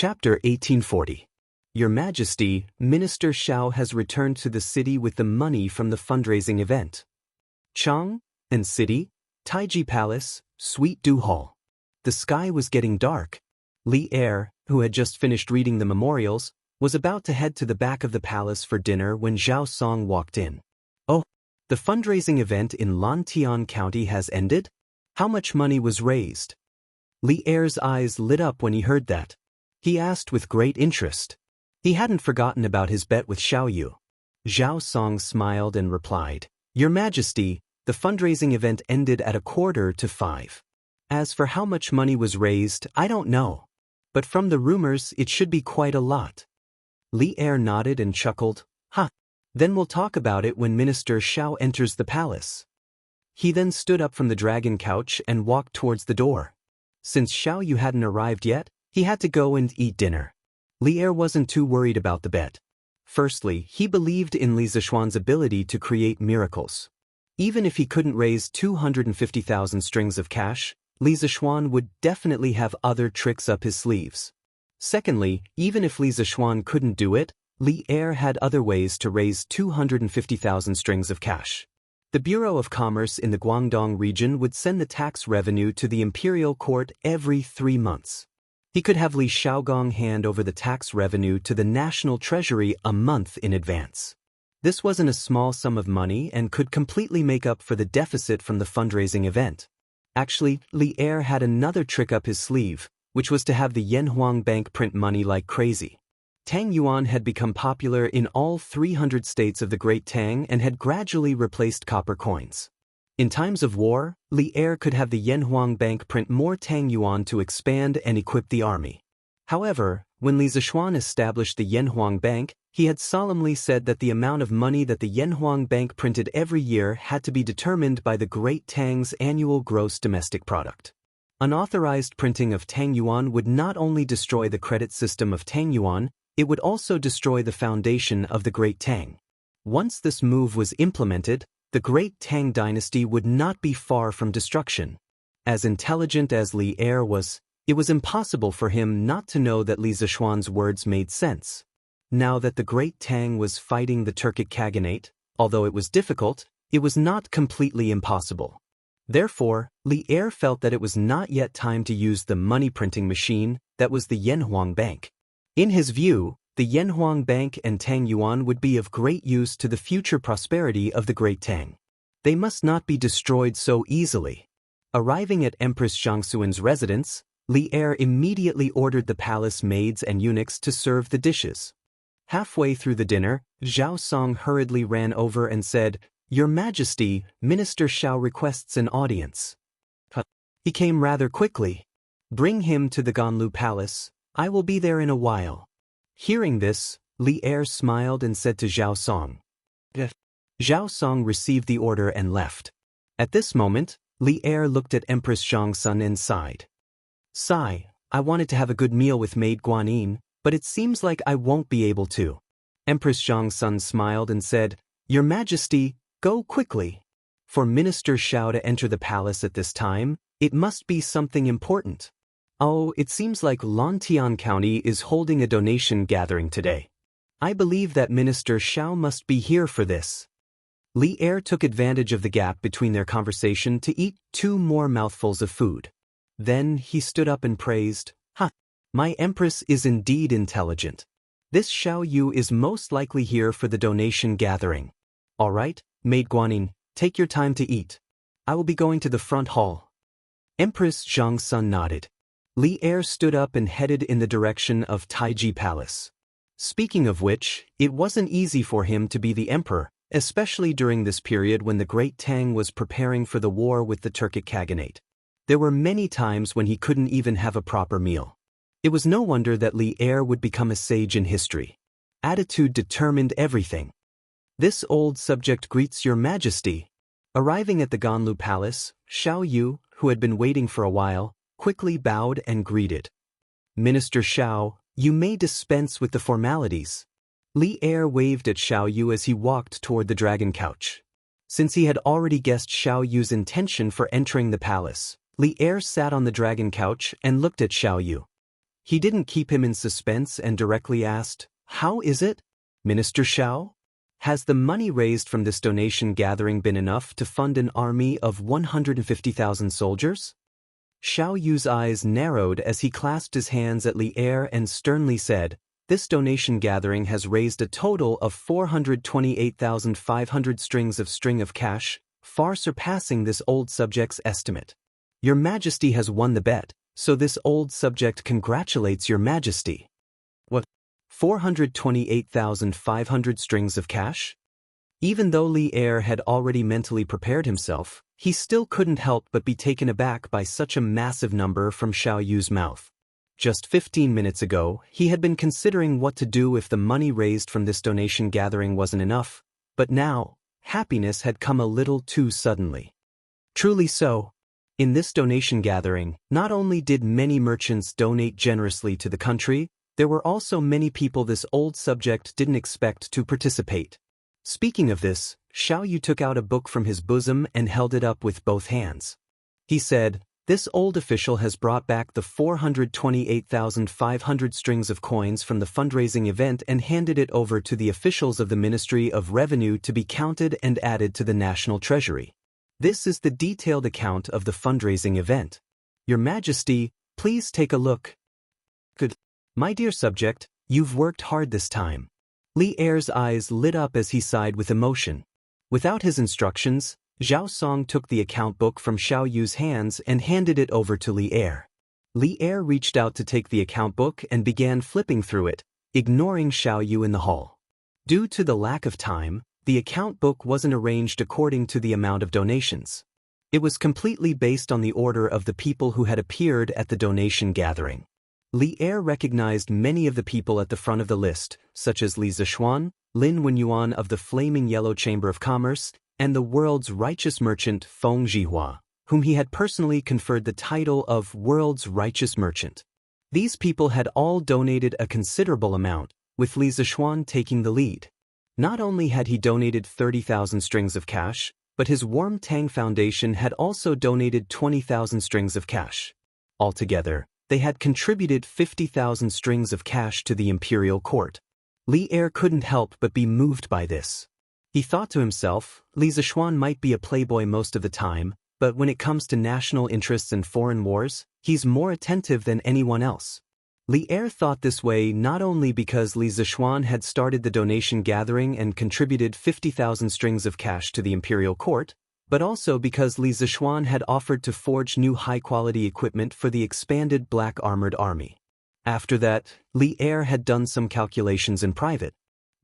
Chapter 1840. Your Majesty, Minister Xiao has returned to the city with the money from the fundraising event. Chang and City, Taiji Palace, Suite Du Hall. The sky was getting dark. Li Er, who had just finished reading the memorials, was about to head to the back of the palace for dinner when Zhao Song walked in. Oh, the fundraising event in Lantian County has ended? How much money was raised? Li Er's eyes lit up when he heard that. He asked with great interest. He hadn't forgotten about his bet with Xiao Yu. Zhao Song smiled and replied, Your Majesty, the fundraising event ended at 4:45. As for how much money was raised, I don't know. But from the rumors, it should be quite a lot. Li Er nodded and chuckled, Then we'll talk about it when Minister Xiao enters the palace. He then stood up from the dragon couch and walked towards the door. Since Xiao Yu hadn't arrived yet, he had to go and eat dinner. Li Er wasn't too worried about the bet. Firstly, he believed in Li Zishuan's ability to create miracles. Even if he couldn't raise 250,000 strings of cash, Li Zishuan would definitely have other tricks up his sleeves. Secondly, even if Li Zishuan couldn't do it, Li Er had other ways to raise 250,000 strings of cash. The Bureau of Commerce in the Guangdong region would send the tax revenue to the imperial court every 3 months. He could have Li Xiaogong hand over the tax revenue to the national treasury a month in advance. This wasn't a small sum of money and could completely make up for the deficit from the fundraising event. Actually, Li Er had another trick up his sleeve, which was to have the Yanhuang Bank print money like crazy. Tang Yuan had become popular in all 300 states of the Great Tang and had gradually replaced copper coins. In times of war, Li Er could have the Yanhuang Bank print more Tang Yuan to expand and equip the army. However, when Li Zishuan established the Yanhuang Bank, he had solemnly said that the amount of money that the Yanhuang Bank printed every year had to be determined by the Great Tang's annual gross domestic product. Unauthorized printing of Tang Yuan would not only destroy the credit system of Tang Yuan, it would also destroy the foundation of the Great Tang. Once this move was implemented, the Great Tang dynasty would not be far from destruction. As intelligent as Li Er was, it was impossible for him not to know that Li Zishuan's words made sense. Now that the Great Tang was fighting the Turkic Khaganate, although it was difficult, it was not completely impossible. Therefore, Li Er felt that it was not yet time to use the money printing machine that was the Yanhuang Bank. In his view, the Yanhuang Bank and Tang Yuan would be of great use to the future prosperity of the Great Tang. They must not be destroyed so easily. Arriving at Empress Jianghu's residence, Li Er immediately ordered the palace maids and eunuchs to serve the dishes. Halfway through the dinner, Zhao Song hurriedly ran over and said, Your Majesty, Minister Xiao requests an audience. He came rather quickly. Bring him to the Ganlu Palace. I will be there in a while. Hearing this, Li Er smiled and said to Zhao Song. Zhao Song received the order and left. At this moment, Li Er looked at Empress Zhangsun and sighed. Sigh, I wanted to have a good meal with Maid Guanyin, but it seems like I won't be able to. Empress Zhangsun smiled and said, Your Majesty, go quickly. For Minister Xiao to enter the palace at this time, it must be something important. Oh, it seems like Lantian County is holding a donation gathering today. I believe that Minister Xiao must be here for this. Li Er took advantage of the gap between their conversation to eat 2 more mouthfuls of food. Then he stood up and praised, My Empress is indeed intelligent. This Xiao Yu is most likely here for the donation gathering. All right, Maid Guanyin, take your time to eat. I will be going to the front hall. Empress Zhangsun nodded. Li Er stood up and headed in the direction of Taiji Palace. Speaking of which, it wasn't easy for him to be the emperor, especially during this period when the Great Tang was preparing for the war with the Turkic Khaganate. There were many times when he couldn't even have a proper meal. It was no wonder that Li Er would become a sage in history. Attitude determined everything. This old subject greets Your Majesty. Arriving at the Ganlu Palace, Xiao Yu, who had been waiting for a while, quickly bowed and greeted. Minister Xiao, you may dispense with the formalities. Li Er waved at Xiao Yu as he walked toward the dragon couch. Since he had already guessed Xiao Yu's intention for entering the palace, Li Er sat on the dragon couch and looked at Xiao Yu. He didn't keep him in suspense and directly asked, "How is it, Minister Xiao? Has the money raised from this donation gathering been enough to fund an army of 150,000 soldiers?" Xiao Yu's eyes narrowed as he clasped his hands at Li Er and sternly said, "This donation gathering has raised a total of 428,500 string of cash, far surpassing this old subject's estimate. Your Majesty has won the bet, so this old subject congratulates your Majesty." "What? 428,500 strings of cash?" Even though Li Er had already mentally prepared himself, he still couldn't help but be taken aback by such a massive number from Xiao Yu's mouth. Just 15 minutes ago, he had been considering what to do if the money raised from this donation gathering wasn't enough, but now, happiness had come a little too suddenly. Truly so. In this donation gathering, not only did many merchants donate generously to the country, there were also many people this old subject didn't expect to participate. Speaking of this, Xiao Yu took out a book from his bosom and held it up with both hands. He said, "This old official has brought back the 428,500 strings of coins from the fundraising event and handed it over to the officials of the Ministry of Revenue to be counted and added to the national treasury. This is the detailed account of the fundraising event. Your Majesty, please take a look." "Good. My dear subject, you've worked hard this time." Li Er's eyes lit up as he sighed with emotion. Without his instructions, Zhao Song took the account book from Xiao Yu's hands and handed it over to Li Er. Li Er reached out to take the account book and began flipping through it, ignoring Xiao Yu in the hall. Due to the lack of time, the account book wasn't arranged according to the amount of donations. It was completely based on the order of the people who had appeared at the donation gathering. Li Er recognized many of the people at the front of the list, such as Li Zishuan, Lin Wenyuan of the Flaming Yellow Chamber of Commerce, and the world's righteous merchant Feng Zhihua, whom he had personally conferred the title of World's Righteous Merchant. These people had all donated a considerable amount, with Li Zishuan taking the lead. Not only had he donated 30,000 strings of cash, but his Warm Tang Foundation had also donated 20,000 strings of cash. Altogether, they had contributed 50,000 strings of cash to the imperial court. Li Er couldn't help but be moved by this. He thought to himself, Li Zishuan might be a playboy most of the time, but when it comes to national interests and foreign wars, he's more attentive than anyone else. Li Er thought this way not only because Li Zishuan had started the donation gathering and contributed 50,000 strings of cash to the imperial court, but also because Li Zishuan had offered to forge new high-quality equipment for the expanded Black Armored Army. After that, Li Er had done some calculations in private.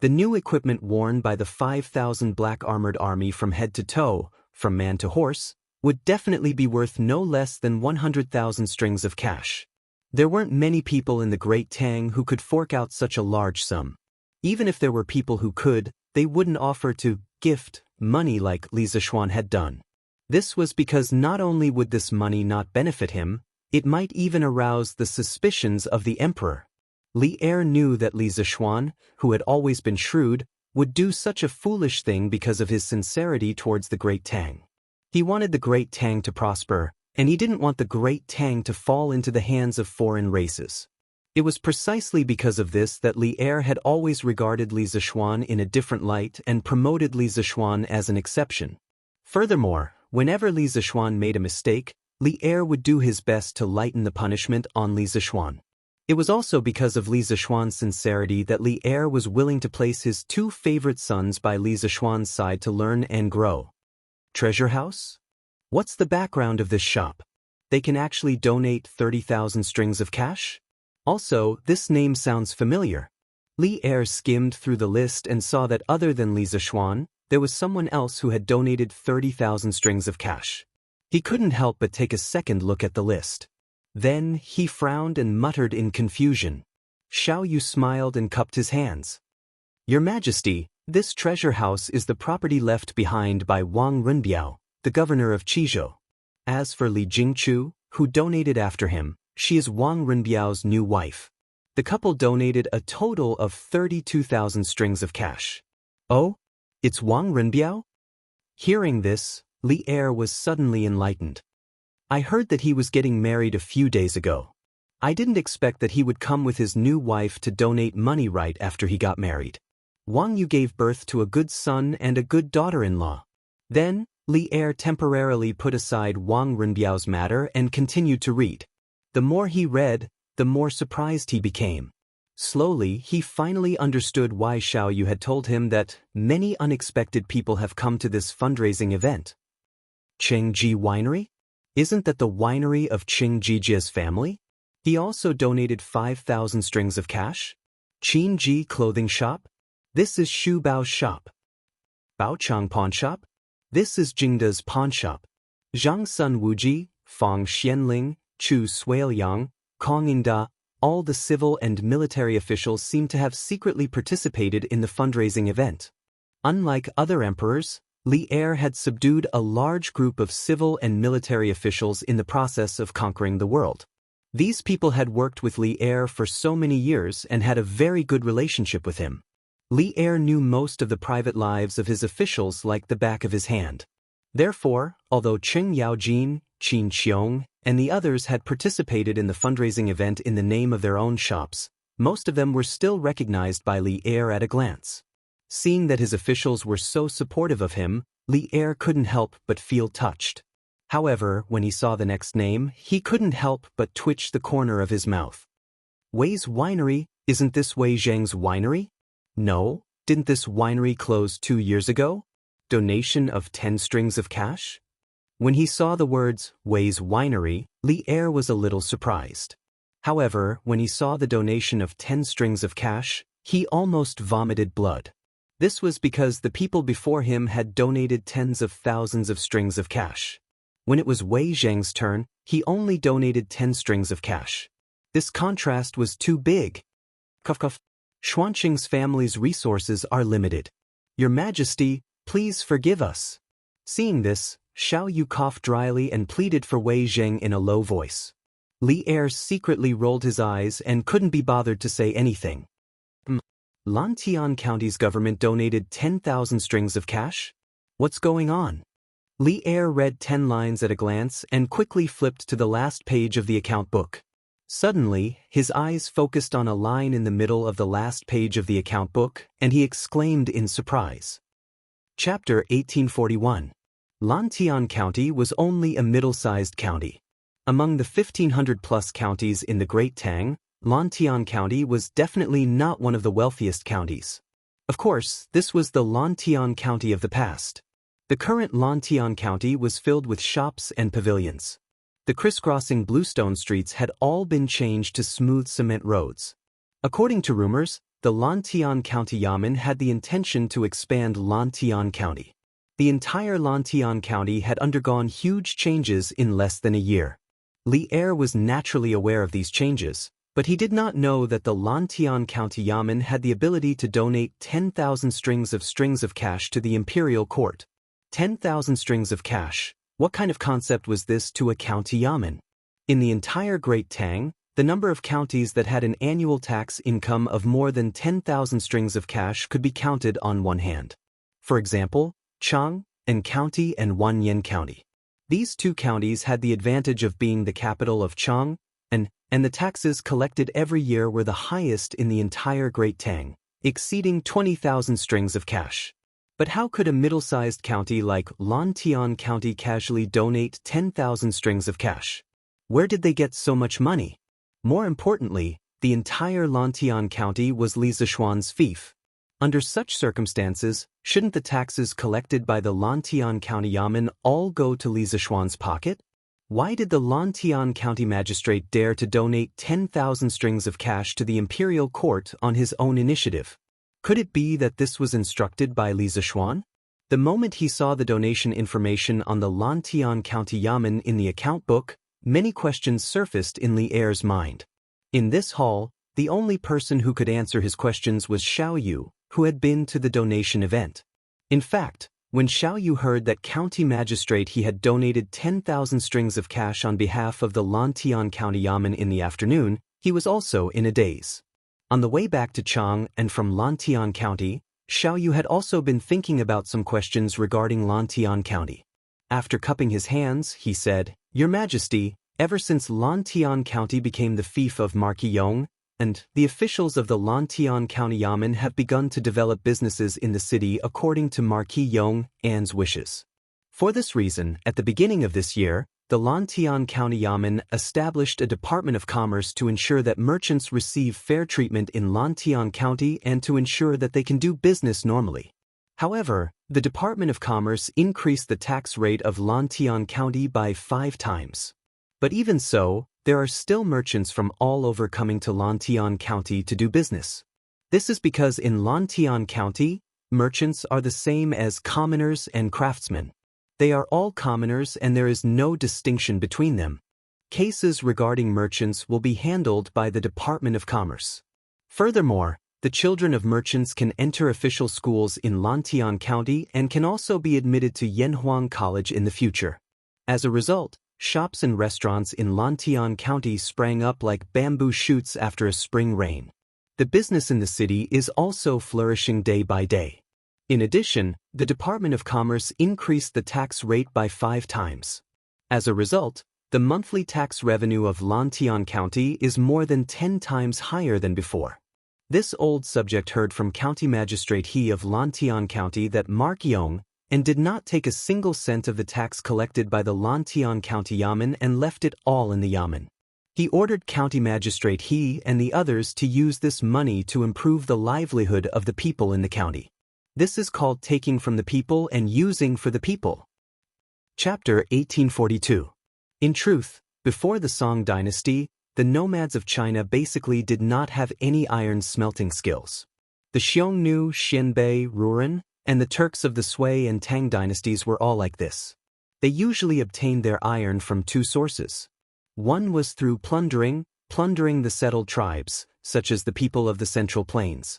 The new equipment worn by the 5,000 Black Armored Army from head to toe, from man to horse, would definitely be worth no less than 100,000 strings of cash. There weren't many people in the Great Tang who could fork out such a large sum. Even if there were people who could, they wouldn't offer to gift money like Li Zishuan had done. This was because not only would this money not benefit him, it might even arouse the suspicions of the emperor. Li Er knew that Li Zishuan, who had always been shrewd, would do such a foolish thing because of his sincerity towards the Great Tang. He wanted the Great Tang to prosper, and he didn't want the Great Tang to fall into the hands of foreign races. It was precisely because of this that Li Er had always regarded Li Zishuan in a different light and promoted Li Zishuan as an exception. Furthermore, whenever Li Zishuan made a mistake, Li Er would do his best to lighten the punishment on Li Zishuan. It was also because of Li Zishuan's sincerity that Li Er was willing to place his two favorite sons by Li Zishuan's side to learn and grow. Treasure House? What's the background of this shop? They can actually donate 30,000 strings of cash? Also, this name sounds familiar. Li Er skimmed through the list and saw that other than Li Zishuan, there was someone else who had donated 30,000 strings of cash. He couldn't help but take a second look at the list. Then, he frowned and muttered in confusion. Xiao Yu smiled and cupped his hands. "Your Majesty, this treasure house is the property left behind by Wang Runbiao, the governor of Qizhou. As for Li Jingchu, who donated after him, she is Wang Runbiao's new wife. The couple donated a total of 32,000 strings of cash." "Oh? It's Wang Runbiao?" Hearing this, Li Er was suddenly enlightened. "I heard that he was getting married a few days ago." I didn't expect that he would come with his new wife to donate money right after he got married. Wang Yu gave birth to a good son and a good daughter-in-law. Then, Li Er temporarily put aside Wang Renbiao's matter and continued to read. The more he read, the more surprised he became. Slowly, he finally understood why Xiao Yu had told him that many unexpected people have come to this fundraising event. Chengji Winery? Isn't that the winery of Qing Jijia's family? He also donated 5,000 strings of cash? Qinji Clothing Shop? This is Xu Bao's shop. Baochang Pawn Shop? This is Jingda's pawn shop. Zhang Sun Wuji, Fang Xianling, Chu Suiliang, Kong Ingda, all the civil and military officials seem to have secretly participated in the fundraising event. Unlike other emperors, Li Er had subdued a large group of civil and military officials in the process of conquering the world. These people had worked with Li Er for so many years and had a very good relationship with him. Li Er knew most of the private lives of his officials like the back of his hand. Therefore, although Cheng Yaojin, Qin Qiong, and the others had participated in the fundraising event in the name of their own shops, most of them were still recognized by Li Er at a glance. Seeing that his officials were so supportive of him, Li Er couldn't help but feel touched. However, when he saw the next name, he couldn't help but twitch the corner of his mouth. Wei's Winery, isn't this Wei Zheng's winery? No, didn't this winery close 2 years ago? Donation of 10 strings of cash? When he saw the words, Wei's Winery, Li Er was a little surprised. However, when he saw the donation of 10 strings of cash, he almost vomited blood. This was because the people before him had donated tens of thousands of strings of cash. When it was Wei Zheng's turn, he only donated 10 strings of cash. This contrast was too big. Cough cough. Xuanqing's family's resources are limited. Your Majesty, please forgive us. Seeing this, Xiao Yu coughed dryly and pleaded for Wei Zheng in a low voice. Li Er secretly rolled his eyes and couldn't be bothered to say anything. Lantian County's government donated 10,000 strings of cash? What's going on? Li Er read 10 lines at a glance and quickly flipped to the last page of the account book. Suddenly, his eyes focused on a line in the middle of the last page of the account book, and he exclaimed in surprise. Chapter 1841. Lantian County was only a middle-sized county. Among the 1,500-plus counties in the Great Tang, Lantian County was definitely not one of the wealthiest counties. Of course, this was the Lantian County of the past. The current Lantian County was filled with shops and pavilions. The crisscrossing bluestone streets had all been changed to smooth cement roads. According to rumors, the Lantian County Yamen had the intention to expand Lantian County. The entire Lantian County had undergone huge changes in less than a year. Li Er was naturally aware of these changes, but he did not know that the Lantian County Yamen had the ability to donate 10,000 strings of cash to the imperial court. 10,000 strings of cash. What kind of concept was this to a county yamen? In the entire Great Tang, the number of counties that had an annual tax income of more than 10,000 strings of cash could be counted on one hand. For example, Chang and County and Wanyan County. These two counties had the advantage of being the capital of Chang, and the taxes collected every year were the highest in the entire Great Tang, exceeding 20,000 strings of cash. But how could a middle-sized county like Lantian County casually donate 10,000 strings of cash? Where did they get so much money? More importantly, the entire Lantian County was Li Zishuan's fief. Under such circumstances, shouldn't the taxes collected by the Lantian County Yamen all go to Li Zishuan's pocket? Why did the Lantian County magistrate dare to donate 10,000 strings of cash to the imperial court on his own initiative? Could it be that this was instructed by Li Zishuan? The moment he saw the donation information on the Lantian County Yamen in the account book, many questions surfaced in Li Er's mind. In this hall, the only person who could answer his questions was Xiao Yu, who had been to the donation event. In fact, when Xiao Yu heard that county magistrate he had donated 10,000 strings of cash on behalf of the Lantian County Yamen in the afternoon, he was also in a daze. On the way back to Chang and from Lantian County, Xiao Yu had also been thinking about some questions regarding Lantian County. After cupping his hands, he said, "Your Majesty, ever since Lantian County became the fief of Marquis Yong, and the officials of the Lantian County Yamen have begun to develop businesses in the city according to Marquis Yong An's wishes. For this reason, at the beginning of this year, the Lantian County Yamen established a Department of Commerce to ensure that merchants receive fair treatment in Lantian County and to ensure that they can do business normally. However, the Department of Commerce increased the tax rate of Lantian County by 5 times. But even so, there are still merchants from all over coming to Lantian County to do business. This is because in Lantian County, merchants are the same as commoners and craftsmen. They are all commoners and there is no distinction between them. Cases regarding merchants will be handled by the Department of Commerce. Furthermore, the children of merchants can enter official schools in Lantian County and can also be admitted to Yanhuang College in the future. As a result, shops and restaurants in Lantian County sprang up like bamboo shoots after a spring rain. The business in the city is also flourishing day by day. In addition, the Department of Commerce increased the tax rate by 5 times. As a result, the monthly tax revenue of Lantian County is more than 10 times higher than before. This old subject heard from County Magistrate He of Lantian County that Marquis Yong and did not take a single cent of the tax collected by the Lantian County Yamen and left it all in the Yamen. He ordered County Magistrate He and the others to use this money to improve the livelihood of the people in the county. This is called taking from the people and using for the people. Chapter 1842. In truth, before the Song dynasty, the nomads of China basically did not have any iron smelting skills. The Xiongnu, Xianbei, Rouran, and the Turks of the Sui and Tang dynasties were all like this. They usually obtained their iron from 2 sources. One was through plundering the settled tribes, such as the people of the Central Plains.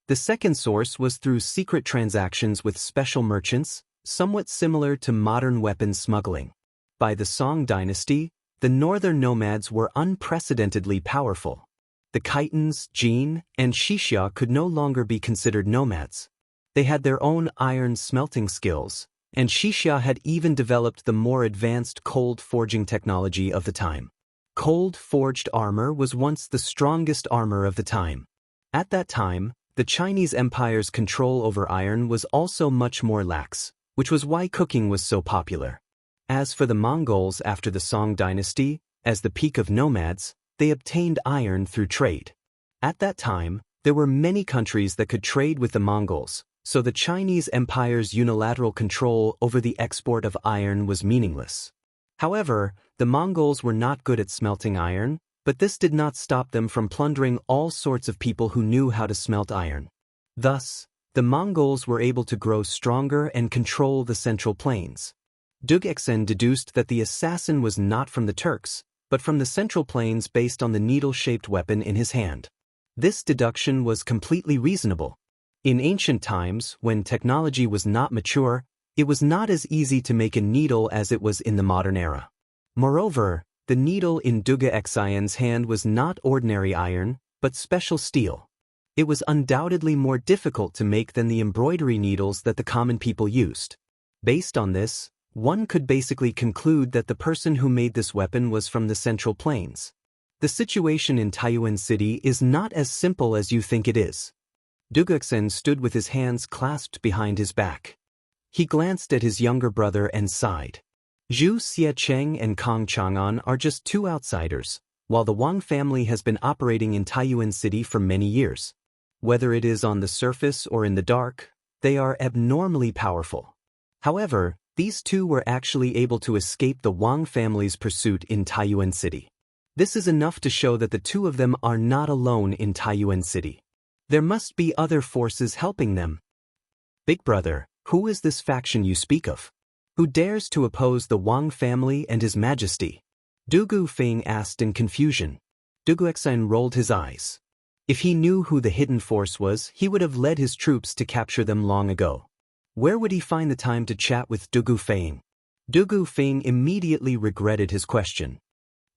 The second source was through secret transactions with special merchants, somewhat similar to modern weapons smuggling. By the Song dynasty, the northern nomads were unprecedentedly powerful. The Khitans, Jin, and Xixia could no longer be considered nomads. They had their own iron smelting skills, and Xixia had even developed the more advanced cold forging technology of the time. Cold forged armor was once the strongest armor of the time. At that time, the Chinese Empire's control over iron was also much more lax, which was why cooking was so popular. As for the Mongols after the Song dynasty, as the peak of nomads, they obtained iron through trade. At that time, there were many countries that could trade with the Mongols, so the Chinese Empire's unilateral control over the export of iron was meaningless. However, the Mongols were not good at smelting iron, but this did not stop them from plundering all sorts of people who knew how to smelt iron. Thus, the Mongols were able to grow stronger and control the Central Plains. Dugexen deduced that the assassin was not from the Turks, but from the Central Plains based on the needle-shaped weapon in his hand. This deduction was completely reasonable. In ancient times, when technology was not mature, it was not as easy to make a needle as it was in the modern era. Moreover, the needle in Dugexen's hand was not ordinary iron, but special steel. It was undoubtedly more difficult to make than the embroidery needles that the common people used. Based on this, one could basically conclude that the person who made this weapon was from the Central Plains. The situation in Taiyuan City is not as simple as you think it is. Dugexen stood with his hands clasped behind his back. He glanced at his younger brother and sighed. Zhu Xiecheng and Kong Chang'an are just 2 outsiders, while the Wang family has been operating in Taiyuan City for many years. Whether it is on the surface or in the dark, they are abnormally powerful. However, these 2 were actually able to escape the Wang family's pursuit in Taiyuan City. This is enough to show that the 2 of them are not alone in Taiyuan City. There must be other forces helping them. Big brother, who is this faction you speak of? Who dares to oppose the Wang family and His Majesty? Dugu Feng asked in confusion. Duguexen rolled his eyes. If he knew who the hidden force was, he would have led his troops to capture them long ago. Where would he find the time to chat with Dugu Feng? Dugu Feng immediately regretted his question.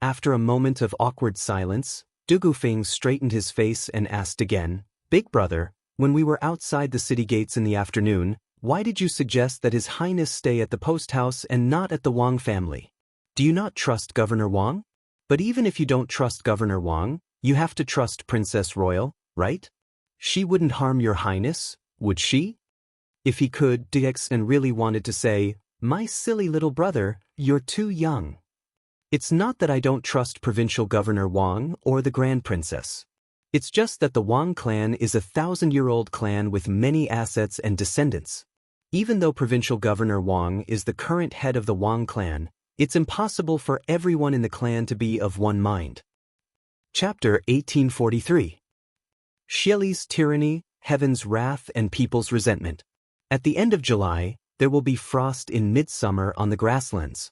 After a moment of awkward silence, Dugu Feng straightened his face and asked again, Big brother, when we were outside the city gates in the afternoon, why did you suggest that His Highness stay at the post house and not at the Wang family? Do you not trust Governor Wang? But even if you don't trust Governor Wang, you have to trust Princess Royal, right? She wouldn't harm your highness, would she? If he could, and really wanted to say, "My silly little brother, you're too young." It's not that I don't trust Provincial Governor Wang or the Grand Princess. It's just that the Wang clan is a 1,000-year-old clan with many assets and descendants. Even though Provincial Governor Wang is the current head of the Wang clan, it's impossible for everyone in the clan to be of one mind. Chapter 1843. Xieli's Tyranny, Heaven's Wrath and People's Resentment. At the end of July, there will be frost in midsummer on the grasslands.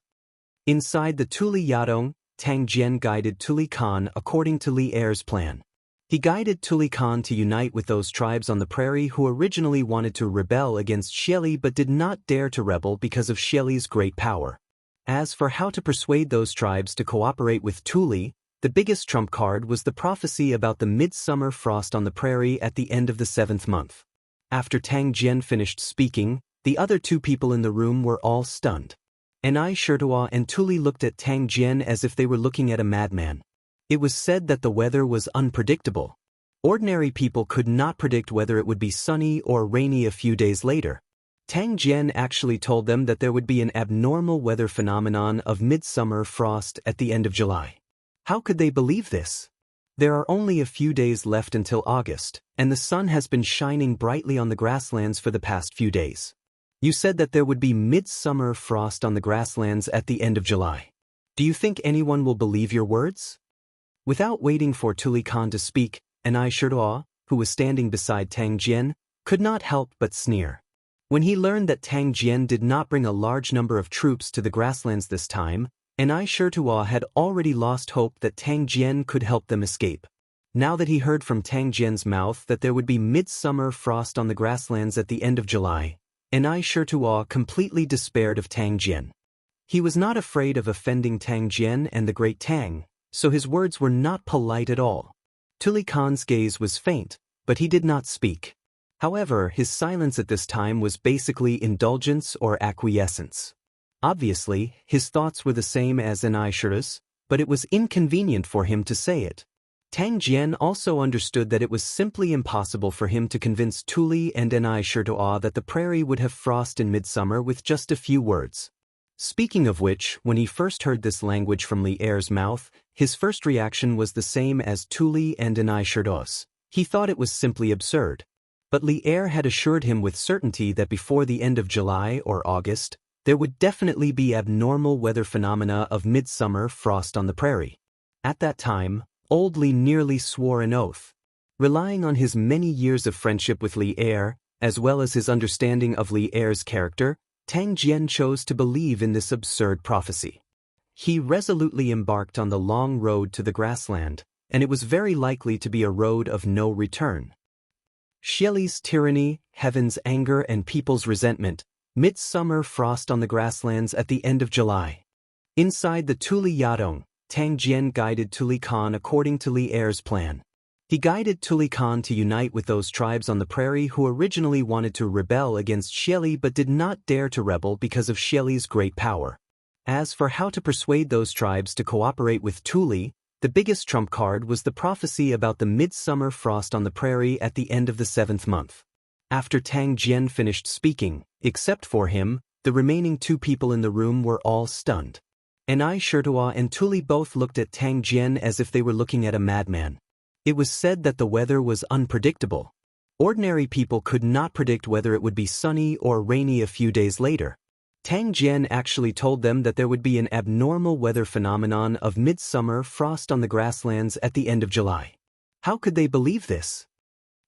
Inside the Tuli Yadong, Tang Jian guided Tuli Khan according to Li Er's plan. He guided Tuli Khan to unite with those tribes on the prairie who originally wanted to rebel against Xieli but did not dare to rebel because of Xieli's great power. As for how to persuade those tribes to cooperate with Tuli, the biggest trump card was the prophecy about the midsummer frost on the prairie at the end of the 7th month. After Tang Jian finished speaking, the other two people in the room were all stunned. Enai Shirtua and Tuli looked at Tang Jian as if they were looking at a madman. It was said that the weather was unpredictable. Ordinary people could not predict whether it would be sunny or rainy a few days later. Tang Jian actually told them that there would be an abnormal weather phenomenon of midsummer frost at the end of July. How could they believe this? There are only a few days left until August, and the sun has been shining brightly on the grasslands for the past few days. You said that there would be midsummer frost on the grasslands at the end of July. Do you think anyone will believe your words? Without waiting for Tuli Khan to speak, Enai Shirtua, who was standing beside Tang Jian, could not help but sneer. When he learned that Tang Jian did not bring a large number of troops to the grasslands this time, Enai Shirtua had already lost hope that Tang Jian could help them escape. Now that he heard from Tang Jian's mouth that there would be midsummer frost on the grasslands at the end of July, Enai Shirtua completely despaired of Tang Jian. He was not afraid of offending Tang Jian and the great Tang, so his words were not polite at all. Tuli Khan's gaze was faint, but he did not speak. However, his silence at this time was basically indulgence or acquiescence. Obviously, his thoughts were the same as Enai Shirtua's, but it was inconvenient for him to say it. Tang Jian also understood that it was simply impossible for him to convince Tuli and Enai Shirtua that the prairie would have frost in midsummer with just a few words. Speaking of which, when he first heard this language from Li Er's mouth, his first reaction was the same as Tuli and Enai Shirtua's. He thought it was simply absurd. But Li Er had assured him with certainty that before the end of July or August, there would definitely be abnormal weather phenomena of midsummer frost on the prairie. At that time, old Li nearly swore an oath. Relying on his many years of friendship with Li Er, as well as his understanding of Li Er's character, Tang Jian chose to believe in this absurd prophecy. He resolutely embarked on the long road to the grassland, and it was very likely to be a road of no return. Xieli's Tyranny, Heaven's Anger and People's Resentment. Midsummer frost on the grasslands at the end of July. Inside the Tuli Yadong, Tang Jian guided Tuli Khan according to Li Er's plan. He guided Tuli Khan to unite with those tribes on the prairie who originally wanted to rebel against Xieli but did not dare to rebel because of Xieli's great power. As for how to persuade those tribes to cooperate with Tuli, the biggest trump card was the prophecy about the midsummer frost on the prairie at the end of the 7th month. After Tang Jian finished speaking, except for him, the remaining two people in the room were all stunned. Enai Shirtua and Tuli both looked at Tang Jian as if they were looking at a madman. It was said that the weather was unpredictable. Ordinary people could not predict whether it would be sunny or rainy a few days later. Tang Jian actually told them that there would be an abnormal weather phenomenon of midsummer frost on the grasslands at the end of July. How could they believe this?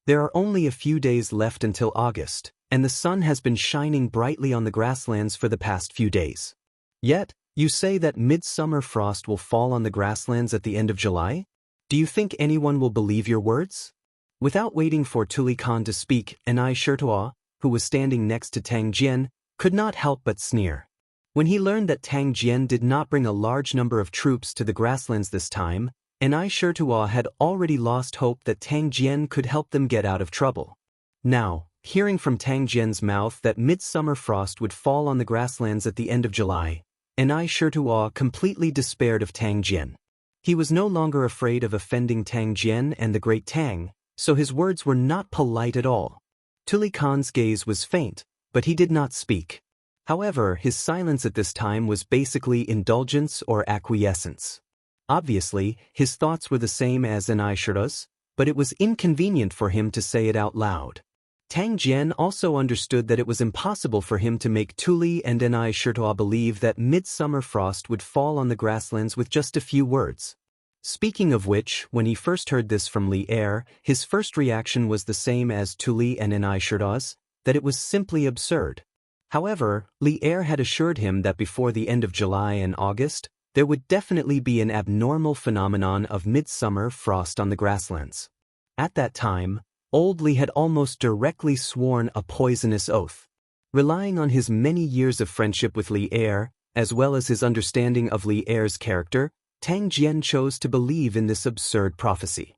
There are only a few days left until August, and the sun has been shining brightly on the grasslands for the past few days. Yet, you say that midsummer frost will fall on the grasslands at the end of July? Do you think anyone will believe your words? Without waiting for Tuli Khan to speak, Enai Shirtua, who was standing next to Tang Jian, could not help but sneer. When he learned that Tang Jian did not bring a large number of troops to the grasslands this time, Enai Shirtua had already lost hope that Tang Jian could help them get out of trouble. Now, hearing from Tang Jian's mouth that midsummer frost would fall on the grasslands at the end of July, Enai Shirtua completely despaired of Tang Jian. He was no longer afraid of offending Tang Jian and the Great Tang, so his words were not polite at all. Tuli Khan's gaze was faint, but he did not speak. However, his silence at this time was basically indulgence or acquiescence. Obviously, his thoughts were the same as Aishira's, but it was inconvenient for him to say it out loud. Tang Jian also understood that it was impossible for him to make Tuli and Aishira believe that midsummer frost would fall on the grasslands with just a few words. Speaking of which, when he first heard this from Li Er, his first reaction was the same as Tuli and Aishira's, that it was simply absurd. However, Li Er had assured him that before the end of July and August, there would definitely be an abnormal phenomenon of midsummer frost on the grasslands. At that time, old Li had almost directly sworn a poisonous oath. Relying on his many years of friendship with Li Er, as well as his understanding of Li Er's character, Tang Jian chose to believe in this absurd prophecy.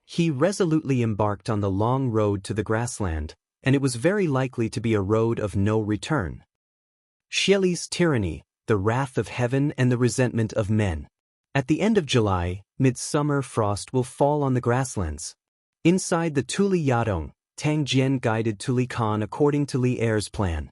He resolutely embarked on the long road to the grassland, and it was very likely to be a road of no return. Xieli's tyranny, the wrath of heaven and the resentment of men. At the end of July, midsummer frost will fall on the grasslands. Inside the Tuli Yadong, Tang Jian guided Tuli Khan according to Li Er's plan.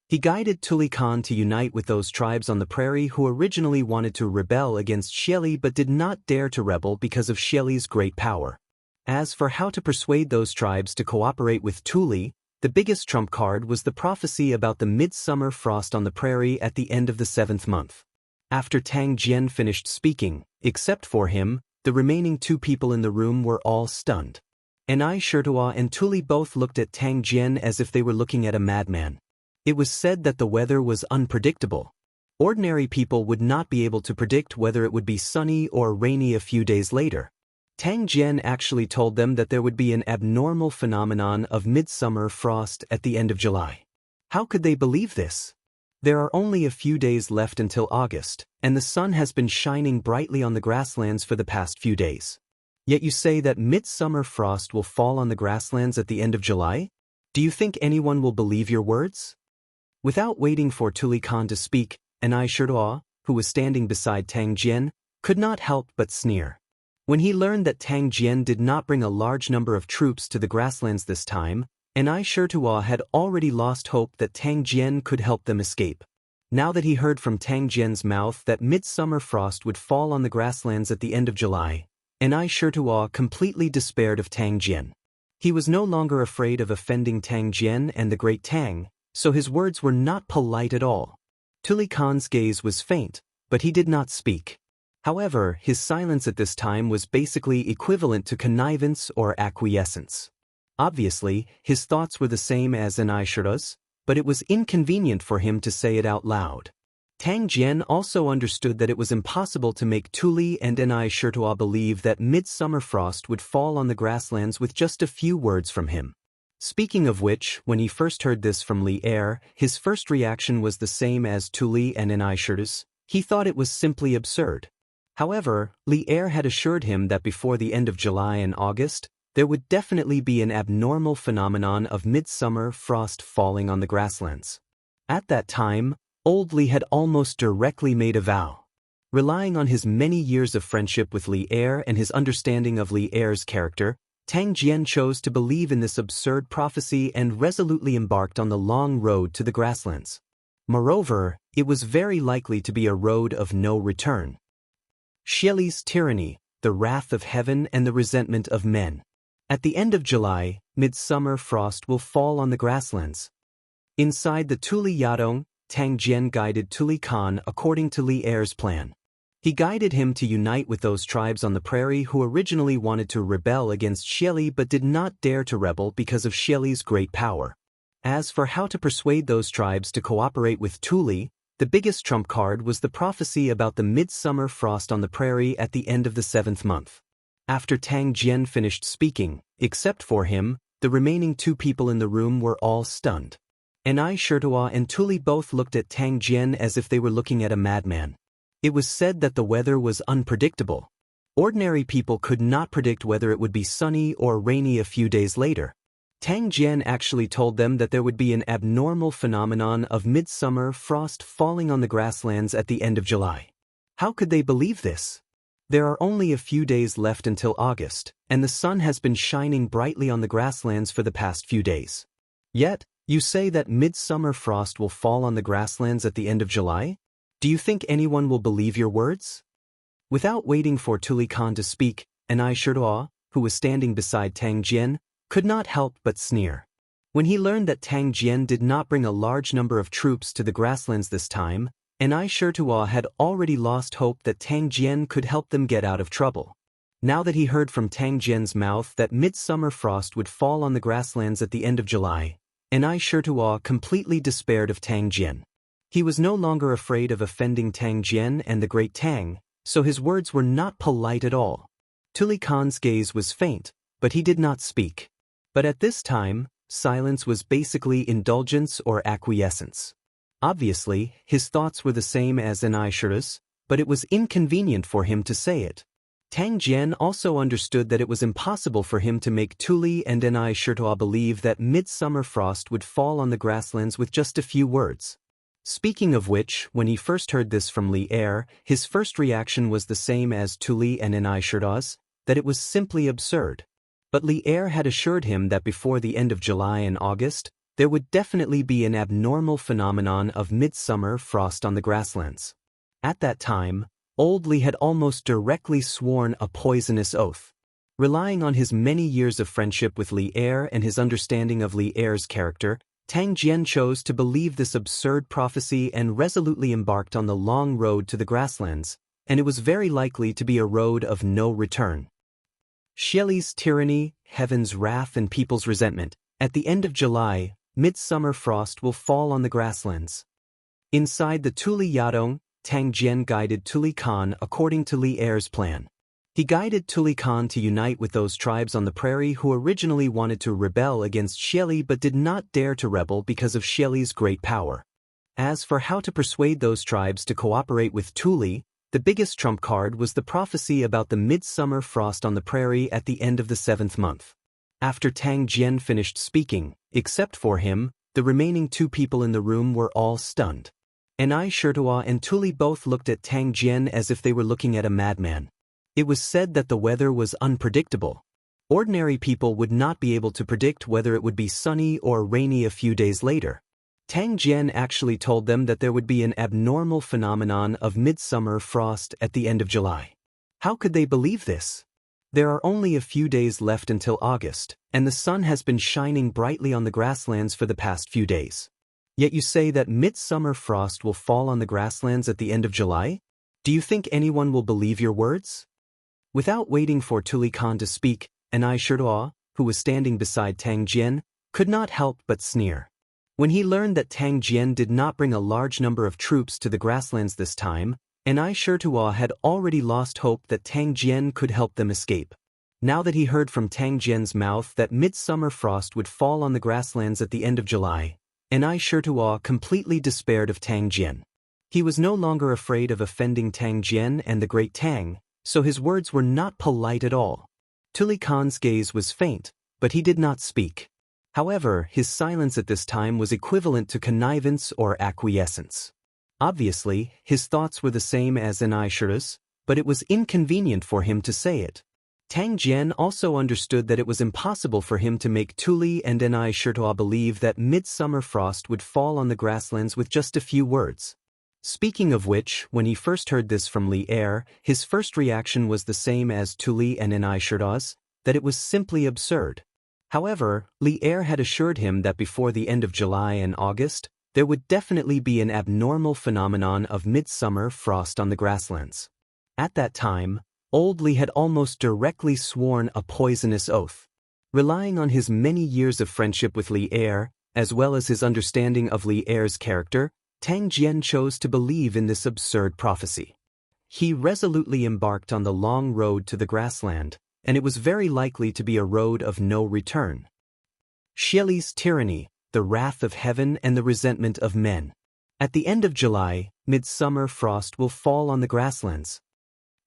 He guided Tuli Khan to unite with those tribes on the prairie who originally wanted to rebel against Xieli but did not dare to rebel because of Xieli's great power. As for how to persuade those tribes to cooperate with Tuli, the biggest trump card was the prophecy about the midsummer frost on the prairie at the end of the 7th month. After Tang Jian finished speaking, except for him, the remaining two people in the room were all stunned. Aishira and Tuli both looked at Tang Jian as if they were looking at a madman. It was said that the weather was unpredictable. Ordinary people would not be able to predict whether it would be sunny or rainy a few days later. Tang Jian actually told them that there would be an abnormal phenomenon of midsummer frost at the end of July. How could they believe this? There are only a few days left until August, and the sun has been shining brightly on the grasslands for the past few days. Yet you say that midsummer frost will fall on the grasslands at the end of July? Do you think anyone will believe your words? Without waiting for Tuli Khan to speak, Aishira, who was standing beside Tang Jian, could not help but sneer. When he learned that Tang Jian did not bring a large number of troops to the grasslands this time, Aishira had already lost hope that Tang Jian could help them escape. Now that he heard from Tang Jian's mouth that midsummer frost would fall on the grasslands at the end of July, Aishira completely despaired of Tang Jian. He was no longer afraid of offending Tang Jian and the Great Tang, so his words were not polite at all. Tuli Khan's gaze was faint, but he did not speak. However, his silence at this time was basically equivalent to connivance or acquiescence. Obviously, his thoughts were the same as Aishira's, but it was inconvenient for him to say it out loud. Tang Jian also understood that it was impossible to make Tuli and Aishira believe that midsummer frost would fall on the grasslands with just a few words from him. Speaking of which, when he first heard this from Li Er, his first reaction was the same as Tuli and Aishira's. He thought it was simply absurd. However, Li Er had assured him that before the end of July and August, there would definitely be an abnormal phenomenon of midsummer frost falling on the grasslands. At that time, old Li had almost directly made a vow. Relying on his many years of friendship with Li Er and his understanding of Li Er's character, Tang Jian chose to believe in this absurd prophecy and resolutely embarked on the long road to the grasslands. Moreover, it was very likely to be a road of no return. Xieli's tyranny, the wrath of heaven and the resentment of men. At the end of July, midsummer frost will fall on the grasslands. Inside the Tuli Yadong, Tang Jian guided Tuli Khan according to Li Er's plan. He guided him to unite with those tribes on the prairie who originally wanted to rebel against Xieli but did not dare to rebel because of Xieli's great power. As for how to persuade those tribes to cooperate with Tuli, the biggest trump card was the prophecy about the midsummer frost on the prairie at the end of the 7th month. After Tang Jian finished speaking, except for him, the remaining two people in the room were all stunned. Aishira and Tuli both looked at Tang Jian as if they were looking at a madman. It was said that the weather was unpredictable. Ordinary people could not predict whether it would be sunny or rainy a few days later. Tang Jian actually told them that there would be an abnormal phenomenon of midsummer frost falling on the grasslands at the end of July. How could they believe this? There are only a few days left until August, and the sun has been shining brightly on the grasslands for the past few days. Yet, you say that midsummer frost will fall on the grasslands at the end of July? Do you think anyone will believe your words? Without waiting for Tuli Khan to speak, Anai Shirtua, who was standing beside Tang Jian, could not help but sneer. When he learned that Tang Jian did not bring a large number of troops to the grasslands this time, Anai Shirtua had already lost hope that Tang Jian could help them get out of trouble. Now that he heard from Tang Jian's mouth that midsummer frost would fall on the grasslands at the end of July, Anai Shirtua completely despaired of Tang Jian. He was no longer afraid of offending Tang Jian and the great Tang, so his words were not polite at all. Tuli Khan's gaze was faint, but he did not speak. But at this time, silence was basically indulgence or acquiescence. Obviously, his thoughts were the same as Anai Shirtua's, but it was inconvenient for him to say it. Tang Jian also understood that it was impossible for him to make Tuli and Anai Shirtua believe that midsummer frost would fall on the grasslands with just a few words. Speaking of which, when he first heard this from Li Er, his first reaction was the same as Tuli and Anai Shirtua's, that it was simply absurd. But Li Er had assured him that before the end of July and August, there would definitely be an abnormal phenomenon of midsummer frost on the grasslands. At that time, Old Li had almost directly sworn a poisonous oath. Relying on his many years of friendship with Li Er and his understanding of Li Er's character, Tang Jian chose to believe this absurd prophecy and resolutely embarked on the long road to the grasslands, and it was very likely to be a road of no return. Xieli's tyranny, heaven's wrath and people's resentment. At the end of July, midsummer frost will fall on the grasslands. Inside the Tuli Yadong, Tang Jian guided Tuli Khan according to Li Er's plan. He guided Tuli Khan to unite with those tribes on the prairie who originally wanted to rebel against Xieli but did not dare to rebel because of Xieli's great power. As for how to persuade those tribes to cooperate with Tuli, the biggest trump card was the prophecy about the midsummer frost on the prairie at the end of the 7th month. After Tang Jian finished speaking, except for him, the remaining two people in the room were all stunned. Anai Shirtua and Tuli both looked at Tang Jian as if they were looking at a madman. It was said that the weather was unpredictable. Ordinary people would not be able to predict whether it would be sunny or rainy a few days later. Tang Jian actually told them that there would be an abnormal phenomenon of midsummer frost at the end of July. How could they believe this? There are only a few days left until August, and the sun has been shining brightly on the grasslands for the past few days. Yet you say that midsummer frost will fall on the grasslands at the end of July? Do you think anyone will believe your words? Without waiting for Tuli Khan to speak, Anai Shirtua, who was standing beside Tang Jian, could not help but sneer. When he learned that Tang Jian did not bring a large number of troops to the grasslands this time, Anai Shirtua had already lost hope that Tang Jian could help them escape. Now that he heard from Tang Jian's mouth that midsummer frost would fall on the grasslands at the end of July, Anai Shirtua completely despaired of Tang Jian. He was no longer afraid of offending Tang Jian and the great Tang, so his words were not polite at all. Tuli Khan's gaze was faint, but he did not speak. However, his silence at this time was equivalent to connivance or acquiescence. Obviously, his thoughts were the same as Anai Shirtua's, but it was inconvenient for him to say it. Tang Jian also understood that it was impossible for him to make Tuli and Anai Shirtua believe that midsummer frost would fall on the grasslands with just a few words. Speaking of which, when he first heard this from Li Er, his first reaction was the same as Tuli and Anai Shirtua's, that it was simply absurd. However, Li Er had assured him that before the end of July and August, there would definitely be an abnormal phenomenon of midsummer frost on the grasslands. At that time, Old Li had almost directly sworn a poisonous oath. Relying on his many years of friendship with Li Er, as well as his understanding of Li Er's character, Tang Jian chose to believe in this absurd prophecy. He resolutely embarked on the long road to the grassland, and it was very likely to be a road of no return. Xieli's tyranny, the wrath of heaven and the resentment of men. At the end of July, midsummer frost will fall on the grasslands.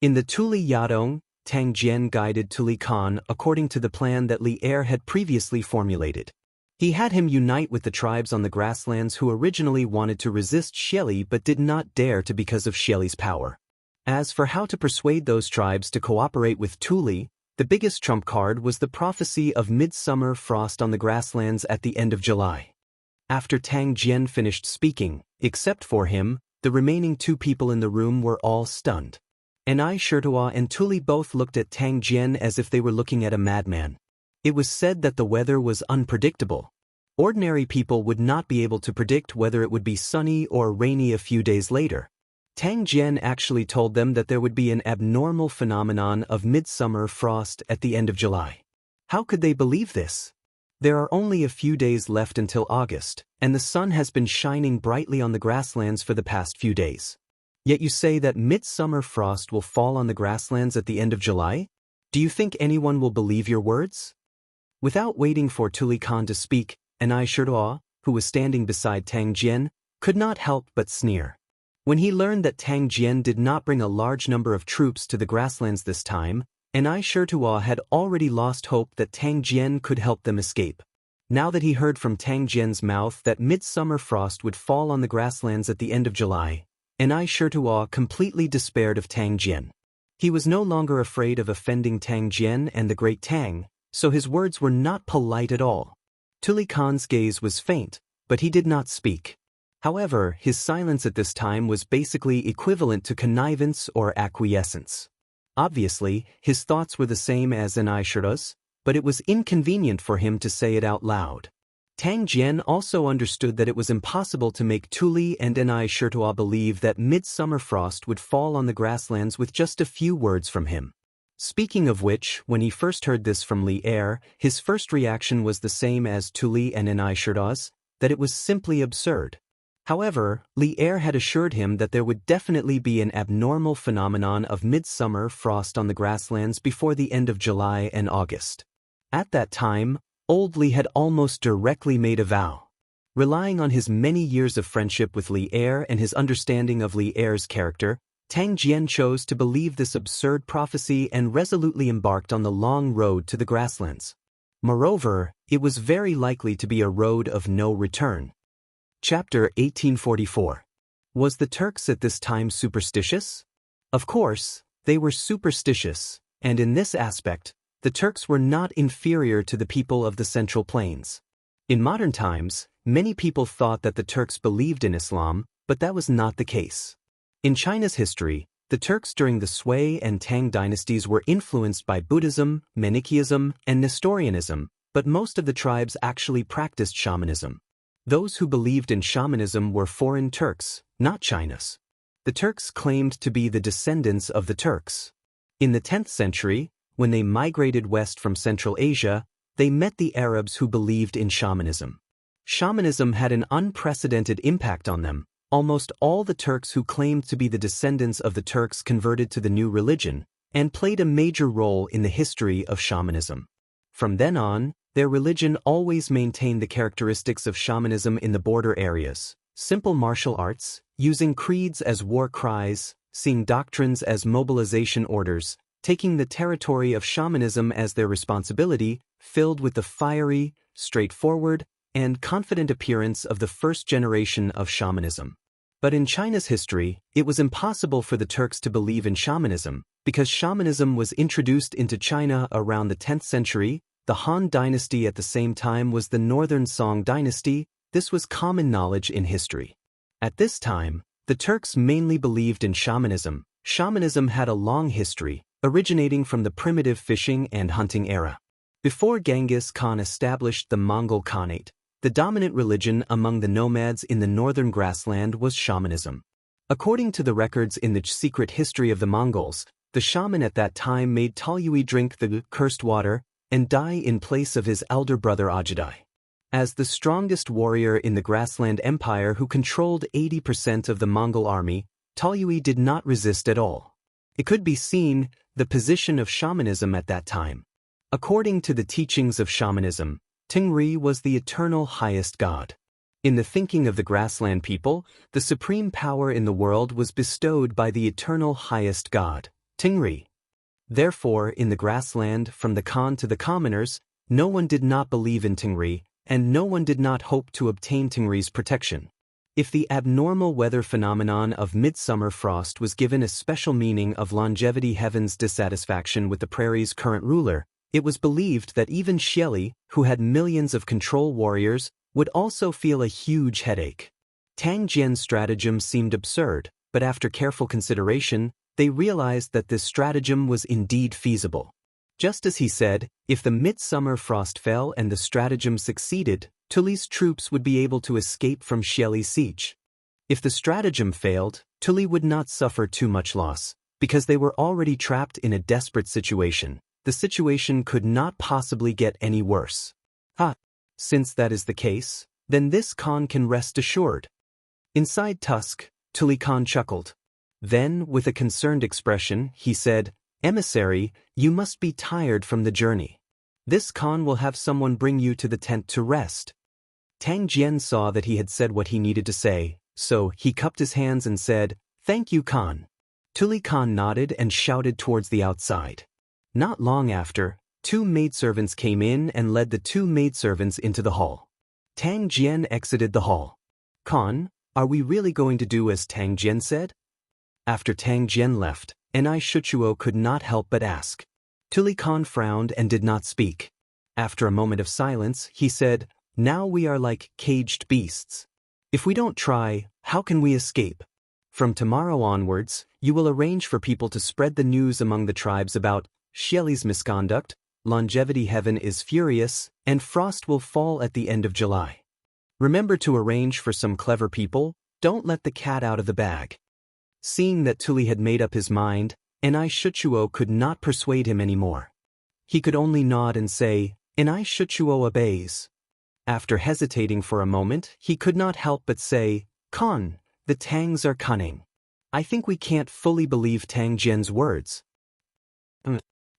In the Tuli Yadong, Tang Jian guided Tuli Khan according to the plan that Li Er had previously formulated. He had him unite with the tribes on the grasslands who originally wanted to resist Xieli but did not dare to because of Xieli's power. As for how to persuade those tribes to cooperate with Tuli, the biggest trump card was the prophecy of midsummer frost on the grasslands at the end of July. After Tang Jian finished speaking, except for him, the remaining two people in the room were all stunned. Enai Shirtua and Tuli both looked at Tang Jian as if they were looking at a madman. It was said that the weather was unpredictable. Ordinary people would not be able to predict whether it would be sunny or rainy a few days later. Tang Jian actually told them that there would be an abnormal phenomenon of midsummer frost at the end of July. How could they believe this? There are only a few days left until August, and the sun has been shining brightly on the grasslands for the past few days. Yet you say that midsummer frost will fall on the grasslands at the end of July? Do you think anyone will believe your words? Without waiting for Tuli Khan to speak, Enai Shirtua, who was standing beside Tang Jian, could not help but sneer. When he learned that Tang Jian did not bring a large number of troops to the grasslands this time, Enai Shirtua had already lost hope that Tang Jian could help them escape. Now that he heard from Tang Jian's mouth that midsummer frost would fall on the grasslands at the end of July, Enai Shirtua completely despaired of Tang Jian. He was no longer afraid of offending Tang Jian and the great Tang, so his words were not polite at all. Tuli Khan's gaze was faint, but he did not speak. However, his silence at this time was basically equivalent to connivance or acquiescence. Obviously, his thoughts were the same as Enai Shirtua's, but it was inconvenient for him to say it out loud. Tang Jian also understood that it was impossible to make Tuli and Enai Shirtua believe that midsummer frost would fall on the grasslands with just a few words from him. Speaking of which, when he first heard this from Li Er, his first reaction was the same as Tuli and Enai Shirtua's, that it was simply absurd. However, Li Er had assured him that there would definitely be an abnormal phenomenon of midsummer frost on the grasslands before the end of July and August. At that time, old Li had almost directly made a vow. Relying on his many years of friendship with Li Er and his understanding of Li Er's character, Tang Jian chose to believe this absurd prophecy and resolutely embarked on the long road to the grasslands. Moreover, it was very likely to be a road of no return. Chapter 1844. Was the Turks at this time superstitious? Of course, they were superstitious, and in this aspect, the Turks were not inferior to the people of the Central Plains. In modern times, many people thought that the Turks believed in Islam, but that was not the case. In China's history, the Turks during the Sui and Tang dynasties were influenced by Buddhism, Manichaeism, and Nestorianism, but most of the tribes actually practiced shamanism. Those who believed in shamanism were foreign Turks, not China's. The Turks claimed to be the descendants of the Turks. In the 10th century, when they migrated west from Central Asia, they met the Arabs who believed in shamanism. Shamanism had an unprecedented impact on them. Almost all the Turks who claimed to be the descendants of the Turks converted to the new religion, and played a major role in the history of shamanism. From then on, their religion always maintained the characteristics of shamanism in the border areas: simple martial arts, using creeds as war cries, seeing doctrines as mobilization orders, taking the territory of shamanism as their responsibility, filled with the fiery, straightforward, and confident appearance of the first generation of shamanism. But in China's history, it was impossible for the Turks to believe in shamanism, because shamanism was introduced into China around the 10th century. The Han dynasty at the same time was the Northern Song dynasty. This was common knowledge in history. At this time, the Turks mainly believed in shamanism. Shamanism had a long history, originating from the primitive fishing and hunting era. Before Genghis Khan established the Mongol Khanate, the dominant religion among the nomads in the northern grassland was shamanism. According to the records in the secret history of the Mongols, the shaman at that time made Talyui drink the cursed water and die in place of his elder brother Ajadai. As the strongest warrior in the grassland empire who controlled 80% of the Mongol army, Talyui did not resist at all. It could be seen the position of shamanism at that time. According to the teachings of shamanism, Tengri was the eternal highest god. In the thinking of the grassland people, the supreme power in the world was bestowed by the eternal highest god, Tengri. Therefore, in the grassland, from the Khan to the commoners, no one did not believe in Tengri, and no one did not hope to obtain Tengri's protection. If the abnormal weather phenomenon of midsummer frost was given a special meaning of longevity heaven's dissatisfaction with the prairie's current ruler, it was believed that even Xieli, who had millions of control warriors, would also feel a huge headache. Tang Jian's stratagem seemed absurd, but after careful consideration, they realized that this stratagem was indeed feasible. Just as he said, if the midsummer frost fell and the stratagem succeeded, Tuli's troops would be able to escape from Xieli's siege. If the stratagem failed, Tuli would not suffer too much loss, because they were already trapped in a desperate situation. The situation could not possibly get any worse. Since that is the case, then this Khan can rest assured. Inside Tusk, Tuli Khan chuckled. Then, with a concerned expression, he said, "Emissary, you must be tired from the journey. This Khan will have someone bring you to the tent to rest." Tang Jian saw that he had said what he needed to say, so he cupped his hands and said, "Thank you, Khan." Tuli Khan nodded and shouted towards the outside. Not long after, 2 maidservants came in and led the 2 maidservants into the hall. Tang Jian exited the hall. "Khan, are we really going to do as Tang Jian said?" After Tang Jian left, Enai Shuchuo could not help but ask. Tuli Khan frowned and did not speak. After a moment of silence, he said, "Now we are like caged beasts. If we don't try, how can we escape? From tomorrow onwards, you will arrange for people to spread the news among the tribes about Xieli's misconduct, longevity heaven is furious, and frost will fall at the end of July. Remember to arrange for some clever people, don't let the cat out of the bag." Seeing that Tuli had made up his mind, Enai Shuchuo could not persuade him anymore. He could only nod and say, "Enai Shuchuo obeys." After hesitating for a moment, he could not help but say, "Khan, the Tangs are cunning. I think we can't fully believe Tang Jian's words."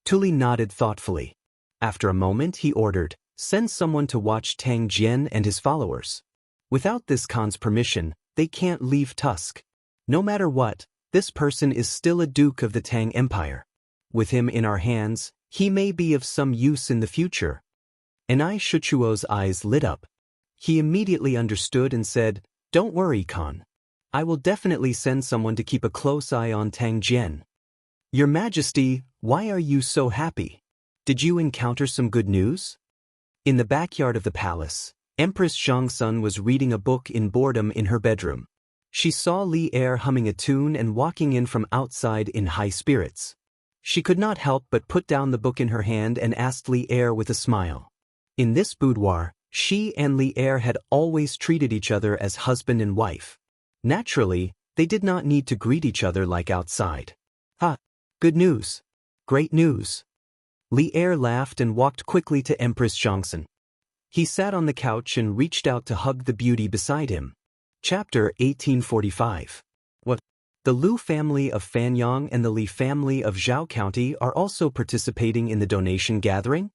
Tuli nodded thoughtfully. After a moment he ordered, "Send someone to watch Tang Jian and his followers. Without this Khan's permission, they can't leave Tusk. No matter what, this person is still a duke of the Tang Empire. With him in our hands, he may be of some use in the future." Enai Shuchuo's eyes lit up. He immediately understood and said, "Don't worry, Khan. I will definitely send someone to keep a close eye on Tang Jian." "Your Majesty, why are you so happy? Did you encounter some good news?" In the backyard of the palace, Empress Zhangsun was reading a book in boredom in her bedroom. She saw Li Er humming a tune and walking in from outside in high spirits. She could not help but put down the book in her hand and asked Li Er with a smile. In this boudoir, she and Li Er had always treated each other as husband and wife. Naturally, they did not need to greet each other like outside. Good news. Great news." Li Er laughed and walked quickly to Empress Zhangsun. He sat on the couch and reached out to hug the beauty beside him. Chapter 1845. The Lu family of Fanyang and the Li family of Zhao County are also participating in the donation gathering?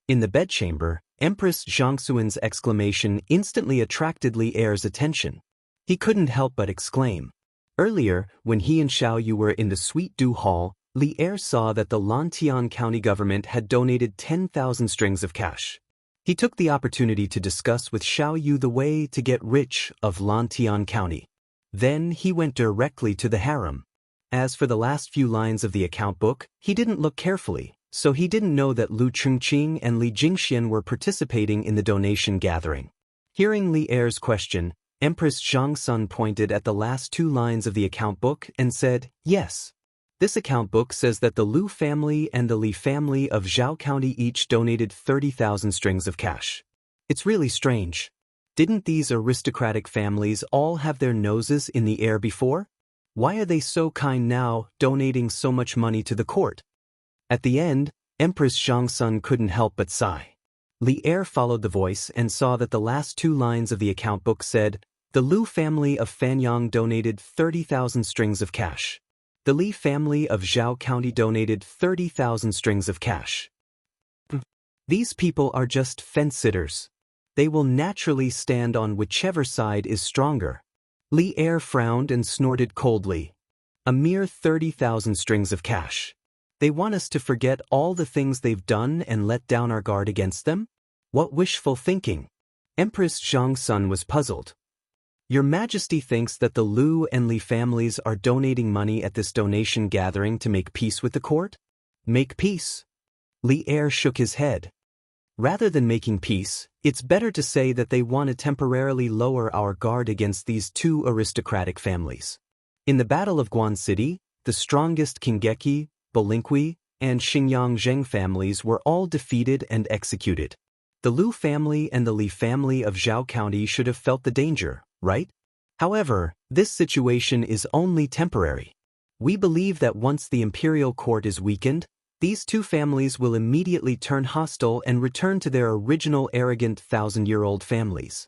In the bedchamber, Empress Zhangsuan's exclamation instantly attracted Li Er's attention. He couldn't help but exclaim. Earlier, when he and Xiao Yu were in the Sweet Dew Hall, Li Er saw that the Lantian County government had donated 10,000 strings of cash. He took the opportunity to discuss with Xiao Yu the way to get rich of Lantian County. Then he went directly to the harem. As for the last few lines of the account book, he didn't look carefully, so he didn't know that Lu Chengqing and Li Jingxian were participating in the donation gathering. Hearing Li Er's question, Empress Zhangsun pointed at the last 2 lines of the account book and said, "Yes. This account book says that the Lu family and the Li family of Zhao County each donated 30,000 strings of cash. It's really strange. Didn't these aristocratic families all have their noses in the air before? Why are they so kind now, donating so much money to the court?" At the end, Empress Zhangsun couldn't help but sigh. Li Er followed the voice and saw that the last 2 lines of the account book said, "The Lu family of Fanyang donated 30,000 strings of cash. The Li family of Zhao County donated 30,000 strings of cash. These people are just fence-sitters. They will naturally stand on whichever side is stronger." Li Er frowned and snorted coldly. "A mere 30,000 strings of cash. They want us to forget all the things they've done and let down our guard against them? What wishful thinking." Empress Zhangsun was puzzled. Your Majesty thinks that the Liu and Li families are donating money at this donation gathering to make peace with the court? Make peace? Li Er shook his head. Rather than making peace, it's better to say that they want to temporarily lower our guard against these two aristocratic families. In the Battle of Guan City, the strongest Qinggeki, Bolinkwi, and Xingyang Zheng families were all defeated and executed. The Liu family and the Li family of Zhao County should have felt the danger, right? However, this situation is only temporary. We believe that once the imperial court is weakened, these two families will immediately turn hostile and return to their original arrogant thousand-year-old families.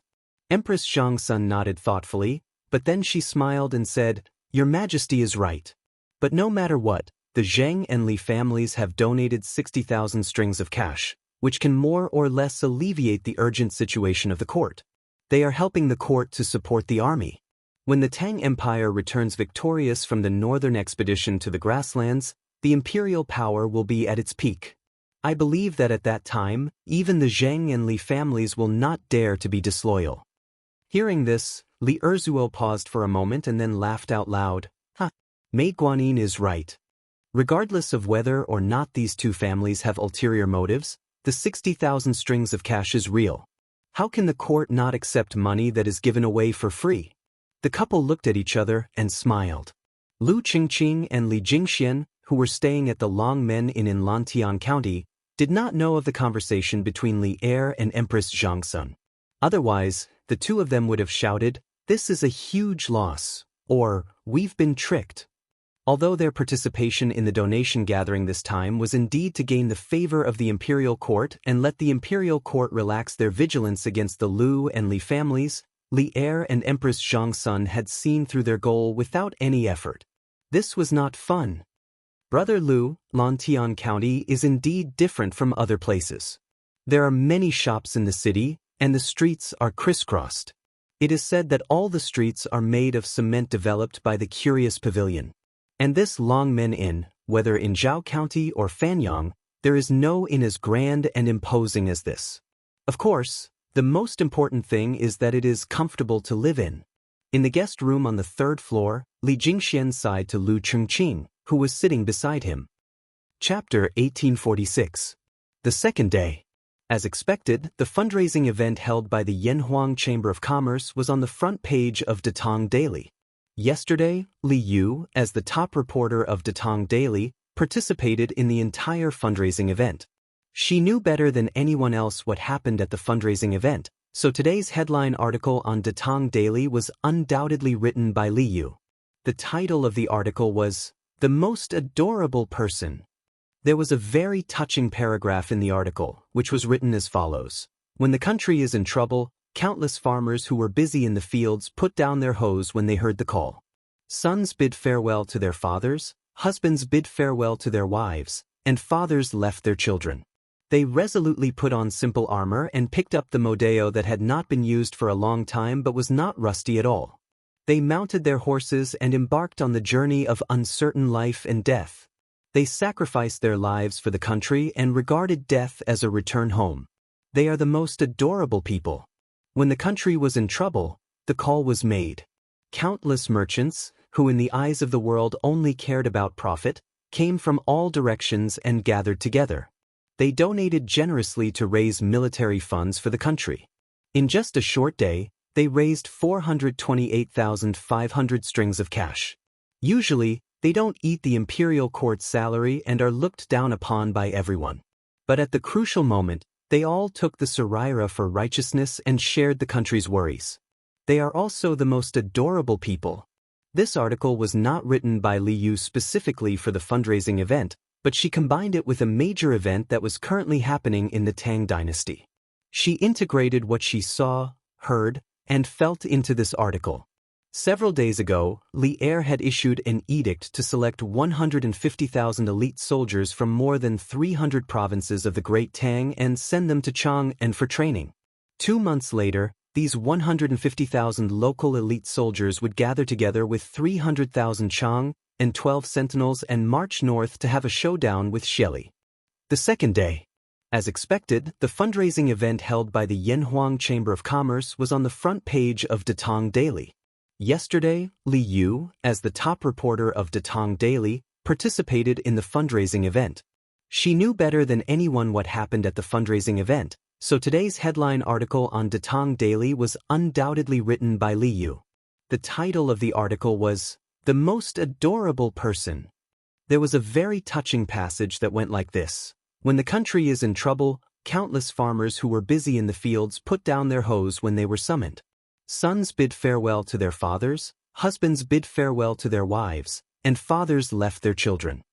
Empress Zhongsun nodded thoughtfully, but then she smiled and said, "Your Majesty is right. But no matter what, the Zheng and Li families have donated 60,000 strings of cash, which can more or less alleviate the urgent situation of the court. They are helping the court to support the army. When the Tang Empire returns victorious from the northern expedition to the grasslands, the imperial power will be at its peak. I believe that at that time, even the Zheng and Li families will not dare to be disloyal." Hearing this, Li Erzuo paused for a moment and then laughed out loud. Mei Guanyin is right. Regardless of whether or not these two families have ulterior motives, the 60,000 strings of cash is real. How can the court not accept money that is given away for free? The couple looked at each other and smiled. Lu Qingqing and Li Jingxian, who were staying at the Long Men Inn in Lantian County, did not know of the conversation between Li Er and Empress Zhongsun. Otherwise, the two of them would have shouted, "This is a huge loss," or "We've been tricked." Although their participation in the donation gathering this time was indeed to gain the favor of the imperial court and let the imperial court relax their vigilance against the Liu and Li families, Li Er and Empress Zhongsun had seen through their goal without any effort. This was not fun. Brother Liu, Lantian County is indeed different from other places. There are many shops in the city, and the streets are crisscrossed. It is said that all the streets are made of cement developed by the Curious Pavilion. And this Long Men Inn, whether in Zhao County or Fanyang, there is no inn as grand and imposing as this. Of course, the most important thing is that it is comfortable to live in. In the guest room on the third floor, Li Jingxian sighed to Lu Chengqing, who was sitting beside him. Chapter 1846. The second day. As expected, the fundraising event held by the Yanhuang Chamber of Commerce was on the front page of Datong Daily. Yesterday, Li Yu, as the top reporter of Datong Daily, participated in the entire fundraising event. She knew better than anyone else what happened at the fundraising event, so today's headline article on Datong Daily was undoubtedly written by Li Yu. The title of the article was, "The Most Adorable Person." There was a very touching paragraph in the article, which was written as follows. When the country is in trouble, countless farmers who were busy in the fields put down their hoes when they heard the call. Sons bid farewell to their fathers, husbands bid farewell to their wives, and fathers left their children. They resolutely put on simple armor and picked up the modeo that had not been used for a long time but was not rusty at all. They mounted their horses and embarked on the journey of uncertain life and death. They sacrificed their lives for the country and regarded death as a return home. They are the most adorable people. When the country was in trouble, the call was made. Countless merchants, who in the eyes of the world only cared about profit, came from all directions and gathered together. They donated generously to raise military funds for the country. In just a short day, they raised 428,500 strings of cash. Usually, they don't eat the imperial court's salary and are looked down upon by everyone. But at the crucial moment, they all took the saraira for righteousness and shared the country's worries. They are also the most adorable people. This article was not written by Li Yu specifically for the fundraising event, but she combined it with a major event that was currently happening in the Tang dynasty. She integrated what she saw, heard, and felt into this article. Several days ago, Li Er had issued an edict to select 150,000 elite soldiers from more than 300 provinces of the Great Tang and send them to Chang'an for training. 2 months later, these 150,000 local elite soldiers would gather together with 300,000 Chang and 12 sentinels and march north to have a showdown with Shelley. The second day. As expected, the fundraising event held by the Yanhuang Chamber of Commerce was on the front page of Datong Daily. Yesterday, Li Yu, as the top reporter of Datong Daily, participated in the fundraising event. She knew better than anyone what happened at the fundraising event, so today's headline article on Datong Daily was undoubtedly written by Li Yu. The title of the article was, "The Most Adorable Person." There was a very touching passage that went like this. When the country is in trouble, countless farmers who were busy in the fields put down their hoes when they were summoned. Sons bid farewell to their fathers, husbands bid farewell to their wives, and fathers left their children.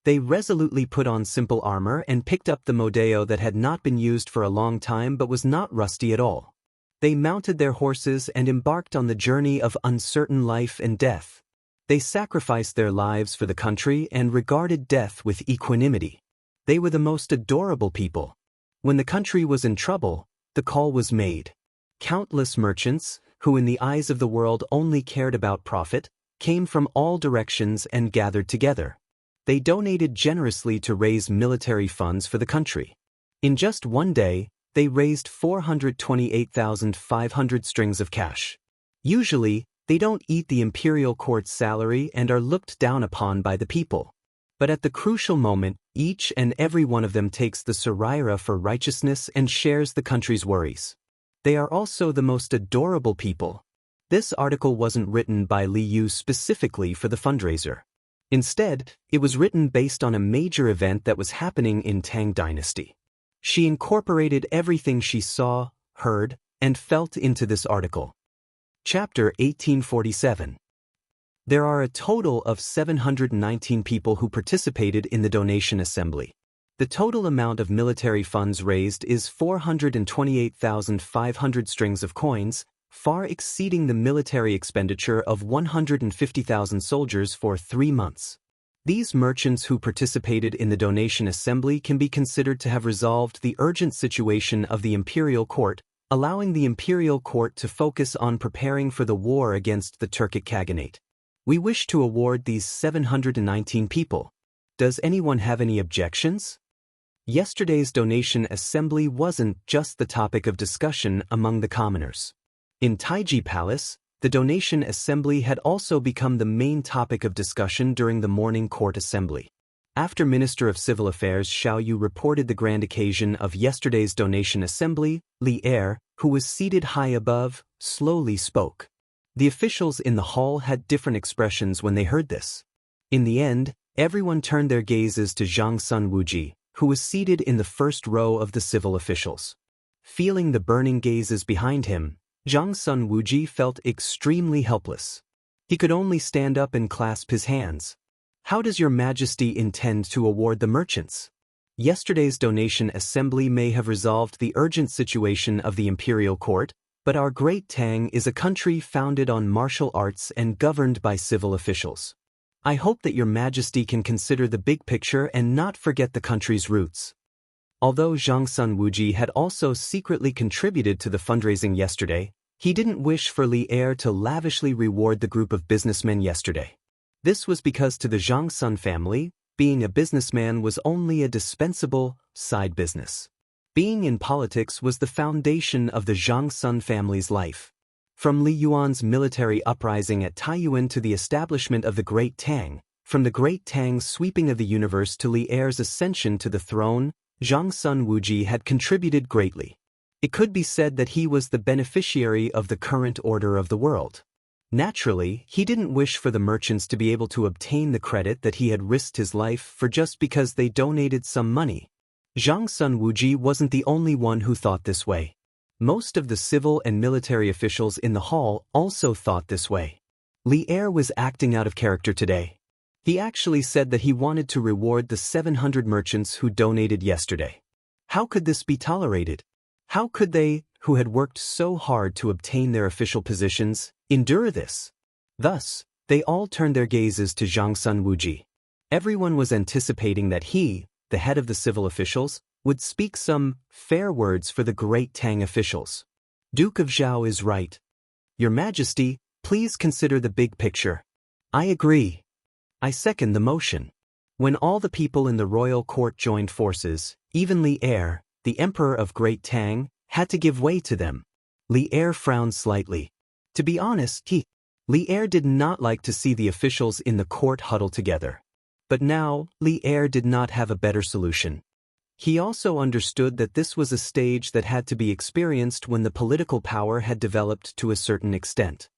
They resolutely put on simple armor and picked up the modeo that had not been used for a long time but was not rusty at all. They mounted their horses and embarked on the journey of uncertain life and death. They sacrificed their lives for the country and regarded death with equanimity. They were the most adorable people. When the country was in trouble, the call was made. Countless merchants, who in the eyes of the world only cared about profit, came from all directions and gathered together. They donated generously to raise military funds for the country. In just one day, they raised 428,500 strings of cash. Usually, they don't eat the imperial court's salary and are looked down upon by the people. But at the crucial moment, each and every one of them takes the saraira for righteousness and shares the country's worries. They are also the most adorable people. This article wasn't written by Li Yu specifically for the fundraiser. Instead, it was written based on a major event that was happening in Tang Dynasty. She incorporated everything she saw, heard, and felt into this article. Chapter 1847. There are a total of 719 people who participated in the donation assembly. The total amount of military funds raised is 428,500 strings of coins, far exceeding the military expenditure of 150,000 soldiers for 3 months. These merchants who participated in the donation assembly can be considered to have resolved the urgent situation of the imperial court, allowing the imperial court to focus on preparing for the war against the Turkic Khaganate. We wish to award these 719 people. Does anyone have any objections? Yesterday's donation assembly wasn't just the topic of discussion among the commoners. In Taiji Palace, the donation assembly had also become the main topic of discussion during the morning court assembly. After Minister of Civil Affairs Xiao Yu reported the grand occasion of yesterday's donation assembly, Li Er, who was seated high above, slowly spoke. The officials in the hall had different expressions when they heard this. In the end, everyone turned their gazes to Zhang Sun Wuji, who was seated in the first row of the civil officials. Feeling the burning gazes behind him, Zhang Sun Wuji felt extremely helpless. He could only stand up and clasp his hands. How does Your Majesty intend to award the merchants? Yesterday's donation assembly may have resolved the urgent situation of the imperial court, but our great Tang is a country founded on martial arts and governed by civil officials. I hope that Your Majesty can consider the big picture and not forget the country's roots. Although Zhang Sun Wuji had also secretly contributed to the fundraising yesterday, he didn't wish for Li Er to lavishly reward the group of businessmen yesterday. This was because to the Zhang Sun family, being a businessman was only a dispensable side business. Being in politics was the foundation of the Zhang Sun family's life. From Li Yuan's military uprising at Taiyuan to the establishment of the Great Tang, from the Great Tang's sweeping of the universe to Li Er's ascension to the throne, Zhang Sun Wuji had contributed greatly. It could be said that he was the beneficiary of the current order of the world. Naturally, he didn't wish for the merchants to be able to obtain the credit that he had risked his life for just because they donated some money. Zhang Sun Wuji wasn't the only one who thought this way. Most of the civil and military officials in the hall also thought this way. Li Er was acting out of character today. He actually said that he wanted to reward the 700 merchants who donated yesterday. How could this be tolerated? How could they, who had worked so hard to obtain their official positions, endure this? Thus, they all turned their gazes to Zhang Sun Wuji. Everyone was anticipating that he, the head of the civil officials, would speak some fair words for the great Tang officials. Duke of Zhao is right. Your Majesty, please consider the big picture. I agree. I second the motion. When all the people in the royal court joined forces, even Li Er, the emperor of Great Tang, had to give way to them. Li Er frowned slightly. To be honest, Li Er did not like to see the officials in the court huddle together. But now, Li Er did not have a better solution. He also understood that this was a stage that had to be experienced when the political power had developed to a certain extent.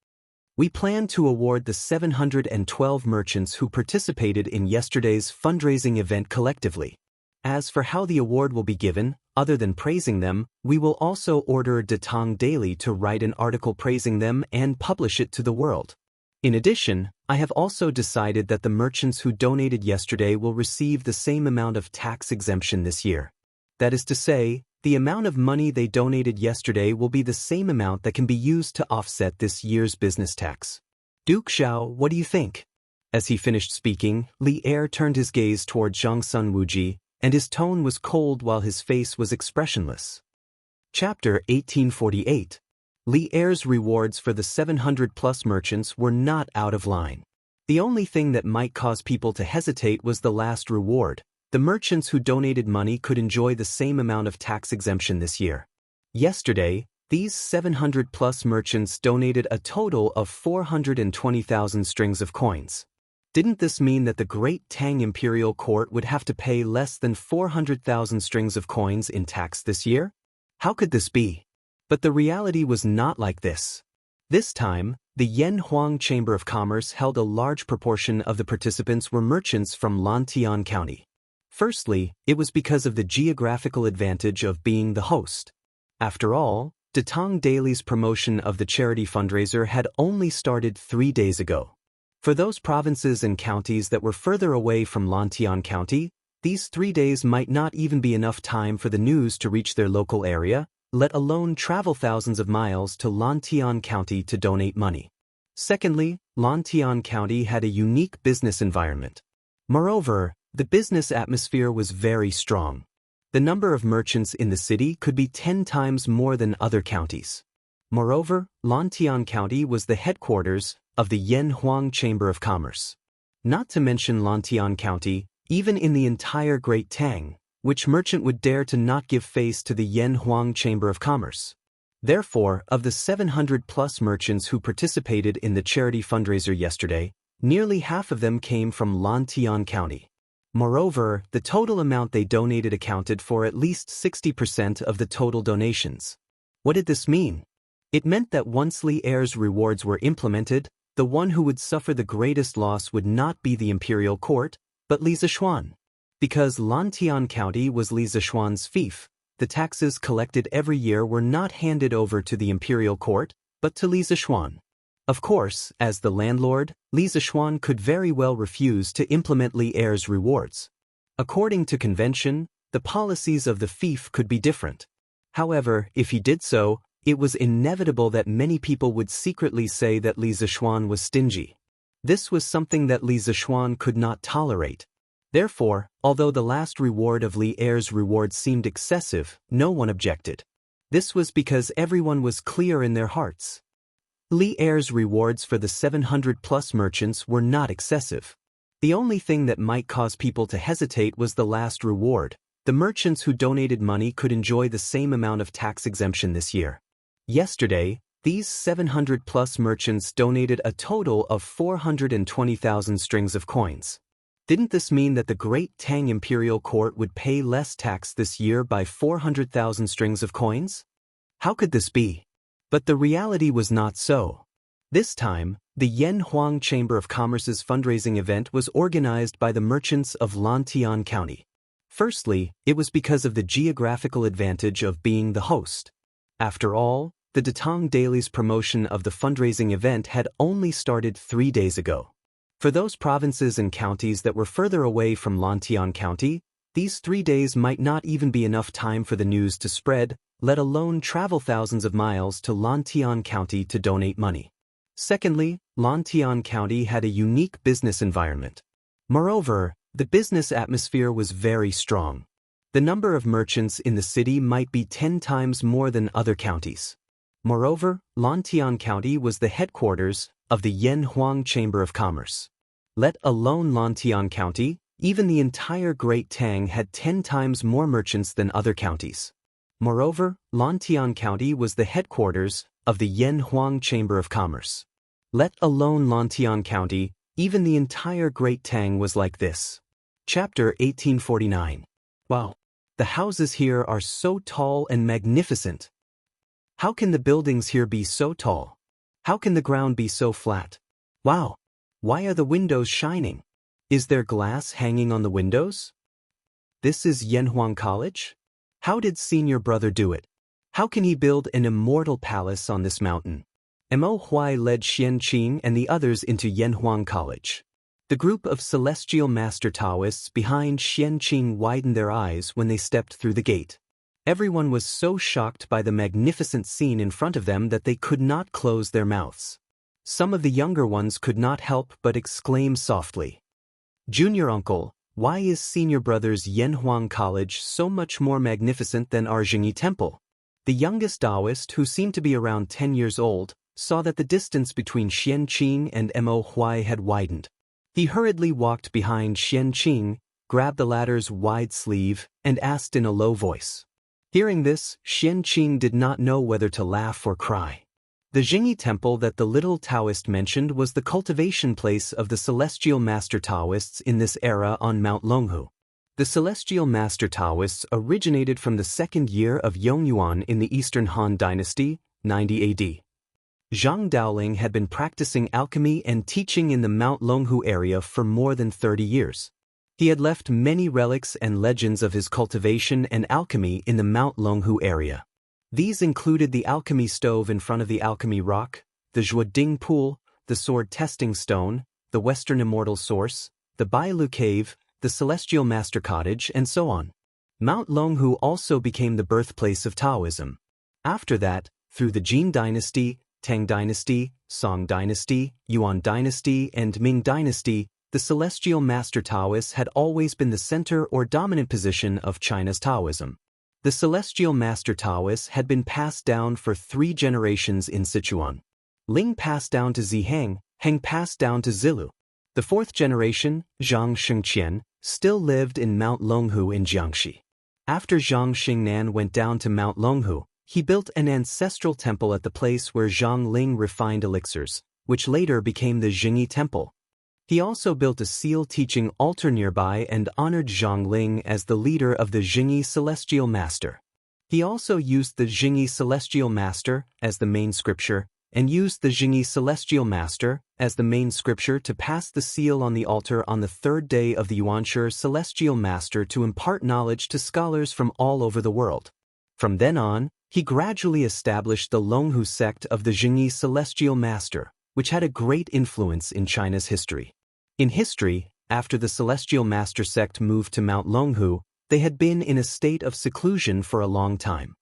We plan to award the 712 merchants who participated in yesterday's fundraising event collectively. As for how the award will be given, other than praising them, we will also order Datang Daily to write an article praising them and publish it to the world. In addition, I have also decided that the merchants who donated yesterday will receive the same amount of tax exemption this year. That is to say, the amount of money they donated yesterday will be the same amount that can be used to offset this year's business tax. Duke Xiao, what do you think? As he finished speaking, Li Er turned his gaze toward Zhang Sun Wuji, and his tone was cold while his face was expressionless. Chapter 1848. Li Er's rewards for the 700-plus merchants were not out of line. The only thing that might cause people to hesitate was the last reward. The merchants who donated money could enjoy the same amount of tax exemption this year. Yesterday, these 700-plus merchants donated a total of 420,000 strings of coins. Didn't this mean that the Great Tang Imperial Court would have to pay less than 400,000 strings of coins in tax this year? How could this be? But the reality was not like this. This time, the Yanhuang Chamber of Commerce held a large proportion of the participants were merchants from Lantian County. Firstly, it was because of the geographical advantage of being the host. After all, Datang Daily's promotion of the charity fundraiser had only started 3 days ago. For those provinces and counties that were further away from Lantian County, these 3 days might not even be enough time for the news to reach their local area, let alone travel thousands of miles to Lantian County to donate money. Secondly, Lantian County had a unique business environment. Moreover, the business atmosphere was very strong. The number of merchants in the city could be 10 times more than other counties. Moreover, Lantian County was the headquarters of the Yanhuang Chamber of Commerce. Not to mention Lantian County, even in the entire Great Tang, which merchant would dare to not give face to the Yanhuang Chamber of Commerce? Therefore, of the 700-plus merchants who participated in the charity fundraiser yesterday, nearly half of them came from Lantian County. Moreover, the total amount they donated accounted for at least 60% of the total donations. What did this mean? It meant that once Li Er's rewards were implemented, the one who would suffer the greatest loss would not be the imperial court, but Li Zishuan. Because Lantian County was Li Zishuan's fief, the taxes collected every year were not handed over to the imperial court, but to Li Zishuan. Of course, as the landlord, Li Zishuan could very well refuse to implement Li Er's rewards. According to convention, the policies of the fief could be different. However, if he did so, it was inevitable that many people would secretly say that Li Zishuan was stingy. This was something that Li Zishuan could not tolerate. Therefore, although the last reward of Li Er's reward seemed excessive, no one objected. This was because everyone was clear in their hearts. Li Er's rewards for the 700-plus merchants were not excessive. The only thing that might cause people to hesitate was the last reward. The merchants who donated money could enjoy the same amount of tax exemption this year. Yesterday, these 700-plus merchants donated a total of 420,000 strings of coins. Didn't this mean that the Great Tang Imperial Court would pay less tax this year by 400,000 strings of coins? How could this be? But the reality was not so. This time, the Yanhuang Chamber of Commerce's fundraising event was organized by the merchants of Lantian County. Firstly, it was because of the geographical advantage of being the host. After all, the Datang Daily's promotion of the fundraising event had only started 3 days ago. For those provinces and counties that were further away from Lantian County, these 3 days might not even be enough time for the news to spread, let alone travel thousands of miles to Lantian County to donate money. Secondly, Lantian County had a unique business environment. Moreover, the business atmosphere was very strong. The number of merchants in the city might be 10 times more than other counties. Moreover, Lantian County was the headquarters of the Yanhuang Chamber of Commerce. Let alone Lantian County, even the entire Great Tang had 10 times more merchants than other counties. Moreover, Lantian County was the headquarters of the Yanhuang Chamber of Commerce. Let alone Lantian County, even the entire Great Tang was like this. Chapter 1849. Wow! The houses here are so tall and magnificent. How can the buildings here be so tall? How can the ground be so flat? Wow! Why are the windows shining? Is there glass hanging on the windows? This is Yanhuang College? How did senior brother do it? How can he build an immortal palace on this mountain? Mo Huai led Xianqing and the others into Yanhuang College. The group of celestial master Taoists behind Xianqing widened their eyes when they stepped through the gate. Everyone was so shocked by the magnificent scene in front of them that they could not close their mouths. Some of the younger ones could not help but exclaim softly, "Junior uncle, why is senior brother's Yanhuang College so much more magnificent than our Jingyi Temple?" The youngest Taoist, who seemed to be around 10 years old, saw that the distance between Xianqing and Mo Huai had widened. He hurriedly walked behind Xianqing, grabbed the latter's wide sleeve, and asked in a low voice. Hearing this, Xianqing did not know whether to laugh or cry. The Jingyi Temple that the little Taoist mentioned was the cultivation place of the celestial master Taoists in this era on Mount Longhu. The celestial master Taoists originated from the second year of Yongyuan in the Eastern Han Dynasty, 90 AD. Zhang Daoling had been practicing alchemy and teaching in the Mount Longhu area for more than 30 years. He had left many relics and legends of his cultivation and alchemy in the Mount Longhu area. These included the alchemy stove in front of the alchemy rock, the Zhuoding pool, the sword testing stone, the Western Immortal source, the Bailu cave, the celestial master cottage, and so on. Mount Longhu also became the birthplace of Taoism. After that, through the Jin dynasty, Tang dynasty, Song dynasty, Yuan dynasty, and Ming dynasty, the celestial master Taoists had always been the center or dominant position of China's Taoism. The celestial master Taoists had been passed down for 3 generations in Sichuan. Ling passed down to Ziheng, Heng passed down to Zilu. The 4th generation, Zhang Shengqian, still lived in Mount Longhu in Jiangxi. After Zhang Xingnan went down to Mount Longhu, he built an ancestral temple at the place where Zhang Ling refined elixirs, which later became the Jingyi Temple. He also built a seal teaching altar nearby and honored Zhang Ling as the leader of the Jingyi Celestial Master. He also used the Jingyi Celestial Master as the main scripture and used the Jingyi Celestial Master as the main scripture to pass the seal on the altar on the 3rd day of the Yuanshi Celestial Master to impart knowledge to scholars from all over the world. From then on, he gradually established the Longhu sect of the Jingyi Celestial Master, which had a great influence in China's history. In history, after the Celestial Master sect moved to Mount Longhu, they had been in a state of seclusion for a long time.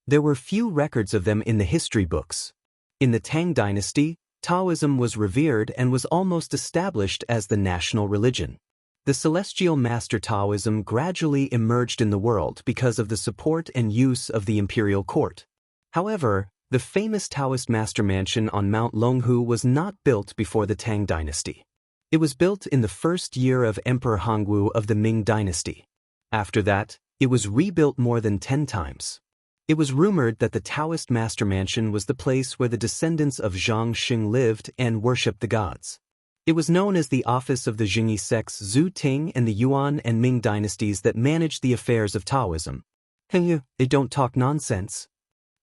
There were few records of them in the history books. In the Tang dynasty, Taoism was revered and was almost established as the national religion. The Celestial Master Taoism gradually emerged in the world because of the support and use of the imperial court. However, the famous Taoist master mansion on Mount Longhu was not built before the Tang dynasty. It was built in the 1st year of Emperor Hongwu of the Ming dynasty. After that, it was rebuilt more than 10 times. It was rumored that the Taoist master mansion was the place where the descendants of Zhang Xing lived and worshipped the gods. It was known as the office of the Jingyi sects Zhu Ting and the Yuan and Ming dynasties that managed the affairs of Taoism. They don't talk nonsense.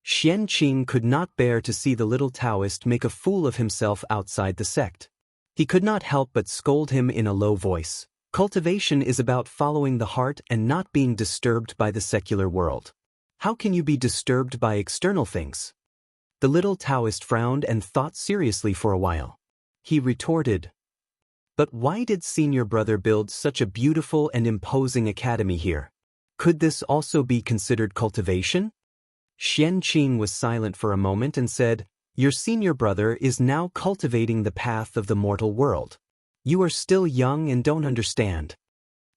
Xianqing could not bear to see the little Taoist make a fool of himself outside the sect. He could not help but scold him in a low voice. Cultivation is about following the heart and not being disturbed by the secular world. How can you be disturbed by external things? The little Taoist frowned and thought seriously for a while. He retorted, "But why did senior brother build such a beautiful and imposing academy here? Could this also be considered cultivation?" Xianqing was silent for a moment and said, "Your senior brother is now cultivating the path of the mortal world. You are still young and don't understand."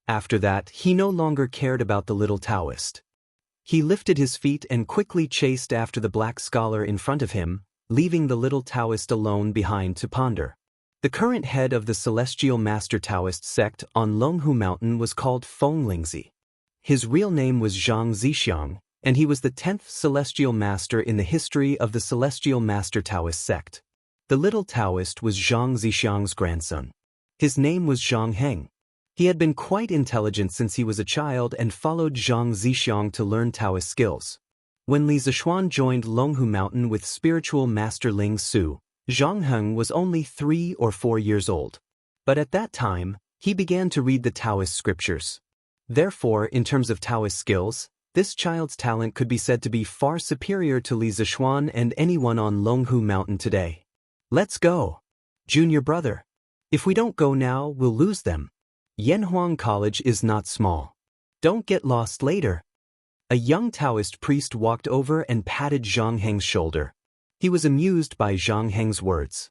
After that, he no longer cared about the little Taoist. He lifted his feet and quickly chased after the black scholar in front of him, leaving the little Taoist alone behind to ponder. The current head of the Celestial Master Taoist sect on Longhu Mountain was called Feng Lingzi. His real name was Zhang Zixiang, and he was the 10th celestial master in the history of the celestial master Taoist sect. The little Taoist was Zhang Zixiang's grandson. His name was Zhang Heng. He had been quite intelligent since he was a child and followed Zhang Zixiang to learn Taoist skills. When Li Zishuan joined Longhu Mountain with spiritual master Ling Su, Zhang Heng was only 3 or 4 years old. But at that time, he began to read the Taoist scriptures. Therefore, in terms of Taoist skills, this child's talent could be said to be far superior to Li Zishuan and anyone on Longhu Mountain today. Let's go, junior brother. If we don't go now, we'll lose them. Yanhuang College is not small. Don't get lost later. A young Taoist priest walked over and patted Zhang Heng's shoulder. He was amused by Zhang Heng's words.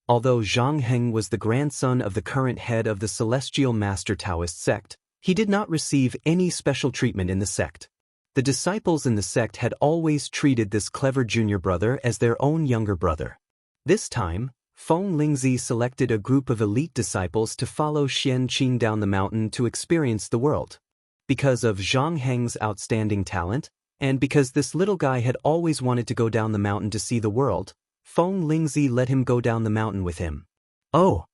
Although Zhang Heng was the grandson of the current head of the Celestial Master Taoist sect, he did not receive any special treatment in the sect. The disciples in the sect had always treated this clever junior brother as their own younger brother. This time, Feng Lingzi selected a group of elite disciples to follow Xian Qing down the mountain to experience the world. Because of Zhang Heng's outstanding talent, and because this little guy had always wanted to go down the mountain to see the world, Feng Lingzi let him go down the mountain with him. Oh!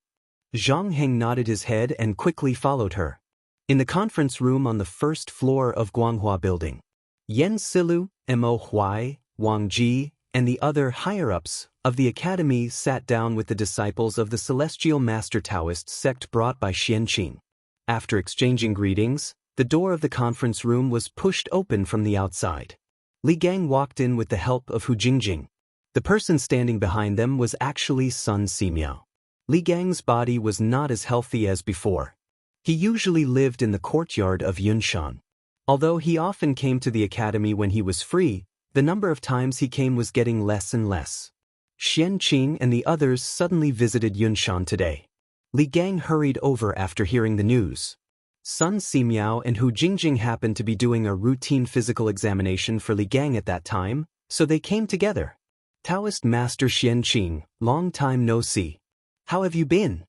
Zhang Heng nodded his head and quickly followed her. In the conference room on the first floor of Guanghua Building, Yen Silu, Mo Huai, Wang Ji, and the other higher-ups of the academy sat down with the disciples of the Celestial Master Taoist sect brought by Xian Qing. After exchanging greetings, the door of the conference room was pushed open from the outside. Li Gang walked in with the help of Hu Jingjing. The person standing behind them was actually Sun Simiao. Li Gang's body was not as healthy as before. He usually lived in the courtyard of Yunshan. Although he often came to the academy when he was free, the number of times he came was getting less and less. Xian Qing and the others suddenly visited Yunshan today. Li Gang hurried over after hearing the news. Sun Simiao and Hu Jingjing happened to be doing a routine physical examination for Li Gang at that time, so they came together. Taoist Master Xian Qing, long time no see. How have you been?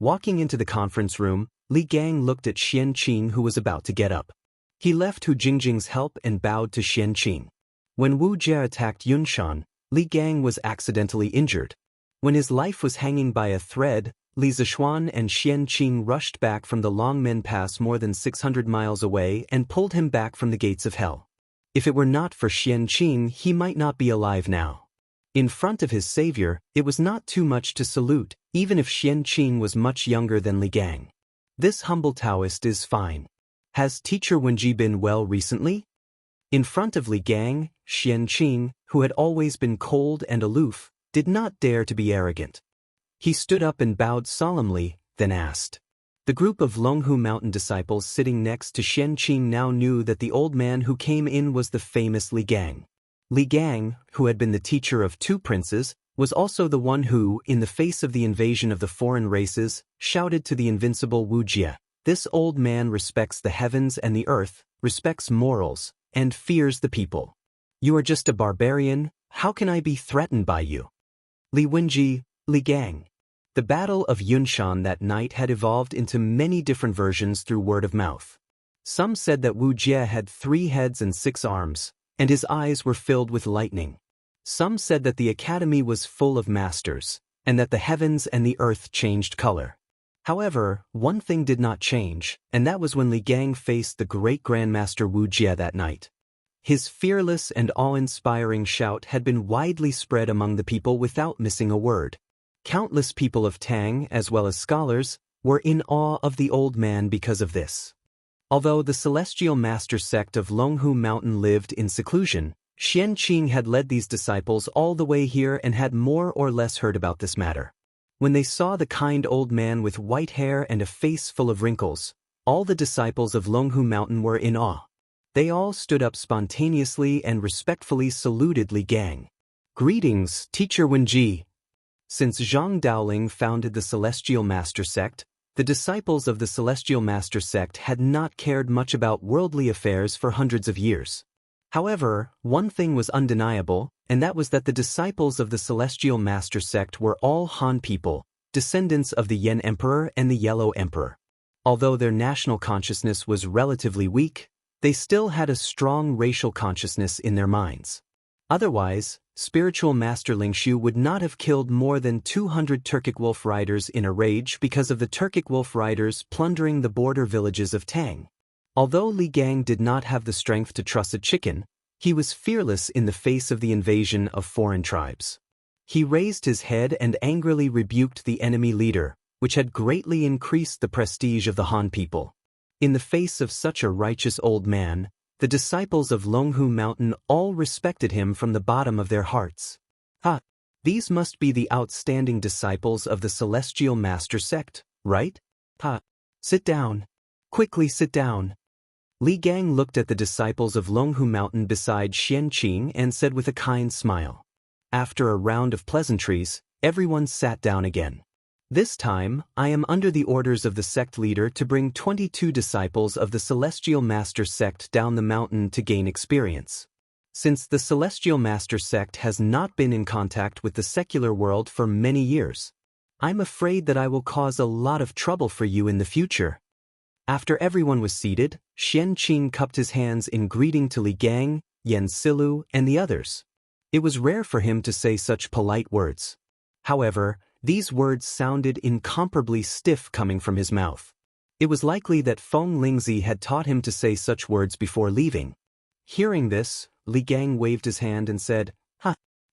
Walking into the conference room, Li Gang looked at Xian Qing, who was about to get up. He left Hu Jingjing's help and bowed to Xian Qing. When Wu Jie attacked Yunshan, Li Gang was accidentally injured. When his life was hanging by a thread, Li Zishuan and Xian Qing rushed back from the Longmen Pass more than 600 miles away and pulled him back from the gates of hell. If it were not for Xian Qing, he might not be alive now. In front of his savior, it was not too much to salute, even if Xian Qing was much younger than Li Gang. This humble Taoist is fine. Has Teacher Wenji been well recently? In front of Li Gang, Xian Qing, who had always been cold and aloof, did not dare to be arrogant. He stood up and bowed solemnly, then asked. The group of Longhu Mountain disciples sitting next to Xian Qing now knew that the old man who came in was the famous Li Gang. Li Gang, who had been the teacher of 2 princes, was also the one who, in the face of the invasion of the foreign races, shouted to the invincible Wuxia, "This old man respects the heavens and the earth, respects morals, and fears the people. You are just a barbarian, how can I be threatened by you?" Li Wenji, Li Gang. The Battle of Yunshan that night had evolved into many different versions through word of mouth. Some said that Wu Jie had 3 heads and 6 arms, and his eyes were filled with lightning. Some said that the academy was full of masters, and that the heavens and the earth changed color. However, one thing did not change, and that was when Li Gang faced the great Grandmaster Wu Jie that night. His fearless and awe-inspiring shout had been widely spread among the people without missing a word. Countless people of Tang, as well as scholars, were in awe of the old man because of this. Although the Celestial Master sect of Longhu Mountain lived in seclusion, Xian Qing had led these disciples all the way here and had more or less heard about this matter. When they saw the kind old man with white hair and a face full of wrinkles, all the disciples of Longhu Mountain were in awe. They all stood up spontaneously and respectfully saluted Li Gang. "Greetings, Teacher Wenji." Since Zhang Daoling founded the Celestial Master sect, the disciples of the Celestial Master sect had not cared much about worldly affairs for hundreds of years. However, one thing was undeniable, and that was that the disciples of the Celestial Master sect were all Han people, descendants of the Yen Emperor and the Yellow Emperor. Although their national consciousness was relatively weak, They still had a strong racial consciousness in their minds. Otherwise, spiritual master Lingshu would not have killed more than 200 Turkic wolf riders in a rage because of the Turkic wolf riders plundering the border villages of Tang. Although Li Gang did not have the strength to truss a chicken, he was fearless in the face of the invasion of foreign tribes. He raised his head and angrily rebuked the enemy leader, which had greatly increased the prestige of the Han people. In the face of such a righteous old man, the disciples of Longhu Mountain all respected him from the bottom of their hearts. These must be the outstanding disciples of the Celestial Master sect, right? Sit down. Quickly sit down. Li Gang looked at the disciples of Longhu Mountain beside Xianqing and said with a kind smile. After a round of pleasantries, everyone sat down again. This time, I am under the orders of the sect leader to bring 22 disciples of the Celestial Master sect down the mountain to gain experience. Since the Celestial Master sect has not been in contact with the secular world for many years, I'm afraid that I will cause a lot of trouble for you in the future. After everyone was seated, Xianqing cupped his hands in greeting to Li Gang, Yan Silu, and the others. It was rare for him to say such polite words. However, these words sounded incomparably stiff coming from his mouth. It was likely that Feng Lingzi had taught him to say such words before leaving. Hearing this, Li Gang waved his hand and said,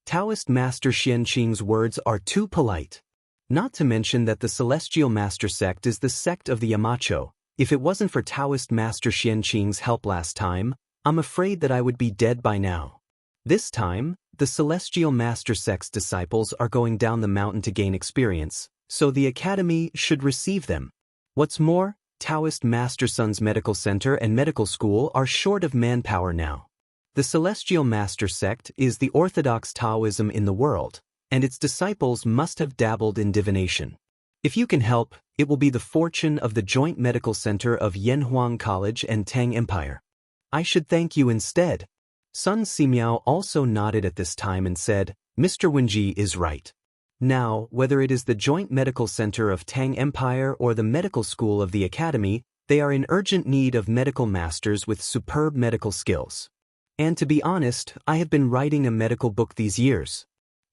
Taoist Master Xianqing's words are too polite. Not to mention that the Celestial Master sect is the sect of the Yamacho. If it wasn't for Taoist Master Xianqing's help last time, I'm afraid that I would be dead by now. This time, the Celestial Master sect's disciples are going down the mountain to gain experience, so the academy should receive them. What's more, Taoist Master Sun's medical center and medical school are short of manpower now. The Celestial Master sect is the orthodox Taoism in the world, and its disciples must have dabbled in divination. If you can help, it will be the fortune of the joint medical center of Yanhuang College and Tang Empire. I should thank you instead. Sun Simiao also nodded at this time and said, Mr. Wenji is right. Now, whether it is the joint medical center of Tang Empire or the medical school of the academy, they are in urgent need of medical masters with superb medical skills. And to be honest, I have been writing a medical book these years.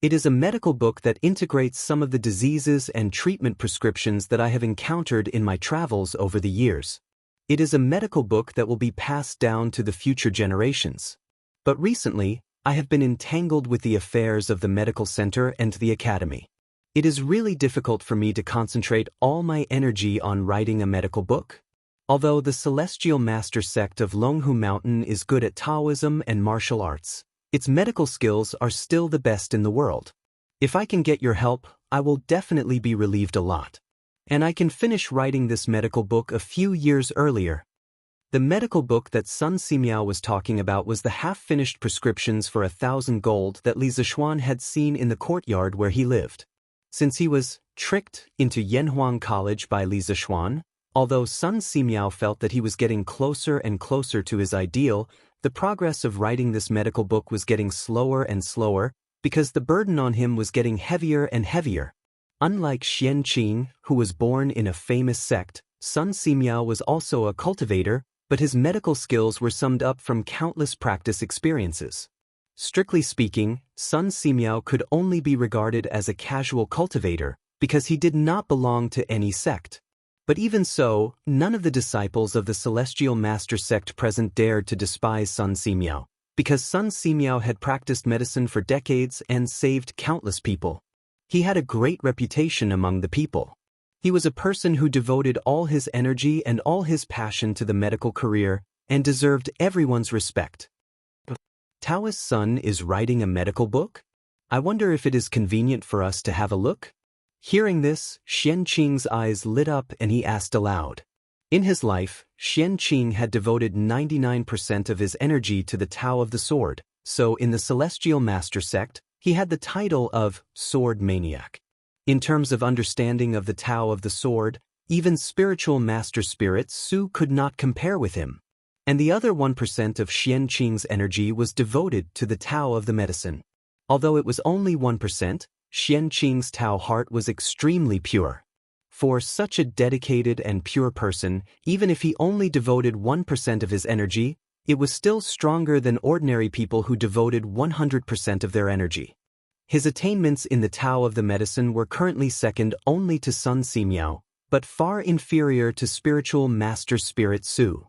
It is a medical book that integrates some of the diseases and treatment prescriptions that I have encountered in my travels over the years. It is a medical book that will be passed down to the future generations. But recently, I have been entangled with the affairs of the medical center and the academy. It is really difficult for me to concentrate all my energy on writing a medical book. Although the Celestial Master sect of Longhu Mountain is good at Taoism and martial arts, its medical skills are still the best in the world. If I can get your help, I will definitely be relieved a lot. And I can finish writing this medical book a few years earlier. The medical book that Sun Simiao was talking about was the half-finished prescriptions for 1,000 gold that Li Zishuan had seen in the courtyard where he lived. Since he was tricked into Yanhuang College by Li Zishuan, although Sun Simiao felt that he was getting closer and closer to his ideal, the progress of writing this medical book was getting slower and slower because the burden on him was getting heavier and heavier. Unlike Xianqing, who was born in a famous sect, Sun Simiao was also a cultivator, but his medical skills were summed up from countless practice experiences. Strictly speaking, Sun Simiao could only be regarded as a casual cultivator because he did not belong to any sect. But even so, none of the disciples of the Celestial Master sect present dared to despise Sun Simiao, because Sun Simiao had practiced medicine for decades and saved countless people. He had a great reputation among the people. He was a person who devoted all his energy and all his passion to the medical career and deserved everyone's respect. Taoist Sun is writing a medical book? I wonder if it is convenient for us to have a look? Hearing this, Xianqing's eyes lit up and he asked aloud. In his life, Xianqing had devoted 99% of his energy to the Tao of the Sword, so in the Celestial Master sect, he had the title of Sword Maniac. In terms of understanding of the Tao of the Sword, even spiritual master spirit Su could not compare with him. And the other 1% of Xianqing's energy was devoted to the Tao of the medicine. Although it was only 1%, Xianqing's Tao heart was extremely pure. For such a dedicated and pure person, even if he only devoted 1% of his energy, it was still stronger than ordinary people who devoted 100% of their energy. His attainments in the Tao of the medicine were currently second only to Sun Simiao, but far inferior to spiritual master Spirit Su.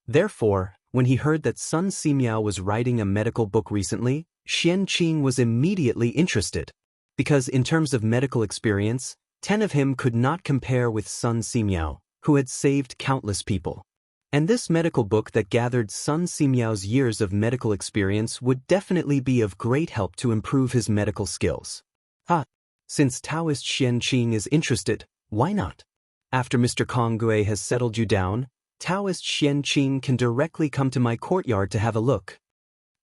Therefore, when he heard that Sun Simiao was writing a medical book recently, Xianqing was immediately interested. Because in terms of medical experience, 10 of him could not compare with Sun Simiao, who had saved countless people. And this medical book that gathered Sun Simiao's years of medical experience would definitely be of great help to improve his medical skills. Since Taoist Xianqing is interested, why not? After Mr. Konggui has settled you down, Taoist Xianqing can directly come to my courtyard to have a look.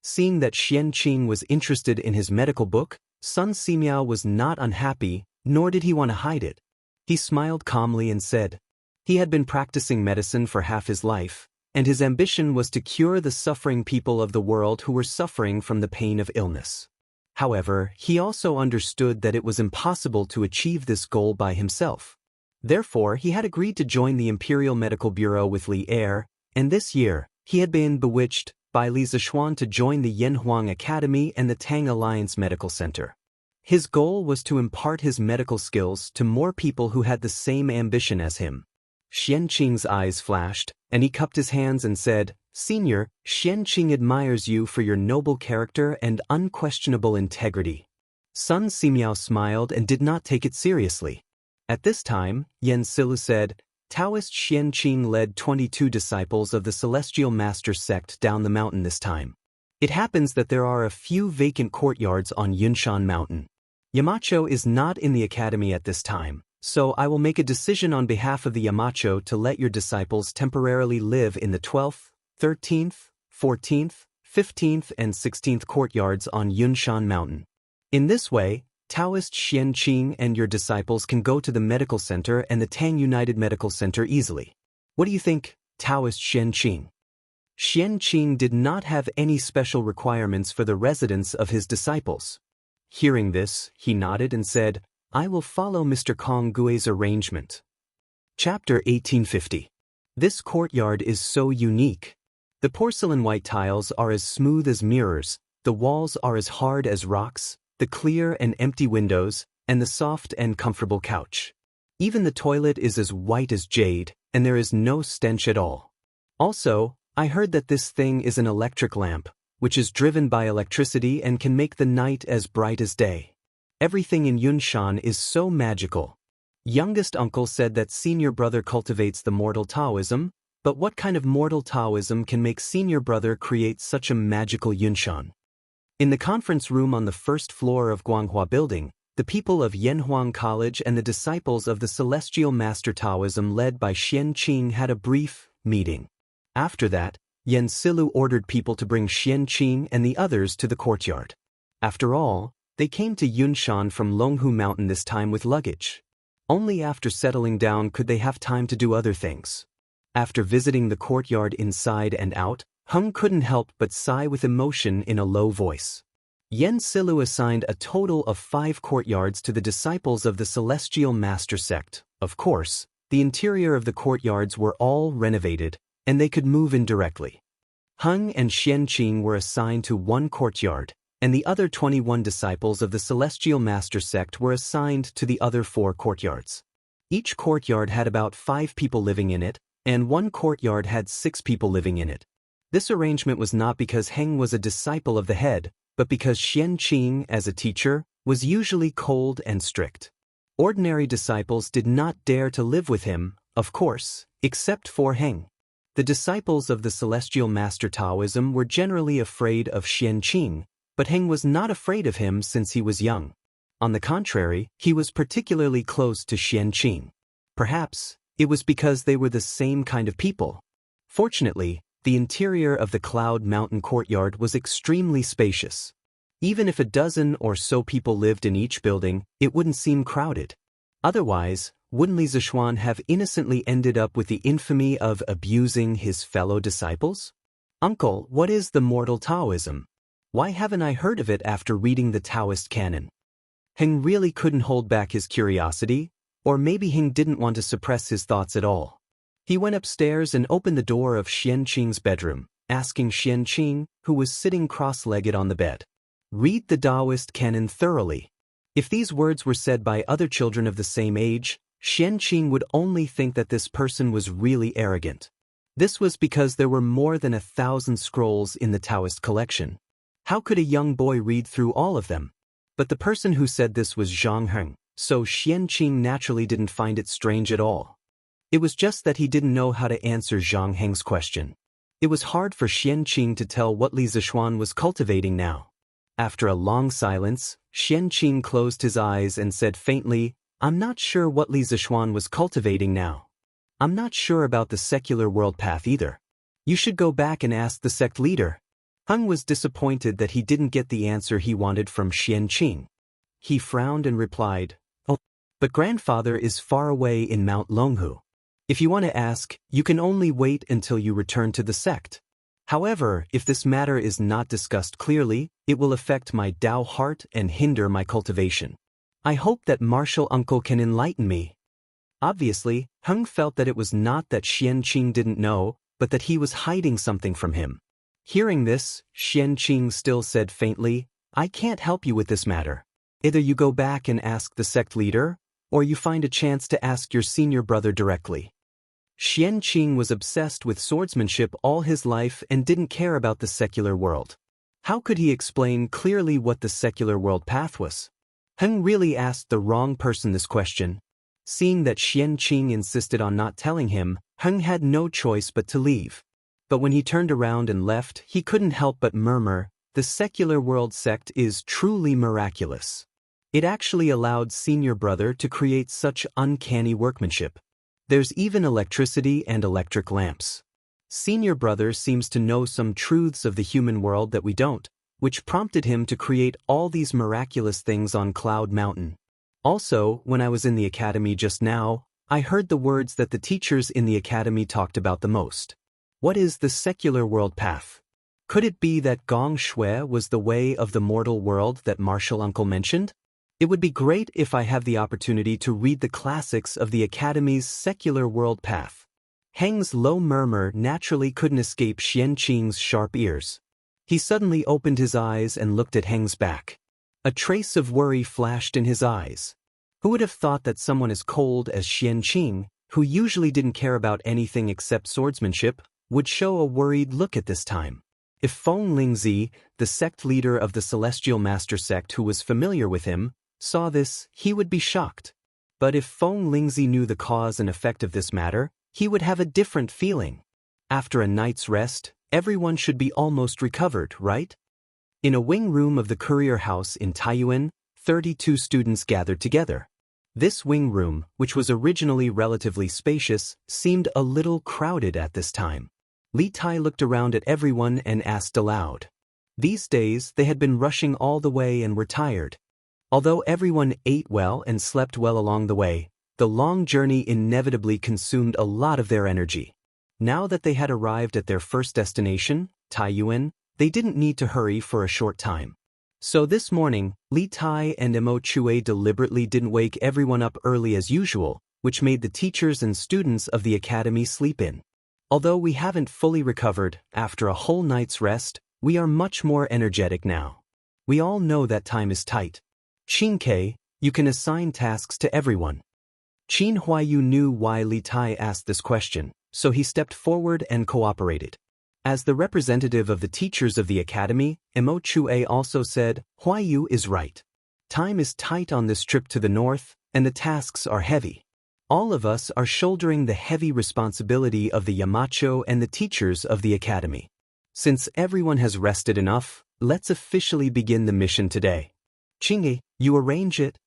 Seeing that Xianqing was interested in his medical book, Sun Simiao was not unhappy, nor did he want to hide it. He smiled calmly and said, he had been practicing medicine for half his life, and his ambition was to cure the suffering people of the world who were suffering from the pain of illness. However, he also understood that it was impossible to achieve this goal by himself. Therefore, he had agreed to join the Imperial Medical Bureau with Li Er, and this year, he had been bewitched by Li Zishuan to join the Yanhuang Academy and the Tang Alliance Medical Center. His goal was to impart his medical skills to more people who had the same ambition as him. Xianqing's eyes flashed, and he cupped his hands and said, Senior, Xianqing admires you for your noble character and unquestionable integrity. Sun Simiao smiled and did not take it seriously. At this time, Yen Silu said, Taoist Xianqing led 22 disciples of the Celestial Master sect down the mountain this time. It happens that there are a few vacant courtyards on Yunshan Mountain. Yamacho is not in the academy at this time, so I will make a decision on behalf of the Yamacho to let your disciples temporarily live in the 12th, 13th, 14th, 15th, and 16th courtyards on Yunshan Mountain. In this way, Taoist Xianqing and your disciples can go to the medical center and the Tang United Medical Center easily. What do you think, Taoist Xianqing? Xianqing did not have any special requirements for the residence of his disciples. Hearing this, he nodded and said, I will follow Mr. Konggui's arrangement. Chapter 1850. This courtyard is so unique. The porcelain white tiles are as smooth as mirrors, the walls are as hard as rocks, the clear and empty windows, and the soft and comfortable couch. Even the toilet is as white as jade, and there is no stench at all. Also, I heard that this thing is an electric lamp, which is driven by electricity and can make the night as bright as day. Everything in Yunshan is so magical. Youngest uncle said that senior brother cultivates the mortal Taoism, but what kind of mortal Taoism can make senior brother create such a magical Yunshan? In the conference room on the first floor of Guanghua Building, the people of Yanhuang College and the disciples of the Celestial Master Taoism led by Xianqing had a brief meeting. After that, Yen Silu ordered people to bring Xianqing and the others to the courtyard. After all, they came to Yunshan from Longhu Mountain this time with luggage. Only after settling down could they have time to do other things. After visiting the courtyard inside and out, Hung couldn't help but sigh with emotion in a low voice. Yen Silu assigned a total of 5 courtyards to the disciples of the Celestial Master sect. Of course, the interior of the courtyards were all renovated, and they could move in directly. Hung and Xianqing were assigned to 1 courtyard, and the other 21 disciples of the Celestial Master sect were assigned to the other 4 courtyards. Each courtyard had about 5 people living in it, and 1 courtyard had 6 people living in it. This arrangement was not because Heng was a disciple of the head, but because Xianqing, as a teacher, was usually cold and strict. Ordinary disciples did not dare to live with him, of course, except for Heng. The disciples of the Celestial Master Taoism were generally afraid of Xianqing, but Heng was not afraid of him since he was young. On the contrary, he was particularly close to Xianqing. Perhaps, it was because they were the same kind of people. Fortunately, the interior of the Cloud Mountain courtyard was extremely spacious. Even if a dozen or so people lived in each building, it wouldn't seem crowded. Otherwise, wouldn't Li Zishuan have innocently ended up with the infamy of abusing his fellow disciples? Uncle, what is the mortal Taoism? Why haven't I heard of it after reading the Taoist canon? Heng really couldn't hold back his curiosity, or maybe Heng didn't want to suppress his thoughts at all. He went upstairs and opened the door of Xianqing's bedroom, asking Xianqing, who was sitting cross-legged on the bed. Read the Taoist canon thoroughly. If these words were said by other children of the same age, Xianqing would only think that this person was really arrogant. This was because there were more than 1,000 scrolls in the Taoist collection. How could a young boy read through all of them? But the person who said this was Zhang Heng, so Xianqing naturally didn't find it strange at all. It was just that he didn't know how to answer Zhang Heng's question. It was hard for Xianqing to tell what Li Zixuan was cultivating now. After a long silence, Xianqing closed his eyes and said faintly, "I'm not sure what Li Zixuan was cultivating now. I'm not sure about the secular world path either. You should go back and ask the sect leader." Heng was disappointed that he didn't get the answer he wanted from Xianqing. He frowned and replied, "Oh, but grandfather is far away in Mount Longhu. If you want to ask, you can only wait until you return to the sect. However, if this matter is not discussed clearly, it will affect my Tao heart and hinder my cultivation. I hope that martial uncle can enlighten me." Obviously, Heng felt that it was not that Xianqing didn't know, but that he was hiding something from him. Hearing this, Xianqing still said faintly, "I can't help you with this matter. Either you go back and ask the sect leader, or you find a chance to ask your senior brother directly." Xianqing was obsessed with swordsmanship all his life and didn't care about the secular world. How could he explain clearly what the secular world path was? Heng really asked the wrong person this question. Seeing that Xianqing insisted on not telling him, Heng had no choice but to leave. But when he turned around and left, he couldn't help but murmur, "The secular world sect is truly miraculous. It actually allowed senior brother to create such uncanny workmanship. There's even electricity and electric lamps. Senior brother seems to know some truths of the human world that we don't, which prompted him to create all these miraculous things on Cloud Mountain. Also, when I was in the academy just now, I heard the words that the teachers in the academy talked about the most. What is the secular world path? Could it be that Gong Shui was the way of the mortal world that martial uncle mentioned? It would be great if I have the opportunity to read the classics of the Academy's secular world path." Heng's low murmur naturally couldn't escape Xianqing's sharp ears. He suddenly opened his eyes and looked at Heng's back. A trace of worry flashed in his eyes. Who would have thought that someone as cold as Xianqing, who usually didn't care about anything except swordsmanship, would show a worried look at this time? If Feng Lingzi, the sect leader of the Celestial Master sect who was familiar with him, saw this, he would be shocked. But if Feng Lingzi knew the cause and effect of this matter, he would have a different feeling. After a night's rest, everyone should be almost recovered, right? In a wing room of the courier house in Taiyuan, 32 students gathered together. This wing room, which was originally relatively spacious, seemed a little crowded at this time. Li Tai looked around at everyone and asked aloud. These days, they had been rushing all the way and were tired. Although everyone ate well and slept well along the way, the long journey inevitably consumed a lot of their energy. Now that they had arrived at their first destination, Taiyuan, they didn't need to hurry for a short time. So this morning, Li Tai and Mo Chue deliberately didn't wake everyone up early as usual, which made the teachers and students of the academy sleep in. Although we haven't fully recovered, after a whole night's rest, we are much more energetic now. We all know that time is tight. Qingke, you can assign tasks to everyone. Qin Huayu knew why Li Tai asked this question, so he stepped forward and cooperated. As the representative of the teachers of the academy, Mo Chue also said, "Huayu is right. Time is tight on this trip to the north, and the tasks are heavy. All of us are shouldering the heavy responsibility of the Yamacho and the teachers of the academy. Since everyone has rested enough, let's officially begin the mission today. Qingge, you arrange it."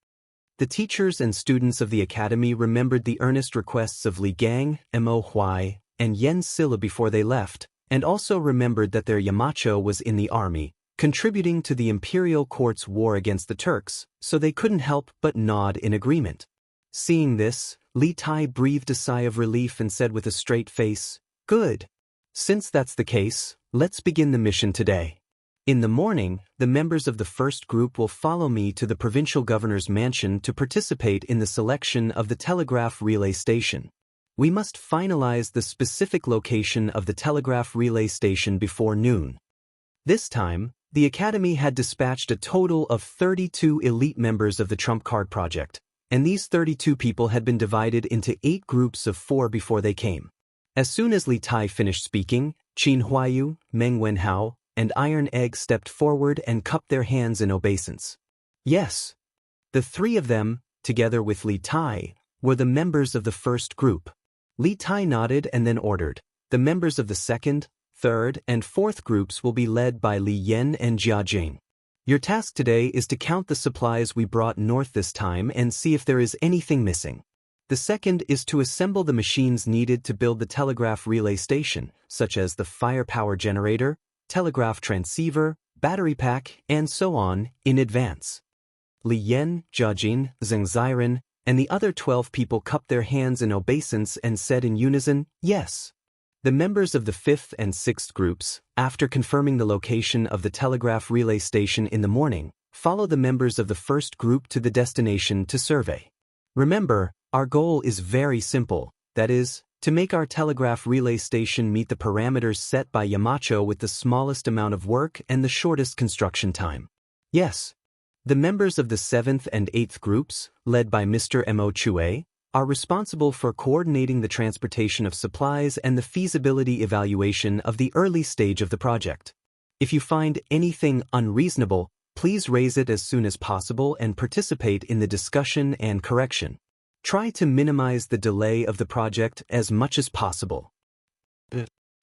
The teachers and students of the academy remembered the earnest requests of Li Gang, Mo Huai, and Yen Silla before they left, and also remembered that their Yamacho was in the army, contributing to the imperial court's war against the Turks, so they couldn't help but nod in agreement. Seeing this, Li Tai breathed a sigh of relief and said with a straight face, "Good. Since that's the case, let's begin the mission today. In the morning, the members of the first group will follow me to the provincial governor's mansion to participate in the selection of the telegraph relay station. We must finalize the specific location of the telegraph relay station before noon. This time, the Academy had dispatched a total of 32 elite members of the Trump Card Project, and these 32 people had been divided into 8 groups of 4 before they came. As soon as Li Tai finished speaking, Qin Huayu, Meng Wenhao, and Iron Egg stepped forward and cupped their hands in obeisance. Yes. The 3 of them, together with Li Tai, were the members of the first group. Li Tai nodded and then ordered, "The members of the second, third, and fourth groups will be led by Li Yan and Jia Jing. Your task today is to count the supplies we brought north this time and see if there is anything missing. The second is to assemble the machines needed to build the telegraph relay station, such as the firepower generator, telegraph transceiver, battery pack, and so on, in advance." Li Yan, Jia Jing, Zheng Ziren, and the other 12 people cupped their hands in obeisance and said in unison, "Yes." The members of the 5th and 6th groups, after confirming the location of the telegraph relay station in the morning, follow the members of the first group to the destination to survey. Remember, our goal is very simple, that is, to make our telegraph relay station meet the parameters set by Yamacho with the smallest amount of work and the shortest construction time. Yes. The members of the 7th and 8th groups, led by Mr. Mo Chue, are responsible for coordinating the transportation of supplies and the feasibility evaluation of the early stage of the project. If you find anything unreasonable, please raise it as soon as possible and participate in the discussion and correction. Try to minimize the delay of the project as much as possible.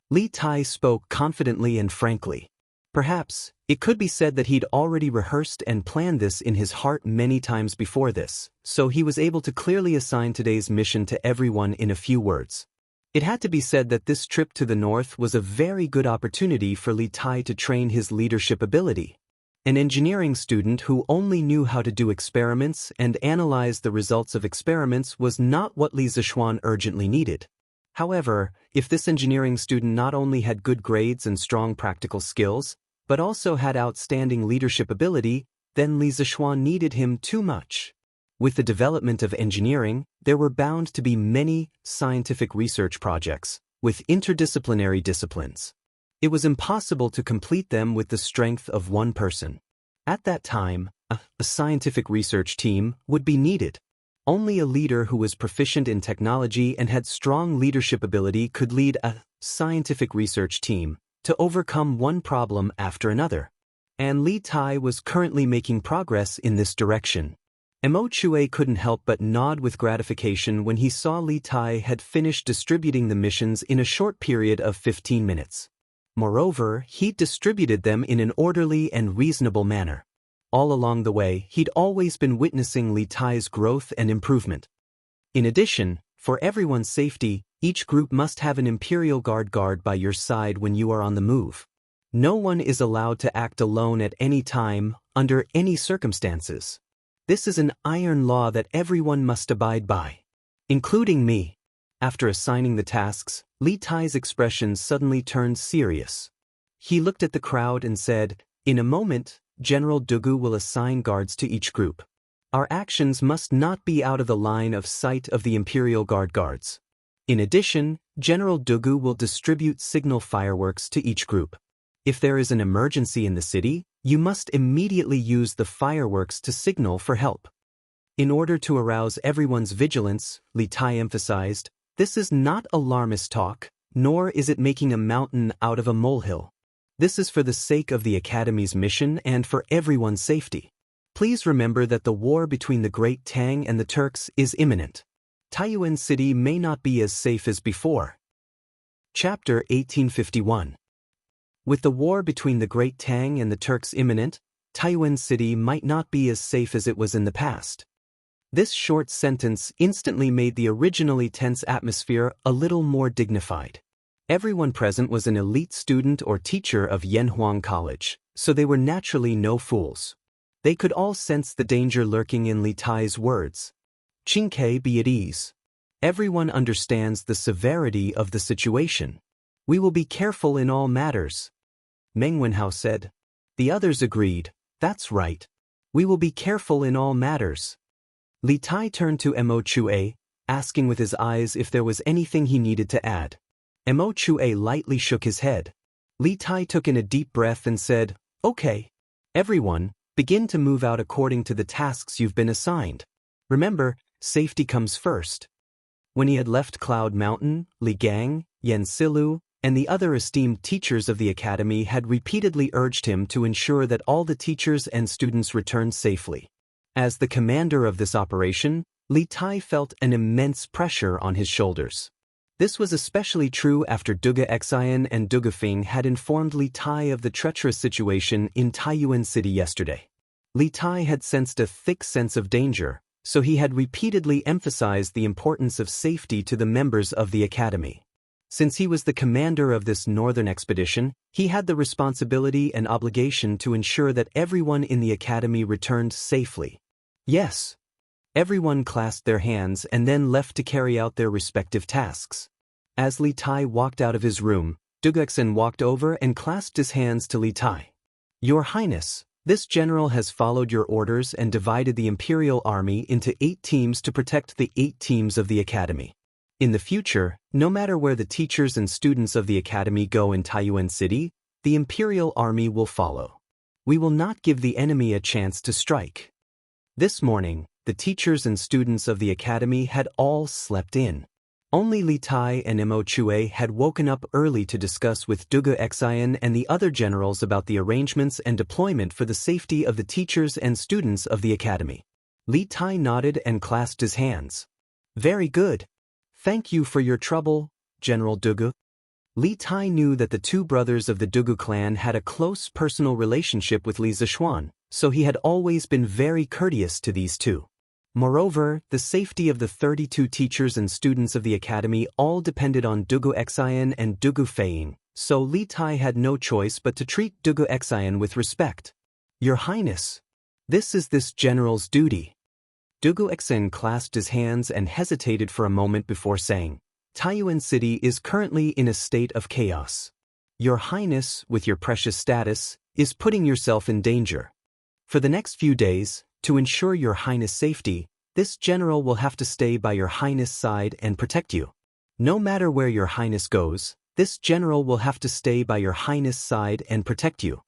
Li Tai spoke confidently and frankly. Perhaps, it could be said that he'd already rehearsed and planned this in his heart many times before this, so he was able to clearly assign today's mission to everyone in a few words. It had to be said that this trip to the north was a very good opportunity for Li Tai to train his leadership ability. An engineering student who only knew how to do experiments and analyze the results of experiments was not what Li Zishuan urgently needed. However, if this engineering student not only had good grades and strong practical skills, but also had outstanding leadership ability, then Li Zishuan needed him too much. With the development of engineering, there were bound to be many scientific research projects, with interdisciplinary disciplines. It was impossible to complete them with the strength of one person. At that time, a scientific research team would be needed. Only a leader who was proficient in technology and had strong leadership ability could lead a scientific research team to overcome one problem after another. And Li Tai was currently making progress in this direction. Mo Chue couldn't help but nod with gratification when he saw Li Tai had finished distributing the missions in a short period of 15 minutes. Moreover, he'd distributed them in an orderly and reasonable manner. All along the way, he'd always been witnessing Li Tai's growth and improvement. In addition, for everyone's safety, each group must have an Imperial guard by your side when you are on the move. No one is allowed to act alone at any time, under any circumstances. This is an iron law that everyone must abide by, including me. After assigning the tasks, Li Tai's expression suddenly turned serious. He looked at the crowd and said, "In a moment, General Dugu will assign guards to each group. Our actions must not be out of the line of sight of the Imperial guards. In addition, General Dugu will distribute signal fireworks to each group. If there is an emergency in the city, you must immediately use the fireworks to signal for help." In order to arouse everyone's vigilance, Li Tai emphasized, "This is not alarmist talk, nor is it making a mountain out of a molehill. This is for the sake of the Academy's mission and for everyone's safety. Please remember that the war between the Great Tang and the Turks is imminent. Taiyuan City may not be as safe as before." Chapter 1851. With the war between the Great Tang and the Turks imminent, Taiyuan City might not be as safe as it was in the past. This short sentence instantly made the originally tense atmosphere a little more dignified. Everyone present was an elite student or teacher of Yanhuang College, so they were naturally no fools. They could all sense the danger lurking in Li Tai's words. "Qingke, be at ease. Everyone understands the severity of the situation. We will be careful in all matters." Meng Wenhao said. The others agreed, "That's right. We will be careful in all matters." Li Tai turned to Mo Chue, asking with his eyes if there was anything he needed to add. Mo Chue lightly shook his head. Li Tai took in a deep breath and said, "Okay. Everyone, begin to move out according to the tasks you've been assigned. Remember, safety comes first." When he had left Cloud Mountain, Li Gang, Yen Silu, and the other esteemed teachers of the academy had repeatedly urged him to ensure that all the teachers and students returned safely. As the commander of this operation, Li Tai felt an immense pressure on his shoulders. This was especially true after Duga Xian and Duga Fing had informed Li Tai of the treacherous situation in Taiyuan City yesterday. Li Tai had sensed a thick sense of danger, so he had repeatedly emphasized the importance of safety to the members of the academy. Since he was the commander of this northern expedition, he had the responsibility and obligation to ensure that everyone in the academy returned safely. Yes. Everyone clasped their hands and then left to carry out their respective tasks. As Li Tai walked out of his room, Dugexen walked over and clasped his hands to Li Tai. "Your Highness, this general has followed your orders and divided the Imperial Army into 8 teams to protect the 8 teams of the Academy. In the future, no matter where the teachers and students of the Academy go in Taiyuan City, the Imperial Army will follow. We will not give the enemy a chance to strike." This morning, the teachers and students of the academy had all slept in. Only Li Tai and Mo Chue had woken up early to discuss with Duga Xian and the other generals about the arrangements and deployment for the safety of the teachers and students of the academy. Li Tai nodded and clasped his hands. "Very good. Thank you for your trouble, General Dugu." Li Tai knew that the 2 brothers of the Dugu clan had a close personal relationship with Li Zishuan, so he had always been very courteous to these 2. Moreover, the safety of the 32 teachers and students of the academy all depended on Dugu Xian and Dugu Feiying, so Li Tai had no choice but to treat Dugu Xian with respect. "Your Highness, this is this general's duty." Dugu Xian clasped his hands and hesitated for a moment before saying, "Taiyuan City is currently in a state of chaos. Your Highness, with your precious status, is putting yourself in danger. For the next few days, to ensure your Highness' safety, this general will have to stay by your Highness' side and protect you. No matter where your Highness goes, this general will have to stay by your Highness' side and protect you.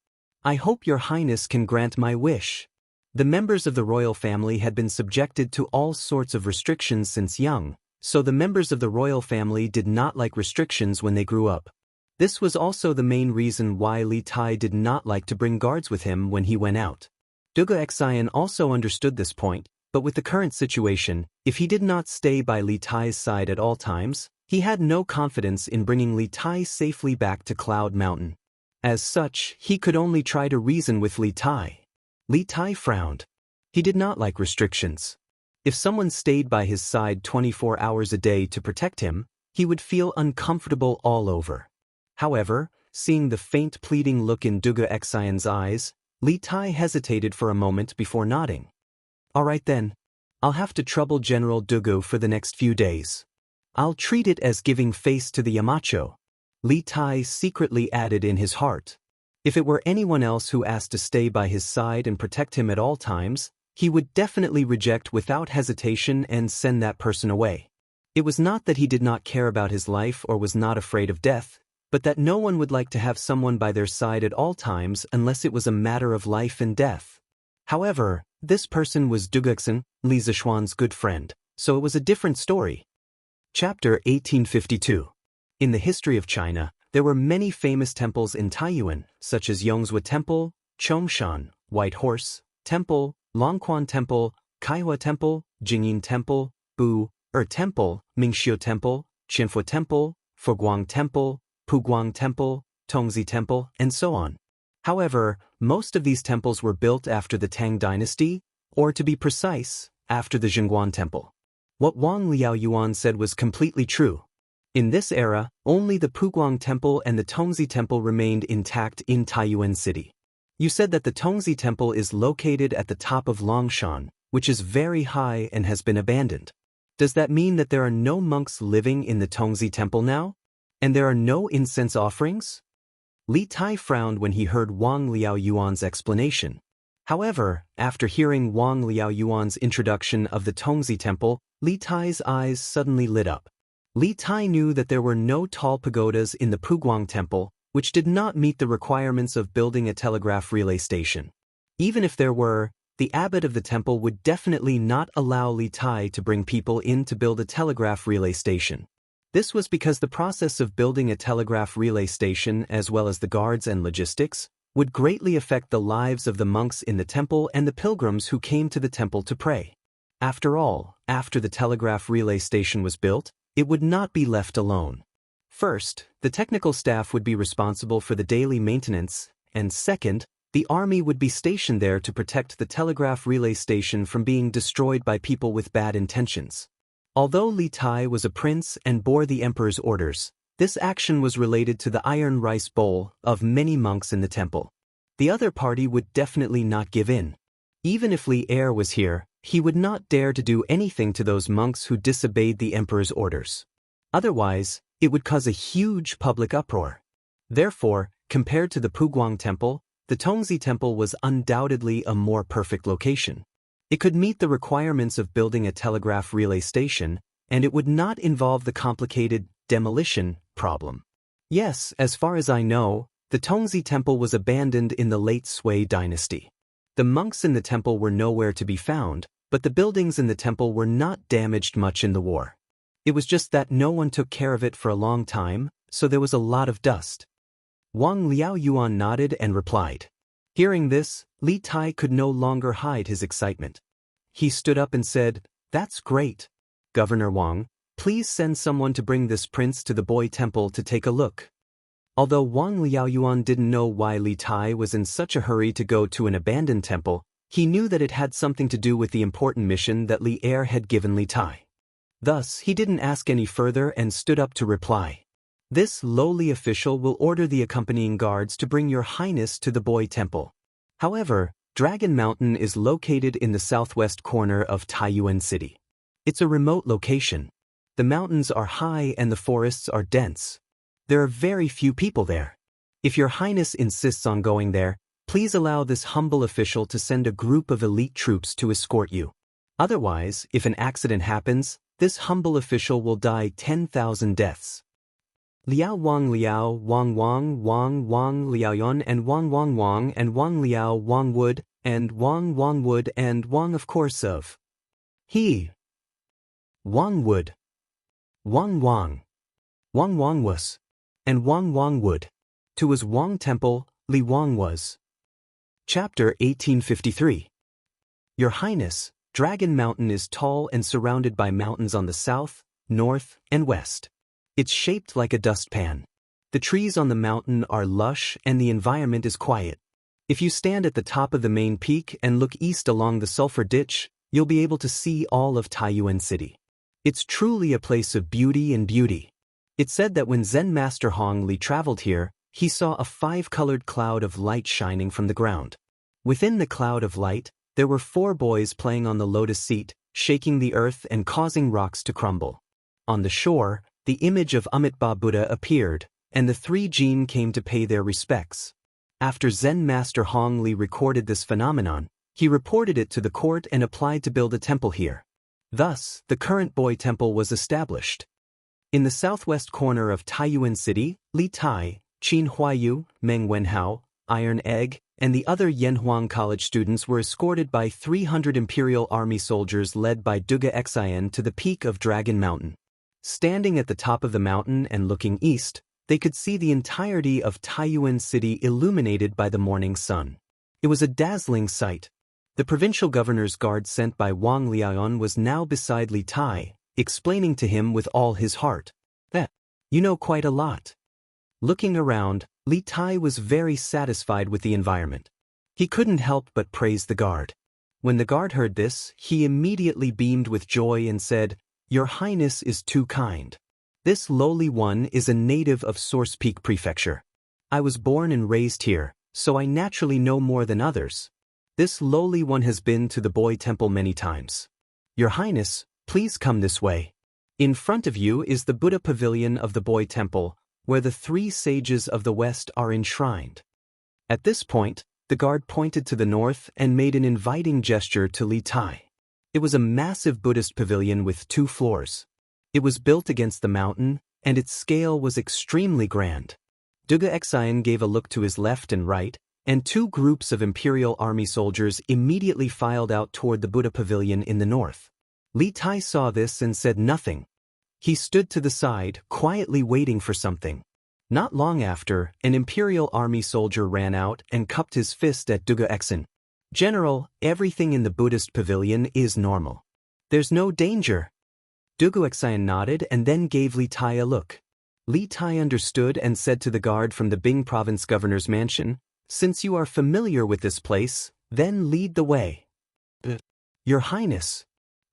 I hope your Highness can grant my wish." The members of the royal family had been subjected to all sorts of restrictions since young, so the members of the royal family did not like restrictions when they grew up. This was also the main reason why Li Tai did not like to bring guards with him when he went out. Duga Xian also understood this point, but with the current situation, if he did not stay by Li Tai's side at all times, he had no confidence in bringing Li Tai safely back to Cloud Mountain. As such, he could only try to reason with Li Tai. Li Tai frowned. He did not like restrictions. If someone stayed by his side 24 hours a day to protect him, he would feel uncomfortable all over. However, seeing the faint pleading look in Duga Xian's eyes, Li Tai hesitated for a moment before nodding. "All right then. I'll have to trouble General Dugu for the next few days. I'll treat it as giving face to the Yamacho," Li Tai secretly added in his heart. If it were anyone else who asked to stay by his side and protect him at all times, he would definitely reject without hesitation and send that person away. It was not that he did not care about his life or was not afraid of death, but that no one would like to have someone by their side at all times unless it was a matter of life and death. However, this person was Dugexen, Li Zishuan's good friend, so it was a different story. Chapter 1852. In the history of China, there were many famous temples in Taiyuan, such as Yongzhou Temple, Chongshan, White Horse Temple, Longquan Temple, Kaihua Temple, Jingyin Temple, Temple, Mingxiu Temple, Qianfu Temple, Fuguang Temple, Puguang Temple, Tongzi Temple, and so on. However, most of these temples were built after the Tang Dynasty, or to be precise, after the Zhenguan Temple. What Wang Liaoyuan said was completely true. In this era, only the Puguang Temple and the Tongzi Temple remained intact in Taiyuan City. You said that the Tongzi Temple is located at the top of Longshan, which is very high and has been abandoned. Does that mean that there are no monks living in the Tongzi Temple now? And there are no incense offerings? Li Tai frowned when he heard Wang Liaoyuan's explanation. However, after hearing Wang Liaoyuan's introduction of the Tongzi Temple, Li Tai's eyes suddenly lit up. Li Tai knew that there were no tall pagodas in the Puguang Temple, which did not meet the requirements of building a telegraph relay station. Even if there were, the abbot of the temple would definitely not allow Li Tai to bring people in to build a telegraph relay station. This was because the process of building a telegraph relay station, as well as the guards and logistics, would greatly affect the lives of the monks in the temple and the pilgrims who came to the temple to pray. After all, after the telegraph relay station was built, it would not be left alone. First, the technical staff would be responsible for the daily maintenance, and second, the army would be stationed there to protect the telegraph relay station from being destroyed by people with bad intentions. Although Li Tai was a prince and bore the emperor's orders, this action was related to the iron rice bowl of many monks in the temple. The other party would definitely not give in. Even if Li Er was here, he would not dare to do anything to those monks who disobeyed the emperor's orders. Otherwise, it would cause a huge public uproar. Therefore, compared to the Puguang Temple, the Tongzi Temple was undoubtedly a more perfect location. It could meet the requirements of building a telegraph relay station, and it would not involve the complicated demolition problem. Yes, as far as I know, the Tongzi Temple was abandoned in the late Sui dynasty. The monks in the temple were nowhere to be found, but the buildings in the temple were not damaged much in the war. It was just that no one took care of it for a long time, so there was a lot of dust. Wang Liaoyuan nodded and replied. Hearing this, Li Tai could no longer hide his excitement. He stood up and said, "That's great. Governor Wang, please send someone to bring this prince to the boy temple to take a look." Although Wang Liaoyuan didn't know why Li Tai was in such a hurry to go to an abandoned temple, he knew that it had something to do with the important mission that Li Er had given Li Tai. Thus, he didn't ask any further and stood up to reply. This lowly official will order the accompanying guards to bring your highness to the boy temple. However, Dragon Mountain is located in the southwest corner of Taiyuan City. It's a remote location. The mountains are high and the forests are dense. There are very few people there. If your highness insists on going there, please allow this humble official to send a group of elite troops to escort you. Otherwise, if an accident happens, this humble official will die 10,000 deaths. Liao Wang Liao, Wang Wang, Wang Wang Liaoyun and Wang Wang Wang and Wang Liao Wang Wood and Wang Wang Wood and Wang of course of he. Wang Wood. Wang Wang. Wang Wang was. And Wang Wang Wood. To his Wang Temple, Li Wang was. Chapter 1853. Your Highness, Dragon Mountain is tall and surrounded by mountains on the south, north, and west. It's shaped like a dustpan. The trees on the mountain are lush and the environment is quiet. If you stand at the top of the main peak and look east along the Sulphur Ditch, you'll be able to see all of Taiyuan City. It's truly a place of beauty and beauty. It's said that when Zen Master Hong Li traveled here, he saw a 5-colored cloud of light shining from the ground. Within the cloud of light, there were 4 boys playing on the lotus seat, shaking the earth and causing rocks to crumble. On the shore, the image of Amitabha Buddha appeared, and the 3 jinn came to pay their respects. After Zen Master Hong Li recorded this phenomenon, he reported it to the court and applied to build a temple here. Thus, the current boy temple was established. In the southwest corner of Taiyuan City, Li Tai, Qin Huayu, Meng Wenhao, Iron Egg, and the other Yanhuang College students were escorted by 300 Imperial Army soldiers led by Duga Xian to the peak of Dragon Mountain. Standing at the top of the mountain and looking east, they could see the entirety of Taiyuan City illuminated by the morning sun. It was a dazzling sight. The provincial governor's guard sent by Wang Liaoyun was now beside Li Tai, explaining to him with all his heart. You know quite a lot. Looking around, Li Tai was very satisfied with the environment. He couldn't help but praise the guard. When the guard heard this, he immediately beamed with joy and said, "Your Highness is too kind. This lowly one is a native of Source Peak Prefecture. I was born and raised here, so I naturally know more than others. This lowly one has been to the boy temple many times. Your Highness, please come this way. In front of you is the Buddha pavilion of the boy temple, where the 3 sages of the West are enshrined." At this point, the guard pointed to the north and made an inviting gesture to Li Tai. It was a massive Buddhist pavilion with 2 floors. It was built against the mountain, and its scale was extremely grand. Duga Xian gave a look to his left and right, and 2 groups of Imperial Army soldiers immediately filed out toward the Buddha pavilion in the north. Li Tai saw this and said nothing. He stood to the side, quietly waiting for something. Not long after, an Imperial Army soldier ran out and cupped his fist at Duga Xian. "General, everything in the Buddhist pavilion is normal. There's no danger." Duga Xian nodded and then gave Li Tai a look. Li Tai understood and said to the guard from the Bing province governor's mansion, "Since you are familiar with this place, then lead the way." "Your Highness."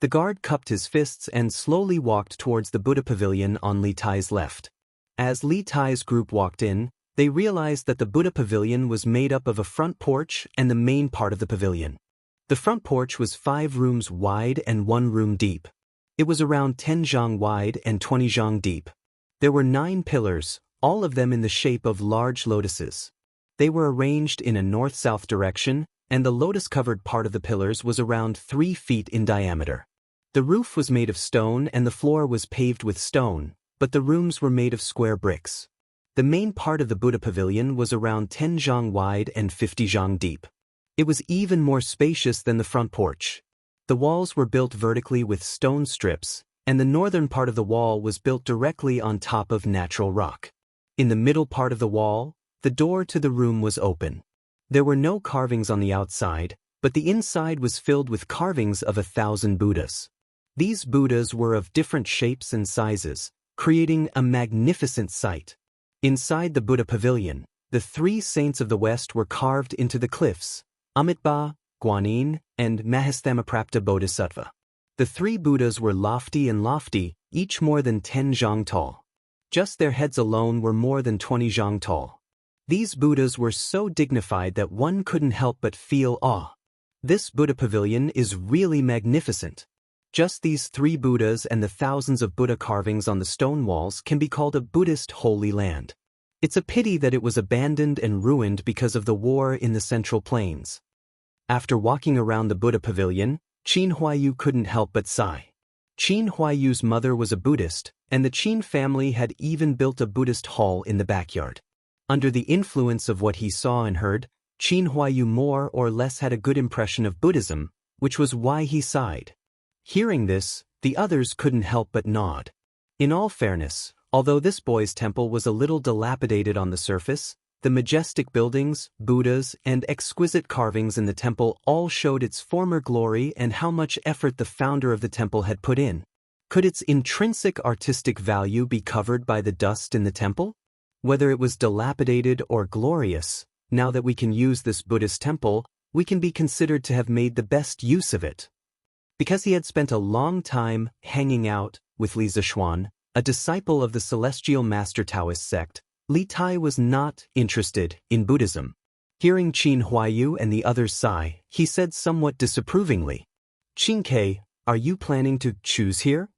The guard cupped his fists and slowly walked towards the Buddha pavilion on Li Tai's left. As Li Tai's group walked in, they realized that the Buddha pavilion was made up of a front porch and the main part of the pavilion. The front porch was 5 rooms wide and 1 room deep. It was around 10 zhang wide and 20 zhang deep. There were 9 pillars, all of them in the shape of large lotuses. They were arranged in a north-south direction, and the lotus-covered part of the pillars was around 3 feet in diameter. The roof was made of stone and the floor was paved with stone, but the rooms were made of square bricks. The main part of the Buddha pavilion was around 10 zhang wide and 50 zhang deep. It was even more spacious than the front porch. The walls were built vertically with stone strips, and the northern part of the wall was built directly on top of natural rock. In the middle part of the wall, the door to the room was open. There were no carvings on the outside, but the inside was filled with carvings of 1,000 Buddhas. These Buddhas were of different shapes and sizes, creating a magnificent sight. Inside the Buddha pavilion, the 3 saints of the West were carved into the cliffs: Amitabha, Guanyin, and Mahastamaprapta Bodhisattva. The 3 Buddhas were lofty, each more than 10 zhang tall. Just their heads alone were more than 20 zhang tall. These Buddhas were so dignified that one couldn't help but feel awe. This Buddha pavilion is really magnificent. Just these 3 Buddhas and the thousands of Buddha carvings on the stone walls can be called a Buddhist holy land. It's a pity that it was abandoned and ruined because of the war in the Central Plains. After walking around the Buddha pavilion, Qin Huayu couldn't help but sigh. Qin Huayu's mother was a Buddhist, and the Qin family had even built a Buddhist hall in the backyard. Under the influence of what he saw and heard, Qin Huayu more or less had a good impression of Buddhism, which was why he sighed. Hearing this, the others couldn't help but nod. In all fairness, although this boy's temple was a little dilapidated on the surface, the majestic buildings, Buddhas, and exquisite carvings in the temple all showed its former glory and how much effort the founder of the temple had put in. Could its intrinsic artistic value be covered by the dust in the temple? Whether it was dilapidated or glorious, now that we can use this Buddhist temple, we can be considered to have made the best use of it. Because he had spent a long time hanging out with Li Zixuan, a disciple of the Celestial Master Taoist sect, Li Tai was not interested in Buddhism. Hearing Qin Huayu and the others sigh, he said somewhat disapprovingly, "Qin Ke, are you planning to choose here?"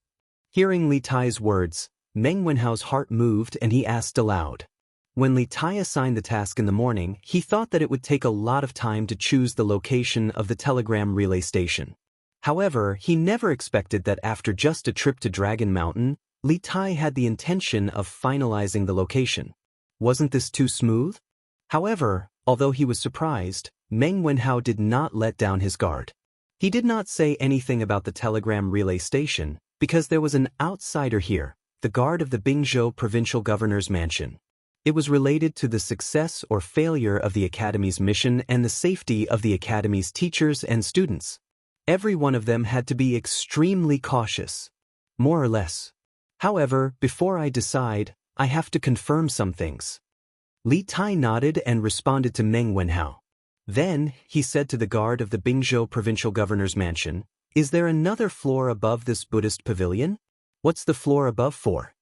Hearing Li Tai's words, Meng Wenhao's heart moved and he asked aloud. When Li Tai assigned the task in the morning, he thought that it would take a lot of time to choose the location of the telegram relay station. However, he never expected that after just a trip to Dragon Mountain, Li Tai had the intention of finalizing the location. Wasn't this too smooth? However, although he was surprised, Meng Wenhao did not let down his guard. He did not say anything about the telegram relay station, because there was an outsider here, the guard of the Bingzhou provincial governor's mansion. It was related to the success or failure of the academy's mission and the safety of the academy's teachers and students. Every one of them had to be extremely cautious. More or less. However, before I decide, I have to confirm some things. Li Tai nodded and responded to Meng Wenhao. Then, he said to the guard of the Bingzhou provincial governor's mansion, "Is there another floor above this Buddhist pavilion? What's the floor above for?"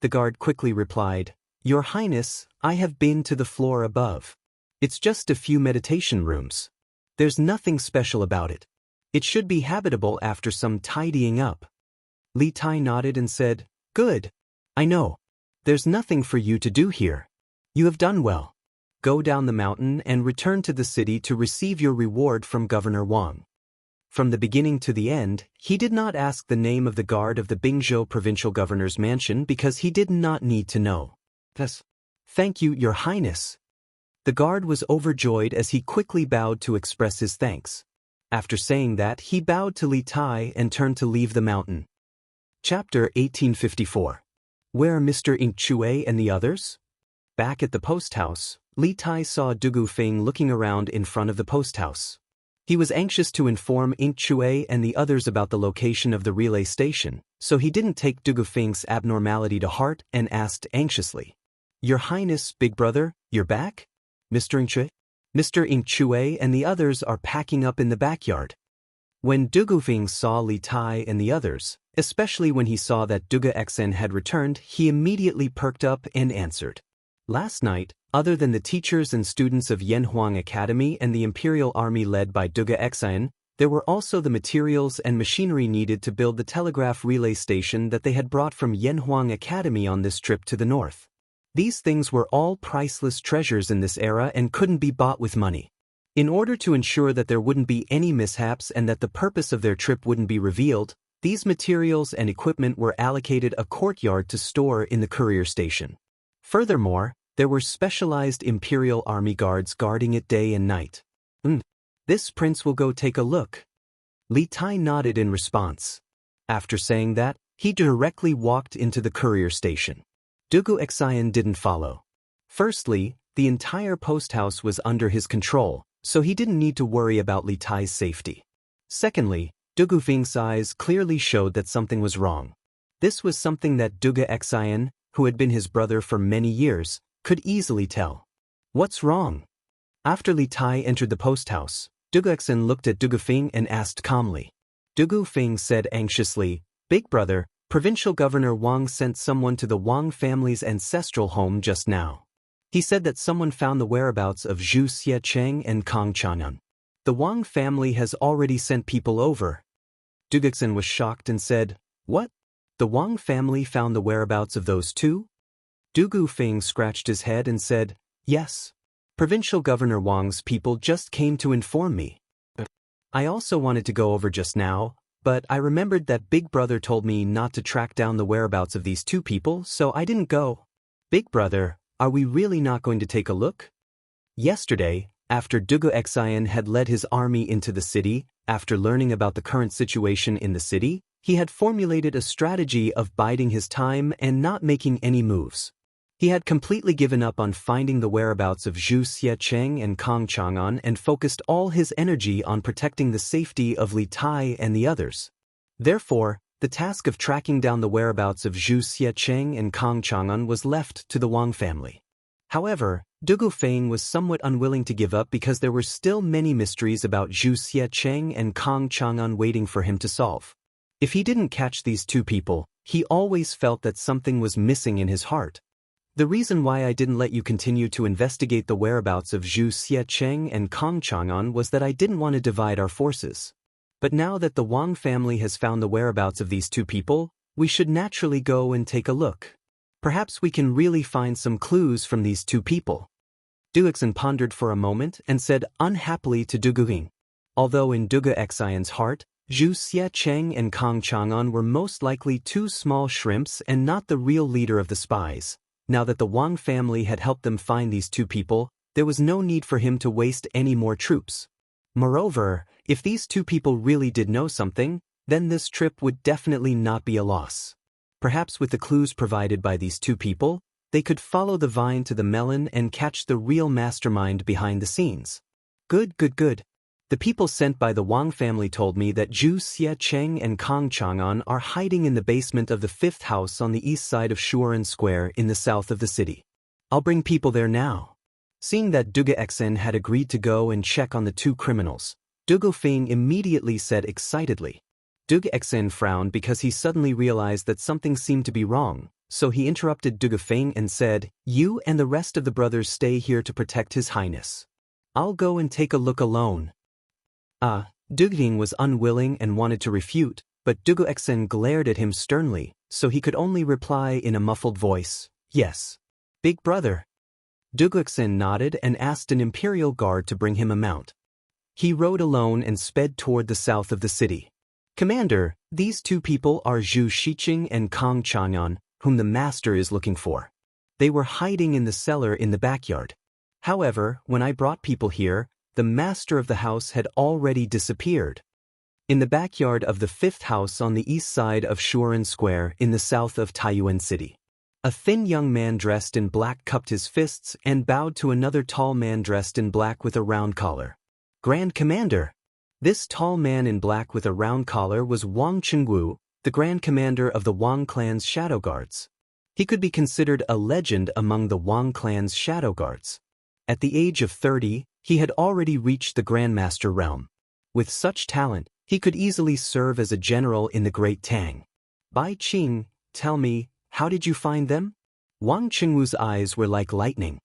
The guard quickly replied, "Your Highness, I have been to the floor above. It's just a few meditation rooms. There's nothing special about it. It should be habitable after some tidying up." Li Tai nodded and said, "Good. I know. There's nothing for you to do here. You have done well. Go down the mountain and return to the city to receive your reward from Governor Wang." From the beginning to the end, he did not ask the name of the guard of the Bingzhou provincial governor's mansion because he did not need to know. Thus, "Thank you, Your Highness." The guard was overjoyed as he quickly bowed to express his thanks. After saying that, he bowed to Li Tai and turned to leave the mountain. Chapter 1854. Where are Mr. Ing Chue and the others? Back at the post house, Li Tai saw Dugu Feng looking around in front of the post house. He was anxious to inform Ing Chue and the others about the location of the relay station, so he didn't take Dugu Feng's abnormality to heart and asked anxiously, "Your Highness, big brother, you're back? Mr. Ing Chue? Mr. Ing Chue and the others are packing up in the backyard." When Dugu Feng saw Li Tai and the others, especially when he saw that Dugu Xen had returned, he immediately perked up and answered, "Last night, other than the teachers and students of Yanhuang Academy and the Imperial Army led by Dugu Xen, there were also the materials and machinery needed to build the telegraph relay station that they had brought from Yanhuang Academy on this trip to the north. These things were all priceless treasures in this era and couldn't be bought with money. In order to ensure that there wouldn't be any mishaps and that the purpose of their trip wouldn't be revealed, these materials and equipment were allocated a courtyard to store in the courier station. Furthermore, there were specialized Imperial Army guards guarding it day and night. This prince will go take a look." Li Tai nodded in response. After saying that, he directly walked into the courier station. Dugu Xian didn't follow. Firstly, the entire post house was under his control, so he didn't need to worry about Li Tai's safety. Secondly, Dugu Feng's eyes clearly showed that something was wrong. This was something that Dugu Xian, who had been his brother for many years, could easily tell. "What's wrong?" After Li Tai entered the post house, Dugu Xen looked at Dugu Feng and asked calmly. Dugu Feng said anxiously, "Big brother, Provincial Governor Wang sent someone to the Wang family's ancestral home just now. He said that someone found the whereabouts of Zhu Xiecheng and Kong Chang'an. The Wang family has already sent people over." Dugu Xen was shocked and said, "What? The Wang family found the whereabouts of those two?" Dugu Feng scratched his head and said, "Yes. Provincial Governor Wang's people just came to inform me. I also wanted to go over just now, but I remembered that Big Brother told me not to track down the whereabouts of these two people, so I didn't go." "Big Brother, are we really not going to take a look?" Yesterday, after Dugu Xian had led his army into the city, after learning about the current situation in the city, he had formulated a strategy of biding his time and not making any moves. He had completely given up on finding the whereabouts of Zhu Xiecheng and Kong Chang'an and focused all his energy on protecting the safety of Li Tai and the others. Therefore, the task of tracking down the whereabouts of Zhu Xiecheng and Kong Chang'an was left to the Wang family. However, Dugu Feng was somewhat unwilling to give up because there were still many mysteries about Zhu Xiecheng and Kong Chang'an waiting for him to solve. If he didn't catch these two people, he always felt that something was missing in his heart. "The reason why I didn't let you continue to investigate the whereabouts of Zhu Xiecheng and Kong Chang'an was that I didn't want to divide our forces. But now that the Wang family has found the whereabouts of these two people, we should naturally go and take a look. Perhaps we can really find some clues from these two people." Dugu Xen pondered for a moment and said unhappily to Dugu Feng. Although in Dugu Xian's heart, Zhu Xiecheng and Kong Chang'an were most likely two small shrimps and not the real leader of the spies. Now that the Wang family had helped them find these two people, there was no need for him to waste any more troops. Moreover, if these two people really did know something, then this trip would definitely not be a loss. Perhaps with the clues provided by these two people, they could follow the vine to the melon and catch the real mastermind behind the scenes. Good. The people sent by the Wang family told me that Zhu Xiecheng and Kong Chang'an are hiding in the basement of the 5th house on the east side of Shuren Square in the south of the city. I'll bring people there now." Seeing that Dugu Xen had agreed to go and check on the two criminals, Dugu Feng immediately said excitedly. Dugu Xen frowned because he suddenly realized that something seemed to be wrong, so he interrupted Dugu Feng and said, "You and the rest of the brothers stay here to protect His Highness. I'll go and take a look alone." Dugu Feng was unwilling and wanted to refute, but Dugu Xen glared at him sternly, so he could only reply in a muffled voice, "Yes. Big brother." Dugu Xen nodded and asked an imperial guard to bring him a mount. He rode alone and sped toward the south of the city. "Commander, these two people are Zhu Shiqing and Kong Chang'an, whom the master is looking for. They were hiding in the cellar in the backyard. However, when I brought people here, the master of the house had already disappeared." In the backyard of the fifth house on the east side of Shuren Square in the south of Taiyuan City, a thin young man dressed in black cupped his fists and bowed to another tall man dressed in black with a round collar. "Grand Commander!" This tall man in black with a round collar was Wang Chengwu, the Grand Commander of the Wang clan's Shadow Guards. He could be considered a legend among the Wang clan's Shadow Guards. At the age of 30, he had already reached the Grandmaster realm. With such talent, he could easily serve as a general in the Great Tang. "Bai Qing, tell me, how did you find them?" Wang Chengwu's eyes were like lightning.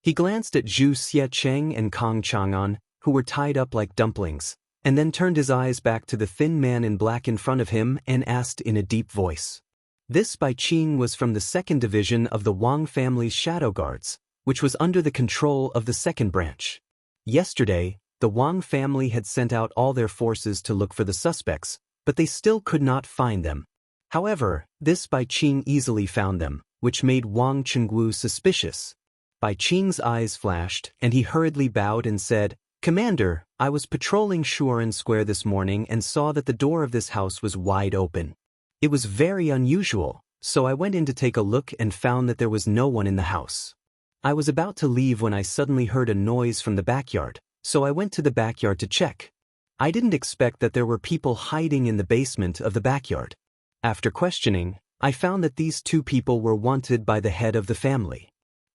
He glanced at Zhu Xiecheng and Kong Chang'an, who were tied up like dumplings, and then turned his eyes back to the thin man in black in front of him and asked in a deep voice. This Bai Qing was from the second division of the Wang family's Shadow Guards, which was under the control of the second branch. Yesterday, the Wang family had sent out all their forces to look for the suspects, but they still could not find them. However, this Bai Qing easily found them, which made Wang Chengwu suspicious. Bai Qing's eyes flashed, and he hurriedly bowed and said, "Commander, I was patrolling Shuren Square this morning and saw that the door of this house was wide open. It was very unusual, so I went in to take a look and found that there was no one in the house. I was about to leave when I suddenly heard a noise from the backyard, so I went to the backyard to check. I didn't expect that there were people hiding in the basement of the backyard. After questioning, I found that these two people were wanted by the head of the family.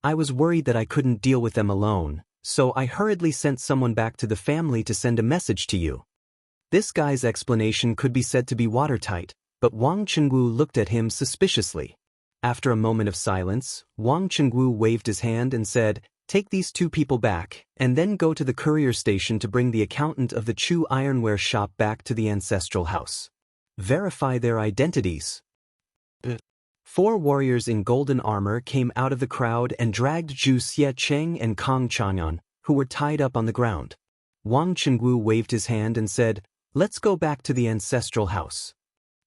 I was worried that I couldn't deal with them alone, so I hurriedly sent someone back to the family to send a message to you." This guy's explanation could be said to be watertight, but Wang Chengwu looked at him suspiciously. After a moment of silence, Wang Chengwu waved his hand and said, "Take these two people back, and then go to the courier station to bring the accountant of the Chu Ironware shop back to the ancestral house. Verify their identities." 4 warriors in golden armor came out of the crowd and dragged Zhu Xiecheng and Kong Chang'an, who were tied up on the ground. Wang Chengwu waved his hand and said, "Let's go back to the ancestral house."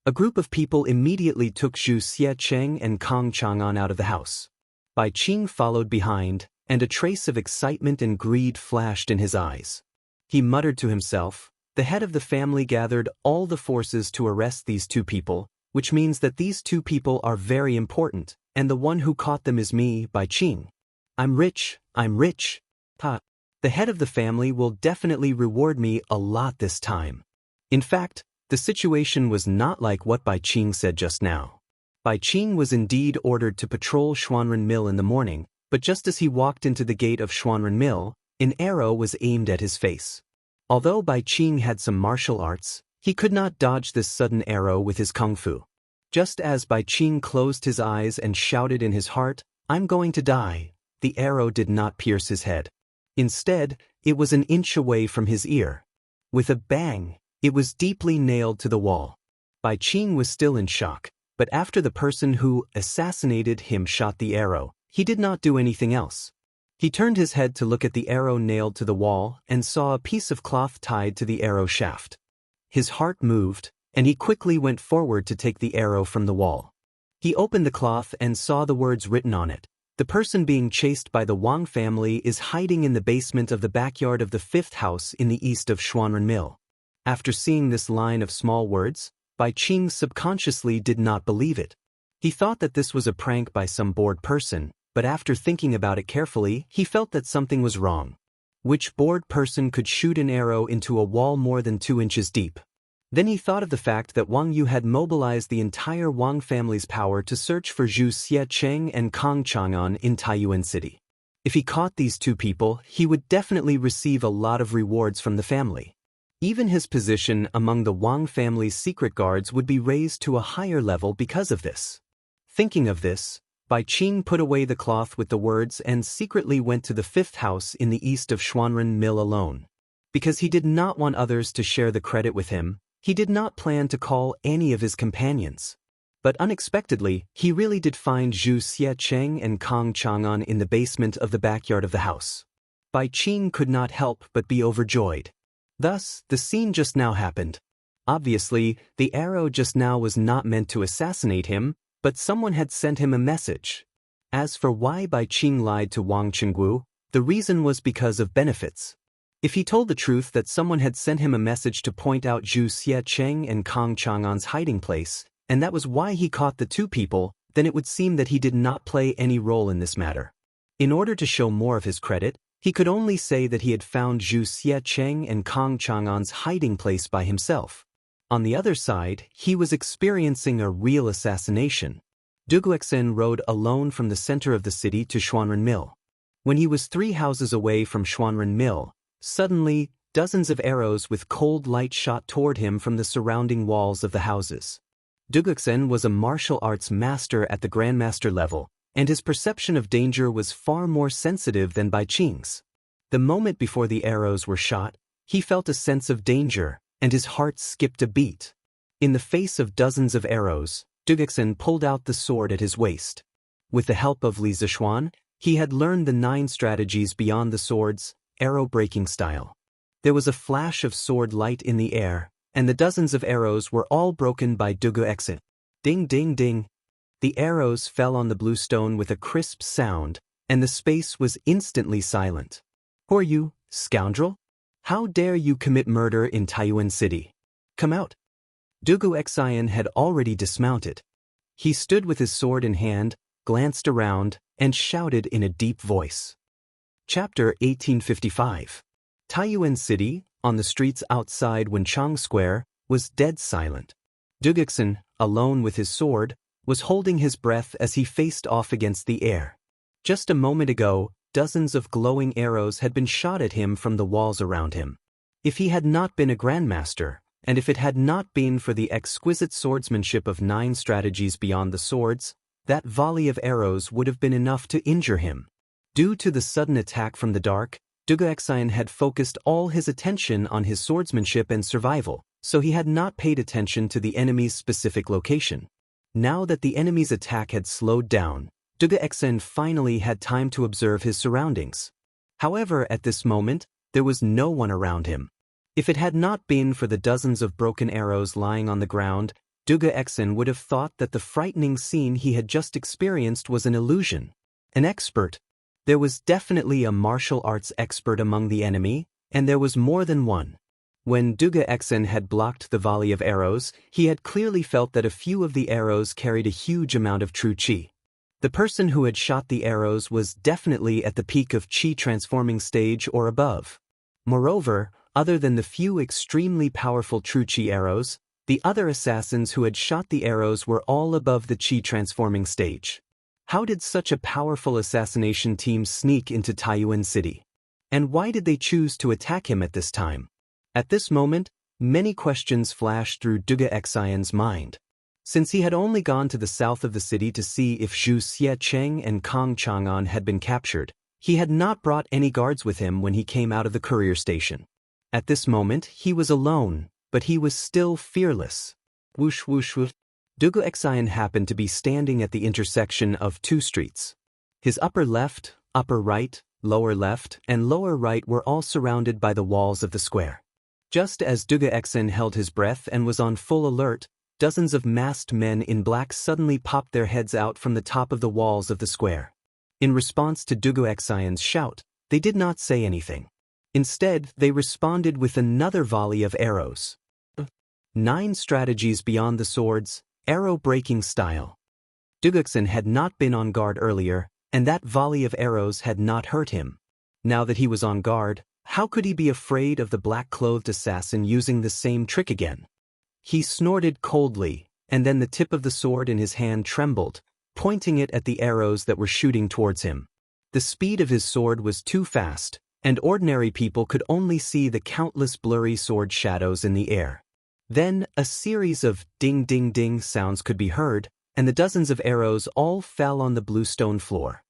A group of people immediately took Zhu Xiecheng and Kong Chang'an out of the house. Bai Qing followed behind, and a trace of excitement and greed flashed in his eyes. He muttered to himself, "The head of the family gathered all the forces to arrest these two people, which means that these two people are very important, and the one who caught them is me, Bai Qing. I'm rich, I'm rich. Ha! The head of the family will definitely reward me a lot this time." In fact, the situation was not like what Bai Qing said just now. Bai Qing was indeed ordered to patrol Xuanren Mill in the morning, but just as he walked into the gate of Xuanren Mill, an arrow was aimed at his face. Although Bai Qing had some martial arts, he could not dodge this sudden arrow with his kung fu. Just as Bai Qing closed his eyes and shouted in his heart, "I'm going to die," the arrow did not pierce his head. Instead, it was an inch away from his ear. With a bang, it was deeply nailed to the wall. Bai Qing was still in shock, but after the person who assassinated him shot the arrow, he did not do anything else. He turned his head to look at the arrow nailed to the wall and saw a piece of cloth tied to the arrow shaft. His heart moved, and he quickly went forward to take the arrow from the wall. He opened the cloth and saw the words written on it. "The person being chased by the Wang family is hiding in the basement of the backyard of the 5th house in the east of Xuanren Mill." After seeing this line of small words, Bai Qing subconsciously did not believe it. He thought that this was a prank by some bored person, but after thinking about it carefully, he felt that something was wrong. Which bored person could shoot an arrow into a wall more than 2 inches deep? Then he thought of the fact that Wang Yu had mobilized the entire Wang family's power to search for Zhu Xiecheng and Kong Chang'an in Taiyuan City. If he caught these two people, he would definitely receive a lot of rewards from the family. Even his position among the Wang family's secret guards would be raised to a higher level because of this. Thinking of this, Bai Qing put away the cloth with the words and secretly went to the 5th house in the east of Xuanren Mill alone. Because he did not want others to share the credit with him, he did not plan to call any of his companions. But unexpectedly, he really did find Zhu Xiecheng and Kong Chang'an in the basement of the backyard of the house. Bai Qing could not help but be overjoyed. Thus, the scene just now happened. Obviously, the arrow just now was not meant to assassinate him, but someone had sent him a message. As for why Bai Qing lied to Wang Qinggu, the reason was because of benefits. If he told the truth that someone had sent him a message to point out Zhu Xiecheng and Kang Chang'an's hiding place, and that was why he caught the two people, then it would seem that he did not play any role in this matter. In order to show more of his credit, he could only say that he had found Zhu Xiecheng and Kang Chang'an's hiding place by himself. On the other side, he was experiencing a real assassination. Duguexin rode alone from the center of the city to Xuanren Mill. When he was 3 houses away from Xuanren Mill, suddenly, dozens of arrows with cold light shot toward him from the surrounding walls of the houses. Duguexin was a martial arts master at the grandmaster level, and his perception of danger was far more sensitive than Bai Qing's. The moment before the arrows were shot, he felt a sense of danger, and his heart skipped a beat. In the face of dozens of arrows, Duguexin pulled out the sword at his waist. With the help of Li Zixuan, he had learned the 9 strategies beyond the sword's arrow-breaking style. There was a flash of sword light in the air, and the dozens of arrows were all broken by Duguexin. Ding ding ding. The arrows fell on the blue stone with a crisp sound, and the space was instantly silent. Who are you, scoundrel? How dare you commit murder in Taiyuan City? Come out. Duguexin had already dismounted. He stood with his sword in hand, glanced around, and shouted in a deep voice. Chapter 1855. Taiyuan City, on the streets outside Wenchang Square, was dead silent. Duguexin, alone with his sword, was holding his breath as he faced off against the air. Just a moment ago, dozens of glowing arrows had been shot at him from the walls around him. If he had not been a grandmaster, and if it had not been for the exquisite swordsmanship of 9 strategies beyond the swords, that volley of arrows would have been enough to injure him. Due to the sudden attack from the dark, Duguexin had focused all his attention on his swordsmanship and survival, so he had not paid attention to the enemy's specific location. Now that the enemy's attack had slowed down, Duguexin finally had time to observe his surroundings. However, at this moment, there was no one around him. If it had not been for the dozens of broken arrows lying on the ground, Duguexin would have thought that the frightening scene he had just experienced was an illusion. An expert. There was definitely a martial arts expert among the enemy, and there was more than one. When Duguexin had blocked the volley of arrows, he had clearly felt that a few of the arrows carried a huge amount of true qi. The person who had shot the arrows was definitely at the peak of qi transforming stage or above. Moreover, other than the few extremely powerful true qi arrows, the other assassins who had shot the arrows were all above the qi transforming stage. How did such a powerful assassination team sneak into Taiyuan City? And why did they choose to attack him at this time? At this moment, many questions flashed through Duguexin's mind. Since he had only gone to the south of the city to see if Zhu Xiecheng and Kang Chang'an had been captured, he had not brought any guards with him when he came out of the courier station. At this moment, he was alone, but he was still fearless. Whoosh whoosh whoosh. Duguexin happened to be standing at the intersection of 2 streets. His upper left, upper right, lower left, and lower right were all surrounded by the walls of the square. Just as Duguexin held his breath and was on full alert, dozens of masked men in black suddenly popped their heads out from the top of the walls of the square. In response to Duguexin's shout, they did not say anything. Instead, they responded with another volley of arrows. 9 strategies beyond the swords, arrow-breaking style. Duguexin had not been on guard earlier, and that volley of arrows had not hurt him. Now that he was on guard, how could he be afraid of the black-clothed assassin using the same trick again? He snorted coldly, and then the tip of the sword in his hand trembled, pointing it at the arrows that were shooting towards him. The speed of his sword was too fast, and ordinary people could only see the countless blurry sword shadows in the air. Then, a series of ding-ding-ding sounds could be heard, and the dozens of arrows all fell on the blue stone floor.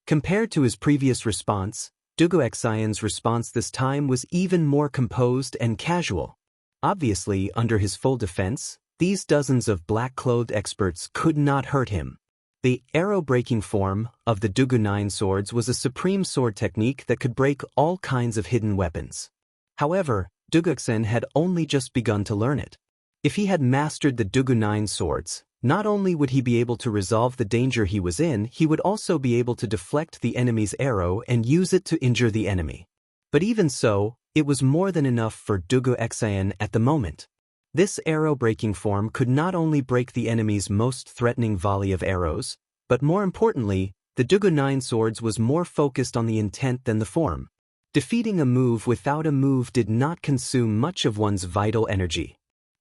Compared to his previous response, Duguexin's response this time was even more composed and casual. Obviously, under his full defense, these dozens of black-clothed experts could not hurt him. The arrow-breaking form of the Dugu 9 swords was a supreme sword technique that could break all kinds of hidden weapons. However, Duguxen had only just begun to learn it. If he had mastered the Dugu 9 swords, not only would he be able to resolve the danger he was in, he would also be able to deflect the enemy's arrow and use it to injure the enemy. But even so, it was more than enough for Dugu Xan at the moment. This arrow-breaking form could not only break the enemy's most threatening volley of arrows, but more importantly, the Dugu 9 swords was more focused on the intent than the form. Defeating a move without a move did not consume much of one's vital energy.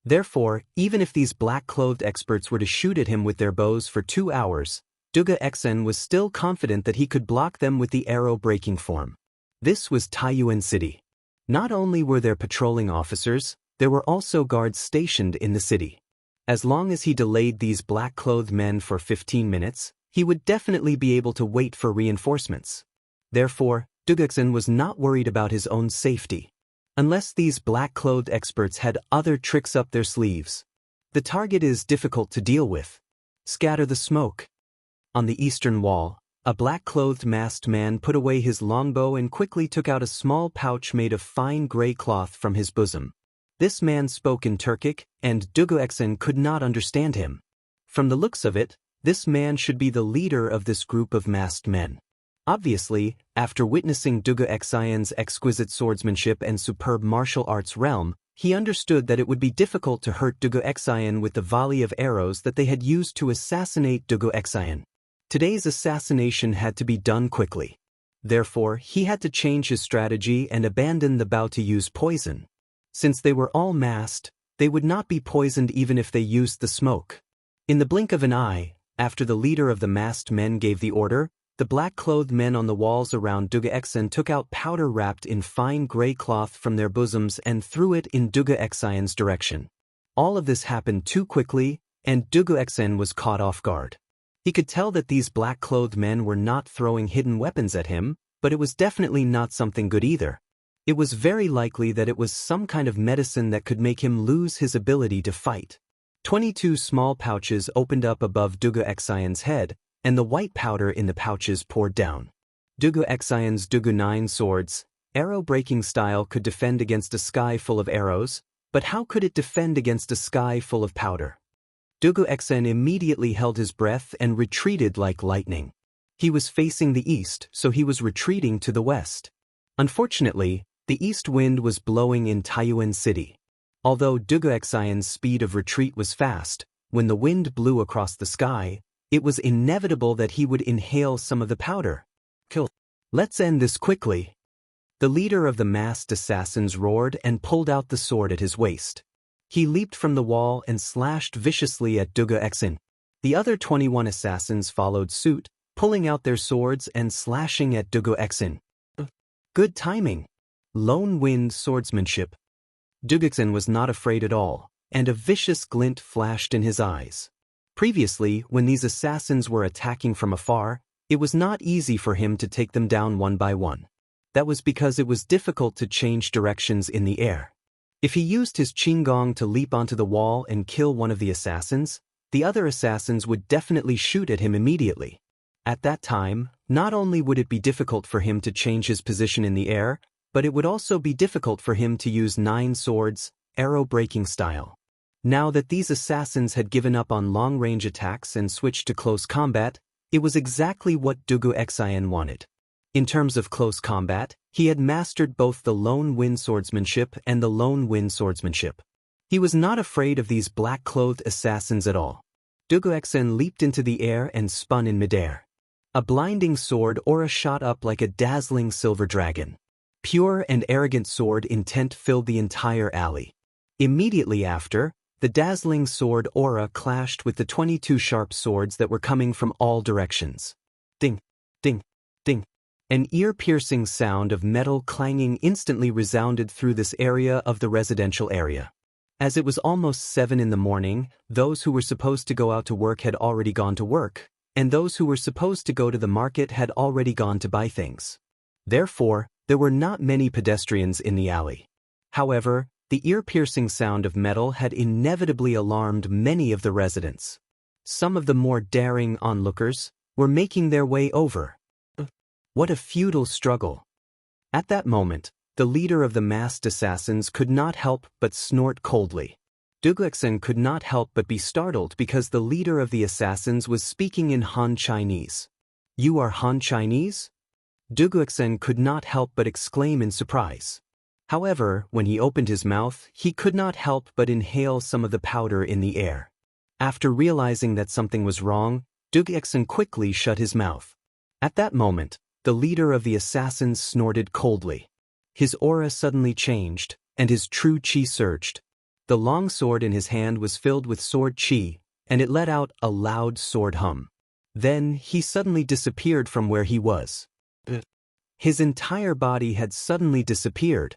Therefore, even if these black-clothed experts were to shoot at him with their bows for 2 hours, Dugu Xen was still confident that he could block them with the arrow-breaking form. This was Taiyuan City. Not only were there patrolling officers, there were also guards stationed in the city. As long as he delayed these black-clothed men for 15 minutes, he would definitely be able to wait for reinforcements. Therefore, Duguxen was not worried about his own safety. Unless these black-clothed experts had other tricks up their sleeves. The target is difficult to deal with. Scatter the smoke. On the eastern wall, a black-clothed masked man put away his longbow and quickly took out a small pouch made of fine gray cloth from his bosom. This man spoke in Turkic, and Duguxen could not understand him. From the looks of it, this man should be the leader of this group of masked men. Obviously, after witnessing Dugu Xian's exquisite swordsmanship and superb martial arts realm, he understood that it would be difficult to hurt Dugu Xian with the volley of arrows that they had used to assassinate Dugu Xian. Today's assassination had to be done quickly. Therefore, he had to change his strategy and abandon the bow to use poison. Since they were all masked, they would not be poisoned even if they used the smoke. In the blink of an eye, after the leader of the masked men gave the order, the black-clothed men on the walls around Dugu Xen took out powder wrapped in fine gray cloth from their bosoms and threw it in Dugu Xian's direction. All of this happened too quickly, and Dugu Xen was caught off guard. He could tell that these black-clothed men were not throwing hidden weapons at him, but it was definitely not something good either. It was very likely that it was some kind of medicine that could make him lose his ability to fight. 22 small pouches opened up above Dugu Xian's head, and the white powder in the pouches poured down. Dugu Xian's Dugu 9 swords, arrow-breaking style, could defend against a sky full of arrows, but how could it defend against a sky full of powder? Dugu Xen immediately held his breath and retreated like lightning. He was facing the east, so he was retreating to the west. Unfortunately, the east wind was blowing in Taiyuan City. Although Dugu Xian's speed of retreat was fast, when the wind blew across the sky, it was inevitable that he would inhale some of the powder. Kill. Let's end this quickly. The leader of the masked assassins roared and pulled out the sword at his waist. He leaped from the wall and slashed viciously at Dugu Xen. The other 21 assassins followed suit, pulling out their swords and slashing at Dugu Xen. Good timing. Lone wind swordsmanship. Dugu Xen was not afraid at all, and a vicious glint flashed in his eyes. Previously, when these assassins were attacking from afar, it was not easy for him to take them down one by one. That was because it was difficult to change directions in the air. If he used his qinggong to leap onto the wall and kill one of the assassins, the other assassins would definitely shoot at him immediately. At that time, not only would it be difficult for him to change his position in the air, but it would also be difficult for him to use 9 swords, arrow-breaking style. Now that these assassins had given up on long-range attacks and switched to close combat, it was exactly what Dugu Xian wanted. In terms of close combat, he had mastered both the lone wind swordsmanship and the lone wind swordsmanship. He was not afraid of these black-clothed assassins at all. Dugu Xen leaped into the air and spun in midair. A blinding sword aura shot up like a dazzling silver dragon. Pure and arrogant sword intent filled the entire alley. Immediately after, the dazzling sword aura clashed with the 22 sharp swords that were coming from all directions. Ding, ding, ding. An ear-piercing sound of metal clanging instantly resounded through this area of the residential area. As it was almost 7 in the morning, those who were supposed to go out to work had already gone to work, and those who were supposed to go to the market had already gone to buy things. Therefore, there were not many pedestrians in the alley. However, the ear-piercing sound of metal had inevitably alarmed many of the residents. Some of the more daring onlookers were making their way over. What a futile struggle. At that moment, the leader of the masked assassins could not help but snort coldly. Duguxin could not help but be startled because the leader of the assassins was speaking in Han Chinese. "You are Han Chinese?" Duguxin could not help but exclaim in surprise. However, when he opened his mouth, he could not help but inhale some of the powder in the air. After realizing that something was wrong, Duguxin quickly shut his mouth. At that moment, the leader of the assassins snorted coldly. His aura suddenly changed, and his true qi surged. The long sword in his hand was filled with sword qi, and it let out a loud sword hum. Then, he suddenly disappeared from where he was. His entire body had suddenly disappeared.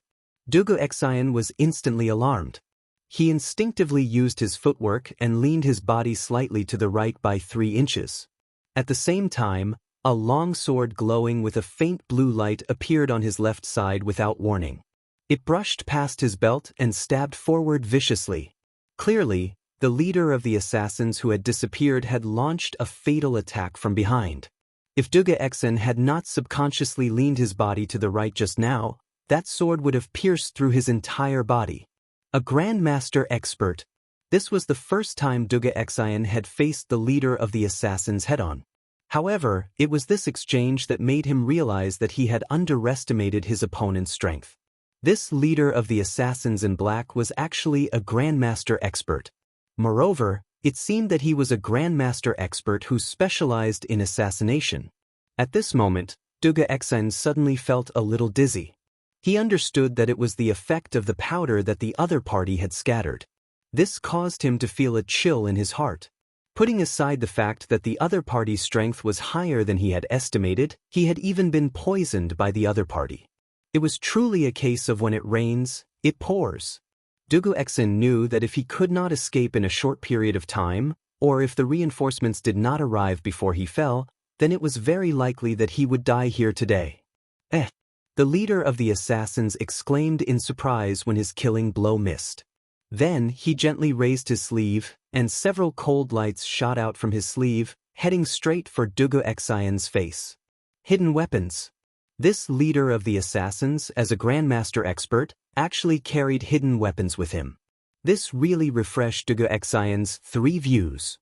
Duguxin was instantly alarmed. He instinctively used his footwork and leaned his body slightly to the right by 3 inches. At the same time, a long sword glowing with a faint blue light appeared on his left side without warning. It brushed past his belt and stabbed forward viciously. Clearly, the leader of the assassins who had disappeared had launched a fatal attack from behind. If Duguxin had not subconsciously leaned his body to the right just now, that sword would have pierced through his entire body. A Grandmaster expert. This was the first time Duguxin had faced the leader of the assassins head-on. However, it was this exchange that made him realize that he had underestimated his opponent's strength. This leader of the assassins in black was actually a Grandmaster expert. Moreover, it seemed that he was a Grandmaster expert who specialized in assassination. At this moment, Duguxin suddenly felt a little dizzy. He understood that it was the effect of the powder that the other party had scattered. This caused him to feel a chill in his heart. Putting aside the fact that the other party's strength was higher than he had estimated, he had even been poisoned by the other party. It was truly a case of when it rains, it pours. Duguxin knew that if he could not escape in a short period of time, or if the reinforcements did not arrive before he fell, then it was very likely that he would die here today. The leader of the assassins exclaimed in surprise when his killing blow missed. Then he gently raised his sleeve, and several cold lights shot out from his sleeve, heading straight for Duguxin's face. Hidden weapons. This leader of the assassins, as a Grandmaster expert, actually carried hidden weapons with him. This really refreshed Duguxin's 3 views.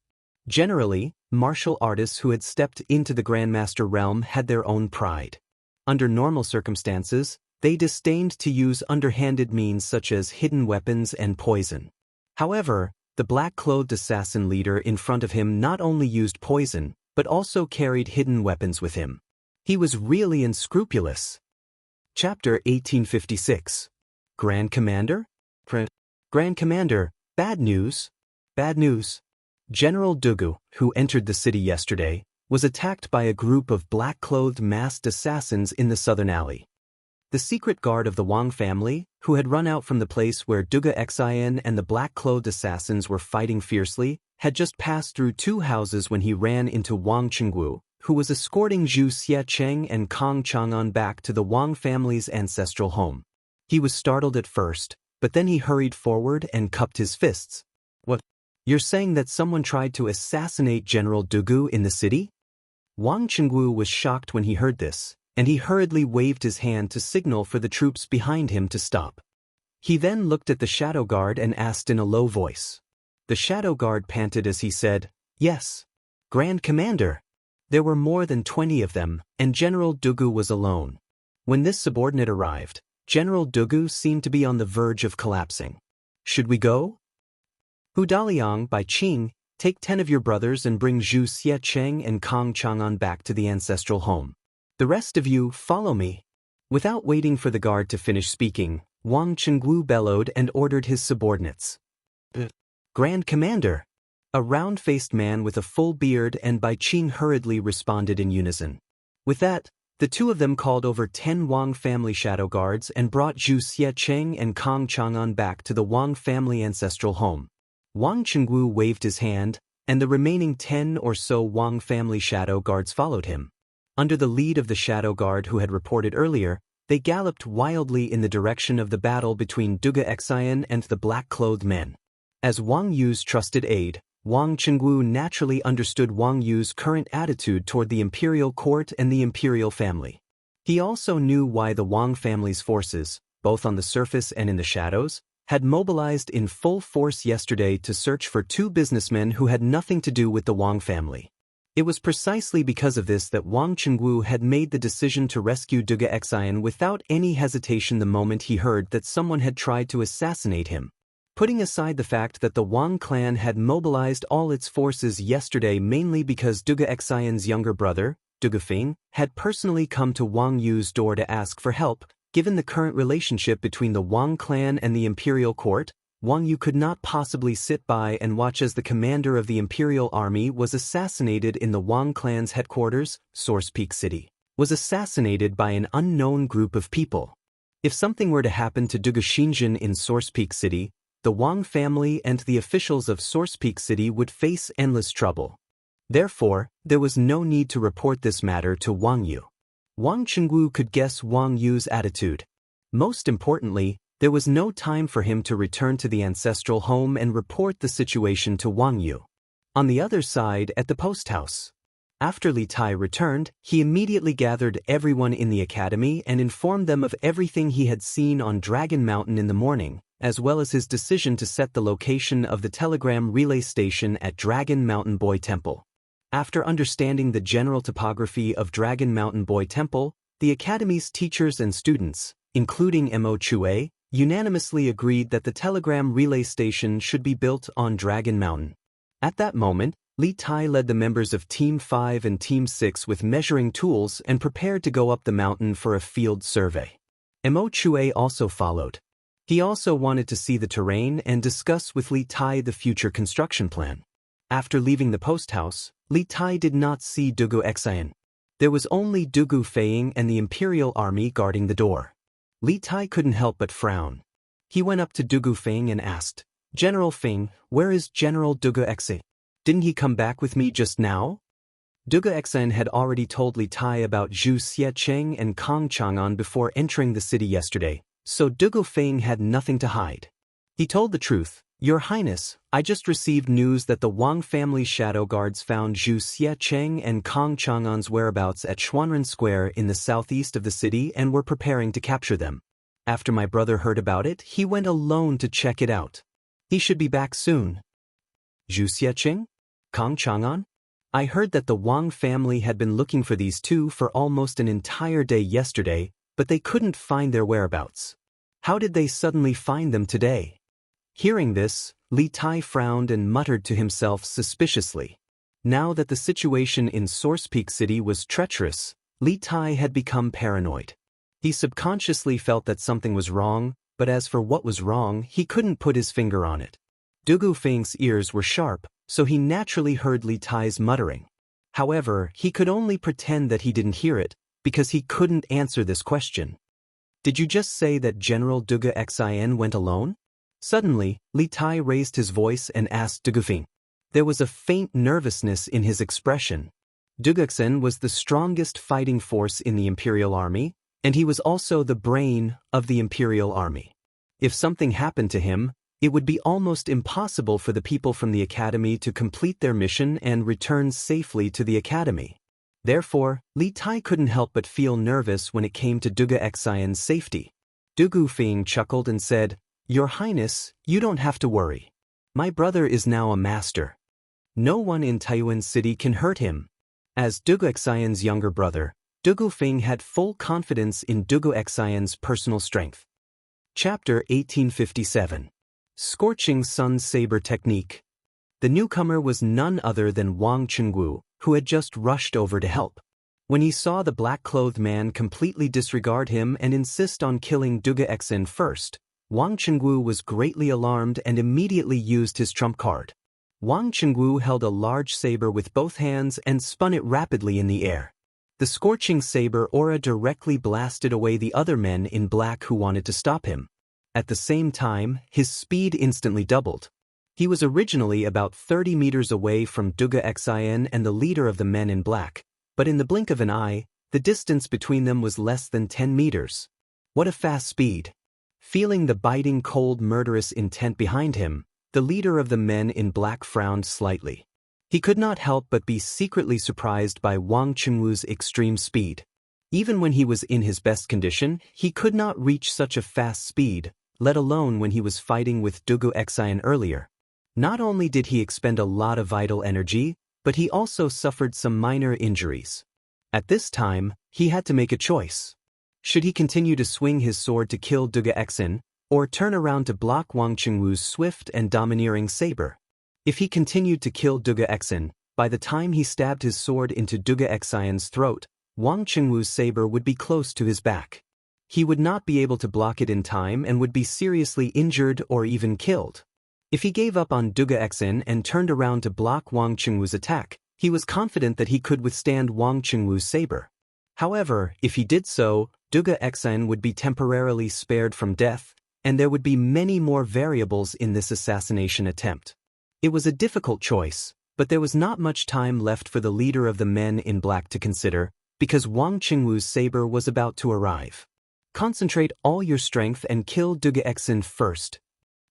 Generally, martial artists who had stepped into the Grandmaster realm had their own pride. Under normal circumstances, they disdained to use underhanded means such as hidden weapons and poison. However, the black-clothed assassin leader in front of him not only used poison, but also carried hidden weapons with him. He was really unscrupulous. Chapter 1856. Grand Commander? Grand Commander, bad news. Bad news. General Dugu, who entered the city yesterday, was attacked by a group of black-clothed masked assassins in the southern alley. The secret guard of the Wang family, who had run out from the place where Duguxin and the black-clothed assassins were fighting fiercely, had just passed through 2 houses when he ran into Wang Chengwu, who was escorting Zhu Xiecheng and Kong Chang'an back to the Wang family's ancestral home. He was startled at first, but then he hurried forward and cupped his fists. "What? You're saying that someone tried to assassinate General Dugu in the city?" Wang Chengwu was shocked when he heard this, and he hurriedly waved his hand to signal for the troops behind him to stop. He then looked at the shadow guard and asked in a low voice. The shadow guard panted as he said, "Yes, Grand Commander." There were more than 20 of them, and General Dugu was alone. When this subordinate arrived, General Dugu seemed to be on the verge of collapsing. "Should we go?" "Hu Daliang by Qing, take 10 of your brothers and bring Zhu Xiecheng and Kong Chang'an back to the ancestral home. The rest of you, follow me." Without waiting for the guard to finish speaking, Wang Chengwu bellowed and ordered his subordinates. "Grand Commander." A round-faced man with a full beard and Bai Qing hurriedly responded in unison. With that, the 2 of them called over 10 Wang family shadow guards and brought Zhu Xiecheng and Kong Chang'an back to the Wang family ancestral home. Wang Chengwu waved his hand, and the remaining 10 or so Wang family shadow guards followed him. Under the lead of the shadow guard who had reported earlier, they galloped wildly in the direction of the battle between Duguxin and the black-clothed men. As Wang Yu's trusted aide, Wang Chengwu naturally understood Wang Yu's current attitude toward the imperial court and the imperial family. He also knew why the Wang family's forces, both on the surface and in the shadows, had mobilized in full force yesterday to search for two businessmen who had nothing to do with the Wang family. It was precisely because of this that Wang Chengwu had made the decision to rescue Duge Xian without any hesitation the moment he heard that someone had tried to assassinate him. Putting aside the fact that the Wang clan had mobilized all its forces yesterday mainly because Duge Xian's younger brother, Duge Feng, had personally come to Wang Yu's door to ask for help, given the current relationship between the Wang clan and the imperial court, Wang Yu could not possibly sit by and watch as the commander of the imperial army was assassinated in the Wang clan's headquarters, Source Peak City, was assassinated by an unknown group of people. If something were to happen to Duge Xinjin in Source Peak City, the Wang family and the officials of Source Peak City would face endless trouble. Therefore, there was no need to report this matter to Wang Yu. Wang Chengwu could guess Wang Yu's attitude. Most importantly, there was no time for him to return to the ancestral home and report the situation to Wang Yu. On the other side, at the post house. After Li Tai returned, he immediately gathered everyone in the academy and informed them of everything he had seen on Dragon Mountain in the morning, as well as his decision to set the location of the telegram relay station at Dragon Mountain Boy Temple. After understanding the general topography of Dragon Mountain Boy Temple, the academy's teachers and students, including Mo Chue, unanimously agreed that the telegram relay station should be built on Dragon Mountain. At that moment, Li Tai led the members of Team 5 and Team 6 with measuring tools and prepared to go up the mountain for a field survey. Mo Chue also followed. He also wanted to see the terrain and discuss with Li Tai the future construction plan. After leaving the post house, Li Tai did not see Dugu Xian. There was only Dugu Feiying and the imperial army guarding the door. Li Tai couldn't help but frown. He went up to Dugu Feiying and asked, "General Feng, where is General Dugu Xian? Didn't he come back with me just now?" Dugu Xian had already told Li Tai about Zhu Xiecheng and Kong Chang'an before entering the city yesterday, so Dugu Feiying had nothing to hide. He told the truth. "Your Highness, I just received news that the Wang family shadow guards found Zhu Xiecheng and Kong Chang'an's whereabouts at Xuanren Square in the southeast of the city and were preparing to capture them. After my brother heard about it, he went alone to check it out. He should be back soon." Zhu Xiecheng? Kong Chang'an? I heard that the Wang family had been looking for these two for almost an entire day yesterday, but they couldn't find their whereabouts. How did they suddenly find them today? Hearing this, Li Tai frowned and muttered to himself suspiciously. Now that the situation in Source Peak City was treacherous, Li Tai had become paranoid. He subconsciously felt that something was wrong, but as for what was wrong, he couldn't put his finger on it. Dugu Feng's ears were sharp, so he naturally heard Li Tai's muttering. However, he could only pretend that he didn't hear it, because he couldn't answer this question. "Did you just say that General Duge Xian went alone?" Suddenly, Li Tai raised his voice and asked Dugu Feng. There was a faint nervousness in his expression. Duge Xian was the strongest fighting force in the Imperial Army, and he was also the brain of the Imperial Army. If something happened to him, it would be almost impossible for the people from the Academy to complete their mission and return safely to the Academy. Therefore, Li Tai couldn't help but feel nervous when it came to Duge Xian's safety. Dugu Feng chuckled and said, "Your Highness, you don't have to worry. My brother is now a master. No one in Taiyuan City can hurt him." As Dugu Xian's younger brother, Dugu Feng had full confidence in Dugu Xian's personal strength. Chapter 1857. Scorching Sun Saber Technique. The newcomer was none other than Wang Chengwu, who had just rushed over to help. When he saw the black-clothed man completely disregard him and insist on killing Duge Xian first, Wang Chengwu was greatly alarmed and immediately used his trump card. Wang Chengwu held a large saber with both hands and spun it rapidly in the air. The scorching saber aura directly blasted away the other men in black who wanted to stop him. At the same time, his speed instantly doubled. He was originally about 30 meters away from Duge Xian and the leader of the men in black, but in the blink of an eye, the distance between them was less than 10 meters. What a fast speed! Feeling the biting cold murderous intent behind him, the leader of the men in black frowned slightly. He could not help but be secretly surprised by Wang Chengwu's extreme speed. Even when he was in his best condition, he could not reach such a fast speed, let alone when he was fighting with Dugu Xian earlier. Not only did he expend a lot of vital energy, but he also suffered some minor injuries. At this time, he had to make a choice. Should he continue to swing his sword to kill Dugu Xian, or turn around to block Wang Qingwu's swift and domineering saber? If he continued to kill Dugu Xian, by the time he stabbed his sword into Dugu Xian's throat, Wang Qingwu's saber would be close to his back. He would not be able to block it in time and would be seriously injured or even killed. If he gave up on Dugu Xian and turned around to block Wang Qingwu's attack, he was confident that he could withstand Wang Qingwu's saber. However, if he did so, Dugu Xian would be temporarily spared from death, and there would be many more variables in this assassination attempt. It was a difficult choice, but there was not much time left for the leader of the men in black to consider, because Wang Qingwu's saber was about to arrive. Concentrate all your strength and kill Dugu Xian first.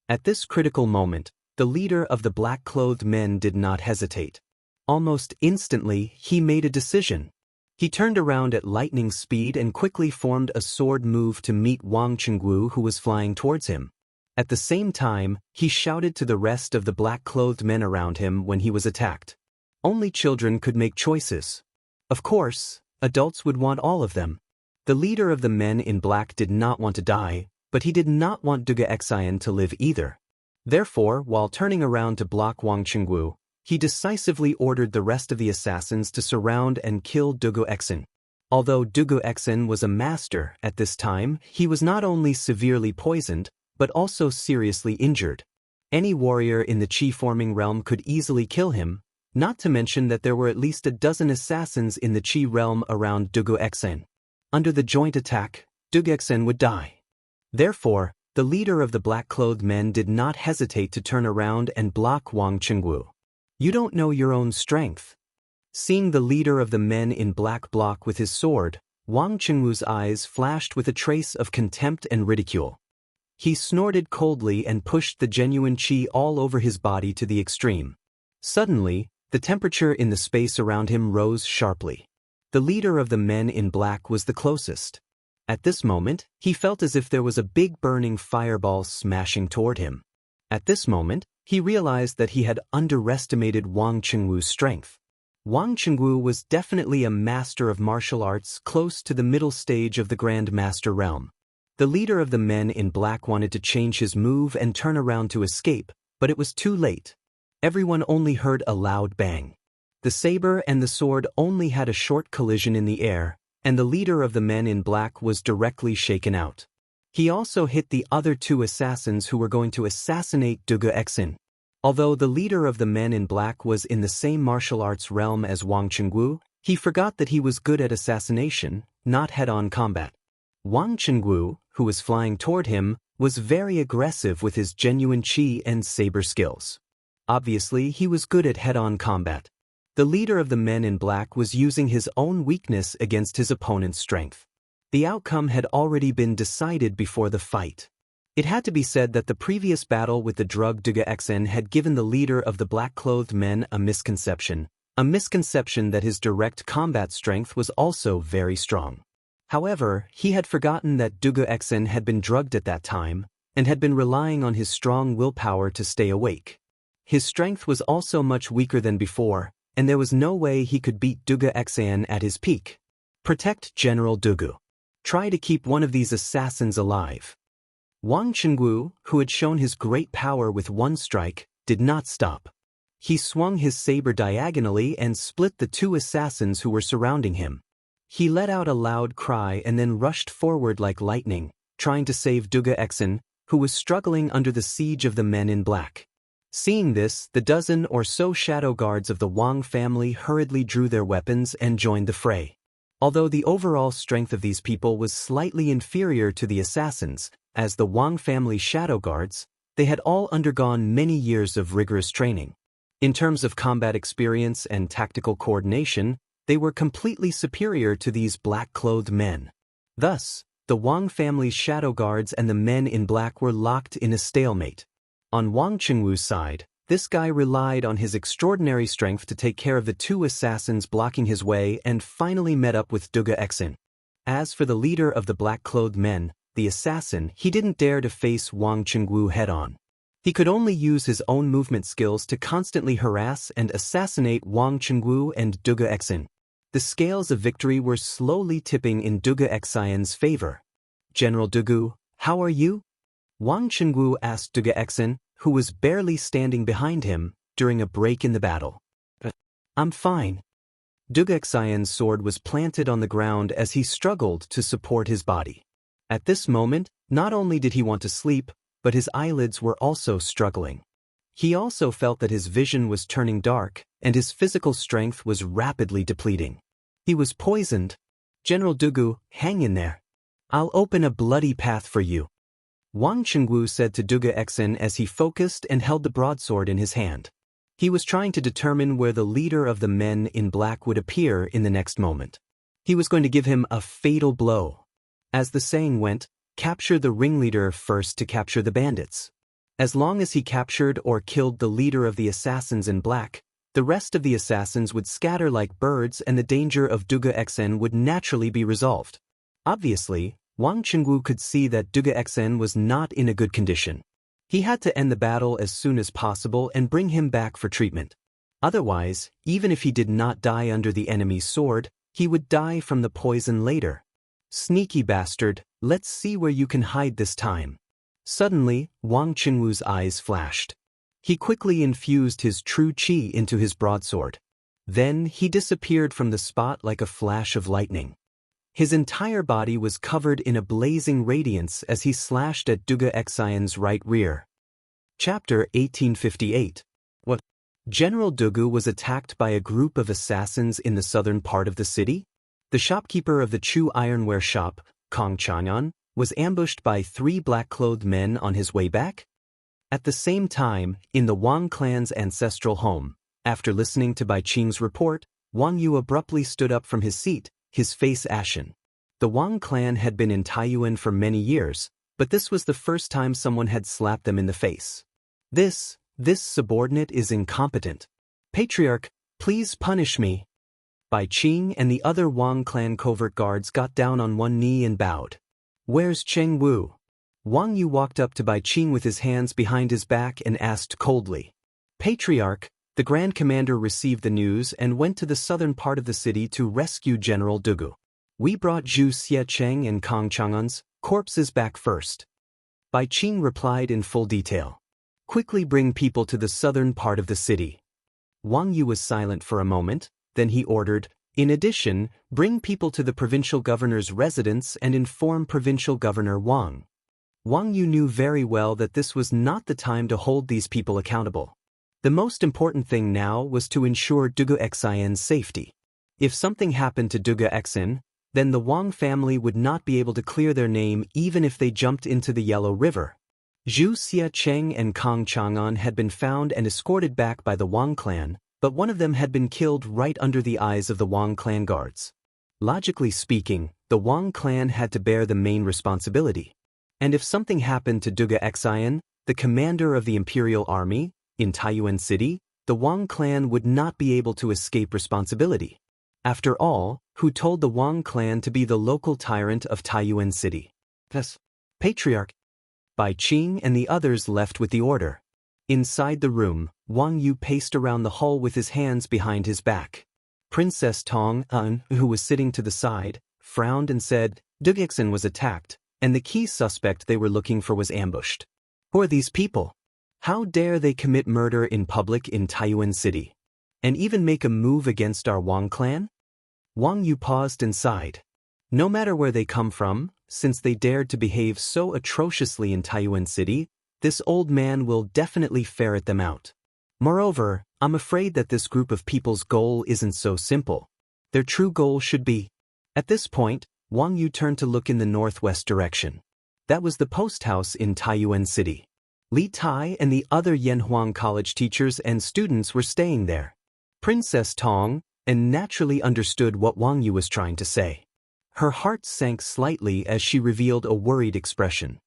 At this critical moment, the leader of the black-clothed men did not hesitate. Almost instantly, he made a decision. He turned around at lightning speed and quickly formed a sword move to meet Wang Qingwu, who was flying towards him. At the same time, he shouted to the rest of the black-clothed men around him when he was attacked. Only children could make choices. Of course, adults would want all of them. The leader of the men in black did not want to die, but he did not want Dugu Xian to live either. Therefore, while turning around to block Wang Qingwu, he decisively ordered the rest of the assassins to surround and kill Dugu Xian. Although Dugu Xian was a master at this time, he was not only severely poisoned, but also seriously injured. Any warrior in the Qi-forming realm could easily kill him, not to mention that there were at least a dozen assassins in the Qi realm around Dugu Xian. Under the joint attack, Dugu Xian would die. Therefore, the leader of the black-clothed men did not hesitate to turn around and block Wang Qingwu. You don't know your own strength. Seeing the leader of the men in black block with his sword, Wang Qingwu's eyes flashed with a trace of contempt and ridicule. He snorted coldly and pushed the genuine qi all over his body to the extreme. Suddenly, the temperature in the space around him rose sharply. The leader of the men in black was the closest. At this moment, he felt as if there was a big burning fireball smashing toward him. At this moment, he realized that he had underestimated Wang Qingwu's strength. Wang Qingwu was definitely a master of martial arts close to the middle stage of the Grand Master realm. The leader of the men in black wanted to change his move and turn around to escape, but it was too late. Everyone only heard a loud bang. The saber and the sword only had a short collision in the air, and the leader of the men in black was directly shaken out. He also hit the other two assassins who were going to assassinate Dugu Xian. Although the leader of the men in black was in the same martial arts realm as Wang Qingwu, he forgot that he was good at assassination, not head-on combat. Wang Qingwu, who was flying toward him, was very aggressive with his genuine qi and saber skills. Obviously, he was good at head-on combat. The leader of the men in black was using his own weakness against his opponent's strength. The outcome had already been decided before the fight. It had to be said that the previous battle with the drug Dugu Xian had given the leader of the black-clothed men a misconception that his direct combat strength was also very strong. However, he had forgotten that Dugu Xian had been drugged at that time, and had been relying on his strong willpower to stay awake. His strength was also much weaker than before, and there was no way he could beat Dugu Xian at his peak. Protect General Dugu. Try to keep one of these assassins alive. Wang Qingwu, who had shown his great power with one strike, did not stop. He swung his saber diagonally and split the two assassins who were surrounding him. He let out a loud cry and then rushed forward like lightning, trying to save Dugu Xian, who was struggling under the siege of the men in black. Seeing this, the dozen or so shadow guards of the Wang family hurriedly drew their weapons and joined the fray. Although the overall strength of these people was slightly inferior to the assassins, as the Wang family shadow guards, they had all undergone many years of rigorous training. In terms of combat experience and tactical coordination, they were completely superior to these black-clothed men. Thus, the Wang family's shadow guards and the men in black were locked in a stalemate. On Wang Qingwu's side, this guy relied on his extraordinary strength to take care of the two assassins blocking his way and finally met up with Dugu Xian. As for the leader of the black-clothed men, the assassin, he didn't dare to face Wang Chengwu head-on. He could only use his own movement skills to constantly harass and assassinate Wang Chengwu and Duge Exin. The scales of victory were slowly tipping in Duge Xian's favor. "General Dugu, how are you?" Wang Chengwu asked Duge Exin, who was barely standing behind him, during a break in the battle. "I'm fine." Duge Xian's sword was planted on the ground as he struggled to support his body. At this moment, not only did he want to sleep, but his eyelids were also struggling. He also felt that his vision was turning dark, and his physical strength was rapidly depleting. He was poisoned. "General Dugu, hang in there. I'll open a bloody path for you," Wang Chengwu said to Duge Exin as he focused and held the broadsword in his hand. He was trying to determine where the leader of the men in black would appear in the next moment. He was going to give him a fatal blow. As the saying went, capture the ringleader first to capture the bandits. As long as he captured or killed the leader of the assassins in black, the rest of the assassins would scatter like birds and the danger of Duge Exin would naturally be resolved. Obviously, Wang Chengwu could see that Duge Exin was not in a good condition. He had to end the battle as soon as possible and bring him back for treatment. Otherwise, even if he did not die under the enemy's sword, he would die from the poison later. "Sneaky bastard, let's see where you can hide this time." Suddenly, Wang Chengwu's eyes flashed. He quickly infused his true qi into his broadsword. Then he disappeared from the spot like a flash of lightning. His entire body was covered in a blazing radiance as he slashed at Duge Xian's right rear. Chapter 1858. What? General Dugu was attacked by a group of assassins in the southern part of the city? The shopkeeper of the Chu ironware shop, Kong Chanyan, was ambushed by 3 black-clothed men on his way back? At the same time, in the Wang clan's ancestral home, after listening to Bai Qing's report, Wang Yu abruptly stood up from his seat, his face ashen. The Wang clan had been in Taiyuan for many years, but this was the first time someone had slapped them in the face. This subordinate is incompetent. Patriarch, please punish me." Bai Qing and the other Wang clan covert guards got down on one knee and bowed. "Where's Cheng Wu?" Wang Yu walked up to Bai Qing with his hands behind his back and asked coldly. "Patriarch, the Grand Commander received the news and went to the southern part of the city to rescue General Dugu. We brought Zhu Xiecheng and Kong Chang'an's corpses back first." Bai Qing replied in full detail. "Quickly bring people to the southern part of the city." Wang Yu was silent for a moment, then he ordered, "In addition, bring people to the provincial governor's residence and inform Provincial Governor Wang." Wang Yu knew very well that this was not the time to hold these people accountable. The most important thing now was to ensure Duge Xian's safety. If something happened to Duge Xin, then the Wang family would not be able to clear their name even if they jumped into the Yellow River. Zhu Xiecheng and Kong Chang'an had been found and escorted back by the Wang clan, but one of them had been killed right under the eyes of the Wang clan guards. Logically speaking, the Wang clan had to bear the main responsibility. And if something happened to Duge Xian, the commander of the imperial army, in Taiyuan City, the Wang clan would not be able to escape responsibility. After all, who told the Wang clan to be the local tyrant of Taiyuan City? Yes, Patriarch. Bai Qing and the others left with the order. Inside the room, Wang Yu paced around the hall with his hands behind his back. Princess Tong An, who was sitting to the side, frowned and said, Duge Xin was attacked, and the key suspect they were looking for was ambushed. Who are these people? How dare they commit murder in public in Taiyuan City? And even make a move against our Wang clan? Wang Yu paused and sighed. No matter where they come from, since they dared to behave so atrociously in Taiyuan City, this old man will definitely ferret them out. Moreover, I'm afraid that this group of people's goal isn't so simple. Their true goal should be... At this point, Wang Yu turned to look in the northwest direction. That was the post house in Taiyuan City. Li Tai and the other Yanhuang College teachers and students were staying there. Princess Tong naturally understood what Wang Yu was trying to say. Her heart sank slightly as she revealed a worried expression.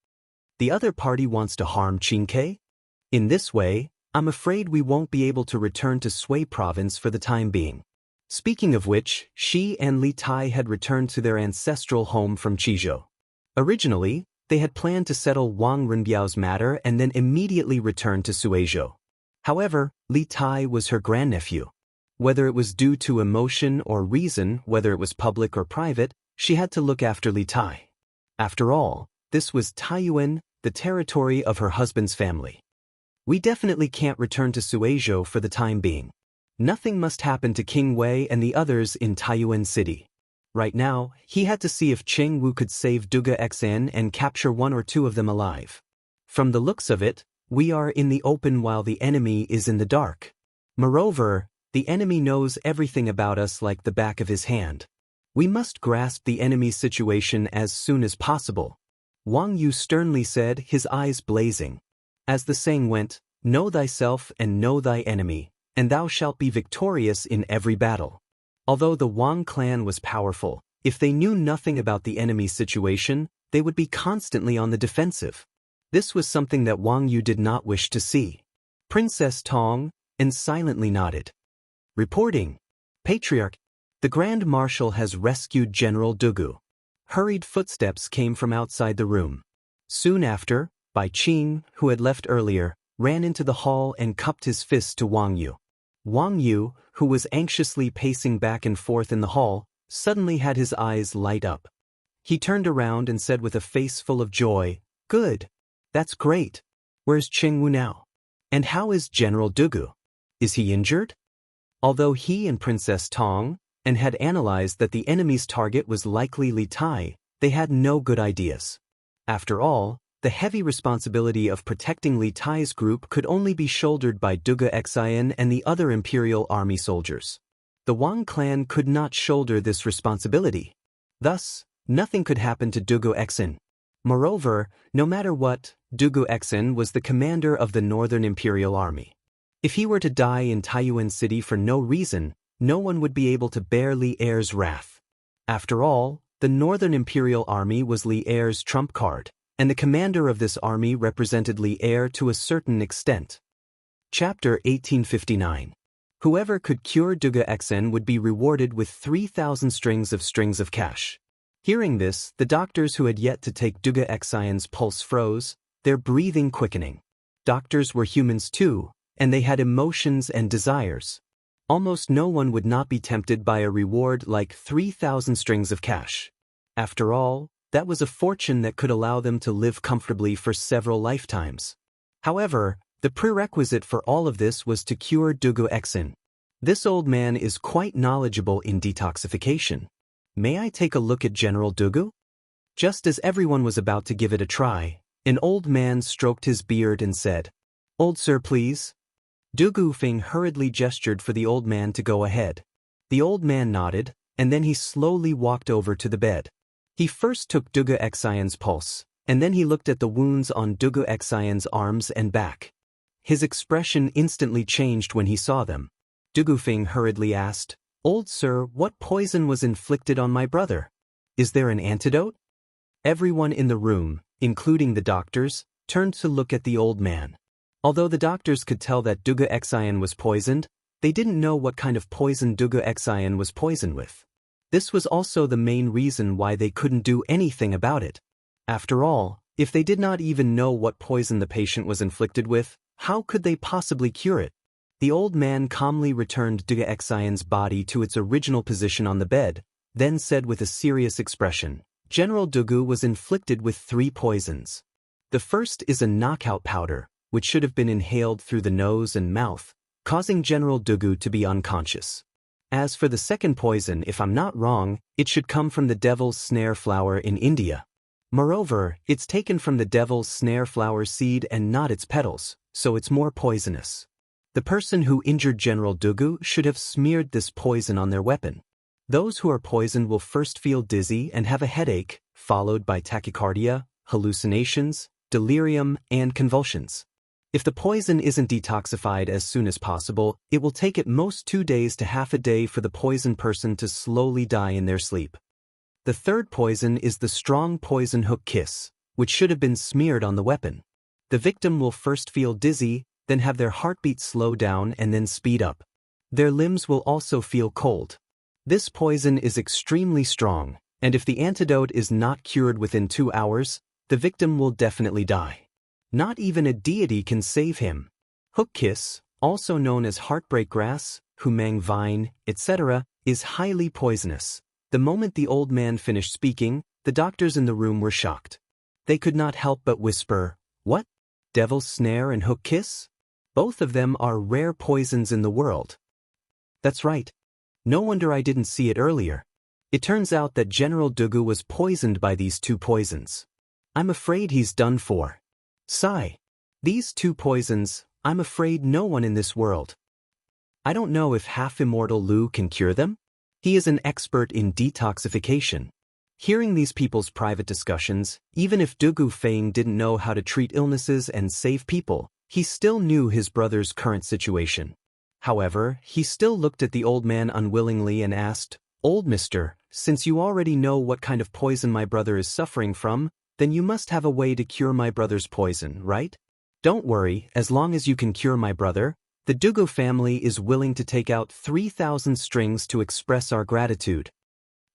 The other party wants to harm Qingke? In this way, I'm afraid we won't be able to return to Sui province for the time being. Speaking of which, she and Li Tai had returned to their ancestral home from Qizhou. Originally, they had planned to settle Wang Renbiao's matter and then immediately return to Suizhou. However, Li Tai was her grandnephew. Whether it was due to emotion or reason, whether it was public or private, she had to look after Li Tai. After all, this was Taiyuan, the territory of her husband's family. We definitely can't return to Suizhou for the time being. Nothing must happen to King Wei and the others in Taiyuan City. Right now, he had to see if Jianghu could save Duga Xn and capture one or two of them alive. From the looks of it, we are in the open while the enemy is in the dark. Moreover, the enemy knows everything about us like the back of his hand. We must grasp the enemy's situation as soon as possible. Wang Yu sternly said, his eyes blazing. As the saying went, know thyself and know thy enemy, and thou shalt be victorious in every battle. Although the Wang clan was powerful, if they knew nothing about the enemy's situation, they would be constantly on the defensive. This was something that Wang Yu did not wish to see. Princess Tong, and silently nodded. Reporting. Patriarch. The Grand Marshal has rescued General Dugu. Hurried footsteps came from outside the room. Soon after, Bai Qing, who had left earlier, ran into the hall and cupped his fist to Wang Yu. Wang Yu, who was anxiously pacing back and forth in the hall, suddenly had his eyes light up. He turned around and said with a face full of joy, "Good. That's great. Where's Jianghu now? And how is General Dugu? Is he injured?" Although he and Princess Tong and had analyzed that the enemy's target was likely Li Tai, they had no good ideas. After all, the heavy responsibility of protecting Li Tai's group could only be shouldered by Duga Xian and the other Imperial Army soldiers. The Wang clan could not shoulder this responsibility. Thus, nothing could happen to Dugu Xin. Moreover, no matter what, Dugu Xin was the commander of the Northern Imperial Army. If he were to die in Taiyuan City for no reason, no one would be able to bear Li Er's wrath. After all, the Northern Imperial Army was Li Er's trump card, and the commander of this army represented Li Er to a certain extent. Chapter 1859. Whoever could cure Duga Xn would be rewarded with 3,000 strings of cash. Hearing this, the doctors who had yet to take Duga Xian's pulse froze, their breathing quickening. Doctors were humans too, and they had emotions and desires. Almost no one would not be tempted by a reward like 3,000 strings of cash. After all, that was a fortune that could allow them to live comfortably for several lifetimes. However, the prerequisite for all of this was to cure Dugu Xin. This old man is quite knowledgeable in detoxification. May I take a look at General Dugu? Just as everyone was about to give it a try, an old man stroked his beard and said, "Old sir, please." Dugu Feng hurriedly gestured for the old man to go ahead. The old man nodded, and then he slowly walked over to the bed. He first took Dugu Xian's pulse, and then he looked at the wounds on Dugu Xian's arms and back. His expression instantly changed when he saw them. Dugu Feng hurriedly asked, "Old sir, what poison was inflicted on my brother? Is there an antidote?" Everyone in the room, including the doctors, turned to look at the old man. Although the doctors could tell that Dugu Xian was poisoned, they didn't know what kind of poison Dugu Xian was poisoned with. This was also the main reason why they couldn't do anything about it. After all, if they did not even know what poison the patient was inflicted with, how could they possibly cure it? The old man calmly returned Dugu Xian's body to its original position on the bed, then said with a serious expression, "General Dugu was inflicted with 3 poisons. The first is a knockout powder, which should have been inhaled through the nose and mouth, causing General Dugu to be unconscious. As for the second poison, if I'm not wrong, it should come from the devil's snare flower in India. Moreover, it's taken from the devil's snare flower seed and not its petals, so it's more poisonous. The person who injured General Dugu should have smeared this poison on their weapon. Those who are poisoned will first feel dizzy and have a headache, followed by tachycardia, hallucinations, delirium, and convulsions. If the poison isn't detoxified as soon as possible, it will take at most 2 days to half a day for the poisoned person to slowly die in their sleep. The third poison is the strong poison hook kiss, which should have been smeared on the weapon. The victim will first feel dizzy, then have their heartbeat slow down and then speed up. Their limbs will also feel cold. This poison is extremely strong, and if the antidote is not cured within 2 hours, the victim will definitely die. Not even a deity can save him. Hook kiss, also known as heartbreak grass, humang vine, etc., is highly poisonous. The moment the old man finished speaking, the doctors in the room were shocked. They could not help but whisper, "What? Devil's snare and hook kiss? Both of them are rare poisons in the world." That's right. No wonder I didn't see it earlier. It turns out that General Dugu was poisoned by these two poisons. I'm afraid he's done for. Sigh. These two poisons, I'm afraid no one in this world. I don't know if half-immortal Lu can cure them? He is an expert in detoxification. Hearing these people's private discussions, even if Dugu Feng didn't know how to treat illnesses and save people, he still knew his brother's current situation. However, he still looked at the old man unwillingly and asked, "Old mister, since you already know what kind of poison my brother is suffering from, then you must have a way to cure my brother's poison, right? Don't worry, as long as you can cure my brother, the Dugu family is willing to take out 3,000 strings to express our gratitude."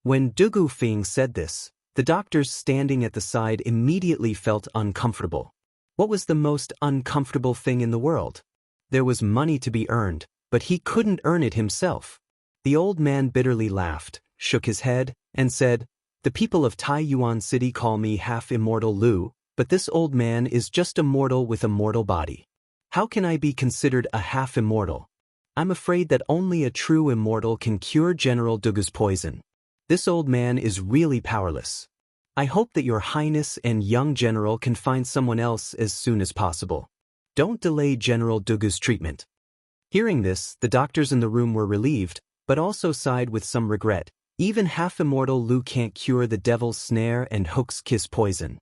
When Dugu Feng said this, the doctors standing at the side immediately felt uncomfortable. What was the most uncomfortable thing in the world? There was money to be earned, but he couldn't earn it himself. The old man bitterly laughed, shook his head, and said, "The people of Taiyuan City call me half-immortal Lu, but this old man is just a mortal with a mortal body. How can I be considered a half-immortal? I'm afraid that only a true immortal can cure General Dugu's poison. This old man is really powerless. I hope that your highness and young general can find someone else as soon as possible. Don't delay General Dugu's treatment." Hearing this, the doctors in the room were relieved, but also sighed with some regret. Even half-immortal Lu can't cure the devil's snare and hook's kiss poison.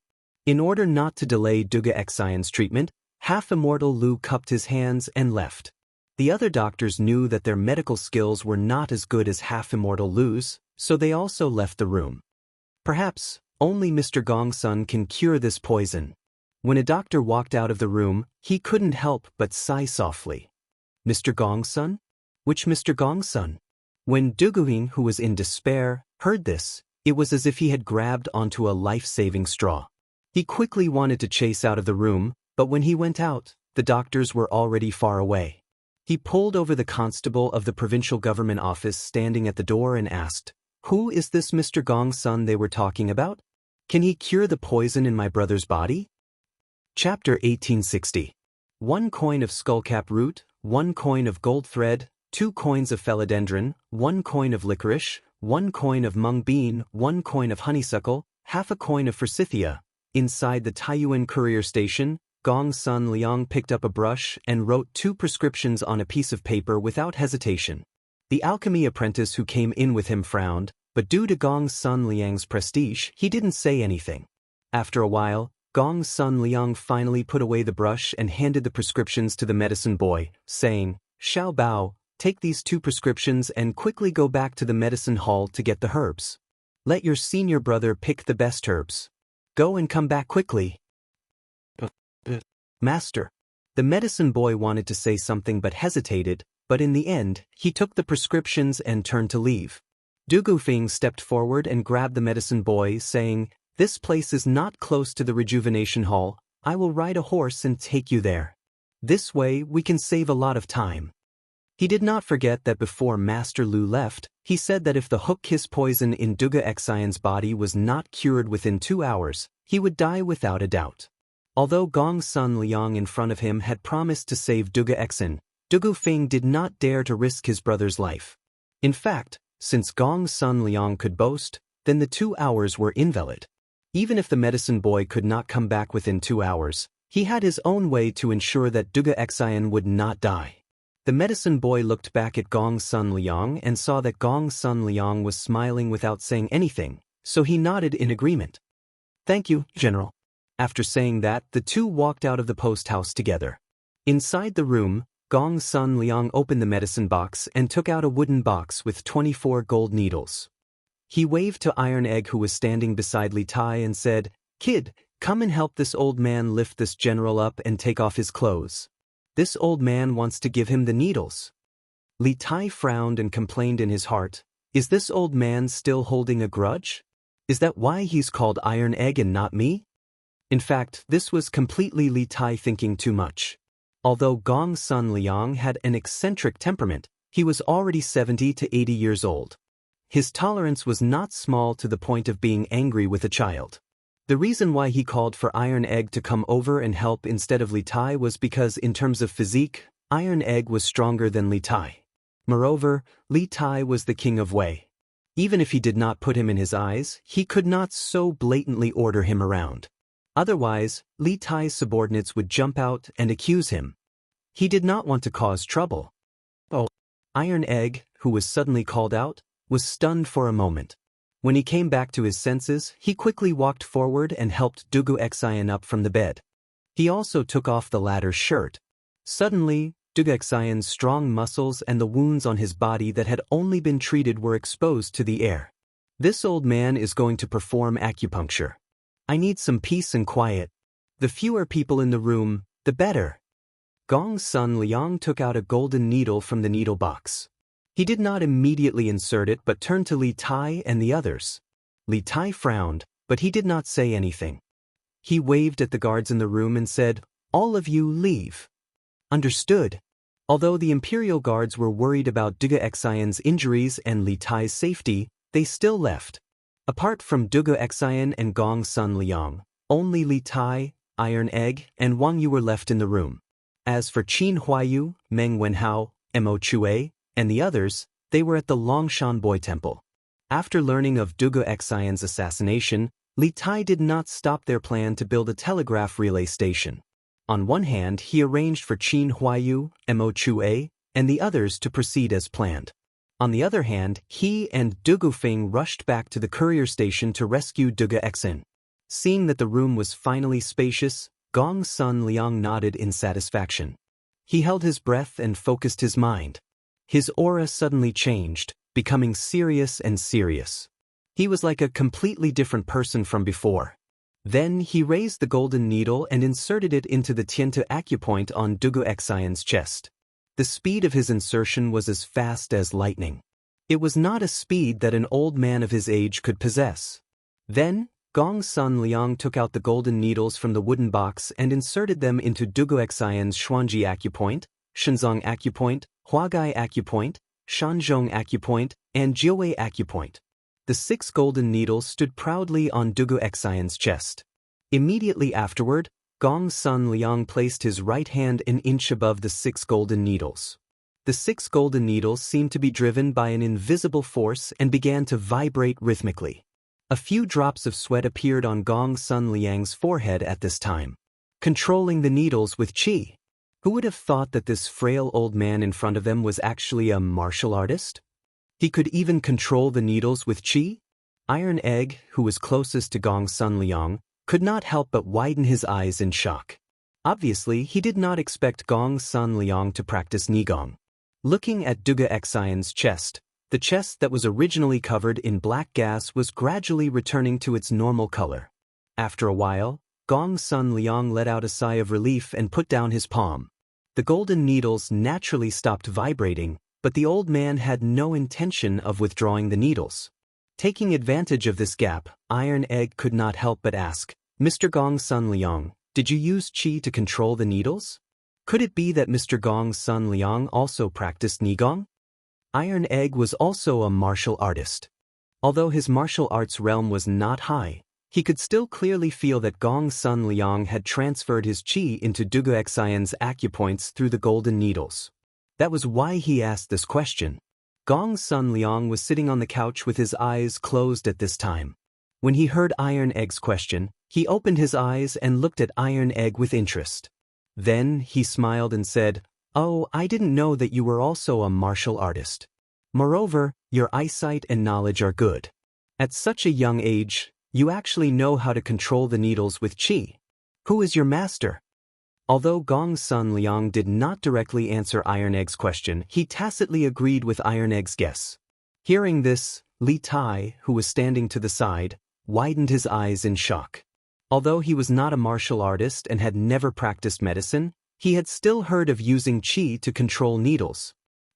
In order not to delay Dugu Xian's treatment, half-immortal Lu cupped his hands and left. The other doctors knew that their medical skills were not as good as half-immortal Lu's, so they also left the room. Perhaps only Mr. Gongsun can cure this poison. When a doctor walked out of the room, he couldn't help but sigh softly. Mr. Gongsun? Which Mr. Gongsun? When Duguing, who was in despair, heard this, it was as if he had grabbed onto a life-saving straw. He quickly wanted to chase out of the room, but when he went out, the doctors were already far away. He pulled over the constable of the provincial government office standing at the door and asked, "Who is this Mr. Gongsun they were talking about? Can he cure the poison in my brother's body?" Chapter 1860. 1 coin of skullcap root, 1 coin of gold thread, 2 coins of philodendron, 1 coin of licorice, 1 coin of mung bean, 1 coin of honeysuckle, half a coin of forsythia. Inside the Taiyuan courier station, Gongsun Liang picked up a brush and wrote 2 prescriptions on a piece of paper without hesitation. The alchemy apprentice who came in with him frowned, but due to Gongsun Liang's prestige, he didn't say anything. After a while, Gongsun Liang finally put away the brush and handed the prescriptions to the medicine boy, saying, "Xiao Bao, take these 2 prescriptions and quickly go back to the medicine hall to get the herbs. Let your senior brother pick the best herbs. Go and come back quickly." Master. The medicine boy wanted to say something but hesitated, but in the end, he took the prescriptions and turned to leave. Dugu Feng stepped forward and grabbed the medicine boy, saying, "This place is not close to the rejuvenation hall. I will ride a horse and take you there. This way, we can save a lot of time." He did not forget that before Master Lu left, he said that if the hook kiss poison in Dugu Xian's body was not cured within 2 hours, he would die without a doubt. Although Gongsun Liang in front of him had promised to save Dugu Xian, Dugu Feng did not dare to risk his brother's life. In fact, since Gongsun Liang could boast, then the 2 hours were invalid. Even if the medicine boy could not come back within 2 hours, he had his own way to ensure that Dugu Xian would not die. The medicine boy looked back at Gongsun Liang and saw that Gongsun Liang was smiling without saying anything, so he nodded in agreement. "Thank you, General." After saying that, the two walked out of the post house together. Inside the room, Gongsun Liang opened the medicine box and took out a wooden box with 24 gold needles. He waved to Iron Egg, who was standing beside Li Tai, and said, "Kid, come and help this old man lift this general up and take off his clothes. This old man wants to give him the needles." Li Tai frowned and complained in his heart, "Is this old man still holding a grudge? Is that why he's called Iron Egg and not me?" In fact, this was completely Li Tai thinking too much. Although Gong's son Liang had an eccentric temperament, he was already 70 to 80 years old. His tolerance was not small to the point of being angry with a child. The reason why he called for Iron Egg to come over and help instead of Li Tai was because in terms of physique, Iron Egg was stronger than Li Tai. Moreover, Li Tai was the king of Wei. Even if he did not put him in his eyes, he could not so blatantly order him around. Otherwise, Li Tai's subordinates would jump out and accuse him. He did not want to cause trouble. Oh, Iron Egg, who was suddenly called out, was stunned for a moment. When he came back to his senses, he quickly walked forward and helped Dugu Xian up from the bed. He also took off the latter's shirt. Suddenly, Dugu Xian's strong muscles and the wounds on his body that had only been treated were exposed to the air. This old man is going to perform acupuncture. I need some peace and quiet. The fewer people in the room, the better. Gong's son Liang took out a golden needle from the needle box. He did not immediately insert it but turned to Li Tai and the others. Li Tai frowned, but he did not say anything. He waved at the guards in the room and said, "All of you leave." Understood. Although the imperial guards were worried about Dugu Xian's injuries and Li Tai's safety, they still left. Apart from Dugu Xian and Gong's son Liang, only Li Tai, Iron Egg, and Wang Yu were left in the room. As for Qin Huayu, Meng Wenhao, Mo Chue, and the others, they were at the Longshan Boy Temple. After learning of Dugu Xian's assassination, Li Tai did not stop their plan to build a telegraph relay station. On one hand, he arranged for Qin Huayu, Mo Chue, and the others to proceed as planned. On the other hand, he and Dugu Feng rushed back to the courier station to rescue Dugu Xian. Seeing that the room was finally spacious, Gong's son Liang nodded in satisfaction. He held his breath and focused his mind. His aura suddenly changed, becoming serious and serious. He was like a completely different person from before. Then he raised the golden needle and inserted it into the Tiantu acupoint on Dugu Xian's chest. The speed of his insertion was as fast as lightning. It was not a speed that an old man of his age could possess. Then, Gong's son Liang took out the golden needles from the wooden box and inserted them into Dugu Xian's Xuanji acupoint, Shenzong acupoint, Huagai acupoint, Shanzhong acupoint, and Jiuwei acupoint. The 6 golden needles stood proudly on Dugu Xian's chest. Immediately afterward, Gong's son Liang placed his right hand an inch above the 6 golden needles. The 6 golden needles seemed to be driven by an invisible force and began to vibrate rhythmically. A few drops of sweat appeared on Gong's son Liang's forehead at this time. Controlling the needles with qi. Who would have thought that this frail old man in front of them was actually a martial artist? He could even control the needles with qi? Iron Egg, who was closest to Gong's son Liang, could not help but widen his eyes in shock. Obviously, he did not expect Gong's son Liang to practice Nigong. Looking at Dugu Xian's chest, the chest that was originally covered in black gas was gradually returning to its normal color. After a while, Gong's son Liang let out a sigh of relief and put down his palm. The golden needles naturally stopped vibrating, but the old man had no intention of withdrawing the needles. Taking advantage of this gap, Iron Egg could not help but ask, "Mr. Gong's son Liang, did you use qi to control the needles? Could it be that Mr. Gong's son Liang also practiced Nigong?" Iron Egg was also a martial artist. Although his martial arts realm was not high, he could still clearly feel that Gong's son Liang had transferred his qi into Dugu Xian's acupoints through the golden needles. That was why he asked this question. Gong's son Liang was sitting on the couch with his eyes closed at this time. When he heard Iron Egg's question, he opened his eyes and looked at Iron Egg with interest. Then he smiled and said, "Oh, I didn't know that you were also a martial artist. Moreover, your eyesight and knowledge are good. At such a young age, you actually know how to control the needles with qi. Who is your master?" Although Gong's son Liang did not directly answer Iron Egg's question, he tacitly agreed with Iron Egg's guess. Hearing this, Li Tai, who was standing to the side, widened his eyes in shock. Although he was not a martial artist and had never practiced medicine, he had still heard of using qi to control needles.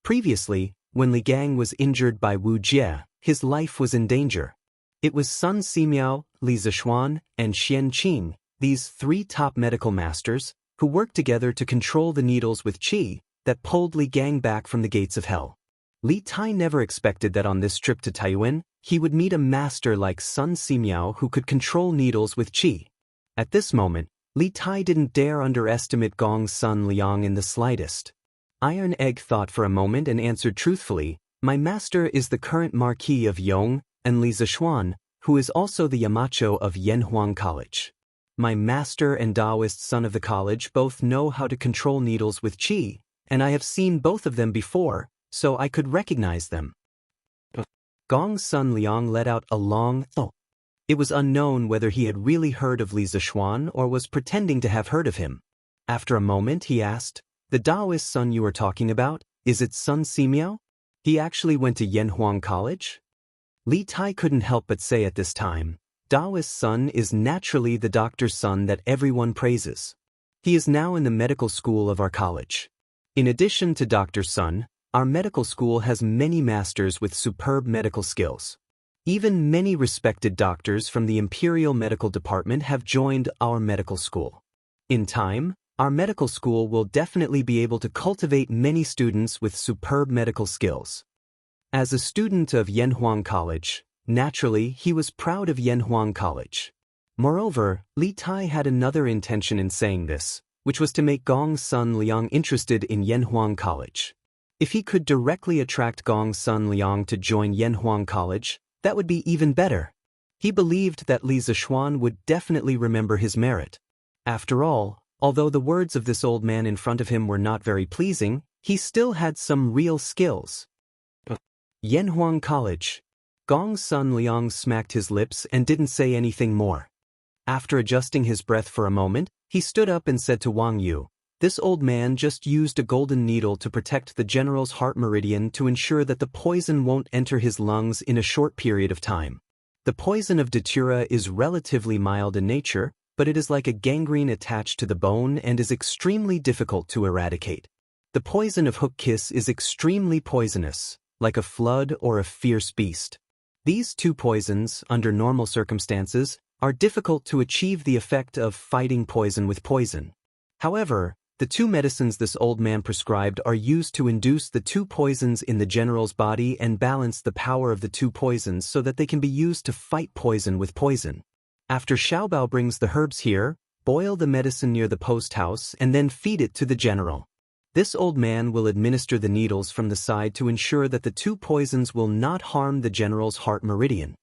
Previously, when Li Gang was injured by Wuxia, his life was in danger. It was Sun Simiao, Li Zishuan, and Xian Qing, these three top medical masters, who worked together to control the needles with qi, that pulled Li Gang back from the gates of hell. Li Tai never expected that on this trip to Taiyuan, he would meet a master like Sun Simiao who could control needles with qi. At this moment, Li Tai didn't dare underestimate Gong's son Liang in the slightest. Iron Egg thought for a moment and answered truthfully, "My master is the current Marquis of Yong, and Li Zishuan, who is also the Yamacho of Yanhuang College. My master and Taoist son of the college both know how to control needles with qi, and I have seen both of them before, so I could recognize them." Gong's son Liang let out a long "oh." It was unknown whether he had really heard of Li Zishuan or was pretending to have heard of him. After a moment he asked, "The Taoist son you are talking about, is it Sun Simiao? He actually went to Yanhuang College?" Li Tai couldn't help but say at this time, "Taoist's son is naturally the doctor's son that everyone praises. He is now in the medical school of our college. In addition to doctor's son, our medical school has many masters with superb medical skills. Even many respected doctors from the Imperial Medical Department have joined our medical school. In time, our medical school will definitely be able to cultivate many students with superb medical skills." As a student of Yanhuang College, naturally he was proud of Yanhuang College. Moreover, Li Tai had another intention in saying this, which was to make Gong's son Liang interested in Yanhuang College. If he could directly attract Gong's son Liang to join Yanhuang College, that would be even better. He believed that Li Zishuan would definitely remember his merit. After all, although the words of this old man in front of him were not very pleasing, he still had some real skills. Yanhuang College. Gong's son Liang smacked his lips and didn't say anything more. After adjusting his breath for a moment, he stood up and said to Wang Yu, "This old man just used a golden needle to protect the general's heart meridian to ensure that the poison won't enter his lungs in a short period of time. The poison of datura is relatively mild in nature, but it is like a gangrene attached to the bone and is extremely difficult to eradicate. The poison of hook kiss is extremely poisonous, like a flood or a fierce beast. These two poisons, under normal circumstances, are difficult to achieve the effect of fighting poison with poison. However, the two medicines this old man prescribed are used to induce the two poisons in the general's body and balance the power of the two poisons so that they can be used to fight poison with poison. After Xiaobao brings the herbs here, boil the medicine near the post house and then feed it to the general. This old man will administer the needles from the side to ensure that the two poisons will not harm the general's heart meridian."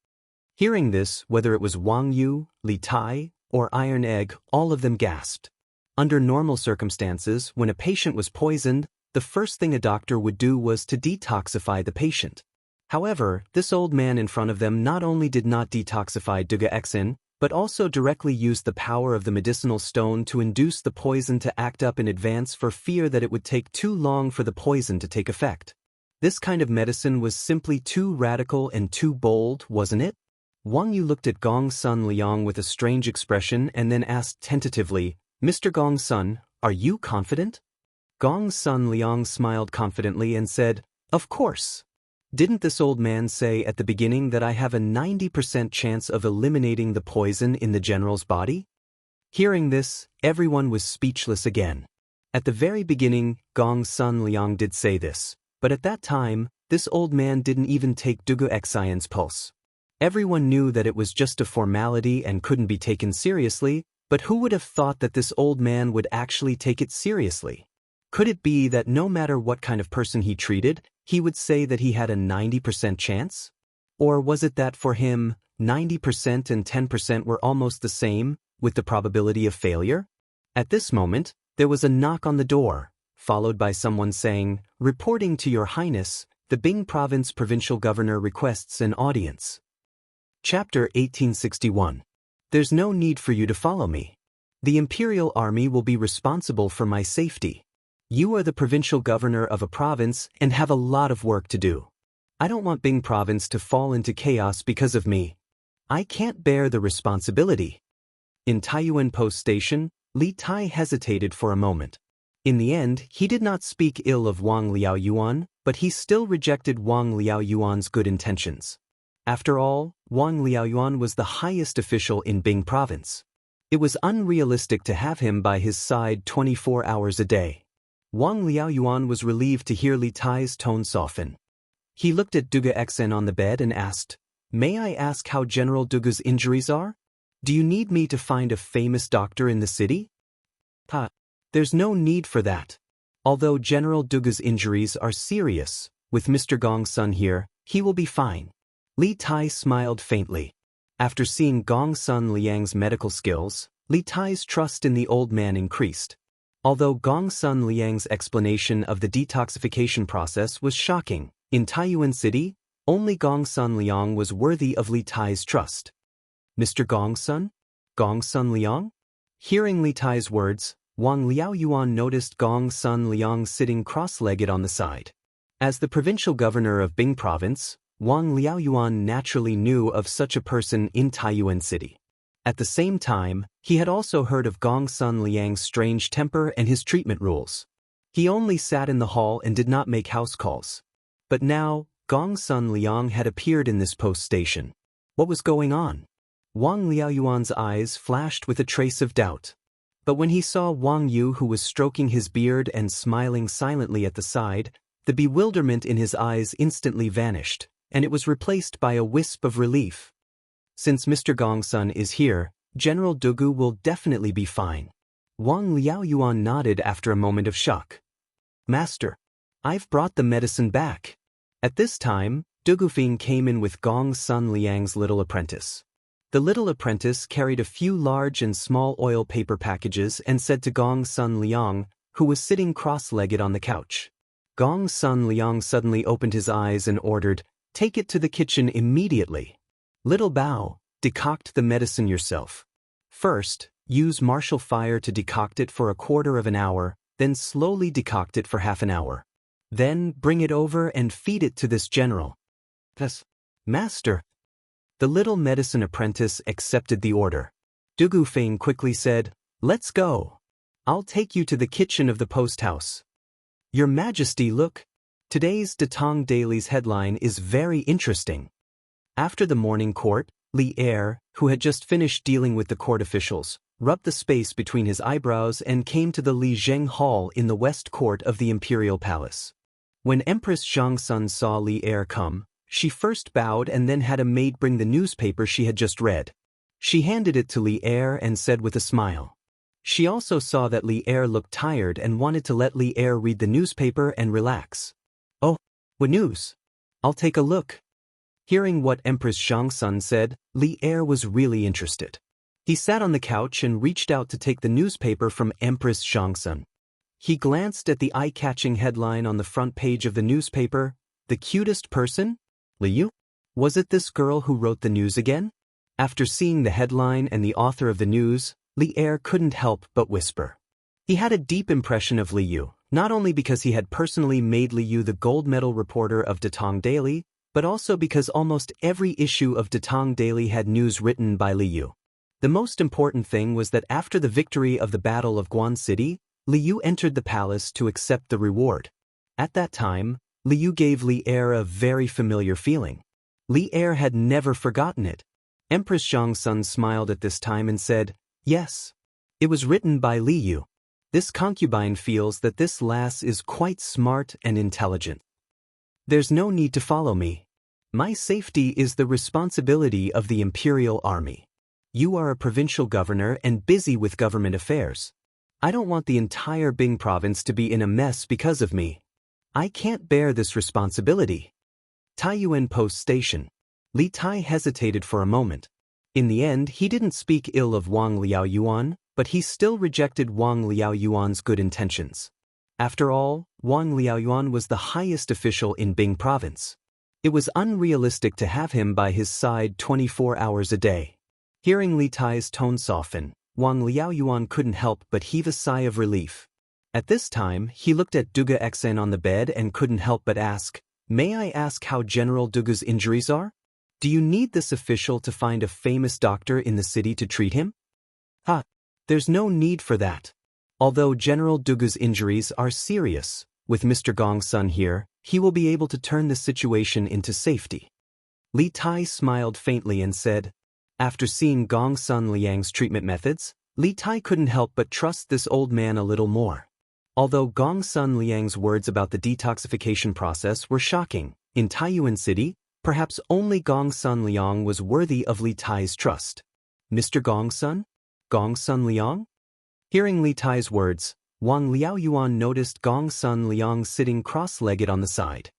Hearing this, whether it was Wang Yu, Li Tai, or Iron Egg, all of them gasped. Under normal circumstances, when a patient was poisoned, the first thing a doctor would do was to detoxify the patient. However, this old man in front of them not only did not detoxify Duga-Exin, but also directly used the power of the medicinal stone to induce the poison to act up in advance for fear that it would take too long for the poison to take effect. This kind of medicine was simply too radical and too bold, wasn't it? Wang Yu looked at Gong's son Liang with a strange expression and then asked tentatively, "Mr. Gong's son, are you confident?" Gong's son Liang smiled confidently and said, "Of course. Didn't this old man say at the beginning that I have a 90% chance of eliminating the poison in the general's body?" Hearing this, everyone was speechless again. At the very beginning, Gong's son Liang did say this, but at that time, this old man didn't even take Dugu Xian's pulse. Everyone knew that it was just a formality and couldn't be taken seriously, but who would have thought that this old man would actually take it seriously? Could it be that no matter what kind of person he treated, he would say that he had a 90% chance? Or was it that for him, 90% and 10% were almost the same, with the probability of failure? At this moment, there was a knock on the door, followed by someone saying, "Reporting to Your Highness, the Bing Province Provincial Governor requests an audience." Chapter 1861. There's no need for you to follow me. The Imperial Army will be responsible for my safety. You are the provincial governor of a province and have a lot of work to do. I don't want Bing Province to fall into chaos because of me. I can't bear the responsibility. In Taiyuan Post Station, Li Tai hesitated for a moment. In the end, he did not speak ill of Wang Liaoyuan, but he still rejected Wang Liaoyuan's good intentions. After all, Wang Liaoyuan was the highest official in Bing province. It was unrealistic to have him by his side 24 hours a day. Wang Liaoyuan was relieved to hear Li Tai's tone soften. He looked at Dugu Xen on the bed and asked, "May I ask how General Dugu's injuries are? Do you need me to find a famous doctor in the city?" There's no need for that. Although General Dugu's injuries are serious, with Mr. Gong's son here, he will be fine. Li Tai smiled faintly. After seeing Gong's son Liang's medical skills, Li Tai's trust in the old man increased. Although Gong's son Liang's explanation of the detoxification process was shocking, in Taiyuan City, only Gong's son Liang was worthy of Li Tai's trust. Mr. Gong's son? Gong's son Liang? Hearing Li Tai's words, Wang Liaoyuan noticed Gong's son Liang sitting cross-legged on the side. As the provincial governor of Bing province, Wang Liaoyuan naturally knew of such a person in Taiyuan City. At the same time, he had also heard of Gong's son Liang's strange temper and his treatment rules. He only sat in the hall and did not make house calls. But now, Gong's son Liang had appeared in this post station. What was going on? Wang Liaoyuan's eyes flashed with a trace of doubt. But when he saw Wang Yu, who was stroking his beard and smiling silently at the side, the bewilderment in his eyes instantly vanished, and it was replaced by a wisp of relief. Since Mr. Gong's son is here, General Dugu will definitely be fine. Wang Liaoyuan nodded after a moment of shock. "Master, I've brought the medicine back." At this time, Dugufeng came in with Gong's son Liang's little apprentice. The little apprentice carried a few large and small oil paper packages and said to Gong's son Liang, who was sitting cross-legged on the couch. Gong's son Liang suddenly opened his eyes and ordered, "Take it to the kitchen immediately. Little Bao, decoct the medicine yourself. First, use martial fire to decoct it for a quarter of an hour, then slowly decoct it for half an hour. Then bring it over and feed it to this general." "Yes, master." The little medicine apprentice accepted the order. Dugufeng quickly said, "Let's go. I'll take you to the kitchen of the post house." "Your Majesty, look. Today's Datong Daily's headline is very interesting." After the morning court, Li Er, who had just finished dealing with the court officials, rubbed the space between his eyebrows and came to the Li Zheng Hall in the west court of the imperial palace. When Empress Zhangsun saw Li Er come, she first bowed and then had a maid bring the newspaper she had just read. She handed it to Li Er and said with a smile. She also saw that Li Er looked tired and wanted to let Li Er read the newspaper and relax. "Oh, what news? I'll take a look." Hearing what Empress Zhangsun said, Li Er was really interested. He sat on the couch and reached out to take the newspaper from Empress Zhangsun. He glanced at the eye-catching headline on the front page of the newspaper, "The cutest person? Li Yu? Was it this girl who wrote the news again?" After seeing the headline and the author of the news, Li Er couldn't help but whisper. He had a deep impression of Li Yu, not only because he had personally made Li Yu the gold medal reporter of Datong Daily, but also because almost every issue of Datong Daily had news written by Li Yu. The most important thing was that after the victory of the Battle of Guan City, Li Yu entered the palace to accept the reward. At that time, Li Yu gave Li Er a very familiar feeling. Li Er had never forgotten it. Empress Zhangsun smiled at this time and said, "Yes. It was written by Li Yu. This concubine feels that this lass is quite smart and intelligent. There's no need to follow me. My safety is the responsibility of the imperial army. You are a provincial governor and busy with government affairs. I don't want the entire Bing province to be in a mess because of me. I can't bear this responsibility." Taiyuan Post Station. Li Tai hesitated for a moment. In the end, he didn't speak ill of Wang Liaoyuan, but he still rejected Wang Liaoyuan's good intentions. After all, Wang Liaoyuan was the highest official in Bing province. It was unrealistic to have him by his side 24 hours a day. Hearing Li Tai's tone soften, Wang Liaoyuan couldn't help but heave a sigh of relief. At this time, he looked at Dugu Xen on the bed and couldn't help but ask, "May I ask how General Dugu's injuries are? Do you need this official to find a famous doctor in the city to treat him?" There's no need for that. Although General Dugu's injuries are serious, with Mr. Gong's son here, he will be able to turn the situation into safety. Li Tai smiled faintly and said, after seeing Gong's son Liang's treatment methods, Li Tai couldn't help but trust this old man a little more. Although Gong's son Liang's words about the detoxification process were shocking, in Taiyuan City, perhaps only Gong's son Liang was worthy of Li Tai's trust. Mr. Gong's son? Gong's son Liang? Hearing Li Tai's words, Wang Liaoyuan noticed Gong's son Liang sitting cross-legged on the side.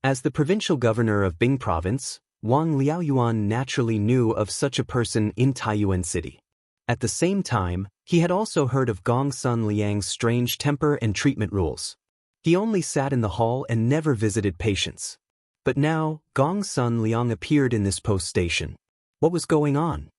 As the provincial governor of Bing Province, Wang Liaoyuan naturally knew of such a person in Taiyuan City. At the same time, he had also heard of Gong's son Liang's strange temper and treatment rules. He only sat in the hall and never visited patients. But now, Gong's son Liang appeared in this post station. What was going on?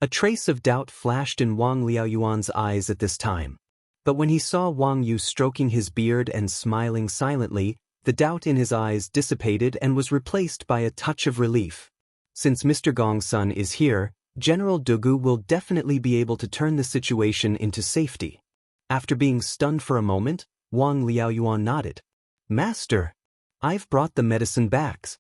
A trace of doubt flashed in Wang Liaoyuan's eyes at this time. But when he saw Wang Yu stroking his beard and smiling silently, the doubt in his eyes dissipated and was replaced by a touch of relief. Since Mr. Gong's son is here, General Dugu will definitely be able to turn the situation into safety. After being stunned for a moment, Wang Liaoyuan nodded. Master, I've brought the medicine bags.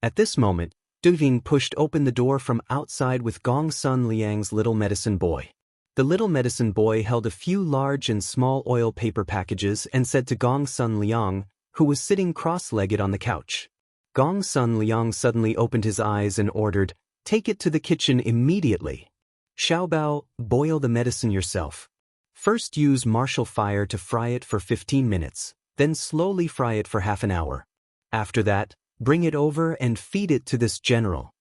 At this moment, Duving pushed open the door from outside with Gong's son Liang's little medicine boy. The little medicine boy held a few large and small oil paper packages and said to Gong's son Liang, who was sitting cross-legged on the couch. Gong's son Liang suddenly opened his eyes and ordered, take it to the kitchen immediately. Xiaobao, boil the medicine yourself. First use martial fire to fry it for 15 minutes, then slowly fry it for half an hour. After that, bring it over and feed it to this general.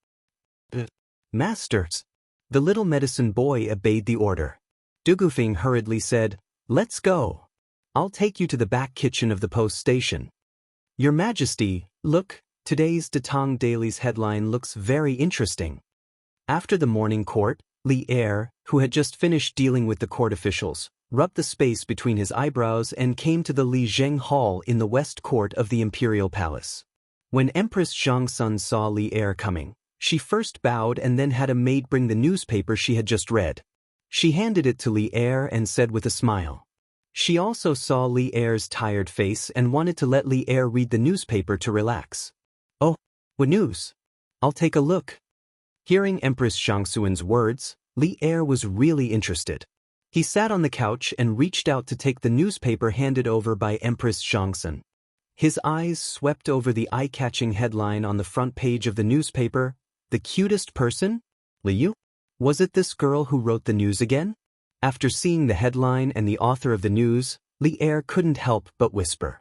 Masters. The little medicine boy obeyed the order. Dugufeng hurriedly said, let's go. I'll take you to the back kitchen of the post station. Your Majesty, look, today's Datong Daily's headline looks very interesting. After the morning court, Li Er, who had just finished dealing with the court officials, rubbed the space between his eyebrows and came to the Li Zheng Hall in the west court of the imperial palace. When Empress Zhangsun saw Li Er coming, she first bowed and then had a maid bring the newspaper she had just read. She handed it to Li Er and said with a smile. She also saw Li Er's tired face and wanted to let Li Er read the newspaper to relax. Oh, what news? I'll take a look. Hearing Empress Zhangsun's words, Li Er was really interested. He sat on the couch and reached out to take the newspaper handed over by Empress Zhangsun. His eyes swept over the eye-catching headline on the front page of the newspaper, the cutest person? Liu? Was it this girl who wrote the news again? After seeing the headline and the author of the news, Li Er couldn't help but whisper.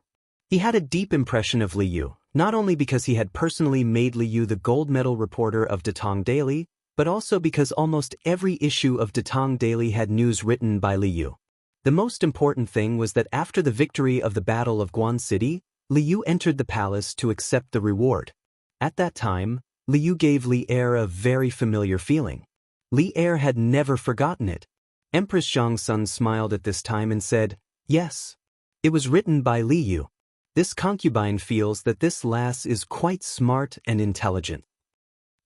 He had a deep impression of Li Yu, not only because he had personally made Li Yu the gold medal reporter of Datong Daily, but also because almost every issue of Datong Daily had news written by Li Yu. The most important thing was that after the victory of the Battle of Guan City, Li Yu entered the palace to accept the reward. At that time, Li Yu gave Li Er a very familiar feeling. Li Er had never forgotten it. Empress Zhangsun smiled at this time and said, yes. It was written by Li Yu. This concubine feels that this lass is quite smart and intelligent.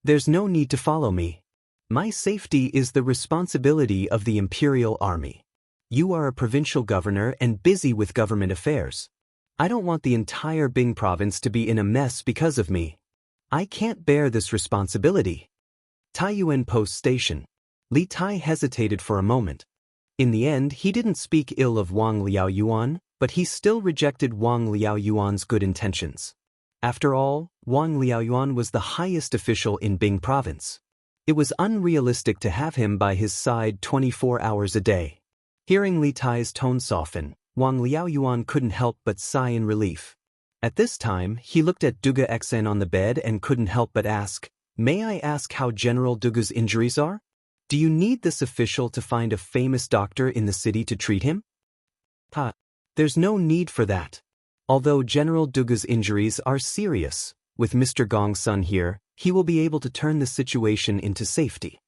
There's no need to follow me. My safety is the responsibility of the imperial army. You are a provincial governor and busy with government affairs. I don't want the entire Bing province to be in a mess because of me. I can't bear this responsibility. Taiyuan Post Station. Li Tai hesitated for a moment. In the end, he didn't speak ill of Wang Liaoyuan, but he still rejected Wang Liaoyuan's good intentions. After all, Wang Liaoyuan was the highest official in Bing province. It was unrealistic to have him by his side 24 hours a day. Hearing Li Tai's tone soften, Wang Liaoyuan couldn't help but sigh in relief. At this time, he looked at Duga Xen on the bed and couldn't help but ask, may I ask how General Duga's injuries are? Do you need this official to find a famous doctor in the city to treat him? There's no need for that. Although General Duga's injuries are serious, with Mr. Gong's son here, he will be able to turn the situation into safety.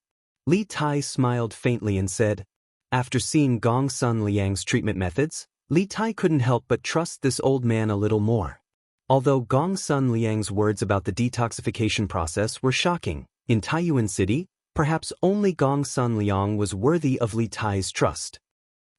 Li Tai smiled faintly and said, after seeing Gong's son Liang's treatment methods, Li Tai couldn't help but trust this old man a little more. Although Gong's son Liang's words about the detoxification process were shocking, in Taiyuan City, perhaps only Gong's son Liang was worthy of Li Tai's trust.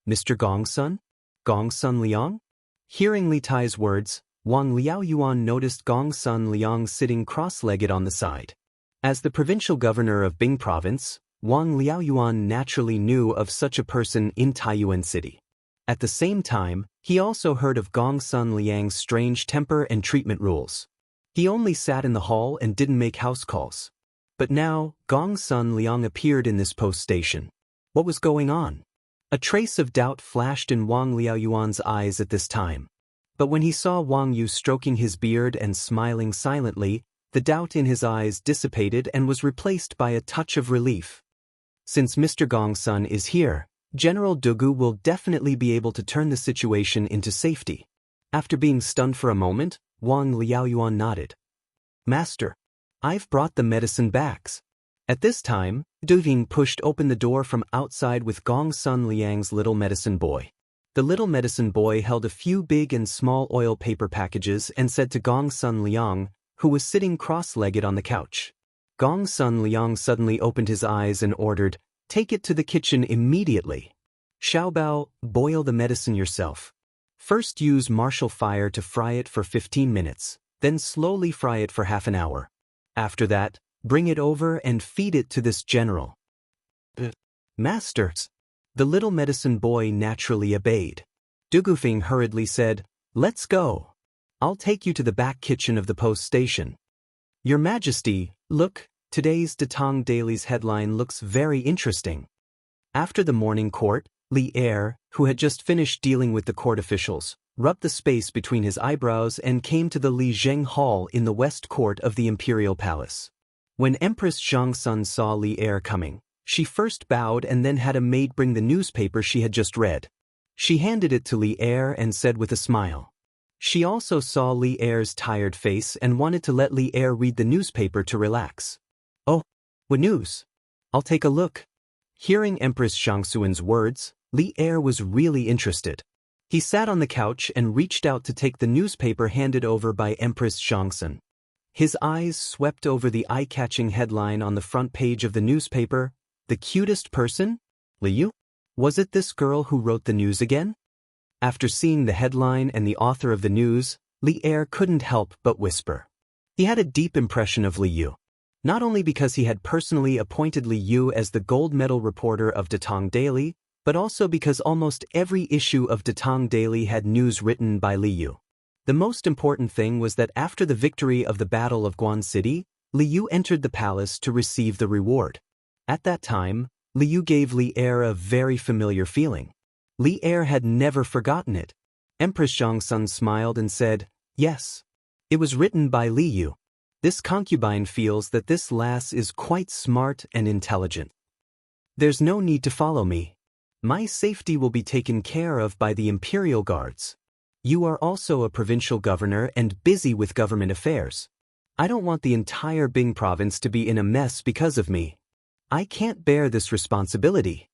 Mr. Gong's son? Gongsun Liang? Hearing Li Tai's words, Wang Liaoyuan noticed Gongsun Liang sitting cross-legged on the side. As the provincial governor of Bing Province, Wang Liaoyuan naturally knew of such a person in Taiyuan City. At the same time, he also heard of Gongsun Liang's strange temper and treatment rules. He only sat in the hall and didn't make house calls. But now, Gongsun Liang appeared in this post station. What was going on? A trace of doubt flashed in Wang Liaoyuan's eyes at this time. But when he saw Wang Yu stroking his beard and smiling silently, the doubt in his eyes dissipated and was replaced by a touch of relief. Since Mr. Gongsun is here, General Dugu will definitely be able to turn the situation into safety. After being stunned for a moment, Wang Liaoyuan nodded. Master, I've brought the medicine bags. At this time, Du Ying pushed open the door from outside with Gongsun Liang's little medicine boy. The little medicine boy held a few big and small oil paper packages and said to Gongsun Liang, who was sitting cross-legged on the couch. Gongsun Liang suddenly opened his eyes and ordered, "Take it to the kitchen immediately. Xiaobao, boil the medicine yourself. First use martial fire to fry it for 15 minutes, then slowly fry it for half an hour. After that, bring it over and feed it to this general." Masters. The little medicine boy naturally obeyed. Dugufeng hurriedly said, "Let's go. I'll take you to the back kitchen of the post station." Your Majesty, look, today's Datong Daily's headline looks very interesting. After the morning court, Li Er, who had just finished dealing with the court officials, rubbed the space between his eyebrows and came to the Li Zheng Hall in the west court of the Imperial Palace. When Empress Zhangsun saw Li Er coming, she first bowed and then had a maid bring the newspaper she had just read. She handed it to Li Er and said with a smile. She also saw Li Er's tired face and wanted to let Li Er read the newspaper to relax. "Oh, what news? I'll take a look." Hearing Empress Zhangsun's words, Li Er was really interested. He sat on the couch and reached out to take the newspaper handed over by Empress Zhangsun. His eyes swept over the eye-catching headline on the front page of the newspaper, "The cutest person? Li Yu? Was it this girl who wrote the news again?" After seeing the headline and the author of the news, Li Er couldn't help but whisper. He had a deep impression of Li Yu. Not only because he had personally appointed Li Yu as the gold medal reporter of Datong Daily, but also because almost every issue of Datong Daily had news written by Li Yu. The most important thing was that after the victory of the Battle of Guan City, Li Yu entered the palace to receive the reward. At that time, Li Yu gave Li Er a very familiar feeling. Li Er had never forgotten it. Empress Zhangsun smiled and said, "Yes. It was written by Li Yu. This concubine feels that this lass is quite smart and intelligent. There's no need to follow me. My safety will be taken care of by the imperial guards. You are also a provincial governor and busy with government affairs. I don't want the entire Bing province to be in a mess because of me. I can't bear this responsibility."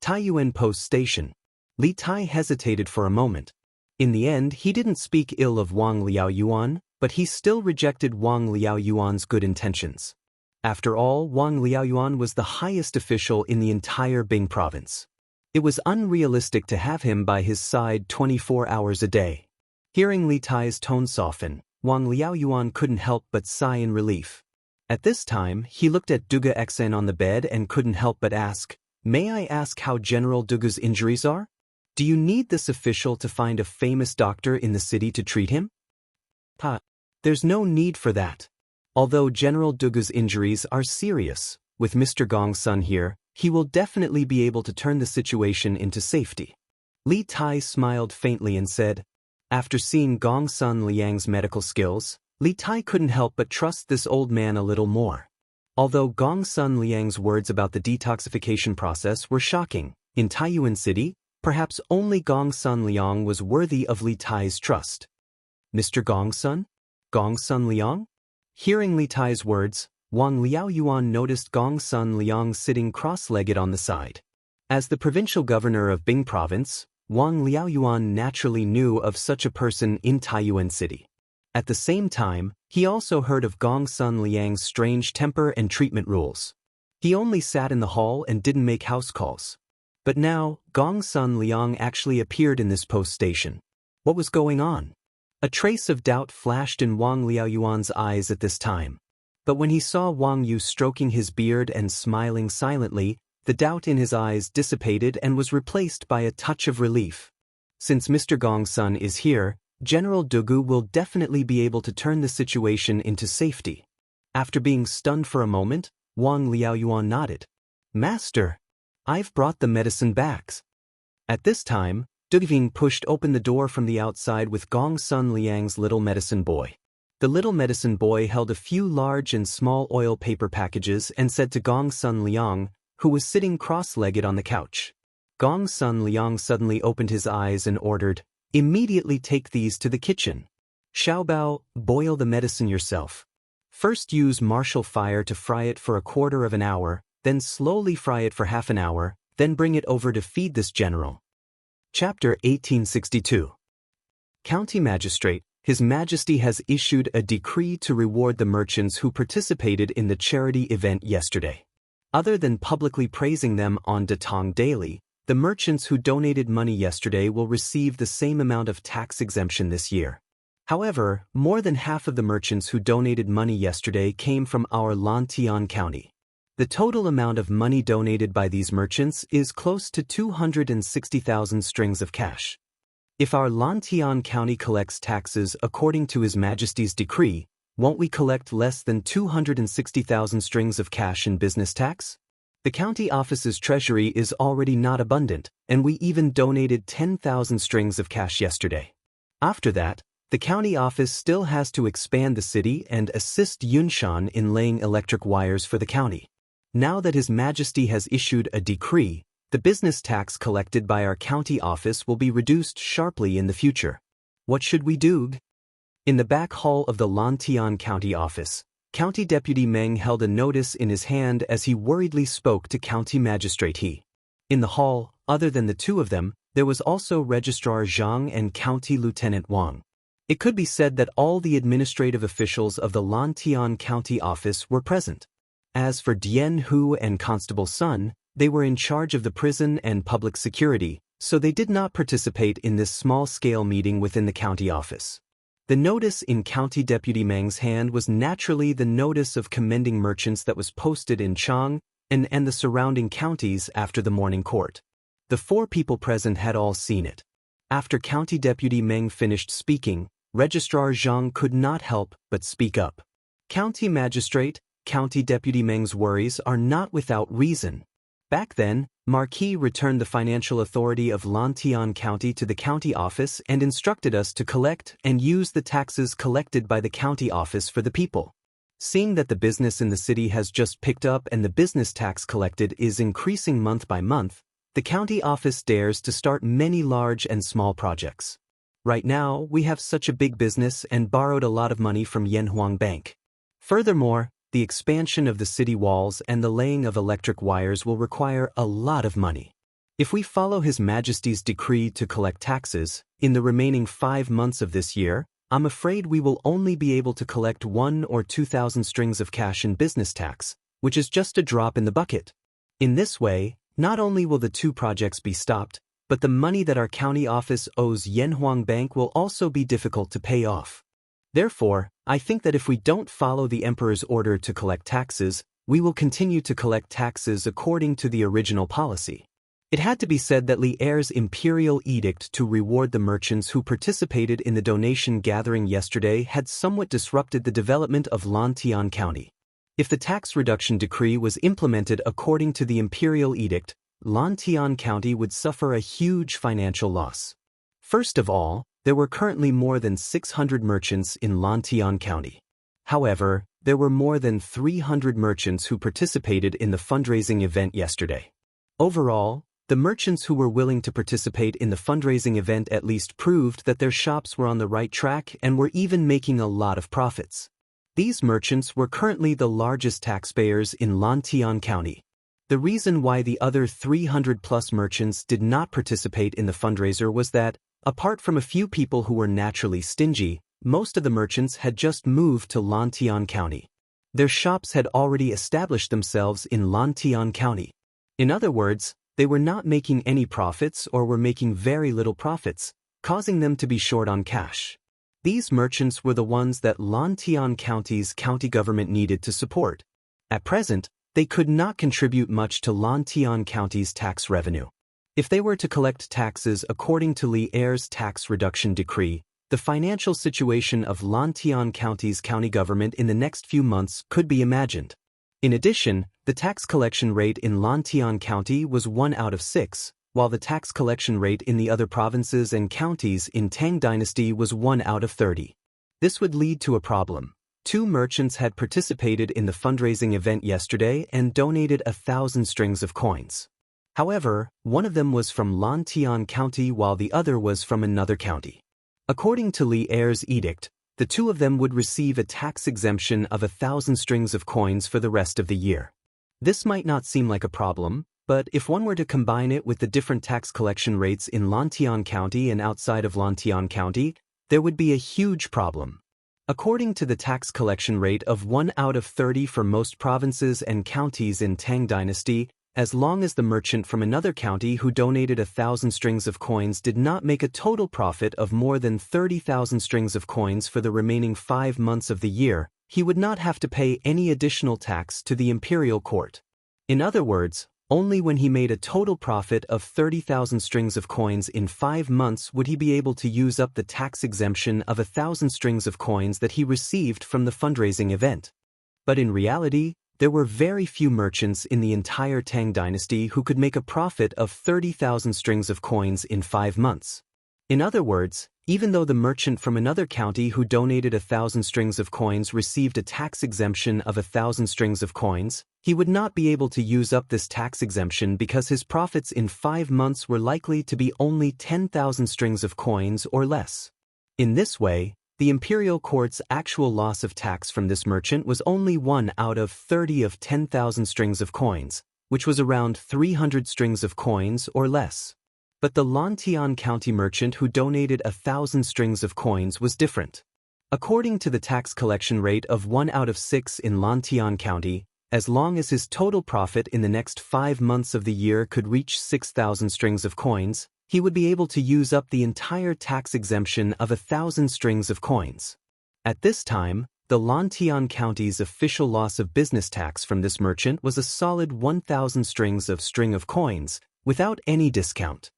Taiyuan Post Station. Li Tai hesitated for a moment. In the end, he didn't speak ill of Wang Liaoyuan, but he still rejected Wang Liaoyuan's good intentions. After all, Wang Liaoyuan was the highest official in the entire Bing province. It was unrealistic to have him by his side 24 hours a day. Hearing Li Tai's tone soften, Wang Liaoyuan couldn't help but sigh in relief. At this time, he looked at Duga Xen on the bed and couldn't help but ask, "May I ask how General Duga's injuries are? Do you need this official to find a famous doctor in the city to treat him?" There's no need for that. Although General Duga's injuries are serious, with Mr. Gongsun here, he will definitely be able to turn the situation into safety. Li Tai smiled faintly and said, after seeing Gongsun Liang's medical skills, Li Tai couldn't help but trust this old man a little more. Although Gongsun Liang's words about the detoxification process were shocking, in Taiyuan City, perhaps only Gongsun Liang was worthy of Li Tai's trust. "Mr. Gongsun? Gongsun Liang?" Hearing Li Tai's words, Wang Liaoyuan noticed Gongsun Liang sitting cross-legged on the side. As the provincial governor of Bing Province, Wang Liaoyuan naturally knew of such a person in Taiyuan City. At the same time, he also heard of Gongsun Liang's strange temper and treatment rules. He only sat in the hall and didn't make house calls. But now, Gongsun Liang actually appeared in this post station. What was going on? A trace of doubt flashed in Wang Liaoyuan's eyes at this time. But when he saw Wang Yu stroking his beard and smiling silently, the doubt in his eyes dissipated and was replaced by a touch of relief. Since Mr. Gongsun is here, General Dugu will definitely be able to turn the situation into safety. After being stunned for a moment, Wang Liaoyuan nodded. Master, I've brought the medicine bags. At this time, Dugving pushed open the door from the outside with Gongsun Liang's little medicine boy. The little medicine boy held a few large and small oil paper packages and said to Gongsun Liang, who was sitting cross-legged on the couch. Gongsun Liang suddenly opened his eyes and ordered, "Immediately take these to the kitchen. Xiaobao, boil the medicine yourself. First use martial fire to fry it for a quarter of an hour, then slowly fry it for half an hour, then bring it over to feed this general." Chapter 1862. County Magistrate, His Majesty has issued a decree to reward the merchants who participated in the charity event yesterday. Other than publicly praising them on Datong Daily, the merchants who donated money yesterday will receive the same amount of tax exemption this year. However, more than half of the merchants who donated money yesterday came from our Lantian County. The total amount of money donated by these merchants is close to 260,000 strings of cash. If our Lantian County collects taxes according to His Majesty's decree, won't we collect less than 260,000 strings of cash in business tax? The county office's treasury is already not abundant, and we even donated 10,000 strings of cash yesterday. After that, the county office still has to expand the city and assist Yunshan in laying electric wires for the county. Now that His Majesty has issued a decree, the business tax collected by our county office will be reduced sharply in the future. What should we do? In the back hall of the Lantian County office, County Deputy Meng held a notice in his hand as he worriedly spoke to County Magistrate He. In the hall, other than the two of them, there was also Registrar Zhang and County Lieutenant Wang. It could be said that all the administrative officials of the Lantian County office were present. As for Jianghu and Constable Sun, they were in charge of the prison and public security, so they did not participate in this small-scale meeting within the county office. The notice in County Deputy Meng's hand was naturally the notice of commending merchants that was posted in Chang and the surrounding counties after the morning court. The four people present had all seen it. After County Deputy Meng finished speaking, Registrar Zhang could not help but speak up. County Magistrate, County Deputy Meng's worries are not without reason. Back then, Marquis returned the financial authority of Lantian County to the county office and instructed us to collect and use the taxes collected by the county office for the people. Seeing that the business in the city has just picked up and the business tax collected is increasing month by month, the county office dares to start many large and small projects. Right now, we have such a big business and borrowed a lot of money from Yanhuang Bank. Furthermore, the expansion of the city walls and the laying of electric wires will require a lot of money. If we follow His Majesty's decree to collect taxes, in the remaining 5 months of this year, I'm afraid we will only be able to collect 1 or 2,000 strings of cash in business tax, which is just a drop in the bucket. In this way, not only will the 2 projects be stopped, but the money that our county office owes Yanhuang Bank will also be difficult to pay off. Therefore, I think that if we don't follow the Emperor's order to collect taxes, we will continue to collect taxes according to the original policy. It had to be said that Li Er's imperial edict to reward the merchants who participated in the donation gathering yesterday had somewhat disrupted the development of Lantian County. If the tax reduction decree was implemented according to the imperial edict, Lantian County would suffer a huge financial loss. First of all, there were currently more than 600 merchants in Lantian County. However, there were more than 300 merchants who participated in the fundraising event yesterday. Overall, the merchants who were willing to participate in the fundraising event at least proved that their shops were on the right track and were even making a lot of profits. These merchants were currently the largest taxpayers in Lantian County. The reason why the other 300-plus merchants did not participate in the fundraiser was that, apart from a few people who were naturally stingy, most of the merchants had just moved to Lantian County. Their shops had already established themselves in Lantian County. In other words, They were not making any profits or were making very little profits, causing them to be short on cash. These merchants were the ones that Lantian County's county government needed to support. At present, they could not contribute much to Lantian County's tax revenue. If they were to collect taxes according to Li Er's tax reduction decree, the financial situation of Lantian County's county government in the next few months could be imagined. In addition, the tax collection rate in Lantian County was 1 out of 6, while the tax collection rate in the other provinces and counties in Tang Dynasty was 1 out of 30. This would lead to a problem. 2 merchants had participated in the fundraising event yesterday and donated 1,000 strings of coins. However, one of them was from Lantian County while the other was from another county. According to Li Er's edict, the 2 of them would receive a tax exemption of 1,000 strings of coins for the rest of the year. This might not seem like a problem, but if one were to combine it with the different tax collection rates in Lantian County and outside of Lantian County, there would be a huge problem. According to the tax collection rate of 1 out of 30 for most provinces and counties in Tang Dynasty, as long as the merchant from another county who donated 1,000 strings of coins did not make a total profit of more than 30,000 strings of coins for the remaining 5 months of the year, he would not have to pay any additional tax to the imperial court. In other words, only when he made a total profit of 30,000 strings of coins in 5 months would he be able to use up the tax exemption of 1,000 strings of coins that he received from the fundraising event. But in reality, there were very few merchants in the entire Tang Dynasty who could make a profit of 30,000 strings of coins in 5 months. In other words, even though the merchant from another county who donated 1,000 strings of coins received a tax exemption of 1,000 strings of coins, he would not be able to use up this tax exemption because his profits in 5 months were likely to be only 10,000 strings of coins or less. In this way, the imperial court's actual loss of tax from this merchant was only 1 out of 30 of 10,000 strings of coins, which was around 300 strings of coins or less. But the Lantian County merchant who donated 1,000 strings of coins was different. According to the tax collection rate of 1 out of 6 in Lantian County, as long as his total profit in the next 5 months of the year could reach 6,000 strings of coins, he would be able to use up the entire tax exemption of 1,000 strings of coins. At this time, the Lantian County's official loss of business tax from this merchant was a solid 1,000 strings of string of coins, without any discount.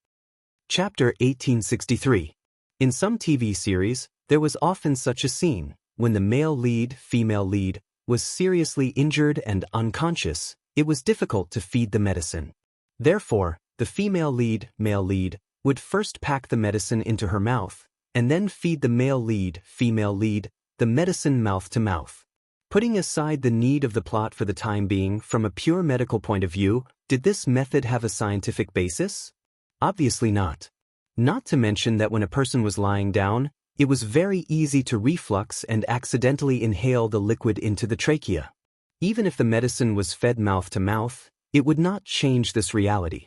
Chapter 1863. In some TV series, there was often such a scene. When the male lead, female lead, was seriously injured and unconscious, it was difficult to feed the medicine. Therefore, the female lead, male lead, would first pack the medicine into her mouth, and then feed the male lead, female lead, the medicine mouth to mouth. Putting aside the need of the plot for the time being, from a pure medical point of view, did this method have a scientific basis? Obviously not. Not to mention that when a person was lying down, it was very easy to reflux and accidentally inhale the liquid into the trachea. Even if the medicine was fed mouth to mouth, it would not change this reality.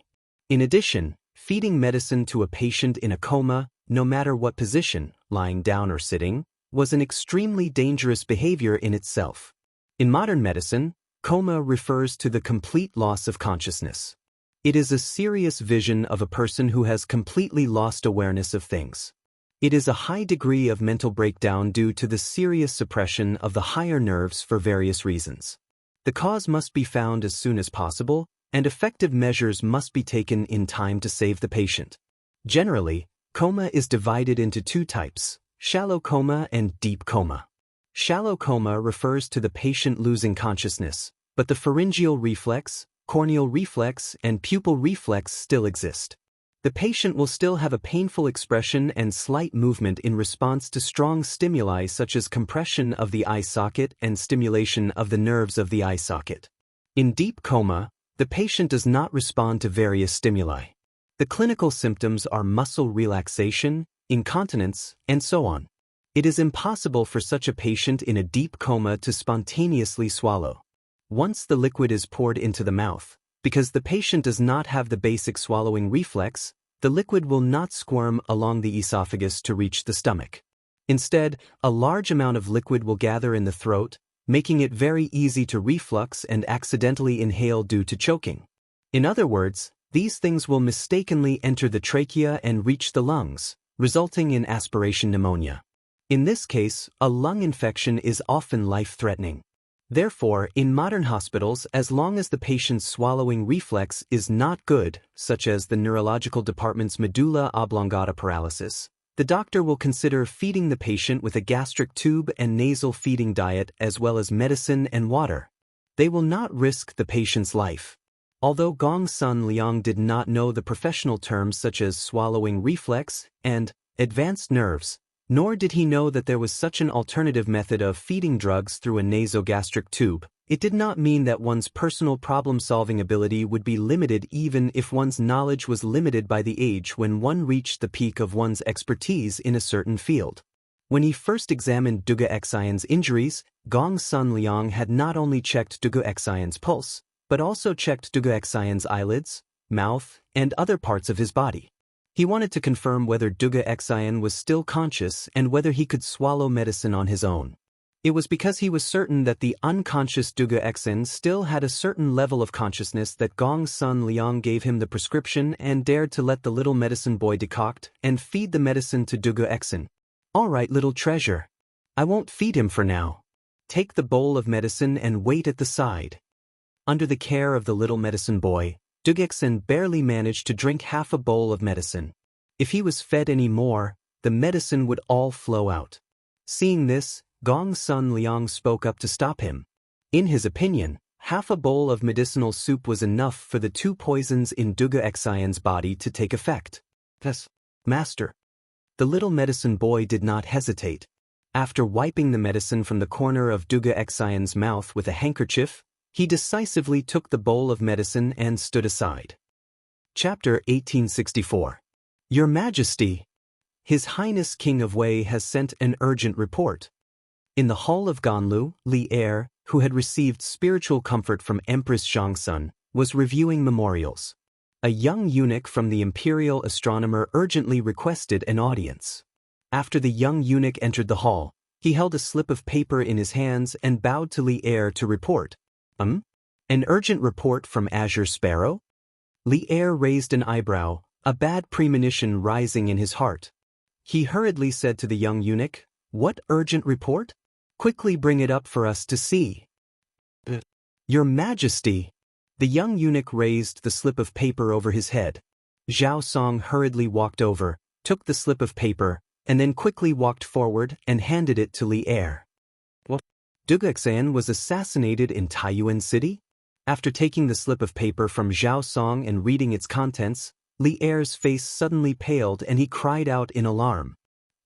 In addition, feeding medicine to a patient in a coma, no matter what position, lying down or sitting, was an extremely dangerous behavior in itself. In modern medicine, coma refers to the complete loss of consciousness. It is a serious vision of a person who has completely lost awareness of things. It is a high degree of mental breakdown due to the serious suppression of the higher nerves for various reasons. The cause must be found as soon as possible, and effective measures must be taken in time to save the patient. Generally, coma is divided into 2 types, shallow coma and deep coma. Shallow coma refers to the patient losing consciousness, but the pharyngeal reflex, corneal reflex, and pupil reflex still exist. The patient will still have a painful expression and slight movement in response to strong stimuli such as compression of the eye socket and stimulation of the nerves of the eye socket. In deep coma, the patient does not respond to various stimuli. The clinical symptoms are muscle relaxation, incontinence, and so on. It is impossible for such a patient in a deep coma to spontaneously swallow. Once the liquid is poured into the mouth, because the patient does not have the basic swallowing reflex, the liquid will not squirm along the esophagus to reach the stomach. Instead, a large amount of liquid will gather in the throat, making it very easy to reflux and accidentally inhale due to choking. In other words, These things will mistakenly enter the trachea and reach the lungs, resulting in aspiration pneumonia. In this case, a lung infection is often life-threatening. Therefore, in modern hospitals, as long as the patient's swallowing reflex is not good, such as the neurological department's medulla oblongata paralysis, the doctor will consider feeding the patient with a gastric tube and nasal feeding diet as well as medicine and water. They will not risk the patient's life. Although Gong Sun Liang did not know the professional terms such as swallowing reflex and advanced nerves, nor did he know that there was such an alternative method of feeding drugs through a nasogastric tube, it did not mean that one's personal problem-solving ability would be limited even if one's knowledge was limited by the age when one reached the peak of one's expertise in a certain field. When he first examined Duga Xian's injuries, Gong Sun Liang had not only checked Duga Xian's pulse, but also checked Duga Xian's eyelids, mouth, and other parts of his body. He wanted to confirm whether Duga Xian was still conscious and whether he could swallow medicine on his own. It was because he was certain that the unconscious Duga Xian still had a certain level of consciousness that Gong Sun Liang gave him the prescription and dared to let the little medicine boy decoct and feed the medicine to Duga Xian. "All right, little treasure. I won't feed him for now. Take the bowl of medicine and wait at the side." Under the care of the little medicine boy, Duga Xian barely managed to drink half a bowl of medicine. If he was fed any more, the medicine would all flow out. Seeing this, Gong Sun Liang spoke up to stop him. In his opinion, half a bowl of medicinal soup was enough for the two poisons in Duga Xian's body to take effect. "Yes, master." The little medicine boy did not hesitate. After wiping the medicine from the corner of Duga Xian's mouth with a handkerchief, he decisively took the bowl of medicine and stood aside. Chapter 1864. Your Majesty, His Highness King of Wei has sent an urgent report. In the hall of Ganlu, Li Er, who had received spiritual comfort from Empress Zhangsun, was reviewing memorials. A young eunuch from the imperial astronomer urgently requested an audience. After the young eunuch entered the hall, he held a slip of paper in his hands and bowed to Li Er to report. An urgent report from Azure Sparrow? Li Er raised an eyebrow, a bad premonition rising in his heart. He hurriedly said to the young eunuch, "What urgent report? Quickly bring it up for us to see." "Your Majesty." The young eunuch raised the slip of paper over his head. Zhao Song hurriedly walked over, took the slip of paper, and then quickly walked forward and handed it to Li Er. "What? Duga Xian was assassinated in Taiyuan City?" After taking the slip of paper from Zhao Song and reading its contents, Li Er's face suddenly paled and he cried out in alarm.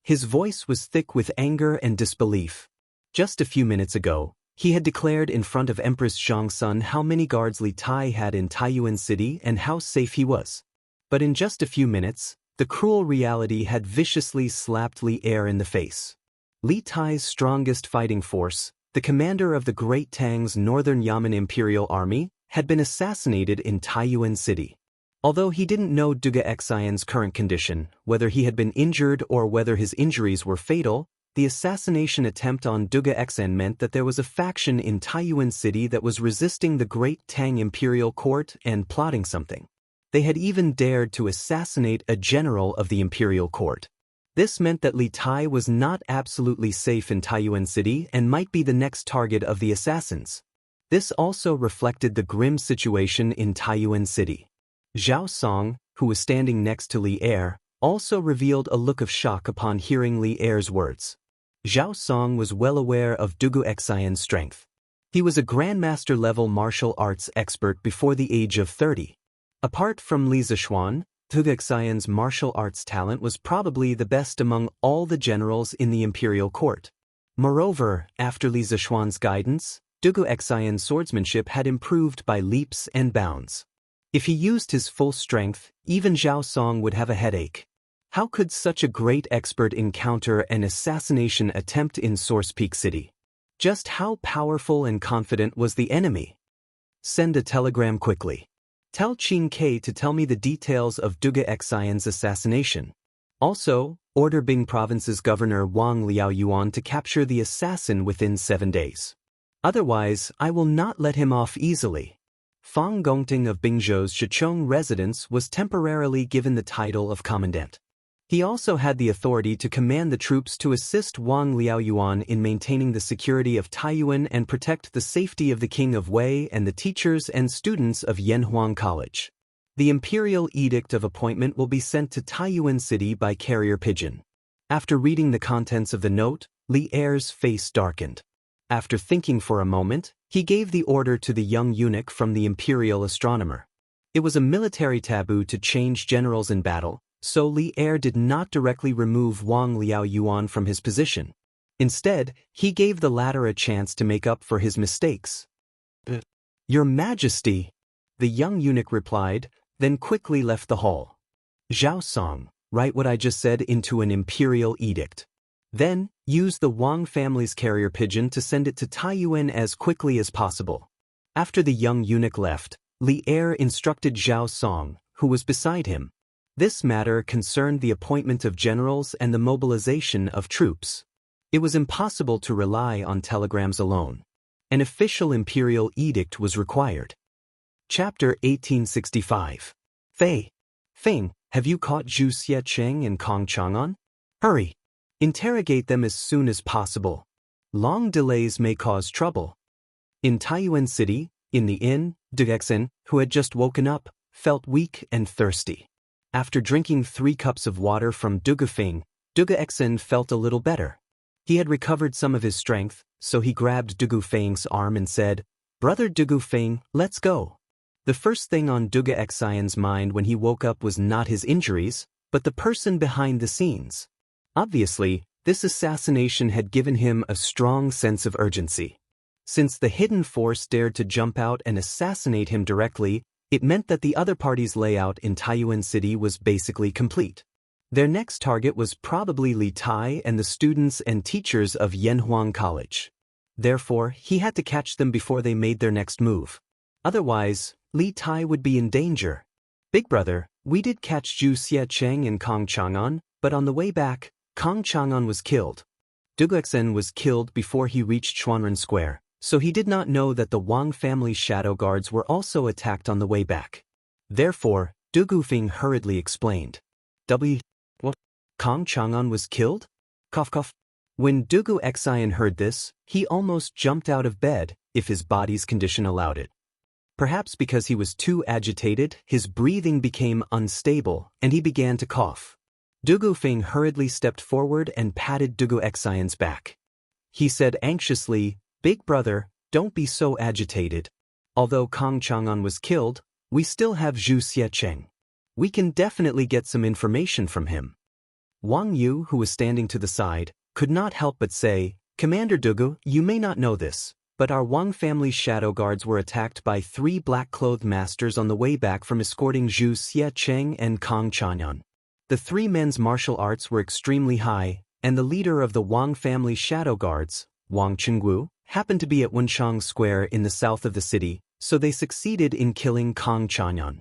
His voice was thick with anger and disbelief. Just a few minutes ago, he had declared in front of Empress Zhangsun how many guards Li Tai had in Taiyuan City and how safe he was. But in just a few minutes, the cruel reality had viciously slapped Li Er in the face. Li Tai's strongest fighting force, the commander of the Great Tang's Northern Yamen Imperial Army, had been assassinated in Taiyuan City. Although he didn't know Duga Xian's current condition, whether he had been injured or whether his injuries were fatal, the assassination attempt on Duga Xian meant that there was a faction in Taiyuan City that was resisting the Great Tang Imperial Court and plotting something. They had even dared to assassinate a general of the Imperial Court. This meant that Li Tai was not absolutely safe in Taiyuan City and might be the next target of the assassins. This also reflected the grim situation in Taiyuan City. Zhao Song, who was standing next to Li Er, also revealed a look of shock upon hearing Li Er's words. Zhao Song was well aware of Duga Xian's strength. He was a grandmaster-level martial arts expert before the age of 30. Apart from Li Zishuan, Duga Xian's martial arts talent was probably the best among all the generals in the imperial court. Moreover, after Li Zishuan's guidance, Duga Xian's swordsmanship had improved by leaps and bounds. If he used his full strength, even Zhao Song would have a headache. How could such a great expert encounter an assassination attempt in Source Peak City? Just how powerful and confident was the enemy? Send a telegram quickly. Tell Qing Ke to tell me the details of Duga Xian's assassination. Also, order Bing Province's governor Wang Liaoyuan to capture the assassin within 7 days. Otherwise, I will not let him off easily. Fang Gongting of Bingzhou's Shichong residence was temporarily given the title of commandant. He also had the authority to command the troops to assist Wang Liaoyuan in maintaining the security of Taiyuan and protect the safety of the king of Wei and the teachers and students of Yanhuang College. The imperial edict of appointment will be sent to Taiyuan City by carrier pigeon. After reading the contents of the note, Li Er's face darkened. After thinking for a moment, he gave the order to the young eunuch from the imperial astronomer. It was a military taboo to change generals in battle, so Li Er did not directly remove Wang Liaoyuan from his position. Instead, he gave the latter a chance to make up for his mistakes. "Your Majesty," the young eunuch replied, then quickly left the hall. "Zhao Song, write what I just said into an imperial edict. Then, use the Wang family's carrier pigeon to send it to Taiyuan as quickly as possible." After the young eunuch left, Li Er instructed Zhao Song, who was beside him. This matter concerned the appointment of generals and the mobilization of troops. It was impossible to rely on telegrams alone. An official imperial edict was required. Chapter 1865. Feng, have you caught Zhu Xiecheng and Kong Chang'an? Hurry! Interrogate them as soon as possible. Long delays may cause trouble. In Taiyuan City, in the inn, Du Exen, who had just woken up, felt weak and thirsty. After drinking 3 cups of water from Du Exen felt a little better. He had recovered some of his strength, so he grabbed Du Feng's arm and said, "Brother Du Feng, let's go." The first thing on Du Exen's mind when he woke up was not his injuries, but the person behind the scenes. Obviously, this assassination had given him a strong sense of urgency. Since the hidden force dared to jump out and assassinate him directly, it meant that the other party's layout in Taiyuan City was basically complete. Their next target was probably Li Tai and the students and teachers of Yanhuang College. Therefore, he had to catch them before they made their next move. Otherwise, Li Tai would be in danger. "Big brother, we did catch Zhu Xiecheng and Kong Chang'an, but on the way back, Kong Chang'an was killed. Du Exen was killed before he reached Xuanren Square, so he did not know that the Wang family's shadow guards were also attacked on the way back. Therefore, Du Gufeng hurriedly explained. What? Kong Chang'an was killed? Cough cough. When Du Exen heard this, he almost jumped out of bed, if his body's condition allowed it. Perhaps because he was too agitated, his breathing became unstable, and he began to cough. Du Gufeng hurriedly stepped forward and patted Du Exen's back. He said anxiously, "Big brother, don't be so agitated. Although Kong Chang'an was killed, we still have Zhu Xiecheng. We can definitely get some information from him." Wang Yu, who was standing to the side, could not help but say, "Commander Dugu, you may not know this, but our Wang family's shadow guards were attacked by 3 black-clothed masters on the way back from escorting Zhu Xiecheng and Kong Chang'an. The 3 men's martial arts were extremely high, and the leader of the Wang family's shadow guards, Wang Qinggu, happened to be at Wenchang Square in the south of the city, so they succeeded in killing Kong Chang'an.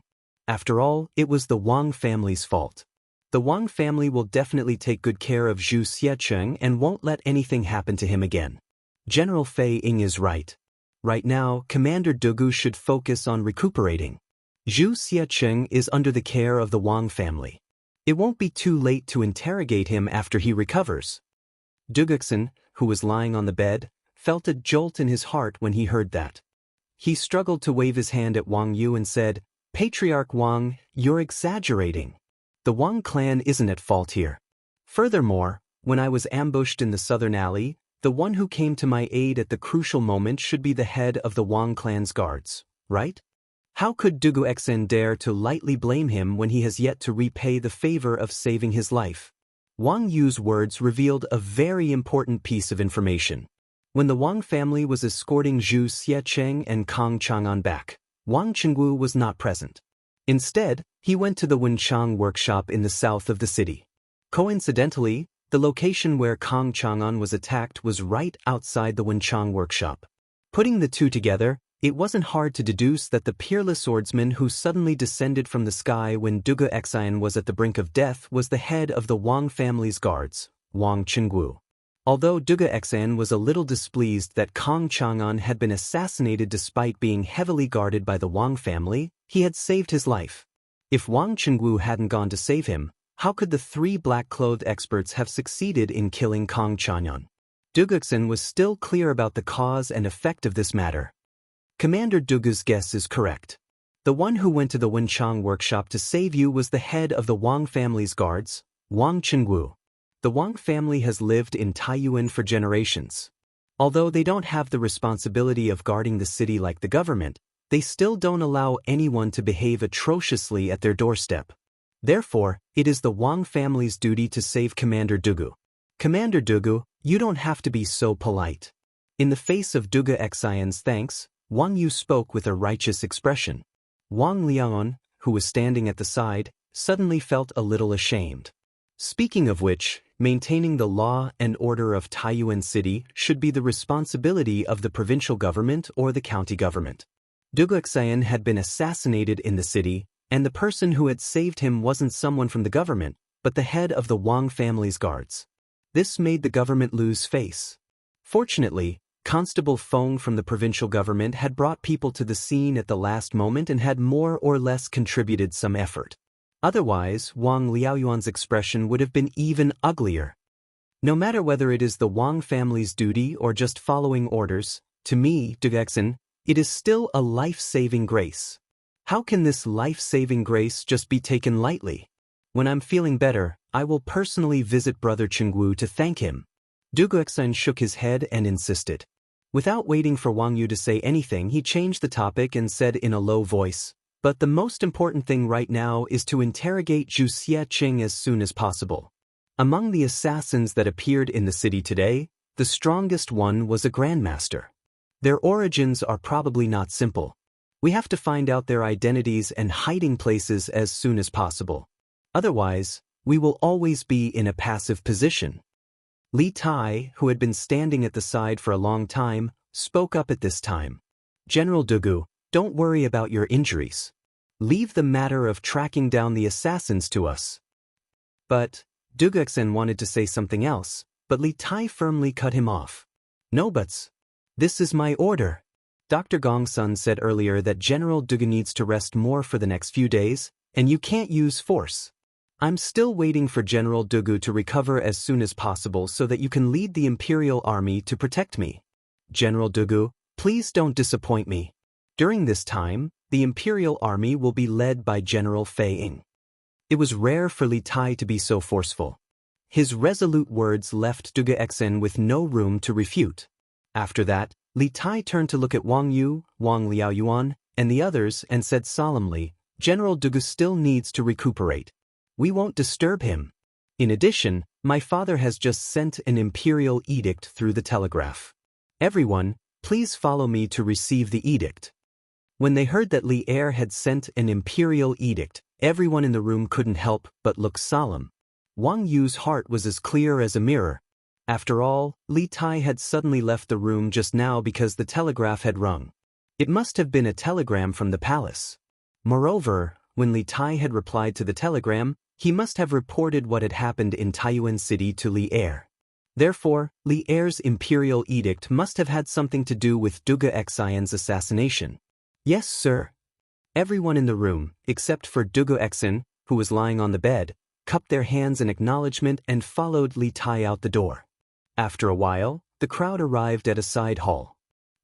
After all, it was the Wang family's fault. The Wang family will definitely take good care of Zhu Xiecheng and won't let anything happen to him again. General Fei Ying is right. Right now, Commander Dugu should focus on recuperating. Zhu Xiecheng is under the care of the Wang family. It won't be too late to interrogate him after he recovers." Du Exen, who was lying on the bed, felt a jolt in his heart when he heard that. He struggled to wave his hand at Wang Yu and said, "Patriarch Wang, you're exaggerating. The Wang clan isn't at fault here. Furthermore, when I was ambushed in the southern alley, the one who came to my aid at the crucial moment should be the head of the Wang clan's guards, right? How could Du Exen dare to lightly blame him when he has yet to repay the favor of saving his life?" Wang Yu's words revealed a very important piece of information. When the Wang family was escorting Zhu Xiecheng and Kong Chang'an back, Wang Qinggu was not present. Instead, he went to the Wenchang workshop in the south of the city. Coincidentally, the location where Kong Chang'an was attacked was right outside the Wenchang workshop. Putting the two together, it wasn't hard to deduce that the peerless swordsman who suddenly descended from the sky when Du Exen was at the brink of death was the head of the Wang family's guards, Wang Qinggu. Although Duga Xan was a little displeased that Kong Chang'an had been assassinated despite being heavily guarded by the Wang family, he had saved his life. If Wang Chengwu hadn't gone to save him, how could the three black-clothed experts have succeeded in killing Kong Chang'an? Duga Xan was still clear about the cause and effect of this matter. Commander Dugu's guess is correct. The one who went to the Wenchang workshop to save you was the head of the Wang family's guards, Wang Chengwu. The Wang family has lived in Taiyuan for generations. Although they don't have the responsibility of guarding the city like the government, they still don't allow anyone to behave atrociously at their doorstep. Therefore, it is the Wang family's duty to save Commander Dugu. Commander Dugu, you don't have to be so polite. In the face of Duga Xian's thanks, Wang Yu spoke with a righteous expression. Wang Liaoan, who was standing at the side, suddenly felt a little ashamed. Speaking of which, maintaining the law and order of Taiyuan City should be the responsibility of the provincial government or the county government. Duga Xian had been assassinated in the city, and the person who had saved him wasn't someone from the government, but the head of the Wang family's guards. This made the government lose face. Fortunately, Constable Feng from the provincial government had brought people to the scene at the last moment and had more or less contributed some effort. Otherwise, Wang Liaoyuan's expression would have been even uglier. No matter whether it is the Wang family's duty or just following orders, to me, Duga Xan, it is still a life-saving grace. How can this life-saving grace just be taken lightly? When I'm feeling better, I will personally visit Brother Chengwu to thank him. Duga Xan shook his head and insisted. Without waiting for Wang Yu to say anything, he changed the topic and said in a low voice, "But the most important thing right now is to interrogate Zhu Xiaqing as soon as possible." Among the assassins that appeared in the city today, the strongest one was a grandmaster. Their origins are probably not simple. We have to find out their identities and hiding places as soon as possible. Otherwise, we will always be in a passive position. Li Tai, who had been standing at the side for a long time, spoke up at this time. "General Dugu, don't worry about your injuries. Leave the matter of tracking down the assassins to us." But Duga Xan wanted to say something else, but Li Tai firmly cut him off. "No buts. This is my order. Dr. Gongsun said earlier that General Dugu needs to rest more for the next few days, and you can't use force. I'm still waiting for General Dugu to recover as soon as possible so that you can lead the Imperial Army to protect me. General Dugu, please don't disappoint me. During this time, the Imperial Army will be led by General Fei Ying." It was rare for Li Tai to be so forceful. His resolute words left Duga Xan with no room to refute. After that, Li Tai turned to look at Wang Yu, Wang Liaoyuan, and the others and said solemnly, "General Dugu still needs to recuperate. We won't disturb him. In addition, my father has just sent an imperial edict through the telegraph. Everyone, please follow me to receive the edict." When they heard that Li Er had sent an imperial edict, everyone in the room couldn't help but look solemn. Wang Yu's heart was as clear as a mirror. After all, Li Tai had suddenly left the room just now because the telegraph had rung. It must have been a telegram from the palace. Moreover, when Li Tai had replied to the telegram, he must have reported what had happened in Taiyuan City to Li Er. Therefore, Li Er's imperial edict must have had something to do with Duga Xian's assassination. "Yes, sir." Everyone in the room, except for Duga Xan, who was lying on the bed, cupped their hands in acknowledgement and followed Li Tai out the door. After a while, the crowd arrived at a side hall.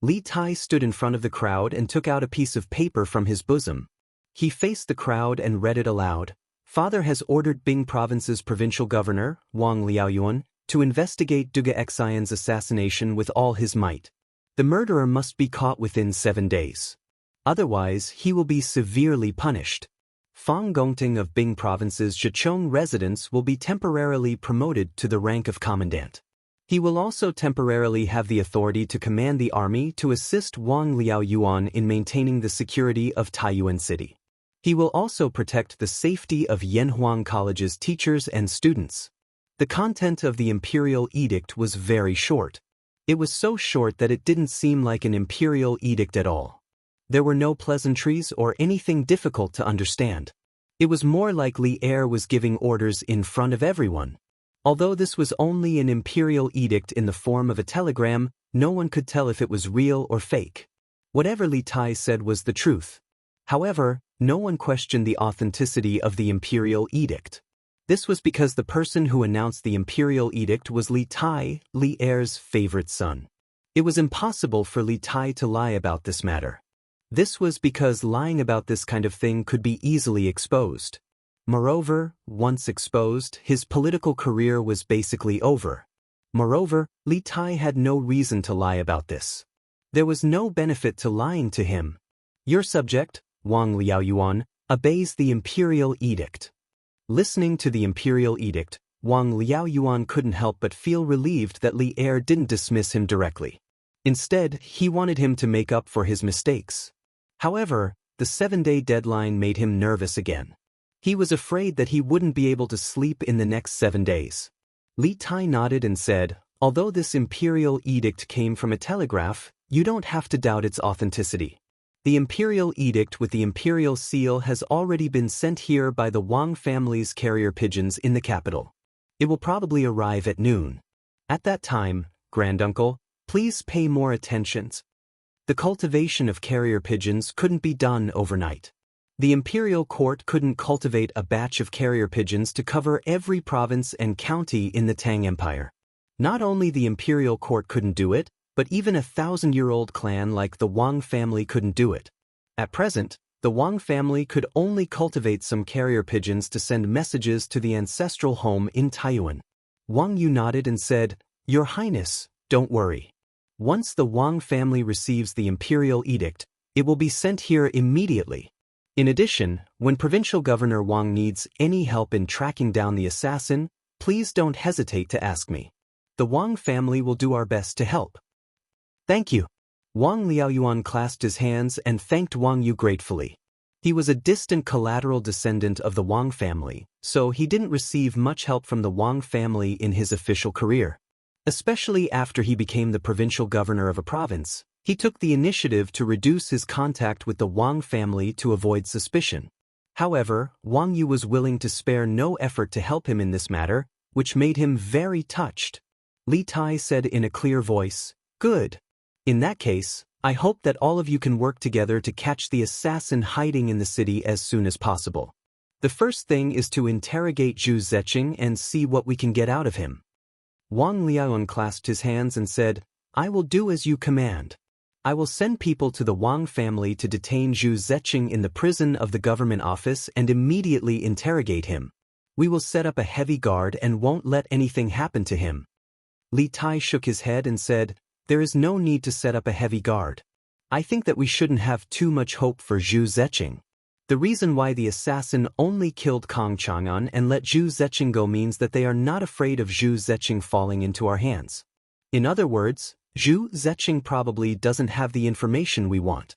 Li Tai stood in front of the crowd and took out a piece of paper from his bosom. He faced the crowd and read it aloud. "Father has ordered Bing Province's provincial governor, Wang Liaoyuan, to investigate Duga Xian's assassination with all his might. The murderer must be caught within 7 days. Otherwise, he will be severely punished. Fang Gongting of Bing Province's Zhichong residence will be temporarily promoted to the rank of commandant. He will also temporarily have the authority to command the army to assist Wang Liaoyuan in maintaining the security of Taiyuan City. He will also protect the safety of Yanhuang College's teachers and students." The content of the imperial edict was very short. It was so short that it didn't seem like an imperial edict at all. There were no pleasantries or anything difficult to understand. It was more like Li Er was giving orders in front of everyone. Although this was only an imperial edict in the form of a telegram, no one could tell if it was real or fake. Whatever Li Tai said was the truth. However, no one questioned the authenticity of the imperial edict. This was because the person who announced the imperial edict was Li Tai, Li Er's favorite son. It was impossible for Li Tai to lie about this matter. This was because lying about this kind of thing could be easily exposed. Moreover, once exposed, his political career was basically over. Moreover, Li Tai had no reason to lie about this. There was no benefit to lying to him. Your subject, Wang Liaoyuan, obeys the imperial edict. Listening to the imperial edict, Wang Liaoyuan couldn't help but feel relieved that Li Er didn't dismiss him directly. Instead, he wanted him to make up for his mistakes. However, the 7-day deadline made him nervous again. He was afraid that he wouldn't be able to sleep in the next 7 days. Li Tai nodded and said, although this imperial edict came from a telegraph, you don't have to doubt its authenticity. The imperial edict with the imperial seal has already been sent here by the Wang family's carrier pigeons in the capital. It will probably arrive at noon. At that time, granduncle, please pay more attention. The cultivation of carrier pigeons couldn't be done overnight. The imperial court couldn't cultivate a batch of carrier pigeons to cover every province and county in the Tang Empire. Not only the imperial court couldn't do it, but even a 1,000-year-old clan like the Wang family couldn't do it. At present, the Wang family could only cultivate some carrier pigeons to send messages to the ancestral home in Taiyuan. Wang Yu nodded and said, Your Highness, don't worry. Once the Wang family receives the imperial edict, it will be sent here immediately. In addition, when Provincial Governor Wang needs any help in tracking down the assassin, please don't hesitate to ask me. The Wang family will do our best to help. Thank you. Wang Liaoyuan clasped his hands and thanked Wang Yu gratefully. He was a distant collateral descendant of the Wang family, so he didn't receive much help from the Wang family in his official career. Especially after he became the provincial governor of a province, he took the initiative to reduce his contact with the Wang family to avoid suspicion. However, Wang Yu was willing to spare no effort to help him in this matter, which made him very touched. Li Tai said in a clear voice, Good. In that case, I hope that all of you can work together to catch the assassin hiding in the city as soon as possible. The first thing is to interrogate Zhu Zeqing and see what we can get out of him. Wang Liaoyuan clasped his hands and said, I will do as you command. I will send people to the Wang family to detain Zhu Zeqing in the prison of the government office and immediately interrogate him. We will set up a heavy guard and won't let anything happen to him. Li Tai shook his head and said, There is no need to set up a heavy guard. I think that we shouldn't have too much hope for Zhu Zeqing. The reason why the assassin only killed Kong Chang'an and let Zhu Zeqing go means that they are not afraid of Zhu Zeqing falling into our hands. In other words, Zhu Zeqing probably doesn't have the information we want.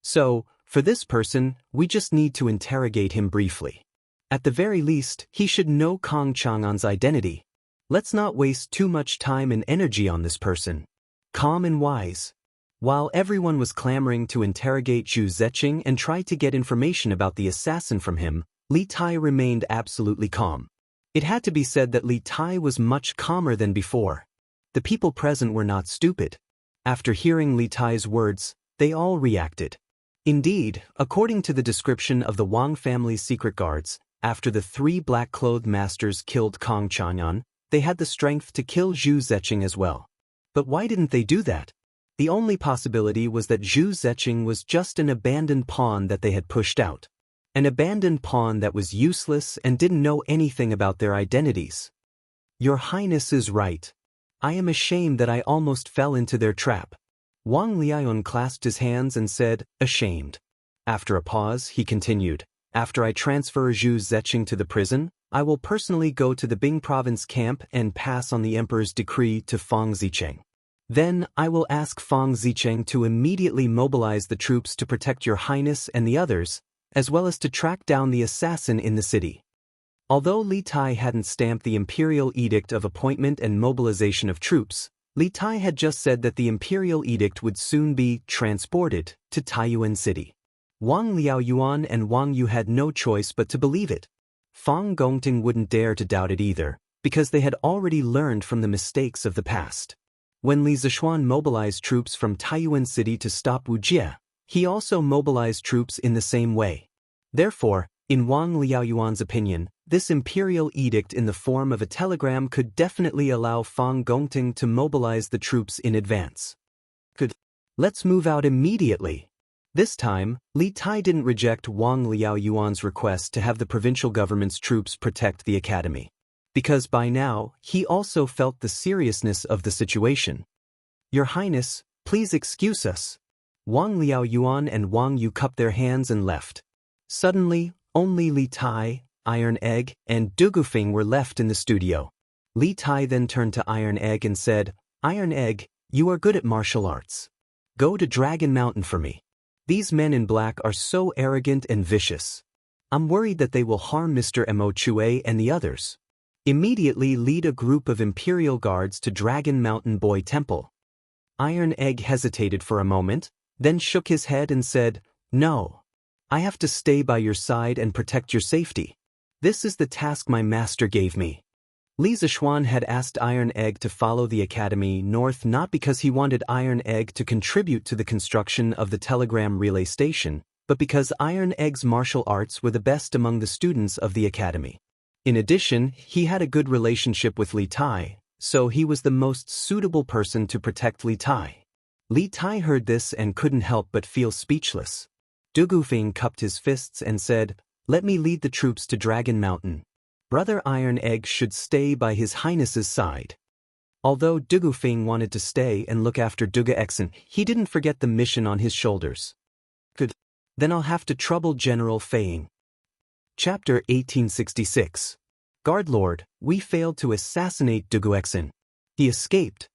So, for this person, we just need to interrogate him briefly. At the very least, he should know Kong Chang'an's identity. Let's not waste too much time and energy on this person. Calm and wise. While everyone was clamoring to interrogate Zhu Zeqing and try to get information about the assassin from him, Li Tai remained absolutely calm. It had to be said that Li Tai was much calmer than before. The people present were not stupid. After hearing Li Tai's words, they all reacted. Indeed, according to the description of the Wang family's secret guards, after the 3 black-clothed masters killed Kong Chang'an, they had the strength to kill Zhu Zeqing as well. But why didn't they do that? The only possibility was that Zhu Zeqing was just an abandoned pawn that they had pushed out. An abandoned pawn that was useless and didn't know anything about their identities. Your Highness is right. I am ashamed that I almost fell into their trap. Wang Liaoyuan clasped his hands and said, ashamed. After a pause, he continued, After I transfer Zhu Zeqing to the prison, I will personally go to the Bing province camp and pass on the emperor's decree to Fang Zicheng. Then, I will ask Fang Zicheng to immediately mobilize the troops to protect your Highness and the others, as well as to track down the assassin in the city. Although Li Tai hadn't stamped the imperial edict of appointment and mobilization of troops, Li Tai had just said that the imperial edict would soon be transported to Taiyuan City. Wang Liaoyuan and Wang Yu had no choice but to believe it. Fang Gongting wouldn't dare to doubt it either, because they had already learned from the mistakes of the past. When Li Zishuan mobilized troops from Taiyuan City to stop Wuxia, he also mobilized troops in the same way. Therefore, in Wang Liaoyuan's opinion, this imperial edict in the form of a telegram could definitely allow Fang Gongting to mobilize the troops in advance. Let's move out immediately. This time, Li Tai didn't reject Wang Liaoyuan's request to have the provincial government's troops protect the academy. Because by now, he also felt the seriousness of the situation. Your Highness, please excuse us. Wang Liaoyuan and Wang Yu cupped their hands and left. Suddenly, only Li Tai, Iron Egg, and Du Gufeng were left in the studio. Li Tai then turned to Iron Egg and said, Iron Egg, you are good at martial arts. Go to Dragon Mountain for me. These men in black are so arrogant and vicious. I'm worried that they will harm Mr. Mo Chue and the others. Immediately lead a group of Imperial Guards to Dragon Mountain Boy Temple. Iron Egg hesitated for a moment, then shook his head and said, No. I have to stay by your side and protect your safety. This is the task my master gave me. Li Zishuan had asked Iron Egg to follow the academy north not because he wanted Iron Egg to contribute to the construction of the telegram relay station, but because Iron Egg's martial arts were the best among the students of the academy. In addition, he had a good relationship with Li Tai, so he was the most suitable person to protect Li Tai. Li Tai heard this and couldn't help but feel speechless. Du Gufeng cupped his fists and said, Let me lead the troops to Dragon Mountain. Brother Iron Egg should stay by His Highness's side. Although Du Gufeng wanted to stay and look after Duga Exen, he didn't forget the mission on his shoulders. Good. Then I'll have to trouble General Feiying. Chapter 1866. Guard Lord, we failed to assassinate Dugu Exen. He escaped.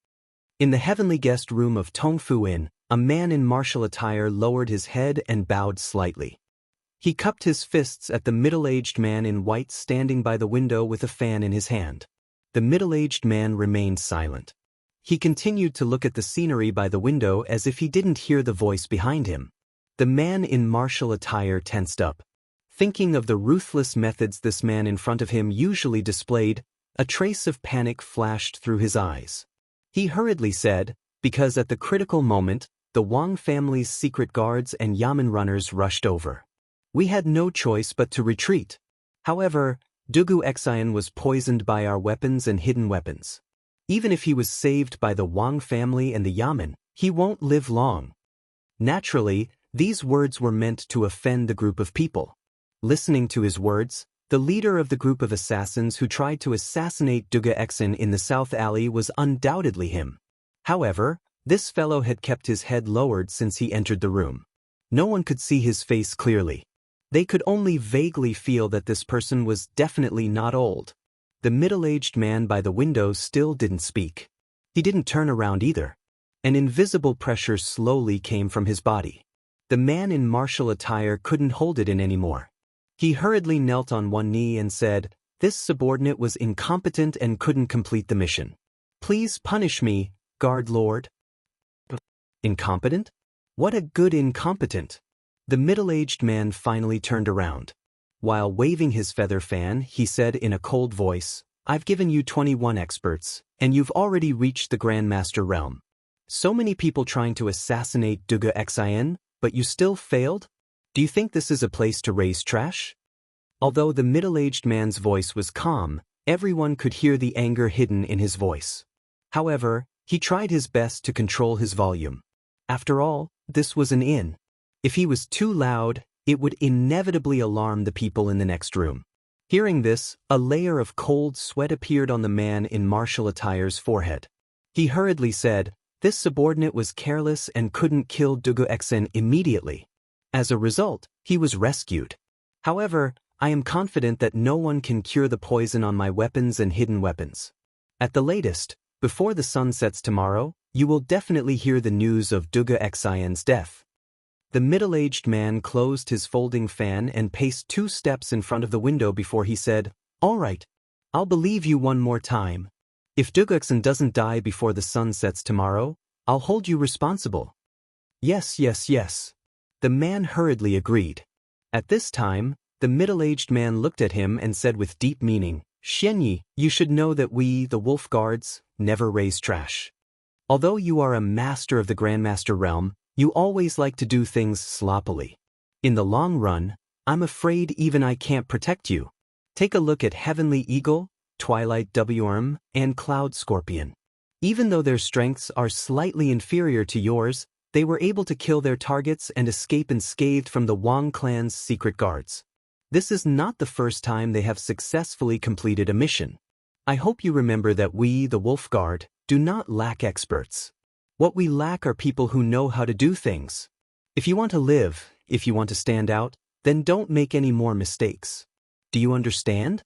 In the heavenly guest room of Tongfu Inn, a man in martial attire lowered his head and bowed slightly. He cupped his fists at the middle-aged man in white standing by the window with a fan in his hand. The middle-aged man remained silent. He continued to look at the scenery by the window as if he didn't hear the voice behind him. The man in martial attire tensed up. Thinking of the ruthless methods this man in front of him usually displayed, a trace of panic flashed through his eyes. He hurriedly said, because at the critical moment, the Wang family's secret guards and yamen runners rushed over. We had no choice but to retreat. However, Dugu Exien was poisoned by our weapons and hidden weapons. Even if he was saved by the Wang family and the yamen, he won't live long. Naturally, these words were meant to offend the group of people. Listening to his words, the leader of the group of assassins who tried to assassinate Duga Exen in the South Alley was undoubtedly him. However, this fellow had kept his head lowered since he entered the room. No one could see his face clearly. They could only vaguely feel that this person was definitely not old. The middle-aged man by the window still didn't speak. He didn't turn around either. An invisible pressure slowly came from his body. The man in martial attire couldn't hold it in anymore. He hurriedly knelt on one knee and said, This subordinate was incompetent and couldn't complete the mission. Please punish me, Guard Lord. Incompetent? What a good incompetent. The middle-aged man finally turned around. While waving his feather fan, he said in a cold voice, I've given you 21 experts, and you've already reached the Grandmaster realm. So many people trying to assassinate Duga Xien, but you still failed? Do you think this is a place to raise trash? Although the middle-aged man's voice was calm, everyone could hear the anger hidden in his voice. However, he tried his best to control his volume. After all, this was an inn. If he was too loud, it would inevitably alarm the people in the next room. Hearing this, a layer of cold sweat appeared on the man in martial attire's forehead. He hurriedly said, This subordinate was careless and couldn't kill Dugu Exen immediately. As a result, he was rescued. However, I am confident that no one can cure the poison on my weapons and hidden weapons. At the latest, before the sun sets tomorrow, you will definitely hear the news of Duga Xian's death. The middle-aged man closed his folding fan and paced 2 steps in front of the window before he said, All right, I'll believe you one more time. If Duga Xian doesn't die before the sun sets tomorrow, I'll hold you responsible. Yes. The man hurriedly agreed. At this time, the middle-aged man looked at him and said with deep meaning, Xianyi, you should know that we, the Wolf Guards, never raise trash. Although you are a master of the Grandmaster realm, you always like to do things sloppily. In the long run, I'm afraid even I can't protect you. Take a look at Heavenly Eagle, Twilight Worm, and Cloud Scorpion. Even though their strengths are slightly inferior to yours, they were able to kill their targets and escape unscathed from the Wang clan's secret guards. This is not the first time they have successfully completed a mission. I hope you remember that we, the Wolf Guard, do not lack experts. What we lack are people who know how to do things. If you want to live, if you want to stand out, then don't make any more mistakes. Do you understand?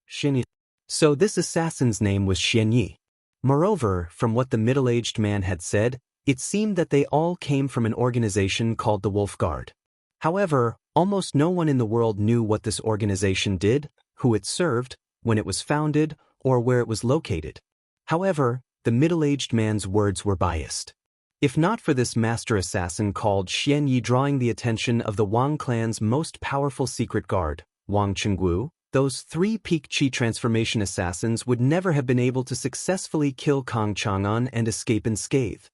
Xianyi. So this assassin's name was Xianyi. Moreover, from what the middle-aged man had said, it seemed that they all came from an organization called the Wolf Guard. However, almost no one in the world knew what this organization did, who it served, when it was founded, or where it was located. However, the middle-aged man's words were biased. If not for this master assassin called Xianyi drawing the attention of the Wang clan's most powerful secret guard, Wang Chenggu, those 3 peak chi transformation assassins would never have been able to successfully kill Kang Chang'an and escape unscathed.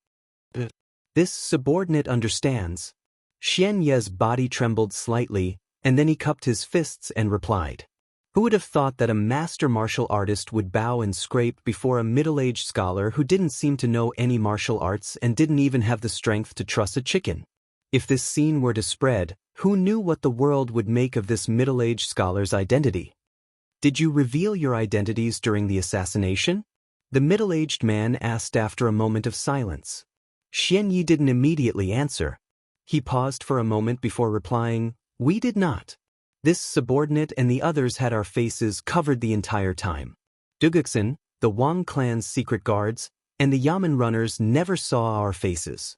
This subordinate understands. Xianyi's body trembled slightly, and then he cupped his fists and replied. Who would have thought that a master martial artist would bow and scrape before a middle-aged scholar who didn't seem to know any martial arts and didn't even have the strength to truss a chicken? If this scene were to spread, who knew what the world would make of this middle-aged scholar's identity? Did you reveal your identities during the assassination? The middle-aged man asked after a moment of silence. Xianyi didn't immediately answer. He paused for a moment before replying, We did not. This subordinate and the others had our faces covered the entire time. Duguxin, the Wang clan's secret guards, and the Yamen runners never saw our faces.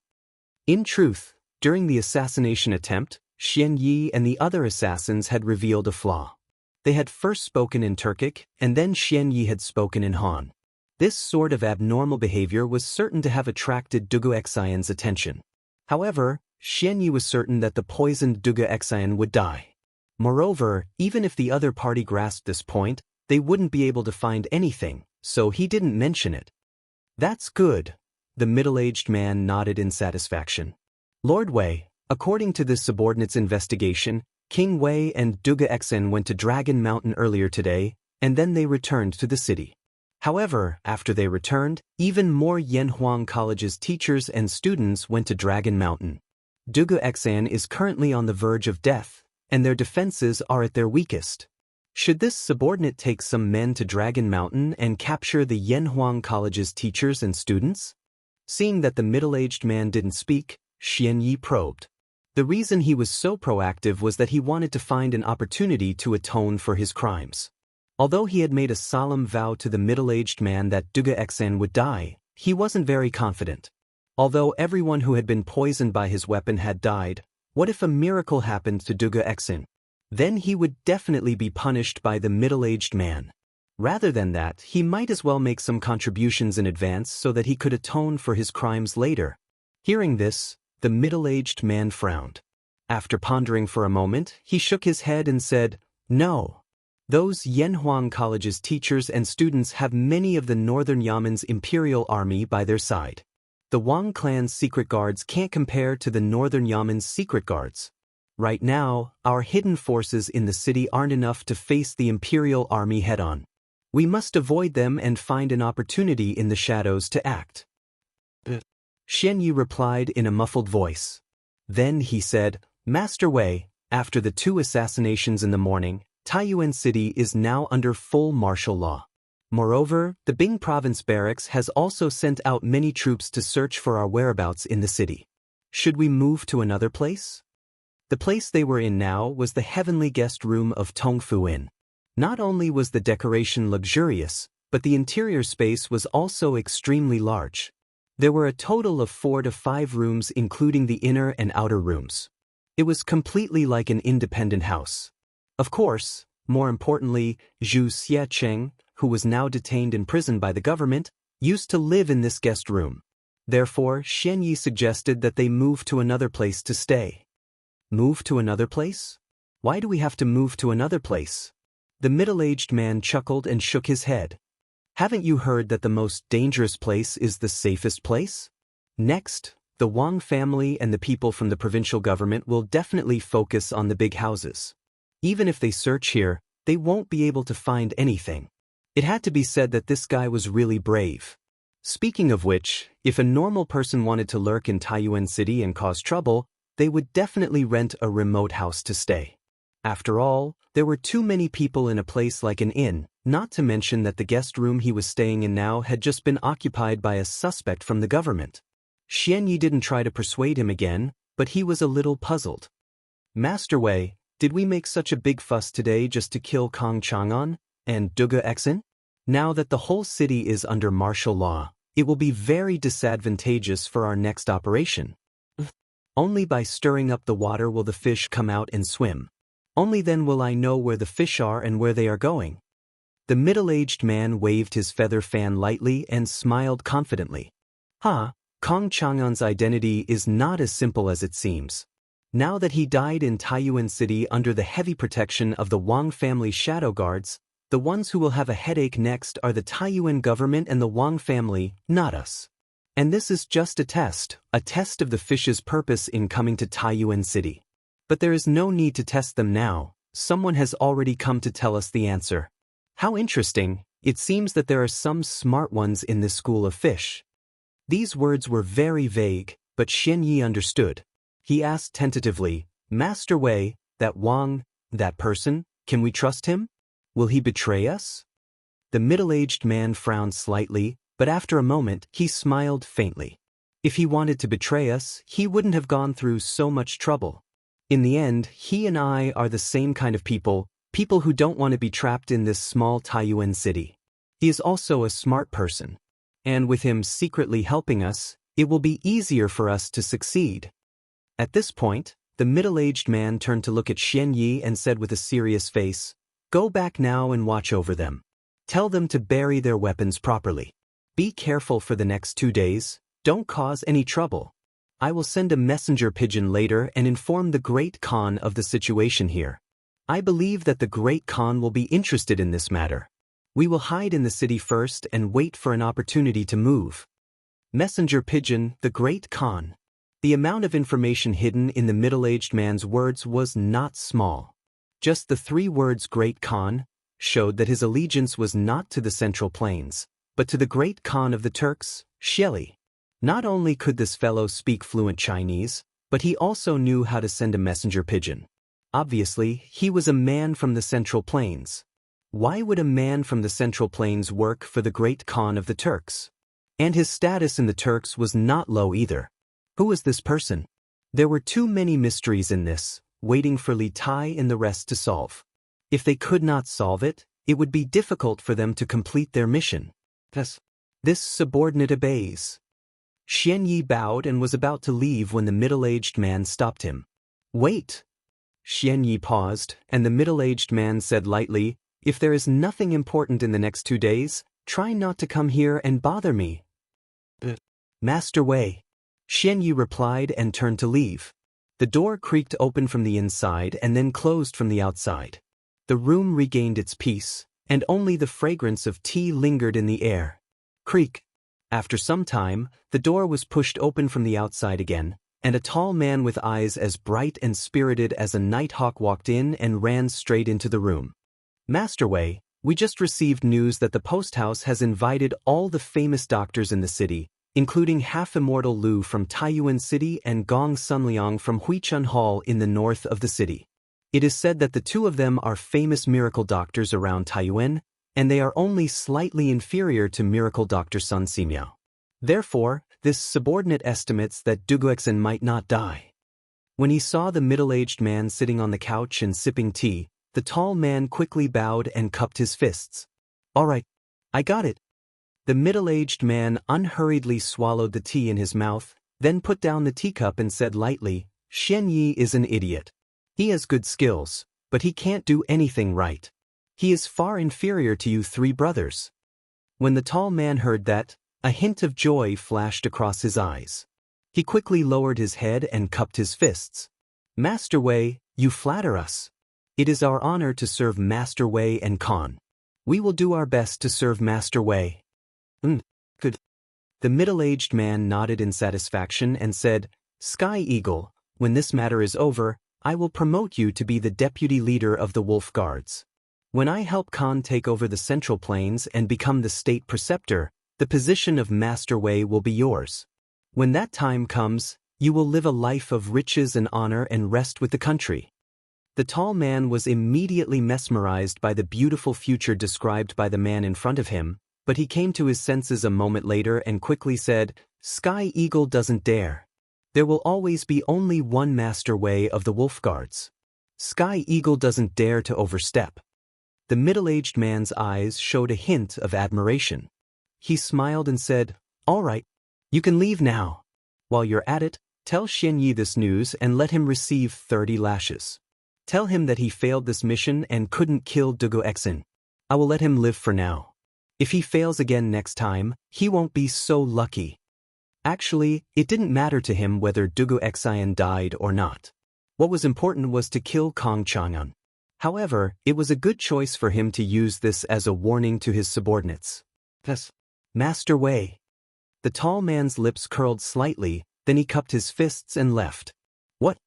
In truth, during the assassination attempt, Xianyi and the other assassins had revealed a flaw. They had first spoken in Turkic, and then Xianyi had spoken in Han. This sort of abnormal behavior was certain to have attracted Duguxian's attention. However, Xianyi was certain that the poisoned Duguxian would die. Moreover, even if the other party grasped this point, they wouldn't be able to find anything, so he didn't mention it. That's good. The middle-aged man nodded in satisfaction. Lord Wei, according to this subordinate's investigation, King Wei and Duguxian went to Dragon Mountain earlier today, and then they returned to the city. However, after they returned, even more Yanhuang College's teachers and students went to Dragon Mountain. Duguxian is currently on the verge of death, and their defenses are at their weakest. Should this subordinate take some men to Dragon Mountain and capture the Yanhuang College's teachers and students? Seeing that the middle-aged man didn't speak, Xianyi probed. The reason he was so proactive was that he wanted to find an opportunity to atone for his crimes. Although he had made a solemn vow to the middle-aged man that Duguxian would die, he wasn't very confident. Although everyone who had been poisoned by his weapon had died, what if a miracle happened to Duguxian? Then he would definitely be punished by the middle-aged man. Rather than that, he might as well make some contributions in advance so that he could atone for his crimes later. Hearing this, the middle-aged man frowned. After pondering for a moment, he shook his head and said, No. Those Yanhuang College's teachers and students have many of the Northern Yamen's imperial army by their side. The Wang clan's secret guards can't compare to the Northern Yamen's secret guards. Right now, our hidden forces in the city aren't enough to face the imperial army head-on. We must avoid them and find an opportunity in the shadows to act. Xianyi replied in a muffled voice. Then he said, Master Wei, after the 2 assassinations in the morning, Taiyuan City is now under full martial law. Moreover, the Bing Province Barracks has also sent out many troops to search for our whereabouts in the city. Should we move to another place? The place they were in now was the heavenly guest room of Tongfu Inn. Not only was the decoration luxurious, but the interior space was also extremely large. There were a total of 4 to 5 rooms including the inner and outer rooms. It was completely like an independent house. Of course, more importantly, Zhu Xiecheng, who was now detained in prison by the government, used to live in this guest room. Therefore, Xianyi suggested that they move to another place to stay. Move to another place? Why do we have to move to another place? The middle-aged man chuckled and shook his head. Haven't you heard that the most dangerous place is the safest place? Next, the Wang family and the people from the provincial government will definitely focus on the big houses. Even if they search here, they won't be able to find anything. It had to be said that this guy was really brave. Speaking of which, if a normal person wanted to lurk in Taiyuan City and cause trouble, they would definitely rent a remote house to stay. After all, there were too many people in a place like an inn, not to mention that the guest room he was staying in now had just been occupied by a suspect from the government. Xianyi didn't try to persuade him again, but he was a little puzzled. Master Wei, did we make such a big fuss today just to kill Kong Chang'an and Duge Exin? Now that the whole city is under martial law, it will be very disadvantageous for our next operation. Only by stirring up the water will the fish come out and swim. Only then will I know where the fish are and where they are going. The middle-aged man waved his feather fan lightly and smiled confidently. Kong Chang'an's identity is not as simple as it seems. Now that he died in Taiyuan City under the heavy protection of the Wang family shadow guards, the ones who will have a headache next are the Taiyuan government and the Wang family, not us. And this is just a test of the fish's purpose in coming to Taiyuan City. But there is no need to test them now, someone has already come to tell us the answer. How interesting, it seems that there are some smart ones in this school of fish. These words were very vague, but Xianyi understood. He asked tentatively, Master Wei, that Wang, that person, can we trust him? Will he betray us? The middle-aged man frowned slightly, but after a moment he smiled faintly. If he wanted to betray us, he wouldn't have gone through so much trouble. In the end, he and I are the same kind of people who don't want to be trapped in this small Taiyuan city. He is also a smart person. And with him secretly helping us, it will be easier for us to succeed. At this point, the middle-aged man turned to look at Xianyi and said with a serious face, Go back now and watch over them. Tell them to bury their weapons properly. Be careful for the next 2 days, don't cause any trouble. I will send a messenger pigeon later and inform the Great Khan of the situation here. I believe that the Great Khan will be interested in this matter. We will hide in the city first and wait for an opportunity to move. Messenger pigeon, the Great Khan. The amount of information hidden in the middle-aged man's words was not small. Just the 3 words Great Khan showed that his allegiance was not to the Central Plains, but to the Great Khan of the Turks, Shelley. Not only could this fellow speak fluent Chinese, but he also knew how to send a messenger pigeon. Obviously, he was a man from the Central Plains. Why would a man from the Central Plains work for the Great Khan of the Turks? And his status in the Turks was not low either. Who was this person? There were too many mysteries in this, waiting for Li Tai and the rest to solve. If they could not solve it, it would be difficult for them to complete their mission. Thus, this subordinate obeys. Xianyi bowed and was about to leave when the middle-aged man stopped him. Wait! Xianyi paused, and the middle-aged man said lightly, If there is nothing important in the next 2 days, try not to come here and bother me. Master Wei. Xianyi replied and turned to leave. The door creaked open from the inside and then closed from the outside. The room regained its peace, and only the fragrance of tea lingered in the air. Creak. After some time, the door was pushed open from the outside again, and a tall man with eyes as bright and spirited as a nighthawk walked in and ran straight into the room. Master Wei, we just received news that the post house has invited all the famous doctors in the city, including half-immortal Lu from Taiyuan City and Gong Sunliang from Huichun Hall in the north of the city. It is said that the 2 of them are famous miracle doctors around Taiyuan, and they are only slightly inferior to miracle Dr. Sun Simiao. Therefore, this subordinate estimates that Duguexin might not die. When he saw the middle-aged man sitting on the couch and sipping tea, the tall man quickly bowed and cupped his fists. All right, I got it. The middle-aged man unhurriedly swallowed the tea in his mouth, then put down the teacup and said lightly, Xianyi is an idiot. He has good skills, but he can't do anything right. He is far inferior to you 3 brothers. When the tall man heard that, a hint of joy flashed across his eyes. He quickly lowered his head and cupped his fists. Master Wei, you flatter us. It is our honor to serve Master Wei and Khan. We will do our best to serve Master Wei. Good. The middle-aged man nodded in satisfaction and said, Sky Eagle, when this matter is over, I will promote you to be the deputy leader of the Wolf Guards. When I help Khan take over the Central Plains and become the state preceptor, the position of Master Wei will be yours. When that time comes, you will live a life of riches and honor and rest with the country. The tall man was immediately mesmerized by the beautiful future described by the man in front of him, but he came to his senses a moment later and quickly said, Sky Eagle doesn't dare. There will always be only one Master Wei of the Wolf Guards. Sky Eagle doesn't dare to overstep. The middle-aged man's eyes showed a hint of admiration. He smiled and said, All right, you can leave now. While you're at it, tell Xianyi this news and let him receive 30 lashes. Tell him that he failed this mission and couldn't kill Dugu Exin. I will let him live for now. If he fails again next time, he won't be so lucky. Actually, it didn't matter to him whether Dugu Exin died or not. What was important was to kill Kong Chang'an. However, it was a good choice for him to use this as a warning to his subordinates. Yes, Master Wei. The tall man's lips curled slightly, then he cupped his fists and left. What?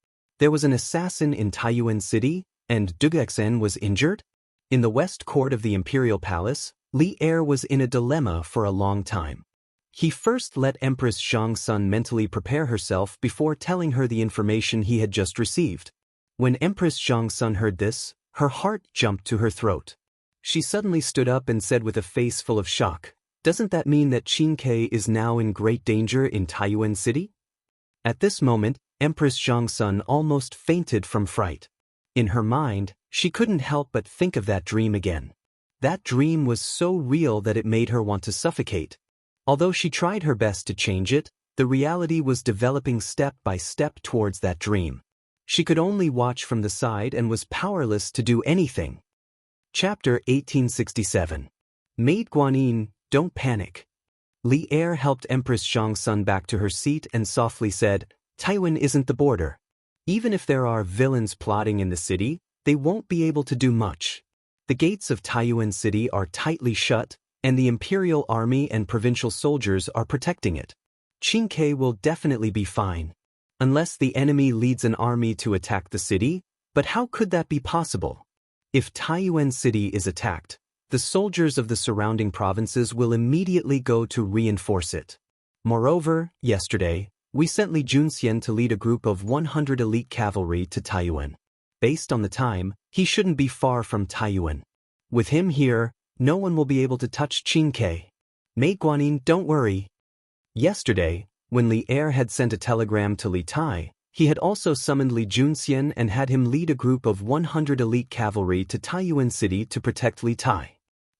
There was an assassin in Taiyuan City, and Dugu Exin was injured? In the west court of the Imperial Palace, Li Er was in a dilemma for a long time. He first let Empress Zhang Sun mentally prepare herself before telling her the information he had just received. When Empress Zhang Sun heard this, her heart jumped to her throat. She suddenly stood up and said with a face full of shock, Doesn't that mean that Qin Ke is now in great danger in Taiyuan City? At this moment, Empress Zhang Sun almost fainted from fright. In her mind, she couldn't help but think of that dream again. That dream was so real that it made her want to suffocate. Although she tried her best to change it, the reality was developing step by step towards that dream. She could only watch from the side and was powerless to do anything. Chapter 1867. Maid Guanyin, don't panic. Li Er helped Empress Zhang Sun back to her seat and softly said, Taiyuan isn't the border. Even if there are villains plotting in the city, they won't be able to do much. The gates of Taiyuan City are tightly shut, and the Imperial Army and provincial soldiers are protecting it. Qin Ke will definitely be fine. Unless the enemy leads an army to attack the city, but how could that be possible? If Taiyuan City is attacked, the soldiers of the surrounding provinces will immediately go to reinforce it. Moreover, yesterday, we sent Li Junxian to lead a group of 100 elite cavalry to Taiyuan. Based on the time, he shouldn't be far from Taiyuan. With him here, no one will be able to touch Qin Ke. Maid Guanyin, don't worry. Yesterday, when Li Er had sent a telegram to Li Tai, he had also summoned Li Junxian and had him lead a group of 100 elite cavalry to Taiyuan City to protect Li Tai.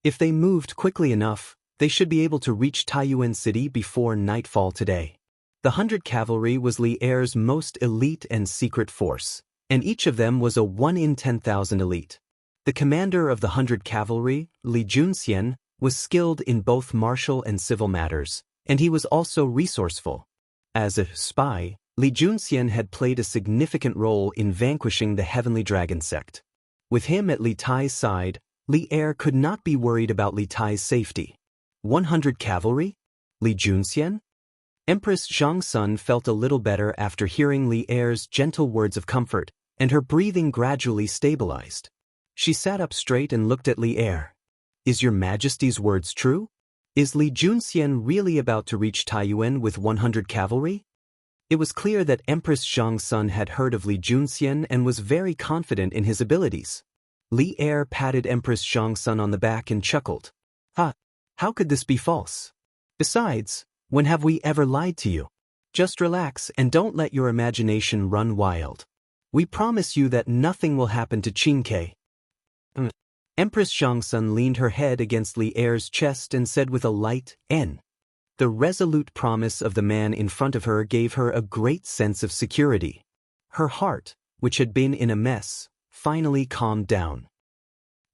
If they moved quickly enough, they should be able to reach Taiyuan City before nightfall today. The 100 cavalry was Li Er's most elite and secret force, and each of them was a 1 in 10,000 elite. The commander of the 100 cavalry, Li Junxian, was skilled in both martial and civil matters, and he was also resourceful. As a spy, Li Junxian had played a significant role in vanquishing the Heavenly Dragon sect. With him at Li Tai's side, Li Er could not be worried about Li Tai's safety. 100 cavalry? Li Junxian? Empress Zhang Sun felt a little better after hearing Li Er's gentle words of comfort, and her breathing gradually stabilized. She sat up straight and looked at Li Er. Is your Majesty's words true? Is Li Junxian really about to reach Taiyuan with 100 cavalry? It was clear that Empress Zhang Sun had heard of Li Junxian and was very confident in his abilities. Li Er patted Empress Zhang Sun on the back and chuckled. How could this be false? Besides, when have we ever lied to you? Just relax and don't let your imagination run wild. We promise you that nothing will happen to Qin Ke. Empress Zhang Sun leaned her head against Li Er's chest and said with a light N. The resolute promise of the man in front of her gave her a great sense of security. Her heart, which had been in a mess, finally calmed down.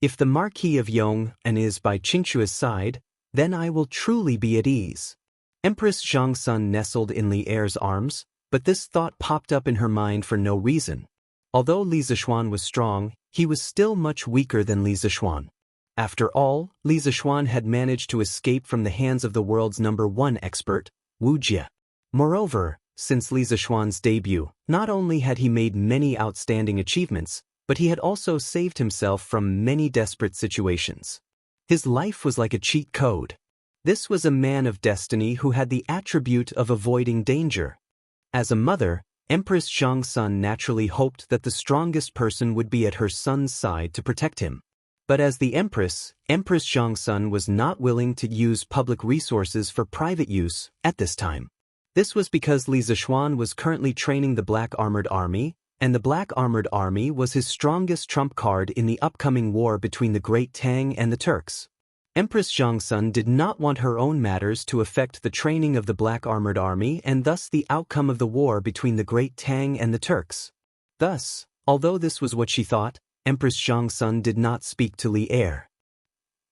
If the Marquis of Yong and is by Qingxua's side, then I will truly be at ease. Empress Zhang Sun nestled in Li Er's arms, but this thought popped up in her mind for no reason. Although Li Zishuan was strong, he was still much weaker than Li Zixuan. After all, Li Zixuan had managed to escape from the hands of the world's #1 expert, Wuxia. Moreover, since Li Zixuan's debut, not only had he made many outstanding achievements, but he had also saved himself from many desperate situations. His life was like a cheat code. This was a man of destiny who had the attribute of avoiding danger. As a mother, Empress Jianghu naturally hoped that the strongest person would be at her son's side to protect him. But as the Empress Jianghu was not willing to use public resources for private use at this time. This was because Li Zixuan was currently training the Black Armored Army, and the Black Armored Army was his strongest trump card in the upcoming war between the Great Tang and the Turks. Empress Jianghu did not want her own matters to affect the training of the Black Armored Army and thus the outcome of the war between the Great Tang and the Turks. Thus, although this was what she thought, Empress Jianghu did not speak to Li Er.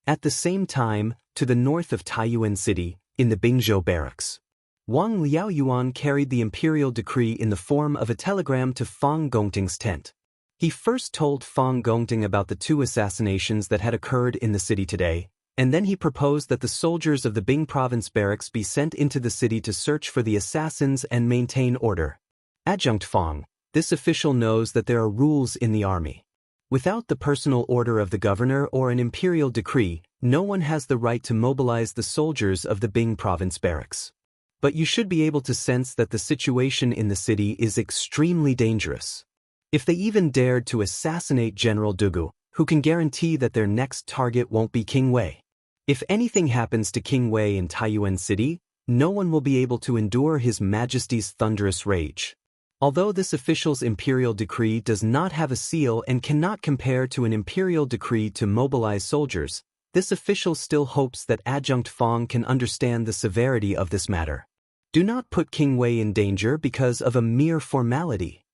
At the same time, to the north of Taiyuan City, in the Bingzhou barracks, Wang Liaoyuan carried the imperial decree in the form of a telegram to Fang Gongting's tent. He first told Fang Gongting about the 2 assassinations that had occurred in the city today, and then he proposed that the soldiers of the Bing province barracks be sent into the city to search for the assassins and maintain order. Adjunct Fang, this official knows that there are rules in the army. Without the personal order of the governor or an imperial decree, no one has the right to mobilize the soldiers of the Bing province barracks. But you should be able to sense that the situation in the city is extremely dangerous. If they even dared to assassinate General Dugu, who can guarantee that their next target won't be King Wei? If anything happens to King Wei in Taiyuan City, no one will be able to endure His Majesty's thunderous rage. Although this official's imperial decree does not have a seal and cannot compare to an imperial decree to mobilize soldiers, this official still hopes that Adjunct Fang can understand the severity of this matter. Do not put King Wei in danger because of a mere formality.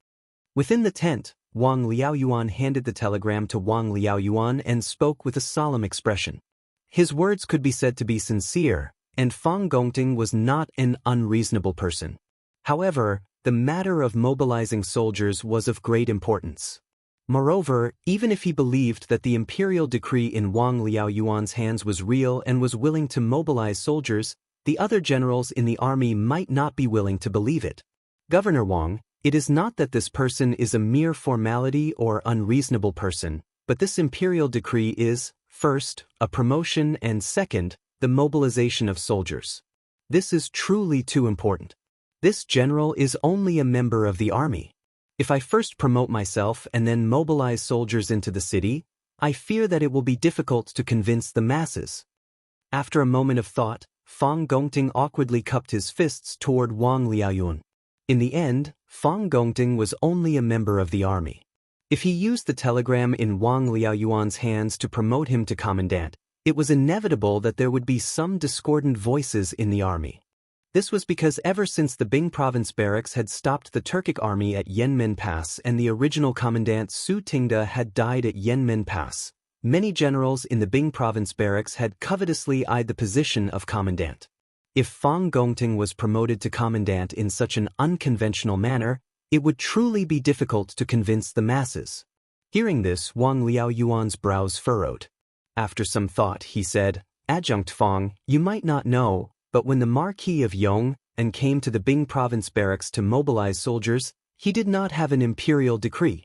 Within the tent, Wang Liaoyuan handed the telegram to Wang Liaoyuan and spoke with a solemn expression. His words could be said to be sincere, and Fang Gongting was not an unreasonable person. However, the matter of mobilizing soldiers was of great importance. Moreover, even if he believed that the imperial decree in Wang Liaoyuan's hands was real and was willing to mobilize soldiers, the other generals in the army might not be willing to believe it. Governor Wang, it is not that this person is a mere formality or unreasonable person, but this imperial decree is, first, a promotion and second, the mobilization of soldiers. This is truly too important. This general is only a member of the army. If I first promote myself and then mobilize soldiers into the city, I fear that it will be difficult to convince the masses. After a moment of thought, Fang Gongting awkwardly cupped his fists toward Wang Liaoyuan. In the end, Fang Gongting was only a member of the army. If he used the telegram in Wang Liaoyuan's hands to promote him to commandant, it was inevitable that there would be some discordant voices in the army. This was because ever since the Bing province barracks had stopped the Turkic army at Yanmen Pass and the original commandant Su Tingda had died at Yanmen Pass, many generals in the Bing province barracks had covetously eyed the position of commandant. If Fang Gongting was promoted to commandant in such an unconventional manner, it would truly be difficult to convince the masses. Hearing this, Wang Liaoyuan's brows furrowed. After some thought, he said, Adjunct Fang, you might not know, but when the Marquis of Yong and came to the Bing province barracks to mobilize soldiers, he did not have an imperial decree.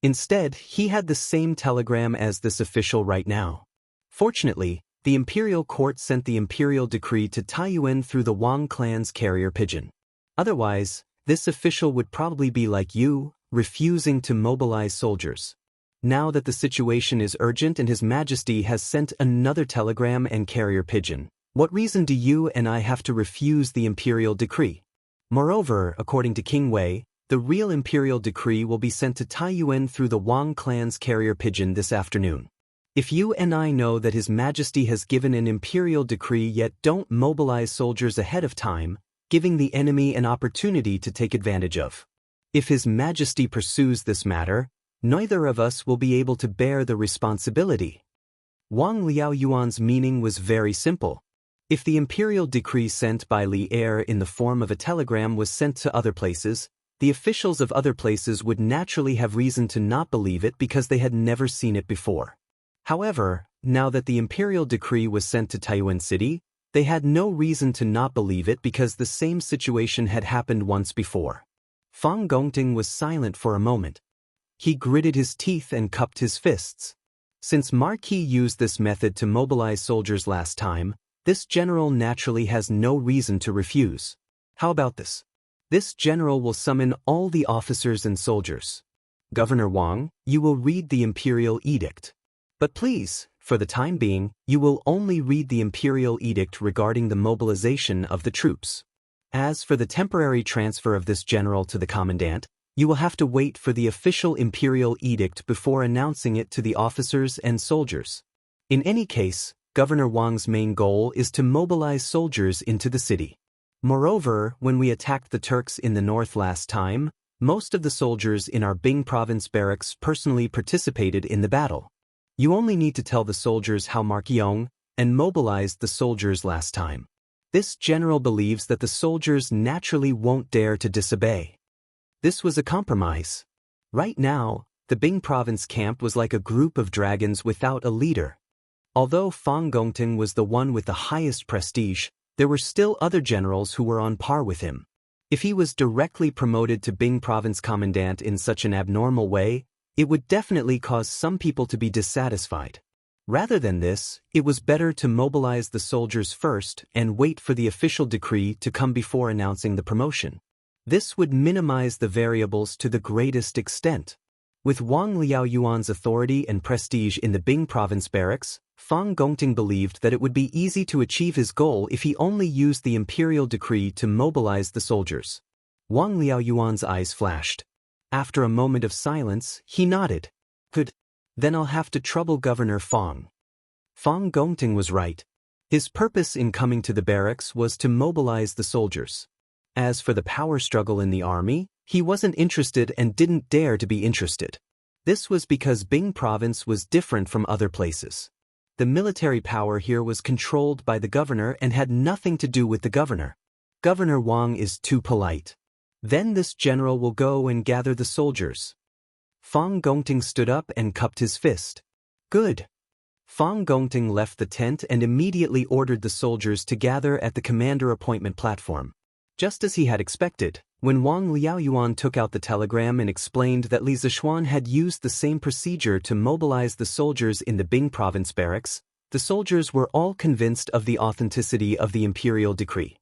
Instead, he had the same telegram as this official right now. Fortunately, the imperial court sent the imperial decree to Taiyuan through the Wang clan's carrier pigeon. Otherwise, this official would probably be like you, refusing to mobilize soldiers. Now that the situation is urgent and His Majesty has sent another telegram and carrier pigeon, what reason do you and I have to refuse the imperial decree? Moreover, according to King Wei, the real imperial decree will be sent to Taiyuan through the Wang clan's carrier pigeon this afternoon. If you and I know that His Majesty has given an imperial decree yet don't mobilize soldiers ahead of time, giving the enemy an opportunity to take advantage of. If His Majesty pursues this matter, neither of us will be able to bear the responsibility. Wang Liaoyuan's meaning was very simple. If the imperial decree sent by Li Er in the form of a telegram was sent to other places, the officials of other places would naturally have reason to not believe it because they had never seen it before. However, now that the imperial decree was sent to Taiyuan City, they had no reason to not believe it because the same situation had happened once before. Fang Gongting was silent for a moment. He gritted his teeth and cupped his fists. Since Marquis used this method to mobilize soldiers last time, this general naturally has no reason to refuse. How about this? This general will summon all the officers and soldiers. Governor Wang, you will read the imperial edict. But please, for the time being, you will only read the imperial edict regarding the mobilization of the troops. As for the temporary transfer of this general to the commandant, you will have to wait for the official imperial edict before announcing it to the officers and soldiers. In any case, Governor Wang's main goal is to mobilize soldiers into the city. Moreover, when we attacked the Turks in the north last time, most of the soldiers in our Bing province barracks personally participated in the battle. You only need to tell the soldiers how Marquion and mobilized the soldiers last time. This general believes that the soldiers naturally won't dare to disobey. This was a compromise. Right now, the Bing province camp was like a group of dragons without a leader. Although Fang Gongting was the one with the highest prestige, there were still other generals who were on par with him. If he was directly promoted to Bing province commandant in such an abnormal way, it would definitely cause some people to be dissatisfied. Rather than this, it was better to mobilize the soldiers first and wait for the official decree to come before announcing the promotion. This would minimize the variables to the greatest extent. With Wang Liaoyuan's authority and prestige in the Bing province barracks, Fang Gongting believed that it would be easy to achieve his goal if he only used the imperial decree to mobilize the soldiers. Wang Liaoyuan's eyes flashed. After a moment of silence, he nodded. Good. Then I'll have to trouble Governor Fang. Fang Gongting was right. His purpose in coming to the barracks was to mobilize the soldiers. As for the power struggle in the army, he wasn't interested and didn't dare to be interested. This was because Bing province was different from other places. The military power here was controlled by the governor and had nothing to do with the governor. Governor Wang is too polite. Then this general will go and gather the soldiers. Fang Gongting stood up and cupped his fist. Good. Fang Gongting left the tent and immediately ordered the soldiers to gather at the commander appointment platform. Just as he had expected, when Wang Liaoyuan took out the telegram and explained that Li Zishuan had used the same procedure to mobilize the soldiers in the Bing province barracks, the soldiers were all convinced of the authenticity of the imperial decree.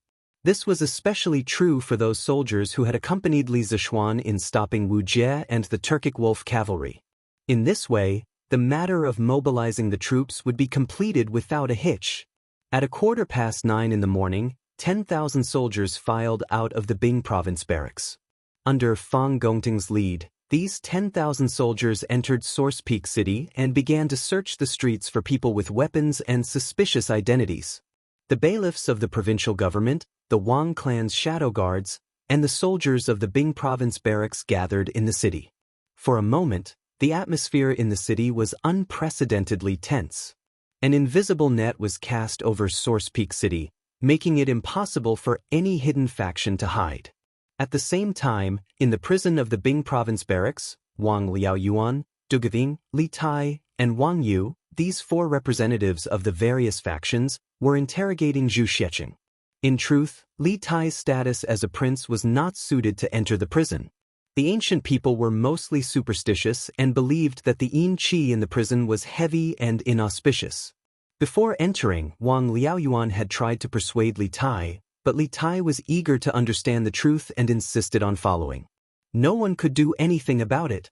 This was especially true for those soldiers who had accompanied Li Zishuan in stopping Wuxia and the Turkic Wolf cavalry. In this way, the matter of mobilizing the troops would be completed without a hitch. At 9:15 in the morning, 10,000 soldiers filed out of the Bing province barracks. Under Fang Gongting's lead, these 10,000 soldiers entered Source Peak City and began to search the streets for people with weapons and suspicious identities. The bailiffs of the provincial government, the Wang clan's shadow guards, and the soldiers of the Bing province barracks gathered in the city. For a moment, the atmosphere in the city was unprecedentedly tense. An invisible net was cast over Source Peak City, making it impossible for any hidden faction to hide. At the same time, in the prison of the Bing province barracks, Wang Liaoyuan, Du Gaving, Li Tai, and Wang Yu, these four representatives of the various factions, were interrogating Zhu Xiecheng. In truth, Li Tai's status as a prince was not suited to enter the prison. The ancient people were mostly superstitious and believed that the yin qi in the prison was heavy and inauspicious. Before entering, Wang Liaoyuan had tried to persuade Li Tai, but Li Tai was eager to understand the truth and insisted on following. No one could do anything about it.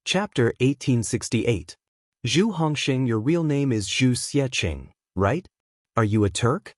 Chapter 1868. Zhu Hongxing, your real name is Zhu Xiecheng, right? Are you a Turk?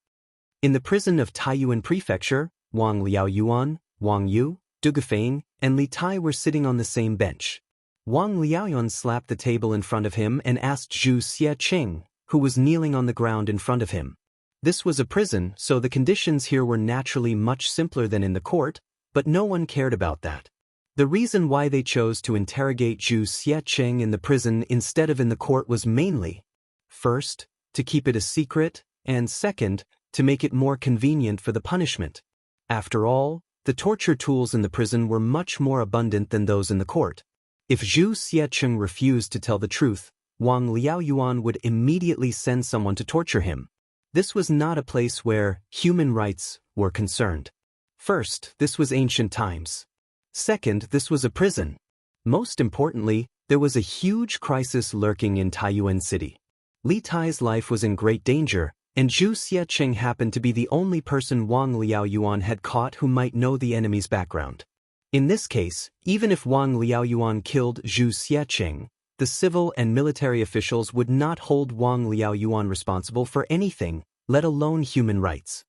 In the prison of Taiyuan Prefecture, Wang Liaoyuan, Wang Yu, Du Gafeng, and Li Tai were sitting on the same bench. Wang Liaoyuan slapped the table in front of him and asked Zhu Xiecheng, who was kneeling on the ground in front of him. This was a prison, so the conditions here were naturally much simpler than in the court, but no one cared about that. The reason why they chose to interrogate Zhu Xiecheng in the prison instead of in the court was mainly, first, to keep it a secret, and second, to make it more convenient for the punishment. After all, The torture tools in the prison were much more abundant than those in the court. If Zhu Xiecheng refused to tell the truth, Wang Liaoyuan would immediately send someone to torture him. This was not a place where human rights were concerned. First, this was ancient times. Second, this was a prison. Most importantly, there was a huge crisis lurking in Taiyuan City. Li Tai's life was in great danger, and Zhu Xiecheng happened to be the only person Wang Liaoyuan had caught who might know the enemy's background. In this case, even if Wang Liaoyuan killed Zhu Xiecheng, the civil and military officials would not hold Wang Liaoyuan responsible for anything, let alone human rights.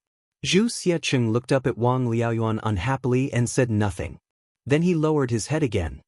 Zhu Xiecheng looked up at Wang Liaoyuan unhappily and said nothing. Then he lowered his head again.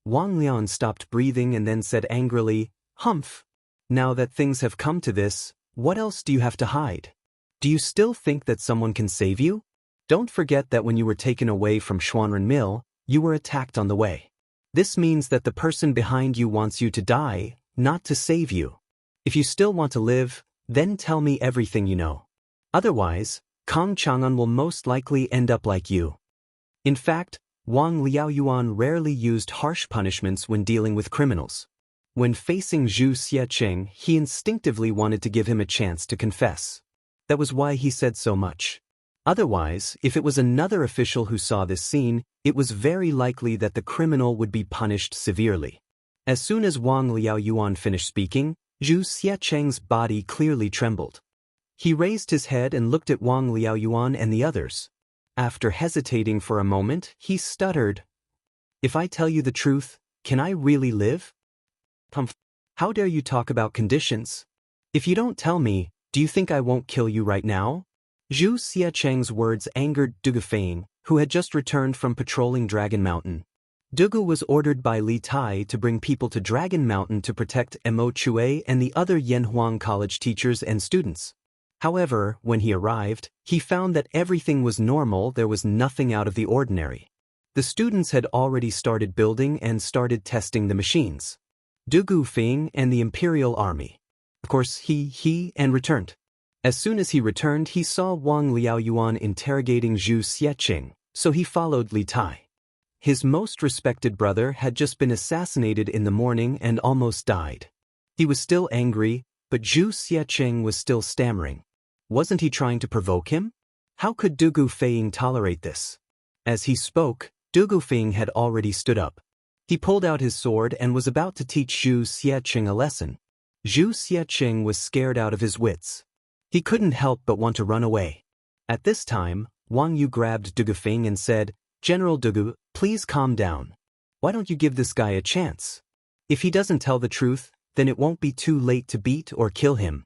Wang Liaoyuan stopped breathing and then said angrily, "Humph! Now that things have come to this, what else do you have to hide? Do you still think that someone can save you? Don't forget that when you were taken away from Xuanren Mill, you were attacked on the way. This means that the person behind you wants you to die, not to save you. If you still want to live, then tell me everything you know. Otherwise, Kang Chang'an will most likely end up like you." In fact, Wang Liaoyuan rarely used harsh punishments when dealing with criminals. When facing Zhu Xiecheng, he instinctively wanted to give him a chance to confess. That was why he said so much. Otherwise, if it was another official who saw this scene, it was very likely that the criminal would be punished severely. As soon as Wang Liaoyuan finished speaking, Zhu Xiecheng's body clearly trembled. He raised his head and looked at Wang Liaoyuan and the others. After hesitating for a moment, he stuttered, "If I tell you the truth, can I really live? How dare you talk about conditions? If you don't tell me, do you think I won't kill you right now?" Zhu Xiecheng's words angered Dugu Feing, who had just returned from patrolling Dragon Mountain. Dugu was ordered by Li Tai to bring people to Dragon Mountain to protect Mo Chue and the other Yanhuang College teachers and students. However, when he arrived, he found that everything was normal. There was nothing out of the ordinary. The students had already started building and started testing the machines. Dugu Feing and the Imperial Army. Of course, he returned. As soon as he returned, he saw Wang Liaoyuan interrogating Zhu Xiecheng, so he followed Li Tai. His most respected brother had just been assassinated in the morning and almost died. He was still angry, but Zhu Xiecheng was still stammering. Wasn't he trying to provoke him? How could Dugu Feing tolerate this? As he spoke, Dugu Feing had already stood up. He pulled out his sword and was about to teach Zhu Xiecheng a lesson. Zhu Xiecheng was scared out of his wits. He couldn't help but want to run away. At this time, Wang Yu grabbed Dugu Feing and said, "General Dugu, please calm down. Why don't you give this guy a chance? If he doesn't tell the truth, then it won't be too late to beat or kill him."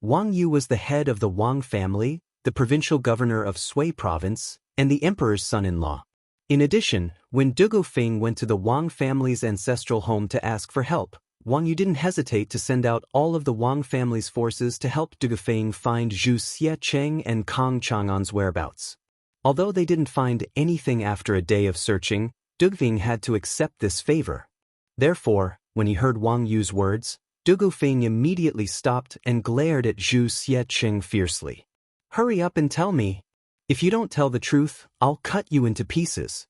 Wang Yu was the head of the Wang family, the provincial governor of Sui province, and the emperor's son-in-law. In addition, when Dugu Feing went to the Wang family's ancestral home to ask for help, Wang Yu didn't hesitate to send out all of the Wang family's forces to help Dugu Feing find Zhu Xiecheng and Kang Chang'an's whereabouts. Although they didn't find anything after a day of searching, Dugu Feing had to accept this favor. Therefore, when he heard Wang Yu's words, Dugu Feing immediately stopped and glared at Zhu Xiecheng fiercely. "Hurry up and tell me. If you don't tell the truth, I'll cut you into pieces."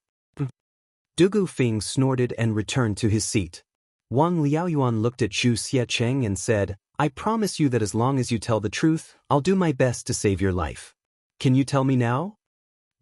Dugu Feing snorted and returned to his seat. Wang Liaoyuan looked at Zhu Xiecheng and said, "I promise you that as long as you tell the truth, I'll do my best to save your life. Can you tell me now?"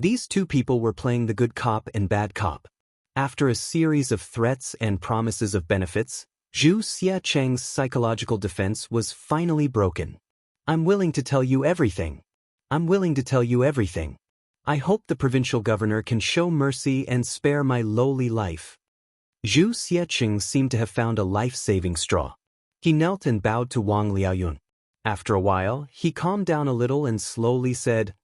These two people were playing the good cop and bad cop. After a series of threats and promises of benefits, Zhu Xiecheng's psychological defense was finally broken. "I'm willing to tell you everything. I'm willing to tell you everything. I hope the provincial governor can show mercy and spare my lowly life." Zhu Xiecheng seemed to have found a life-saving straw. He knelt and bowed to Wang Liaoyuan. After a while, he calmed down a little and slowly said,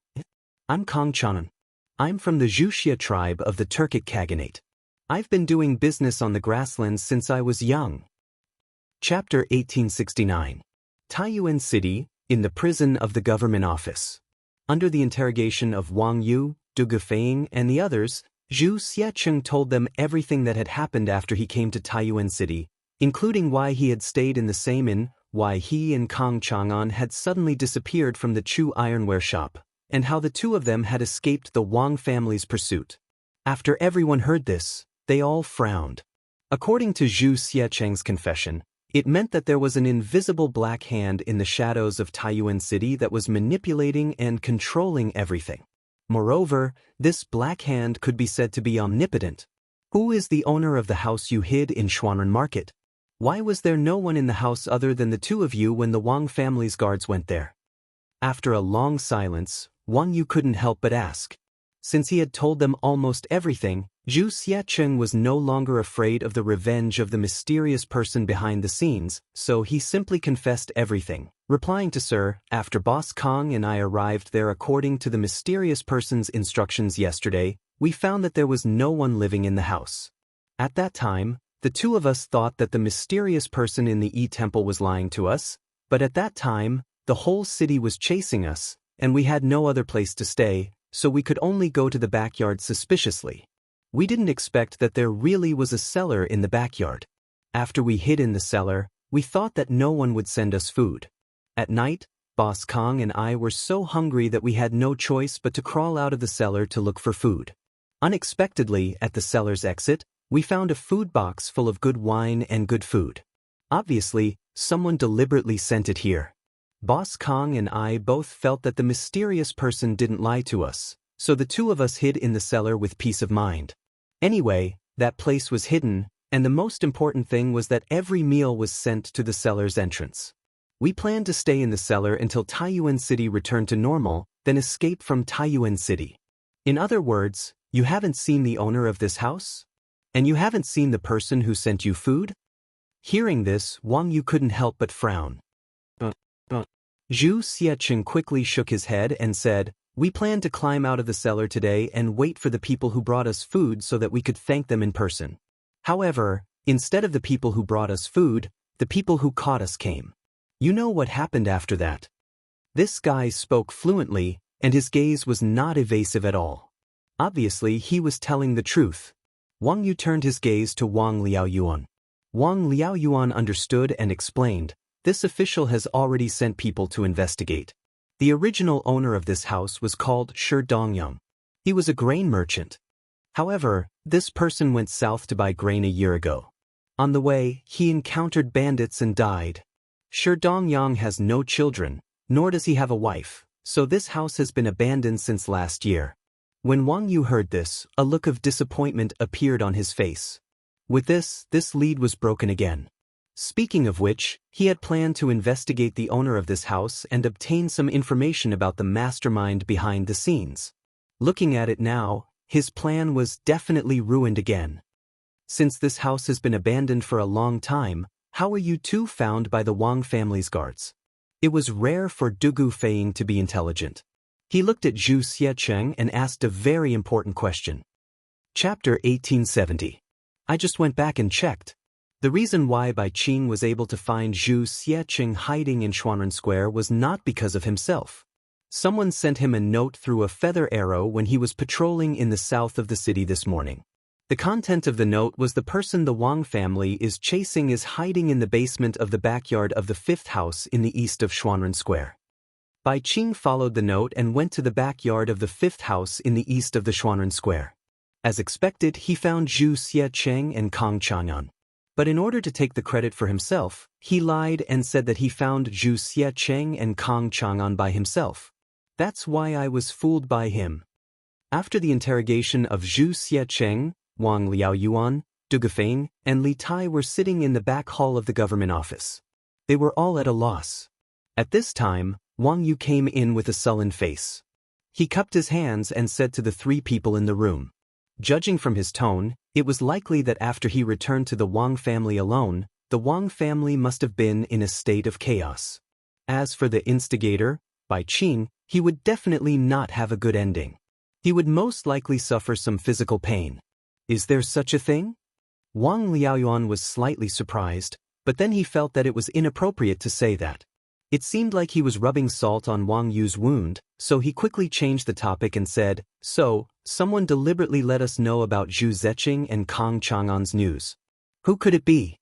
"I'm Kang Chang'an. I'm from the Wuxia tribe of the Turkic Khaganate. I've been doing business on the grasslands since I was young." Chapter 1869. Taiyuan City, in the prison of the government office. Under the interrogation of Wang Yu, Dugu Feing, and the others, Zhu Xiecheng told them everything that had happened after he came to Taiyuan City, including why he had stayed in the same inn, why he and Kang Chang'an had suddenly disappeared from the Chu ironware shop, and how the two of them had escaped the Wang family's pursuit. After everyone heard this, they all frowned. According to Zhu Xiecheng's confession, it meant that there was an invisible black hand in the shadows of Taiyuan City that was manipulating and controlling everything. Moreover, this black hand could be said to be omnipotent. Who is the owner of the house you hid in Xuanren Market? Why was there no one in the house other than the two of you when the Wang family's guards went there? After a long silence, Wang Yu couldn't help but ask. Since he had told them almost everything, Zhu Xiecheng was no longer afraid of the revenge of the mysterious person behind the scenes, so he simply confessed everything, replying to Sir, after Boss Kong and I arrived there according to the mysterious person's instructions yesterday, we found that there was no one living in the house. At that time, the two of us thought that the mysterious person in the temple was lying to us, but at that time, the whole city was chasing us, and we had no other place to stay, so we could only go to the backyard suspiciously. We didn't expect that there really was a cellar in the backyard. After we hid in the cellar, we thought that no one would send us food. At night, Boss Kong and I were so hungry that we had no choice but to crawl out of the cellar to look for food. Unexpectedly, at the cellar's exit, we found a food box full of good wine and good food. Obviously, someone deliberately sent it here. Boss Kong and I both felt that the mysterious person didn't lie to us, so the two of us hid in the cellar with peace of mind. Anyway, that place was hidden, and the most important thing was that every meal was sent to the cellar's entrance. We planned to stay in the cellar until Taiyuan City returned to normal, then escape from Taiyuan City. In other words, you haven't seen the owner of this house? And you haven't seen the person who sent you food? Hearing this, Wang Yu couldn't help but frown. Zhu Xiecheng quickly shook his head and said, "We planned to climb out of the cellar today and wait for the people who brought us food so that we could thank them in person. However, instead of the people who brought us food, the people who caught us came. You know what happened after that?" This guy spoke fluently, and his gaze was not evasive at all. Obviously, he was telling the truth. Wang Yu turned his gaze to Wang Liaoyuan. Wang Liaoyuan understood and explained, "This official has already sent people to investigate. The original owner of this house was called Shi Dongyang. He was a grain merchant. However, this person went south to buy grain a year ago. On the way, he encountered bandits and died. Shi Dongyang has no children, nor does he have a wife, so this house has been abandoned since last year." When Wang Yu heard this, a look of disappointment appeared on his face. With this lead was broken again. Speaking of which, he had planned to investigate the owner of this house and obtain some information about the mastermind behind the scenes. Looking at it now, his plan was definitely ruined again. Since this house has been abandoned for a long time, how were you two found by the Wang family's guards? It was rare for Dugu Feiying to be intelligent. He looked at Zhu Xiecheng and asked a very important question. Chapter 1870. I just went back and checked. The reason why Bai Qing was able to find Zhu Xiecheng hiding in Xuanren Square was not because of himself. Someone sent him a note through a feather arrow when he was patrolling in the south of the city this morning. The content of the note was the person the Wang family is chasing is hiding in the basement of the backyard of the fifth house in the east of Xuanren Square. Bai Qing followed the note and went to the backyard of the fifth house in the east of the Xuanren Square. As expected, he found Zhu Xiecheng and Kong Chang'an. But in order to take the credit for himself, he lied and said that he found Zhu Xiecheng and Kong Chang'an by himself. That's why I was fooled by him. After the interrogation of Zhu Xiecheng, Wang Liaoyuan, Dugu Feiying, and Li Tai were sitting in the back hall of the government office. They were all at a loss. At this time, Wang Yu came in with a sullen face. He cupped his hands and said to the three people in the room. Judging from his tone, it was likely that after he returned to the Wang family alone, the Wang family must have been in a state of chaos. As for the instigator, Bai Qing, he would definitely not have a good ending. He would most likely suffer some physical pain. Is there such a thing? Wang Liaoyuan was slightly surprised, but then he felt that it was inappropriate to say that. It seemed like he was rubbing salt on Wang Yu's wound, so he quickly changed the topic and said, "So, someone deliberately let us know about Zhu Xiecheng and Kong Chang'an's news. Who could it be?"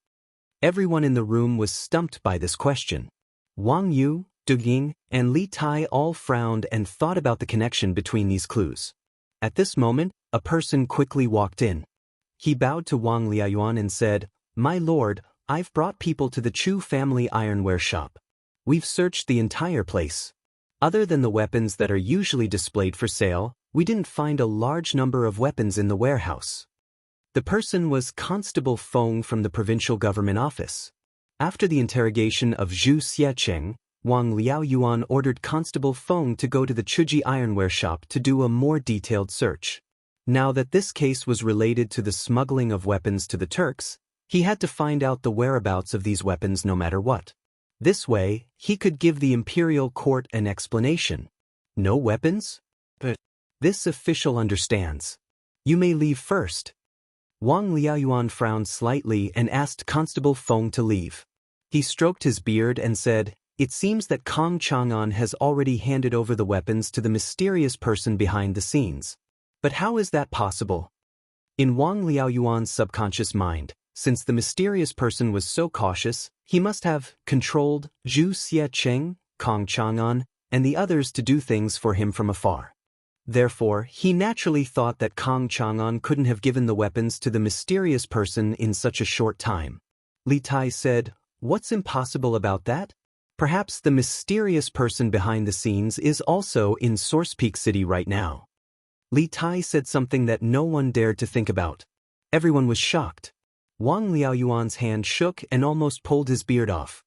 Everyone in the room was stumped by this question. Wang Yu, Ying, and Li Tai all frowned and thought about the connection between these clues. At this moment, a person quickly walked in. He bowed to Wang Liaoyuan and said, "My lord, I've brought people to the Chu family ironware shop. We've searched the entire place. Other than the weapons that are usually displayed for sale, we didn't find a large number of weapons in the warehouse." The person was Constable Feng from the provincial government office. After the interrogation of Zhu Xiecheng, Wang Liaoyuan ordered Constable Feng to go to the Chuji ironware shop to do a more detailed search. Now that this case was related to the smuggling of weapons to the Turks, he had to find out the whereabouts of these weapons no matter what. This way, he could give the imperial court an explanation. No weapons? But this official understands. You may leave first. Wang Liaoyuan frowned slightly and asked Constable Feng to leave. He stroked his beard and said, "It seems that Kong Chang'an has already handed over the weapons to the mysterious person behind the scenes. But how is that possible?" In Wang Liaoyuan's subconscious mind, since the mysterious person was so cautious, he must have controlled Zhu Xiecheng, Kong Chang'an, and the others to do things for him from afar. Therefore, he naturally thought that Kong Chang'an couldn't have given the weapons to the mysterious person in such a short time. Li Tai said, "What's impossible about that? Perhaps the mysterious person behind the scenes is also in Source Peak City right now." Li Tai said something that no one dared to think about. Everyone was shocked. Wang Liaoyuan's hand shook and almost pulled his beard off.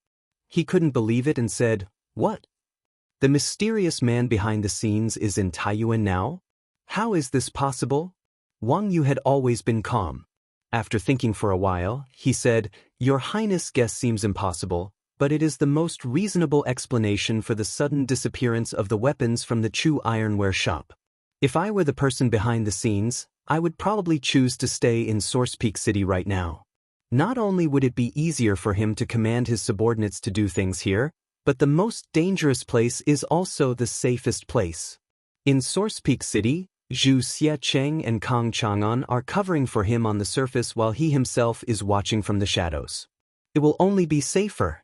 He couldn't believe it and said, "What? The mysterious man behind the scenes is in Taiyuan now? How is this possible?" Wang Yu had always been calm. After thinking for a while, he said, "Your Highness' guess seems impossible, but it is the most reasonable explanation for the sudden disappearance of the weapons from the Chu ironware shop. If I were the person behind the scenes, I would probably choose to stay in Source Peak City right now. Not only would it be easier for him to command his subordinates to do things here, but the most dangerous place is also the safest place. In Source Peak City, Zhu Xiecheng and Kong Chang'an are covering for him on the surface while he himself is watching from the shadows. It will only be safer.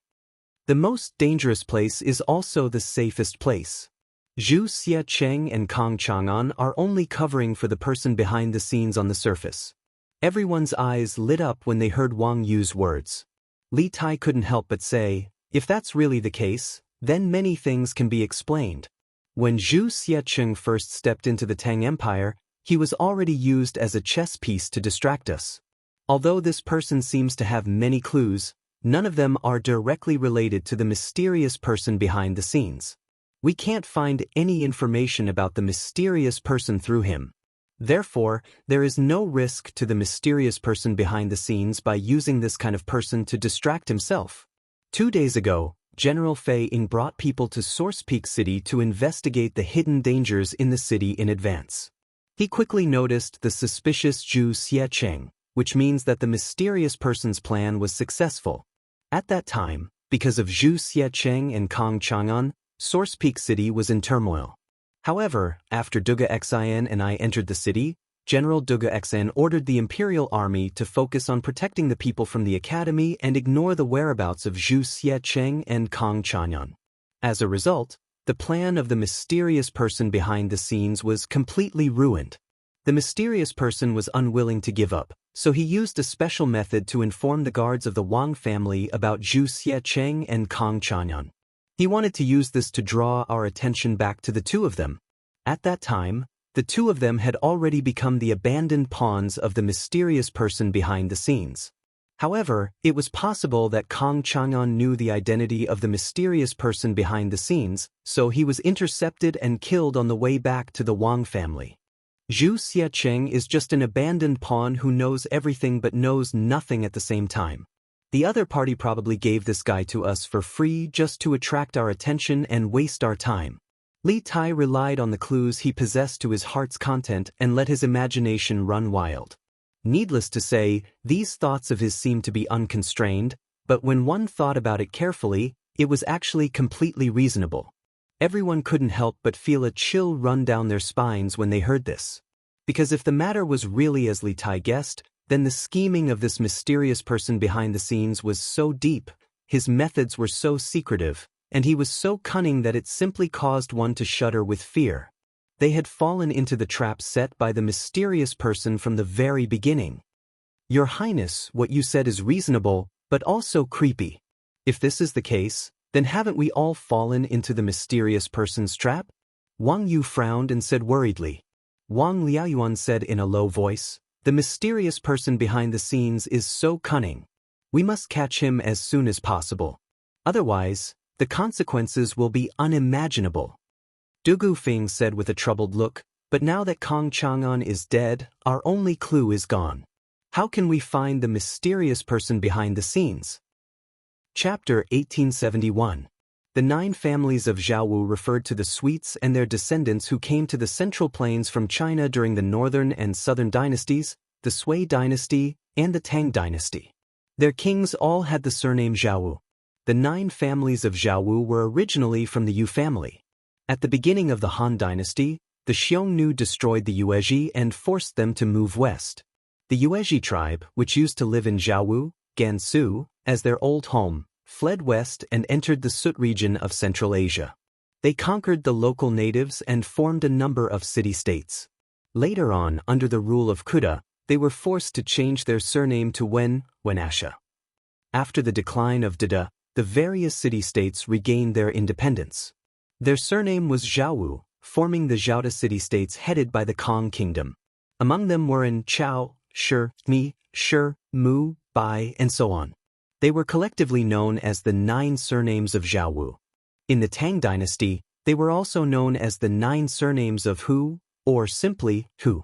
The most dangerous place is also the safest place. Zhu Xiecheng and Kong Chang'an are only covering for the person behind the scenes on the surface." Everyone's eyes lit up when they heard Wang Yu's words. Li Tai couldn't help but say, "If that's really the case, then many things can be explained." When Zhu Xiecheng first stepped into the Tang Empire, he was already used as a chess piece to distract us. Although this person seems to have many clues, none of them are directly related to the mysterious person behind the scenes. We can't find any information about the mysterious person through him. Therefore, there is no risk to the mysterious person behind the scenes by using this kind of person to distract himself. 2 days ago, General Fei Ying brought people to Source Peak City to investigate the hidden dangers in the city in advance. He quickly noticed the suspicious Zhu Xiecheng, which means that the mysterious person's plan was successful. At that time, because of Zhu Xiecheng and Kong Chang'an, Source Peak City was in turmoil. However, after Duga Xin and I entered the city, General Duga Xin ordered the Imperial Army to focus on protecting the people from the academy and ignore the whereabouts of Zhu Xiecheng and Kong Chang'an. As a result, the plan of the mysterious person behind the scenes was completely ruined. The mysterious person was unwilling to give up, so he used a special method to inform the guards of the Wang family about Zhu Xiecheng and Kong Chang'an. He wanted to use this to draw our attention back to the two of them. At that time, the two of them had already become the abandoned pawns of the mysterious person behind the scenes. However, it was possible that Kong Chang'an knew the identity of the mysterious person behind the scenes, so he was intercepted and killed on the way back to the Wang family. Zhu Xiecheng is just an abandoned pawn who knows everything but knows nothing at the same time. The other party probably gave this guy to us for free just to attract our attention and waste our time. Li Tai relied on the clues he possessed to his heart's content and let his imagination run wild. Needless to say, these thoughts of his seemed to be unconstrained, but when one thought about it carefully, it was actually completely reasonable. Everyone couldn't help but feel a chill run down their spines when they heard this. Because if the matter was really as Li Tai guessed, then the scheming of this mysterious person behind the scenes was so deep, his methods were so secretive, and he was so cunning that it simply caused one to shudder with fear. They had fallen into the trap set by the mysterious person from the very beginning. Your Highness, what you said is reasonable, but also creepy. If this is the case, then haven't we all fallen into the mysterious person's trap? Wang Yu frowned and said worriedly. Wang Liaoyuan said in a low voice, the mysterious person behind the scenes is so cunning. We must catch him as soon as possible. Otherwise, the consequences will be unimaginable. Du Gufeng said with a troubled look, but now that Kong Chang'an is dead, our only clue is gone. How can we find the mysterious person behind the scenes? Chapter 1871. The 9 families of Jianghu referred to the Sweets and their descendants who came to the Central Plains from China during the Northern and Southern dynasties, the Sui dynasty, and the Tang dynasty. Their kings all had the surname Jianghu. The 9 families of Jianghu were originally from the Yu family. At the beginning of the Han dynasty, the Xiongnu destroyed the Yuezhi and forced them to move west. The Yuezhi tribe, which used to live in Jianghu, Gansu, as their old home, fled west and entered the Sut region of Central Asia. They conquered the local natives and formed a number of city-states. Later on, under the rule of Kuda, they were forced to change their surname to Wenasha. After the decline of Dada, the various city-states regained their independence. Their surname was Jianghu, forming the Jiaota city-states headed by the Kong kingdom. Among them were in Chao, Shi, Mi, Shi, Mu, Bai, and so on. They were collectively known as the 9 surnames of Jianghu. In the Tang dynasty, they were also known as the 9 surnames of Hu, or simply Hu.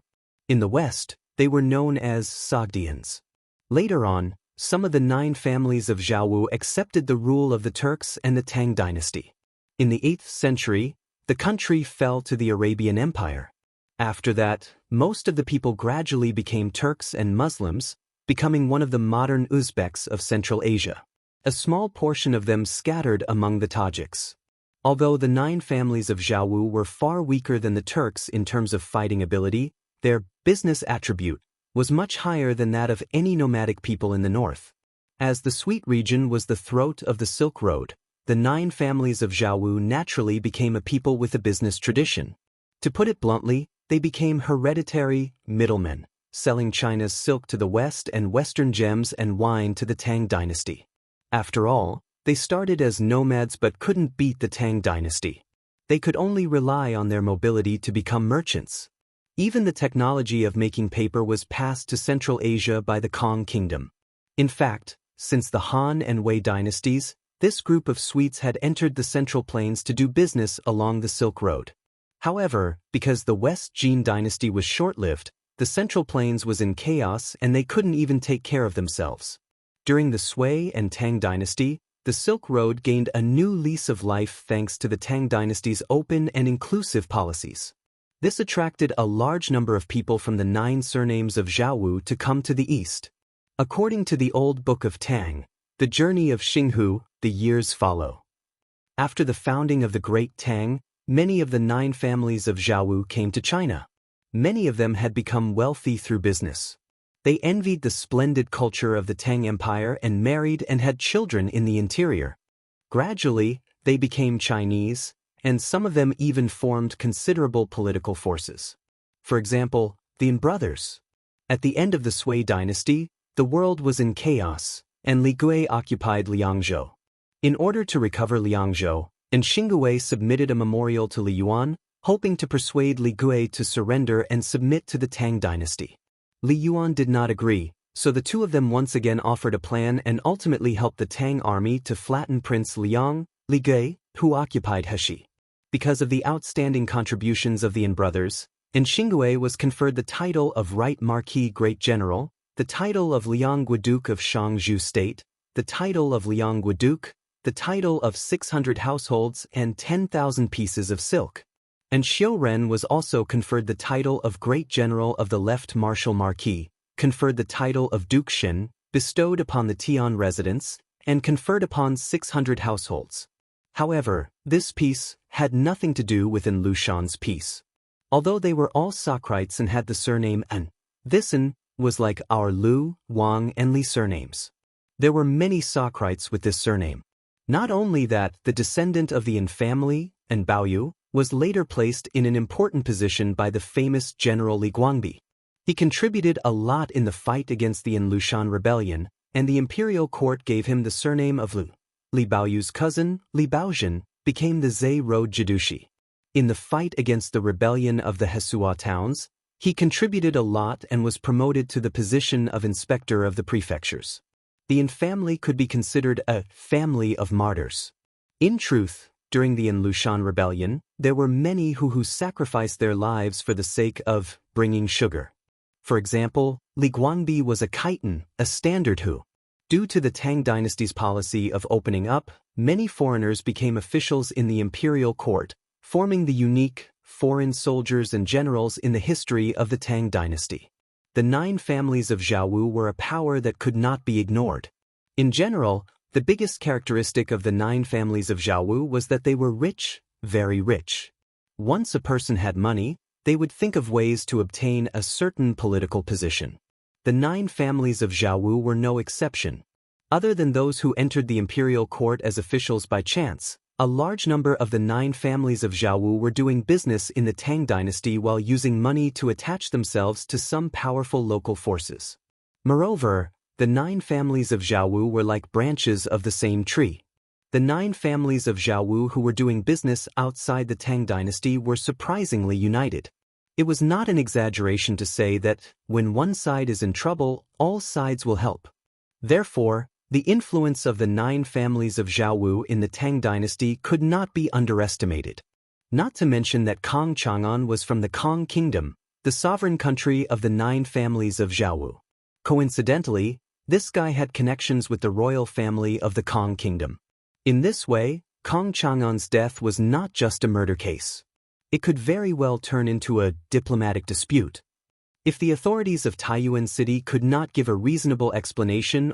In the West, they were known as Sogdians. Later on, some of the 9 families of Jianghu accepted the rule of the Turks and the Tang dynasty. In the 8th century, the country fell to the Arabian Empire. After that, most of the people gradually became Turks and Muslims, becoming one of the modern Uzbeks of Central Asia. A small portion of them scattered among the Tajiks. Although the 9 families of Jianghu were far weaker than the Turks in terms of fighting ability, their business attribute was much higher than that of any nomadic people in the north. As the Sweet region was the throat of the Silk Road, the 9 families of Jianghu naturally became a people with a business tradition. To put it bluntly, they became hereditary middlemen, selling China's silk to the West and Western gems and wine to the Tang dynasty. After all, they started as nomads but couldn't beat the Tang dynasty. They could only rely on their mobility to become merchants. Even the technology of making paper was passed to Central Asia by the Kong kingdom. In fact, since the Han and Wei dynasties, this group of Sweets had entered the Central Plains to do business along the Silk Road. However, because the West Jin dynasty was short-lived, the Central Plains was in chaos and they couldn't even take care of themselves. During the Sui and Tang dynasty, the Silk Road gained a new lease of life thanks to the Tang dynasty's open and inclusive policies. This attracted a large number of people from the 9 surnames of Jianghu to come to the east. According to the Old Book of Tang, the journey of Xinghu, the years follow. After the founding of the Great Tang, many of the 9 families of Jianghu came to China. Many of them had become wealthy through business. They envied the splendid culture of the Tang Empire and married and had children in the interior. Gradually, they became Chinese, and some of them even formed considerable political forces. For example, the Yin brothers. At the end of the Sui dynasty, the world was in chaos, and Li Gui occupied Liangzhou. In order to recover Liangzhou, and Xingui submitted a memorial to Li Yuan, hoping to persuade Li Gui to surrender and submit to the Tang dynasty. Li Yuan did not agree, so the two of them once again offered a plan and ultimately helped the Tang army to flatten Prince Liang, Li Gui, who occupied Heshi. Because of the outstanding contributions of the Yin brothers, Xingui was conferred the title of Right Marquis Great General, the title of Liang Guiduke of Shangzhou State, the title of Liang Guiduke, the title of 600 households and 10,000 pieces of silk. And Xiu Ren was also conferred the title of Great General of the Left Martial Marquis, conferred the title of Duke Shen, bestowed upon the Tian residents, and conferred upon 600 households. However, this peace had nothing to do with An Lushan's peace. Although they were all Socrates and had the surname An, this An was like our Lu, Wang, and Li surnames. There were many Socrates with this surname. Not only that, the descendant of the Yin family, and Baoyu, was later placed in an important position by the famous General Li Guangbi. He contributed a lot in the fight against the Yin Lushan rebellion, and the imperial court gave him the surname of Lu. Li Baoyu's cousin, Li Baozhen, became the Zhe Road Jidushi. In the fight against the rebellion of the Hesua towns, he contributed a lot and was promoted to the position of inspector of the prefectures. The Yin family could be considered a family of martyrs. In truth, during the Yin Lushan rebellion, there were many who sacrificed their lives for the sake of bringing sugar. For example, Li Guangbi was a Khitan, a standard who. Due to the Tang dynasty's policy of opening up, many foreigners became officials in the imperial court, forming the unique, foreign soldiers and generals in the history of the Tang dynasty. The 9 families of Jianghu were a power that could not be ignored. In general, the biggest characteristic of the 9 families of Jianghu was that they were rich, very rich. Once a person had money, they would think of ways to obtain a certain political position. The 9 families of Jianghu were no exception. Other than those who entered the imperial court as officials by chance, a large number of the 9 families of Jianghu were doing business in the Tang dynasty while using money to attach themselves to some powerful local forces. Moreover, the 9 families of Jianghu were like branches of the same tree. The 9 families of Jianghu who were doing business outside the Tang dynasty were surprisingly united. It was not an exaggeration to say that, when one side is in trouble, all sides will help. Therefore, the influence of the 9 families of Jianghu in the Tang dynasty could not be underestimated. Not to mention that Kong Chang'an was from the Kong Kingdom, the sovereign country of the 9 families of Jianghu. Coincidentally, this guy had connections with the royal family of the Kong Kingdom. In this way, Kong Chang'an's death was not just a murder case. It could very well turn into a diplomatic dispute. If the authorities of Taiyuan City could not give a reasonable explanation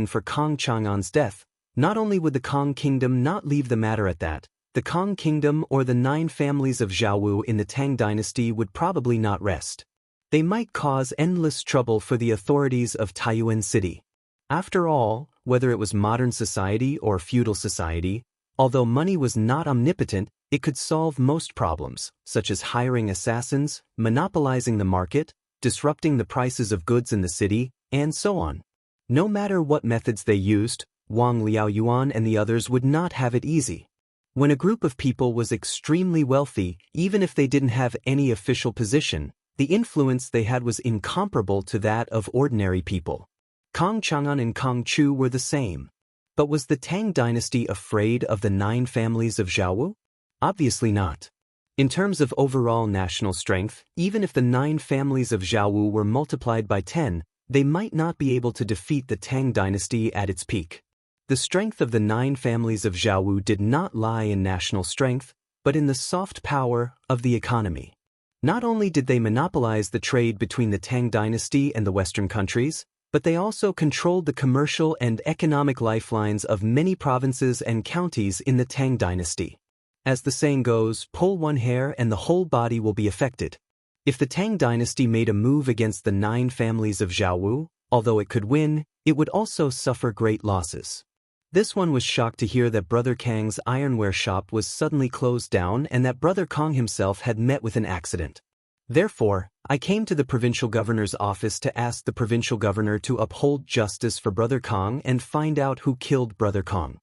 for Kong Chang'an's death, not only would the Kong Kingdom not leave the matter at that, the Kong Kingdom or the 9 families of Jianghu in the Tang dynasty would probably not rest. They might cause endless trouble for the authorities of Taiyuan City. After all, whether it was modern society or feudal society, although money was not omnipotent, it could solve most problems, such as hiring assassins, monopolizing the market, disrupting the prices of goods in the city, and so on. No matter what methods they used, Wang Liaoyuan and the others would not have it easy. When a group of people was extremely wealthy, even if they didn't have any official position, the influence they had was incomparable to that of ordinary people. Kong Chang'an and Kong Chu were the same. But was the Tang dynasty afraid of the 9 families of Jianghu? Obviously not. In terms of overall national strength, even if the 9 families of Jianghu were multiplied by 10, they might not be able to defeat the Tang dynasty at its peak. The strength of the 9 families of Jianghu did not lie in national strength, but in the soft power of the economy. Not only did they monopolize the trade between the Tang dynasty and the Western countries, but they also controlled the commercial and economic lifelines of many provinces and counties in the Tang dynasty. As the saying goes, pull one hair and the whole body will be affected. If the Tang dynasty made a move against the 9 families of Jianghu, although it could win, it would also suffer great losses. This one was shocked to hear that Brother Kang's ironware shop was suddenly closed down and that Brother Kong himself had met with an accident. Therefore, I came to the provincial governor's office to ask the provincial governor to uphold justice for Brother Kong and find out who killed Brother Kong.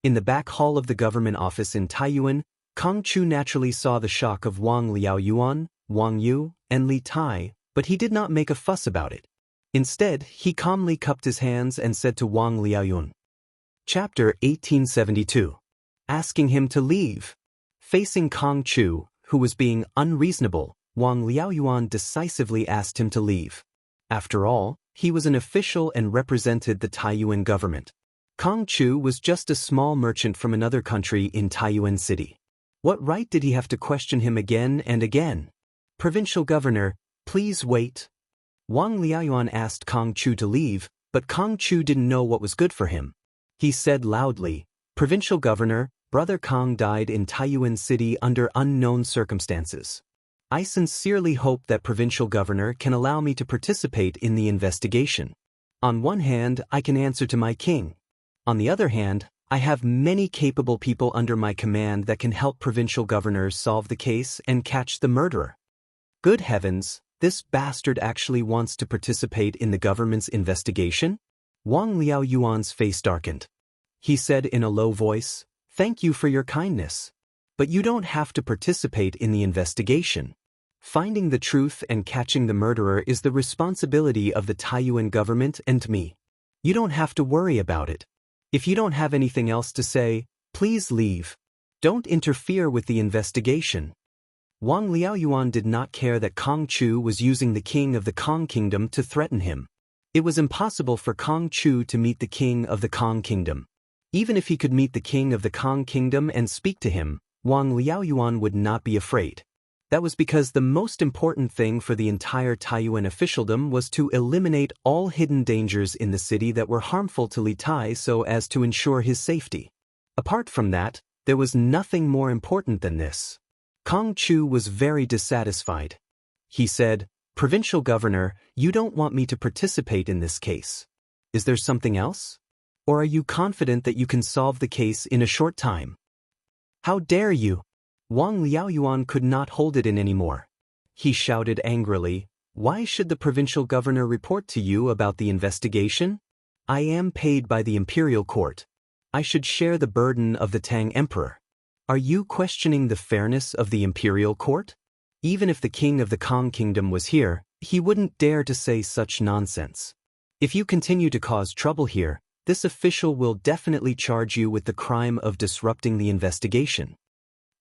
In the back hall of the government office in Taiyuan, Kong Chu naturally saw the shock of Wang Liaoyuan, Wang Yu, and Li Tai, but he did not make a fuss about it. Instead, he calmly cupped his hands and said to Wang Liaoyuan. Chapter 1872. Asking him to leave. Facing Kong Chu, who was being unreasonable, Wang Liaoyuan decisively asked him to leave. After all, he was an official and represented the Taiyuan government. Kong Chu was just a small merchant from another country in Taiyuan City. What right did he have to question him again and again? Provincial governor, please wait. Wang Liaoyuan asked Kong Chu to leave, but Kong Chu didn't know what was good for him. He said loudly, Provincial governor, Brother Kong died in Taiyuan City under unknown circumstances. I sincerely hope that provincial governor can allow me to participate in the investigation. On one hand, I can answer to my king. On the other hand, I have many capable people under my command that can help provincial governors solve the case and catch the murderer. Good heavens, this bastard actually wants to participate in the government's investigation? Wang Liaoyuan's face darkened. He said in a low voice, "Thank you for your kindness. But you don't have to participate in the investigation. Finding the truth and catching the murderer is the responsibility of the Taiyuan government and me. You don't have to worry about it. If you don't have anything else to say, please leave. Don't interfere with the investigation." Wang Liaoyuan did not care that Kong Chu was using the king of the Kong kingdom to threaten him. It was impossible for Kong Chu to meet the king of the Kong kingdom. Even if he could meet the king of the Kong kingdom and speak to him, Wang Liaoyuan would not be afraid. That was because the most important thing for the entire Taiyuan officialdom was to eliminate all hidden dangers in the city that were harmful to Li Tai so as to ensure his safety. Apart from that, there was nothing more important than this. Kong Chu was very dissatisfied. He said, "Provincial governor, you don't want me to participate in this case. Is there something else? Or are you confident that you can solve the case in a short time?" "How dare you!" Wang Liaoyuan could not hold it in anymore. He shouted angrily, "Why should the provincial governor report to you about the investigation? I am paid by the imperial court. I should share the burden of the Tang emperor. Are you questioning the fairness of the imperial court? Even if the king of the Kong kingdom was here, he wouldn't dare to say such nonsense. If you continue to cause trouble here, this official will definitely charge you with the crime of disrupting the investigation."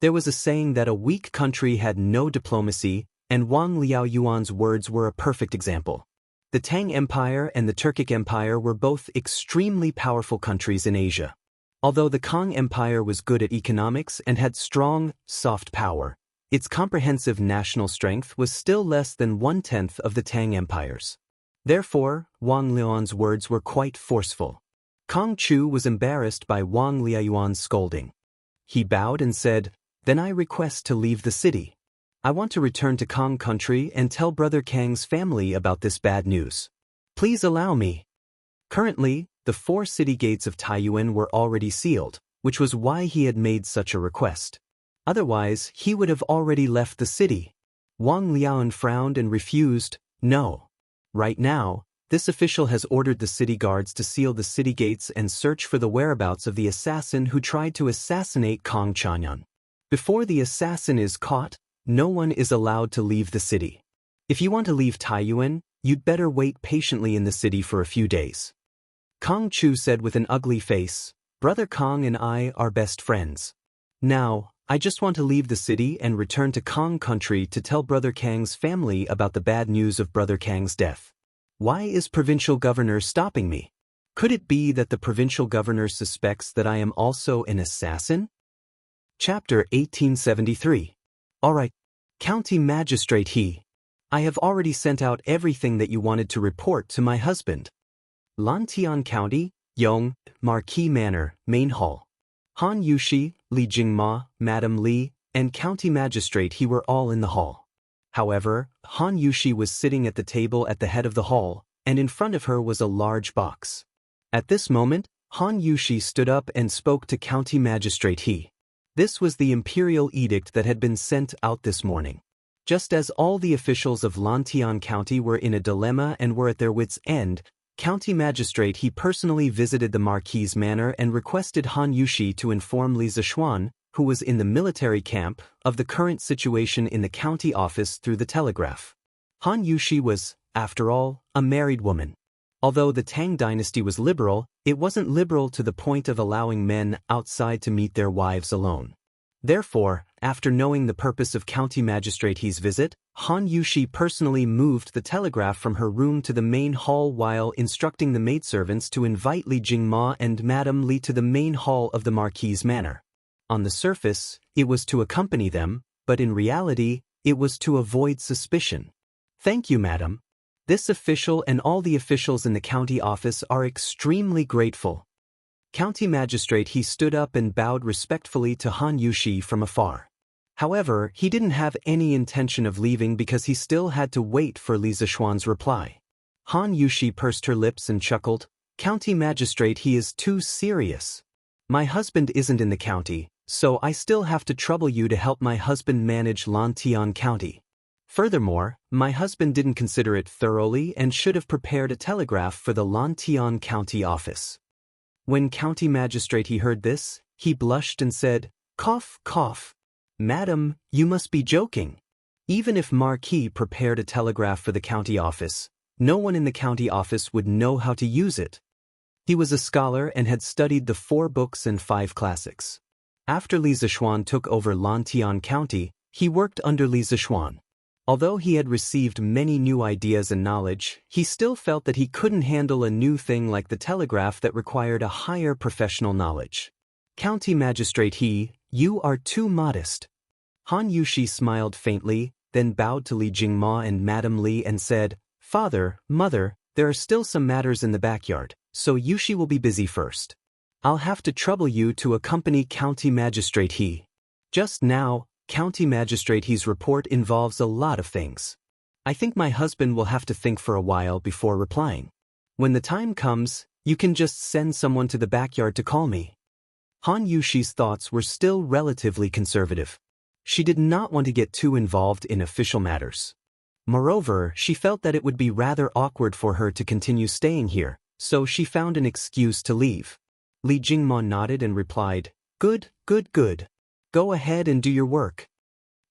There was a saying that a weak country had no diplomacy, and Wang Liaoyuan's words were a perfect example. The Tang Empire and the Turkic Empire were both extremely powerful countries in Asia. Although the Kong Empire was good at economics and had strong, soft power, its comprehensive national strength was still less than 1/10 of the Tang Empire's. Therefore, Wang Liaoyuan's words were quite forceful. Kong Chu was embarrassed by Wang Liaoyuan's scolding. He bowed and said, "Then I request to leave the city. I want to return to Kong country and tell Brother Kang's family about this bad news. Please allow me." Currently, the 4 city gates of Taiyuan were already sealed, which was why he had made such a request. Otherwise, he would have already left the city. Wang Liaoyuan frowned and refused, "No. Right now, this official has ordered the city guards to seal the city gates and search for the whereabouts of the assassin who tried to assassinate Kong Chanyan. Before the assassin is caught, no one is allowed to leave the city. If you want to leave Taiyuan, you'd better wait patiently in the city for a few days." Kong Chu said with an ugly face, "Brother Kong and I are best friends. Now, I just want to leave the city and return to Kong country to tell Brother Kang's family about the bad news of Brother Kang's death. Why is provincial governor stopping me? Could it be that the provincial governor suspects that I am also an assassin?" Chapter 1873. All right. County Magistrate I have already sent out everything that you wanted to report to my husband. Lantian County, Yong, Marquis Manor, Main Hall. Han Yushi, Li Jingma, Madam Li, and County Magistrate He were all in the hall. However, Han Yushi was sitting at the table at the head of the hall, and in front of her was a large box. At this moment, Han Yushi stood up and spoke to County Magistrate He. This was the imperial edict that had been sent out this morning. Just as all the officials of Lantian County were in a dilemma and were at their wits' end, County Magistrate He personally visited the Marquis' manor and requested Han Yushi to inform Li Zishuan, who was in the military camp, of the current situation in the county office through the telegraph. Han Yushi was, after all, a married woman. Although the Tang dynasty was liberal, it wasn't liberal to the point of allowing men outside to meet their wives alone. Therefore, after knowing the purpose of County Magistrate He's visit, Han Yushi personally moved the telegraph from her room to the main hall while instructing the maidservants to invite Li Jingma and Madame Li to the main hall of the Marquis' manor. On the surface, it was to accompany them, but in reality, it was to avoid suspicion. "Thank you, madam. This official and all the officials in the county office are extremely grateful." County Magistrate He stood up and bowed respectfully to Han Yushi from afar. However, he didn't have any intention of leaving because he still had to wait for Li Zishuan's reply. Han Yushi pursed her lips and chuckled, "County Magistrate He is too serious. My husband isn't in the county, so I still have to trouble you to help my husband manage Lantian County. Furthermore, my husband didn't consider it thoroughly and should have prepared a telegraph for the Lantian County office. When County Magistrate he heard this, he blushed and said, "Cough, cough. Madam, you must be joking." Even if Marquis prepared a telegraph for the county office, no one in the county office would know how to use it. He was a scholar and had studied the 4 books and 5 classics. After Li Zishuan took over Lantian County, he worked under Li Zishuan. Although he had received many new ideas and knowledge, he still felt that he couldn't handle a new thing like the telegraph that required a higher professional knowledge. County Magistrate you are too modest. Han Yushi smiled faintly, then bowed to Li Jingma and Madame Li and said, "Father, Mother, there are still some matters in the backyard, so Yushi will be busy first. I'll have to trouble you to accompany County Magistrate He." Just now, County Magistrate He's report involves a lot of things. I think my husband will have to think for a while before replying. When the time comes, you can just send someone to the backyard to call me. Han Yushi's thoughts were still relatively conservative. She did not want to get too involved in official matters. Moreover, she felt that it would be rather awkward for her to continue staying here, so she found an excuse to leave. Li Jingma nodded and replied, "Good, good, good. Go ahead and do your work."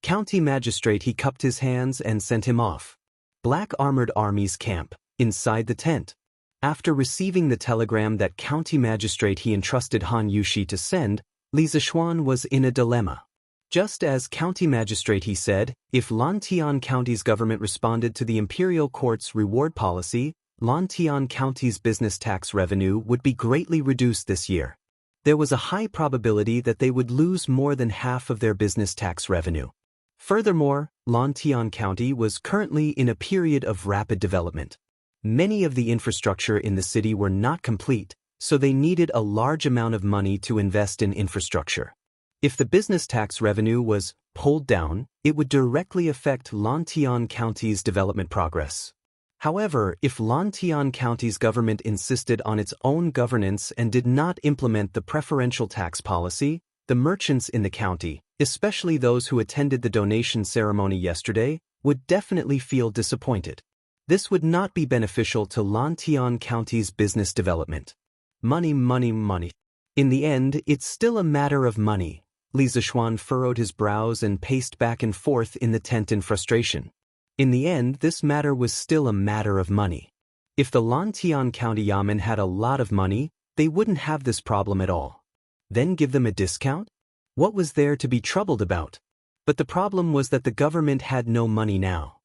County Magistrate he cupped his hands and sent him off. Black Armored Army's camp, inside the tent. After receiving the telegram that County Magistrate he entrusted Han Yushi to send, Li Zishuan was in a dilemma. Just as County Magistrate he said, if Lantian County's government responded to the Imperial Court's reward policy, Lantian County's business tax revenue would be greatly reduced this year. There was a high probability that they would lose more than half of their business tax revenue. Furthermore, Lantian County was currently in a period of rapid development. Many of the infrastructure in the city were not complete, so they needed a large amount of money to invest in infrastructure. If the business tax revenue was pulled down, it would directly affect Lantian County's development progress. However, if Lantian County's government insisted on its own governance and did not implement the preferential tax policy, the merchants in the county, especially those who attended the donation ceremony yesterday, would definitely feel disappointed. This would not be beneficial to Lantian County's business development. Money, money, money. In the end, it's still a matter of money. Li Zishuan furrowed his brows and paced back and forth in the tent in frustration. In the end, this matter was still a matter of money. If the Lantian County Yamen had a lot of money, they wouldn't have this problem at all. Then give them a discount? What was there to be troubled about? But the problem was that the government had no money now.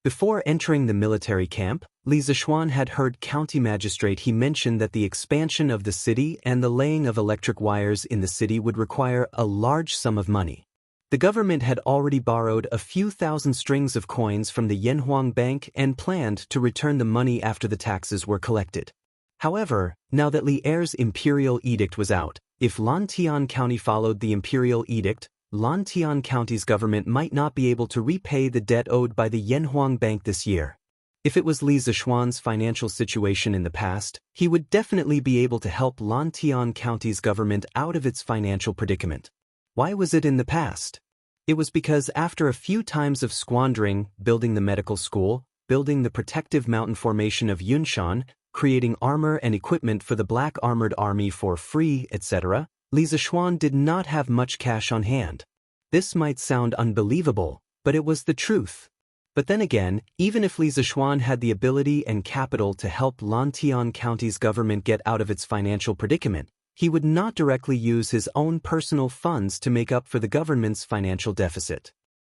Before entering the military camp, Li Zishuan had heard County Magistrate he mentioned that the expansion of the city and the laying of electric wires in the city would require a large sum of money. The government had already borrowed a few thousand strings of coins from the Yanhuang Bank and planned to return the money after the taxes were collected. However, now that Li Er's imperial edict was out, if Lantian County followed the imperial edict, Lantian County's government might not be able to repay the debt owed by the Yanhuang Bank this year. If it was Li Zishuan's financial situation in the past, he would definitely be able to help Lantian County's government out of its financial predicament. Why was it in the past? It was because after a few times of squandering, building the medical school, building the protective mountain formation of Yunshan, creating armor and equipment for the Black Armored Army for free, etc., Li Zishuan did not have much cash on hand. This might sound unbelievable, but it was the truth. But then again, even if Li Zishuan had the ability and capital to help Lantian County's government get out of its financial predicament, he would not directly use his own personal funds to make up for the government's financial deficit.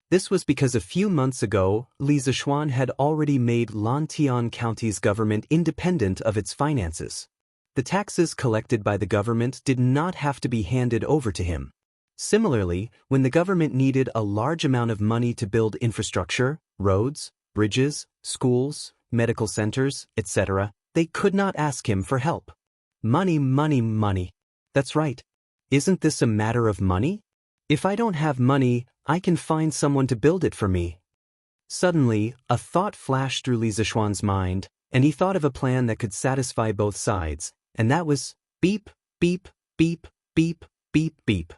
This was because a few months ago, Li Zishuan had already made Lantian County's government independent of its finances. The taxes collected by the government did not have to be handed over to him. Similarly, when the government needed a large amount of money to build infrastructure, roads, bridges, schools, medical centers, etc., they could not ask him for help. Money, money, money. That's right. Isn't this a matter of money? If I don't have money, I can find someone to build it for me. Suddenly, a thought flashed through Li Zishuan's mind, and he thought of a plan that could satisfy both sides, and that was beep, beep, beep, Beep, beep, beep.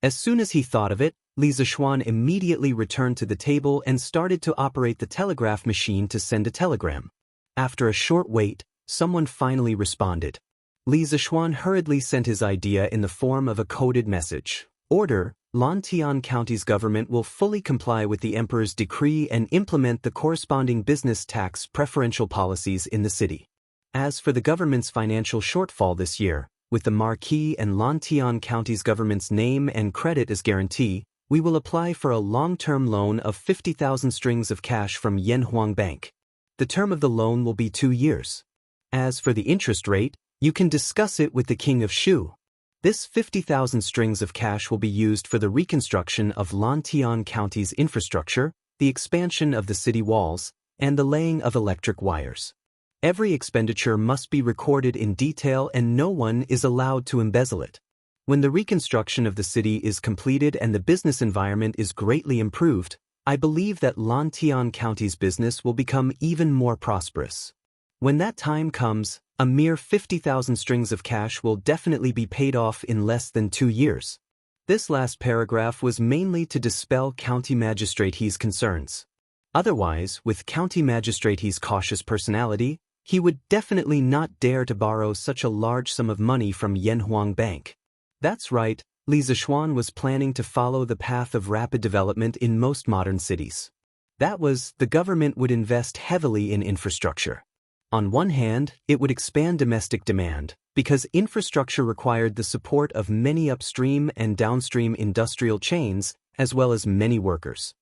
As soon as he thought of it, Li Zishuan immediately returned to the table and started to operate the telegraph machine to send a telegram. After a short wait, someone finally responded. Li Zishuan hurriedly sent his idea in the form of a coded message. Order: Lantian County's government will fully comply with the Emperor's decree and implement the corresponding business tax preferential policies in the city. As for the government's financial shortfall this year, with the Marquis and Lantian County's government's name and credit as guarantee, we will apply for a long-term loan of 50,000 strings of cash from Yanhuang Bank. The term of the loan will be 2 years. As for the interest rate, you can discuss it with the King of Shu. This 50,000 strings of cash will be used for the reconstruction of Lantian County's infrastructure, the expansion of the city walls, and the laying of electric wires. Every expenditure must be recorded in detail and no one is allowed to embezzle it. When the reconstruction of the city is completed and the business environment is greatly improved, I believe that Lantian County's business will become even more prosperous. When that time comes, a mere 50,000 strings of cash will definitely be paid off in less than 2 years. This last paragraph was mainly to dispel County Magistrate He's concerns. Otherwise, with County Magistrate He's cautious personality, he would definitely not dare to borrow such a large sum of money from Yanhuang Bank. That's right, Li Zishuan was planning to follow the path of rapid development in most modern cities. That was, the government would invest heavily in infrastructure. On one hand, it would expand domestic demand, because infrastructure required the support of many upstream and downstream industrial chains, as well as many workers.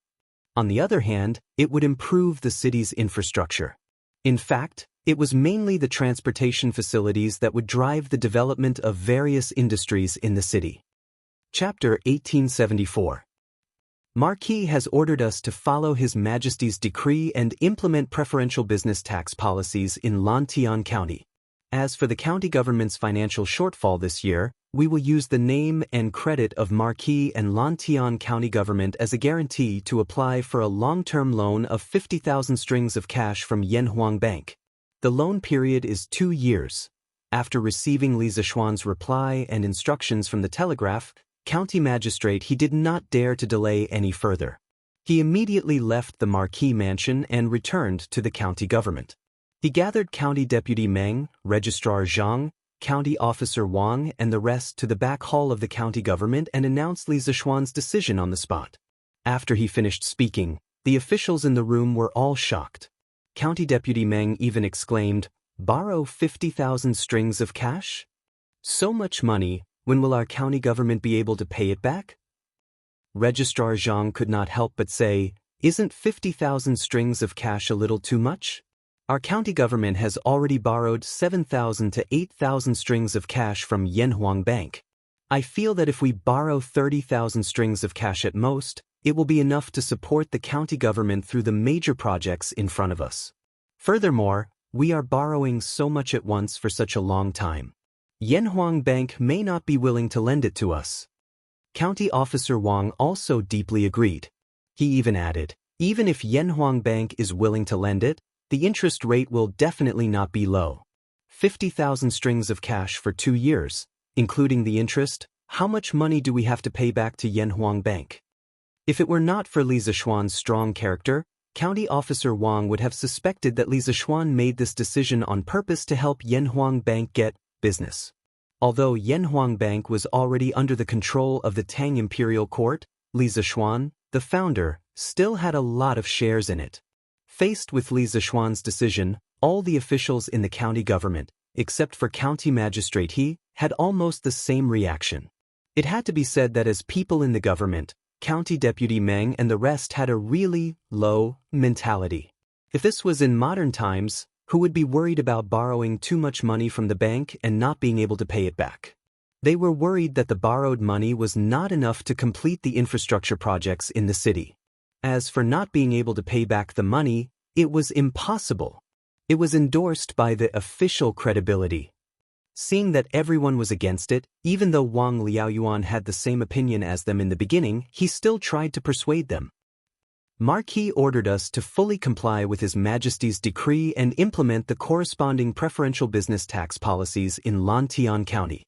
On the other hand, it would improve the city's infrastructure. In fact, it was mainly the transportation facilities that would drive the development of various industries in the city. Chapter 1874. Marquis has ordered us to follow His Majesty's decree and implement preferential business tax policies in Lantian County. As for the county government's financial shortfall this year, we will use the name and credit of Marquis and Lantian County government as a guarantee to apply for a long-term loan of 50,000 strings of cash from Yanhuang Bank. The loan period is 2 years. After receiving Li Zishuan's reply and instructions from the telegraph, County Magistrate he did not dare to delay any further. He immediately left the Marquis mansion and returned to the county government. He gathered County Deputy Meng, Registrar Zhang, County Officer Wang and the rest to the back hall of the county government and announced Li Zishuan's decision on the spot. After he finished speaking, the officials in the room were all shocked. County Deputy Meng even exclaimed, "Borrow 50,000 strings of cash? So much money, when will our county government be able to pay it back?" Registrar Zhang could not help but say, "Isn't 50,000 strings of cash a little too much? Our county government has already borrowed 7,000 to 8,000 strings of cash from Yanhuang Bank. I feel that if we borrow 30,000 strings of cash at most, it will be enough to support the county government through the major projects in front of us. Furthermore, we are borrowing so much at once for such a long time. Yanhuang Bank may not be willing to lend it to us." County Officer Wang also deeply agreed. He even added, "Even if Yanhuang Bank is willing to lend it, the interest rate will definitely not be low. 50,000 strings of cash for 2 years, including the interest, how much money do we have to pay back to Yanhuang Bank?" If it were not for Li Zishuan's strong character, County Officer Wang would have suspected that Li Zishuan made this decision on purpose to help Yanhuang Bank get business. Although Yanhuang Bank was already under the control of the Tang Imperial Court, Li Zishuan, the founder, still had a lot of shares in it. Faced with Li Zishuan's decision, all the officials in the county government, except for County Magistrate he, had almost the same reaction. It had to be said that as people in the government, County Deputy Meng and the rest had a really low mentality. If this was in modern times, who would be worried about borrowing too much money from the bank and not being able to pay it back? They were worried that the borrowed money was not enough to complete the infrastructure projects in the city. As for not being able to pay back the money, it was impossible. It was endorsed by the official credibility. Seeing that everyone was against it, even though Wang Liaoyuan had the same opinion as them in the beginning, he still tried to persuade them. Marquis ordered us to fully comply with His Majesty's decree and implement the corresponding preferential business tax policies in Lantian County.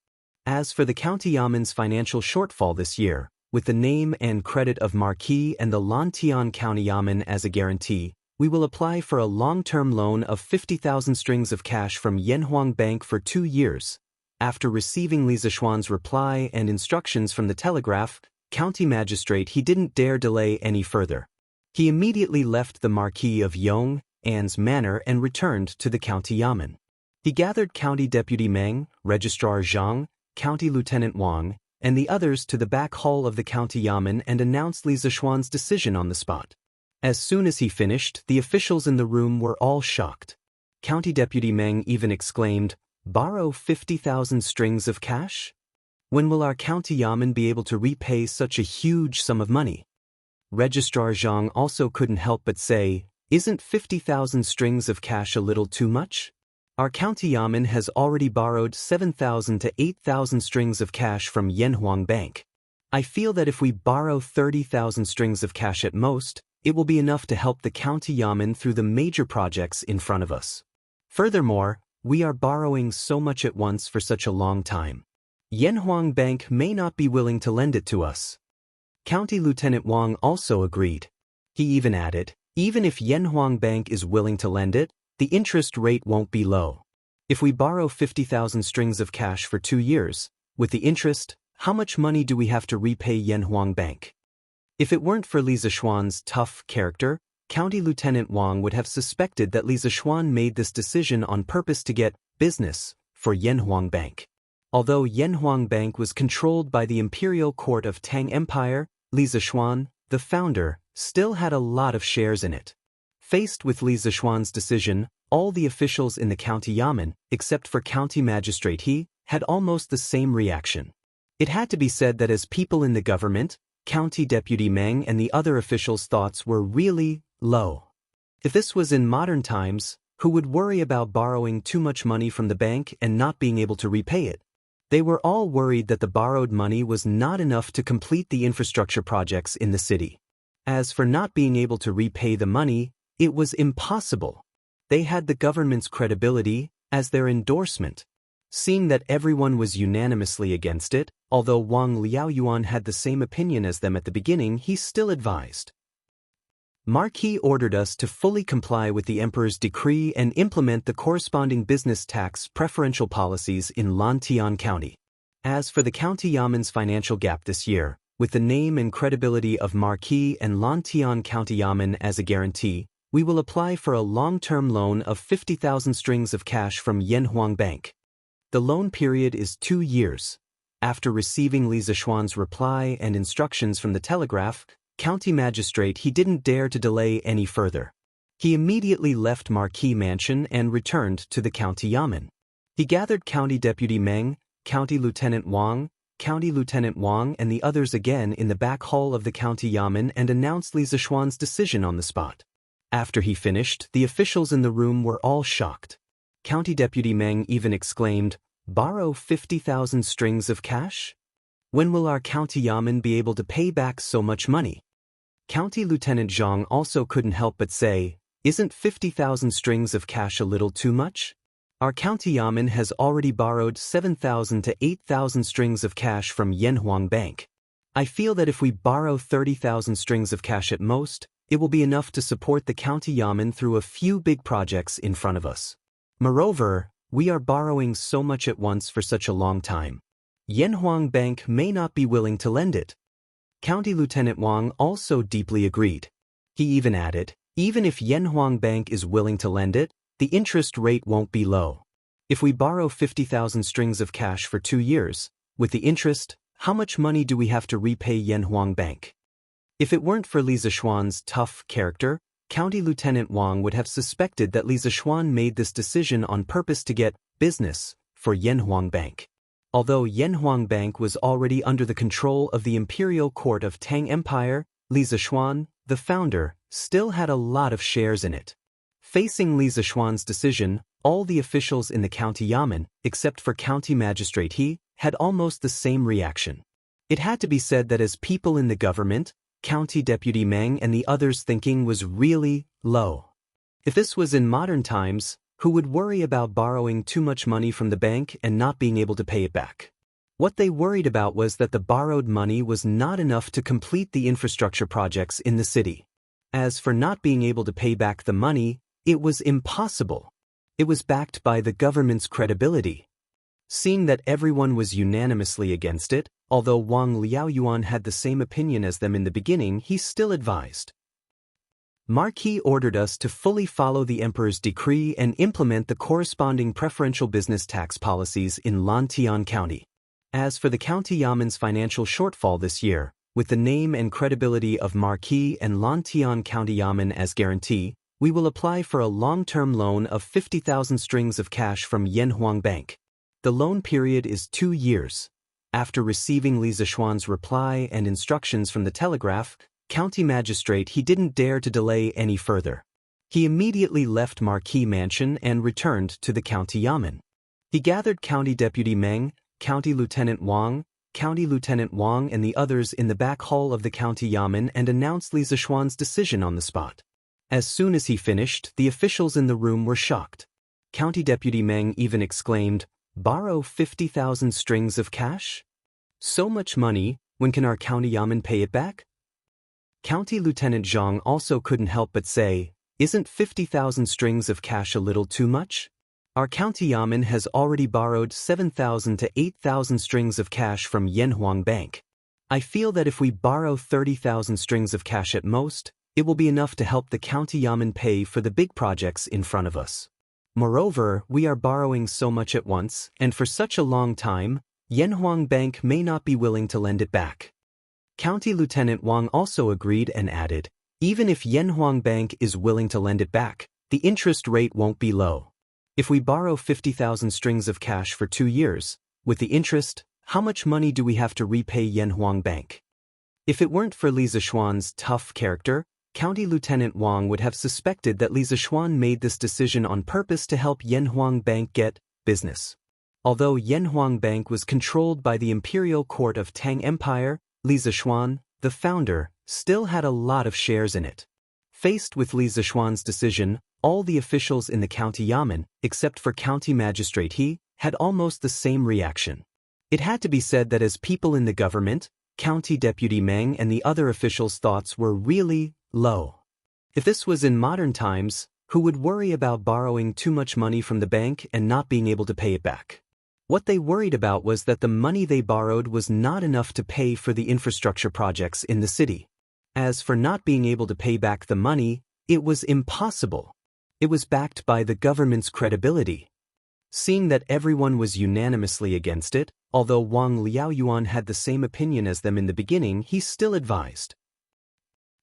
As for the County Yamen's financial shortfall this year, with the name and credit of Marquis and the Lantian County Yamen as a guarantee, we will apply for a long-term loan of 50,000 strings of cash from Yanhuang Bank for 2 years. After receiving Li Zishuan's reply and instructions from the telegraph, county magistrate he didn't dare delay any further. He immediately left the Marquis of Yong An's manor and returned to the County Yamen. He gathered County Deputy Meng, Registrar Zhang, County Lieutenant Wang, and the others to the back hall of the County Yamen and announced Li Zishuan's decision on the spot. As soon as he finished, the officials in the room were all shocked. County Deputy Meng even exclaimed, "Borrow 50,000 strings of cash? When will our County Yamen be able to repay such a huge sum of money?" Registrar Zhang also couldn't help but say, "Isn't 50,000 strings of cash a little too much? Our County Yamen has already borrowed 7,000 to 8,000 strings of cash from Yanhuang Bank. I feel that if we borrow 30,000 strings of cash at most, it will be enough to help the County Yamen through the major projects in front of us. Furthermore, we are borrowing so much at once for such a long time. Yanhuang Bank may not be willing to lend it to us." County Lieutenant Wang also agreed. He even added, "Even if Yanhuang Bank is willing to lend it, the interest rate won't be low. If we borrow 50,000 strings of cash for 2 years, with the interest, how much money do we have to repay Yanhuang Bank?" If it weren't for Li Zishuan's tough character, County Lieutenant Wang would have suspected that Li Zishuan made this decision on purpose to get business for Yanhuang Bank. Although Yanhuang Bank was controlled by the imperial court of Tang Empire, Li Zishuan, the founder, still had a lot of shares in it. Faced with Li Zishuan's decision, all the officials in the County Yamen, except for County Magistrate He, had almost the same reaction. It had to be said that as people in the government, County Deputy Meng and the other officials' thoughts were really low. If this was in modern times, who would worry about borrowing too much money from the bank and not being able to repay it? They were all worried that the borrowed money was not enough to complete the infrastructure projects in the city. As for not being able to repay the money, it was impossible. They had the government's credibility as their endorsement. Seeing that everyone was unanimously against it, although Wang Liaoyuan had the same opinion as them at the beginning, he still advised. Marquis ordered us to fully comply with the Emperor's decree and implement the corresponding business tax preferential policies in Lantian County. As for the County Yamen's financial gap this year, with the name and credibility of Marquis and Lantian County Yamen as a guarantee, we will apply for a long-term loan of 50,000 strings of cash from Yanhuang Bank. The loan period is 2 years. After receiving Li Zishuan's reply and instructions from the telegraph, County Magistrate he didn't dare to delay any further. He immediately left Marquis Mansion and returned to the County Yamen. He gathered County Deputy Meng, County Lieutenant Wang, and the others again in the back hall of the County Yamen and announced Li Zishuan's decision on the spot. After he finished, the officials in the room were all shocked. County Deputy Meng even exclaimed, "Borrow 50,000 strings of cash? When will our County Yamen be able to pay back so much money?" County Lieutenant Zhang also couldn't help but say, "Isn't 50,000 strings of cash a little too much? Our County Yamen has already borrowed 7,000 to 8,000 strings of cash from Yanhuang Bank. I feel that if we borrow 30,000 strings of cash at most, it will be enough to support the County Yamen through a few big projects in front of us. Moreover, we are borrowing so much at once for such a long time. Yanhuang Bank may not be willing to lend it." County Lieutenant Wang also deeply agreed. He even added, "Even if Yanhuang Bank is willing to lend it, the interest rate won't be low. If we borrow 50,000 strings of cash for 2 years, with the interest, how much money do we have to repay Yanhuang Bank?" If it weren't for Li Zishuan's tough character, County Lieutenant Wang would have suspected that Li Zishuan made this decision on purpose to get business for Yanhuang Bank. Although Yanhuang Bank was already under the control of the imperial court of Tang Empire, Li Zishuan, the founder, still had a lot of shares in it. Facing Li Zishuan's decision, all the officials in the County Yamen, except for County Magistrate He, had almost the same reaction. It had to be said that as people in the government, County Deputy Meng and the others' thinking was really low. If this was in modern times, who would worry about borrowing too much money from the bank and not being able to pay it back? What they worried about was that the borrowed money was not enough to complete the infrastructure projects in the city. As for not being able to pay back the money, it was impossible. It was backed by the government's credibility. Seeing that everyone was unanimously against it, although Wang Liaoyuan had the same opinion as them in the beginning, he still advised. Marquis ordered us to fully follow the emperor's decree and implement the corresponding preferential business tax policies in Lantian County. As for the County Yamen's financial shortfall this year, with the name and credibility of Marquis and Lantian County Yamen as guarantee, we will apply for a long-term loan of 50,000 strings of cash from Yanhuang Bank. The loan period is 2 years. After receiving Li Zishuan's reply and instructions from the telegraph, county magistrate, he didn't dare to delay any further. He immediately left Marquis Mansion and returned to the County Yamen. He gathered County Deputy Meng, County Lieutenant Wang, and the others in the back hall of the County Yamen and announced Li Zishuan's decision on the spot. As soon as he finished, the officials in the room were shocked. County Deputy Meng even exclaimed, "Borrow 50,000 strings of cash? So much money, when can our County Yamen pay it back?" County Lieutenant Zhang also couldn't help but say, "Isn't 50,000 strings of cash a little too much? Our County Yamen has already borrowed 7,000 to 8,000 strings of cash from Yanhuang Bank. I feel that if we borrow 30,000 strings of cash at most, it will be enough to help the County Yamen pay for the big projects in front of us. Moreover, we are borrowing so much at once, and for such a long time, Yanhuang Bank may not be willing to lend it back." County Lieutenant Wang also agreed and added, "Even if Yanhuang Bank is willing to lend it back, the interest rate won't be low. If we borrow 50,000 strings of cash for 2 years, with the interest, how much money do we have to repay Yanhuang Bank?" If it weren't for Li Zishuan's tough character, County Lieutenant Wang would have suspected that Li Zishuan made this decision on purpose to help Yanhuang Bank get business. Although Yanhuang Bank was controlled by the imperial court of Tang Empire, Li Zishuan, the founder, still had a lot of shares in it. Faced with Li Zishuan's decision, all the officials in the County Yamen, except for County Magistrate He, had almost the same reaction. It had to be said that as people in the government, County Deputy Meng and the other officials' thoughts were really low. If this was in modern times, who would worry about borrowing too much money from the bank and not being able to pay it back? What they worried about was that the money they borrowed was not enough to pay for the infrastructure projects in the city. As for not being able to pay back the money, it was impossible. It was backed by the government's credibility. Seeing that everyone was unanimously against it, although Wang Liaoyuan had the same opinion as them in the beginning, he still advised.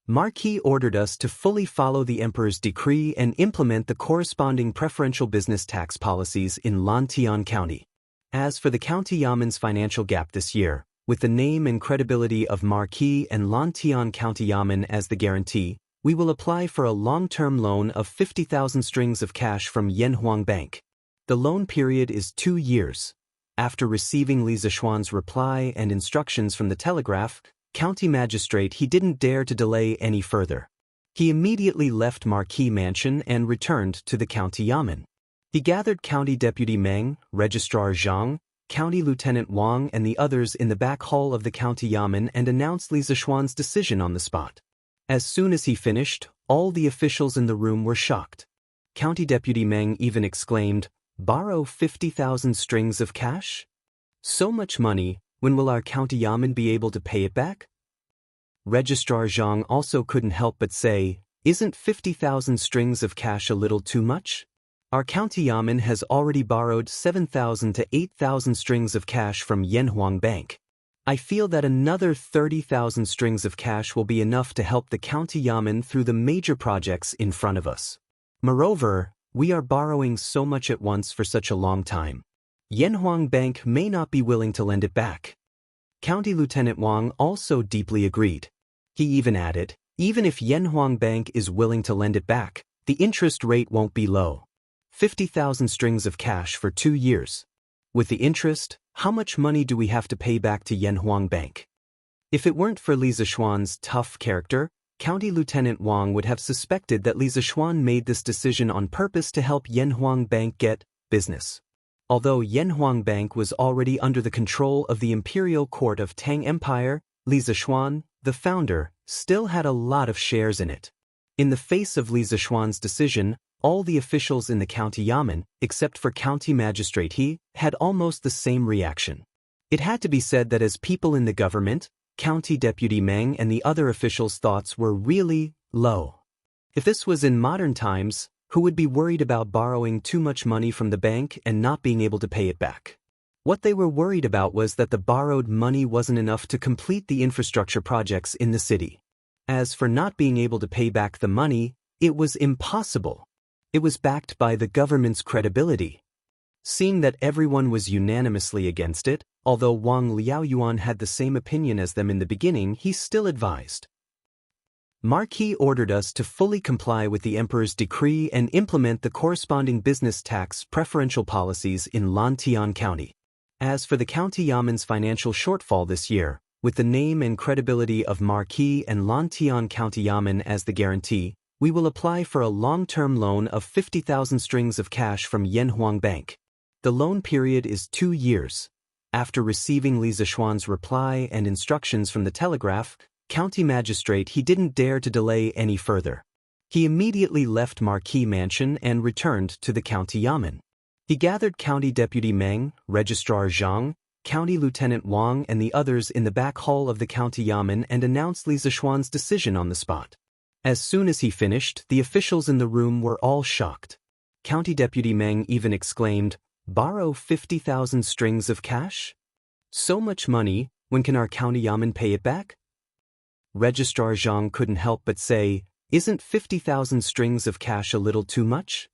Marquis ordered us to fully follow the emperor's decree and implement the corresponding preferential business tax policies in Lantian County. As for the County Yamen's financial gap this year, with the name and credibility of Marquis and Lantian County Yamen as the guarantee, we will apply for a long-term loan of 50,000 strings of cash from Yanhuang Bank. The loan period is 2 years. After receiving Li Zishuan's reply and instructions from the telegraph, County Magistrate He didn't dare to delay any further. He immediately left Marquis Mansion and returned to the County Yamen. He gathered County Deputy Meng, Registrar Zhang, County Lieutenant Wang and the others in the back hall of the County Yamen and announced Li Zishuan's decision on the spot. As soon as he finished, all the officials in the room were shocked. County Deputy Meng even exclaimed, "Borrow 50,000 strings of cash? So much money, when will our County Yamen be able to pay it back?" Registrar Zhang also couldn't help but say, "Isn't 50,000 strings of cash a little too much? Our County Yamen has already borrowed 7,000 to 8,000 strings of cash from Yanhuang Bank. I feel that another 30,000 strings of cash will be enough to help the County Yamen through the major projects in front of us. Moreover, we are borrowing so much at once for such a long time. Yanhuang Bank may not be willing to lend it back." County Lieutenant Wang also deeply agreed. He even added, "Even if Yanhuang Bank is willing to lend it back, the interest rate won't be low. 50,000 strings of cash for 2 years. With the interest, how much money do we have to pay back to Yanhuang Bank?" If it weren't for Li Zishuan's tough character, County Lieutenant Wang would have suspected that Li Zishuan made this decision on purpose to help Yanhuang Bank get business. Although Yanhuang Bank was already under the control of the imperial court of Tang Empire, Li Zishuan, the founder, still had a lot of shares in it. In the face of Li Zishuan's decision, all the officials in the county yamen, except for county magistrate He, had almost the same reaction. It had to be said that as people in the government, County Deputy Meng and the other officials' thoughts were really low. If this was in modern times, who would be worried about borrowing too much money from the bank and not being able to pay it back? What they were worried about was that the borrowed money wasn't enough to complete the infrastructure projects in the city. As for not being able to pay back the money, it was impossible. It was backed by the government's credibility. Seeing that everyone was unanimously against it, although Wang Liaoyuan had the same opinion as them in the beginning, he still advised. Marquis ordered us to fully comply with the emperor's decree and implement the corresponding business tax preferential policies in Lantian County. As for the county yamen's financial shortfall this year, with the name and credibility of Marquis and Lantian County Yamen as the guarantee, we will apply for a long-term loan of 50,000 strings of cash from Yanhuang Bank. The loan period is 2 years. After receiving Li Zishuan's reply and instructions from the telegraph, county magistrate He didn't dare to delay any further. He immediately left Marquis Mansion and returned to the county yamen. He gathered County Deputy Meng, Registrar Zhang, County Lieutenant Wang and the others in the back hall of the county yamen and announced Li Zishuan's decision on the spot. As soon as he finished, the officials in the room were all shocked. County Deputy Meng even exclaimed, "Borrow 50,000 strings of cash? So much money, when can our county yamen pay it back?" Registrar Zhang couldn't help but say, "Isn't 50,000 strings of cash a little too much?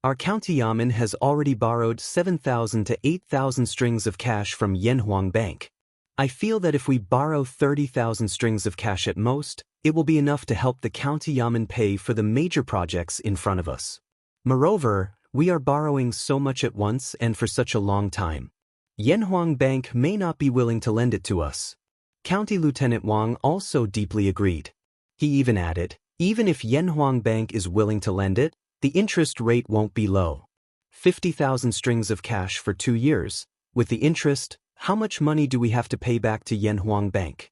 Our county yamen has already borrowed 7,000 to 8,000 strings of cash from Yanhuang Bank. I feel that if we borrow 30,000 strings of cash at most, it will be enough to help the county yamen pay for the major projects in front of us. Moreover, we are borrowing so much at once and for such a long time. Yanhuang Bank may not be willing to lend it to us." County Lieutenant Wang also deeply agreed. He even added, "Even if Yanhuang Bank is willing to lend it, the interest rate won't be low. 50,000 strings of cash for 2 years. With the interest, how much money do we have to pay back to Yanhuang Bank?"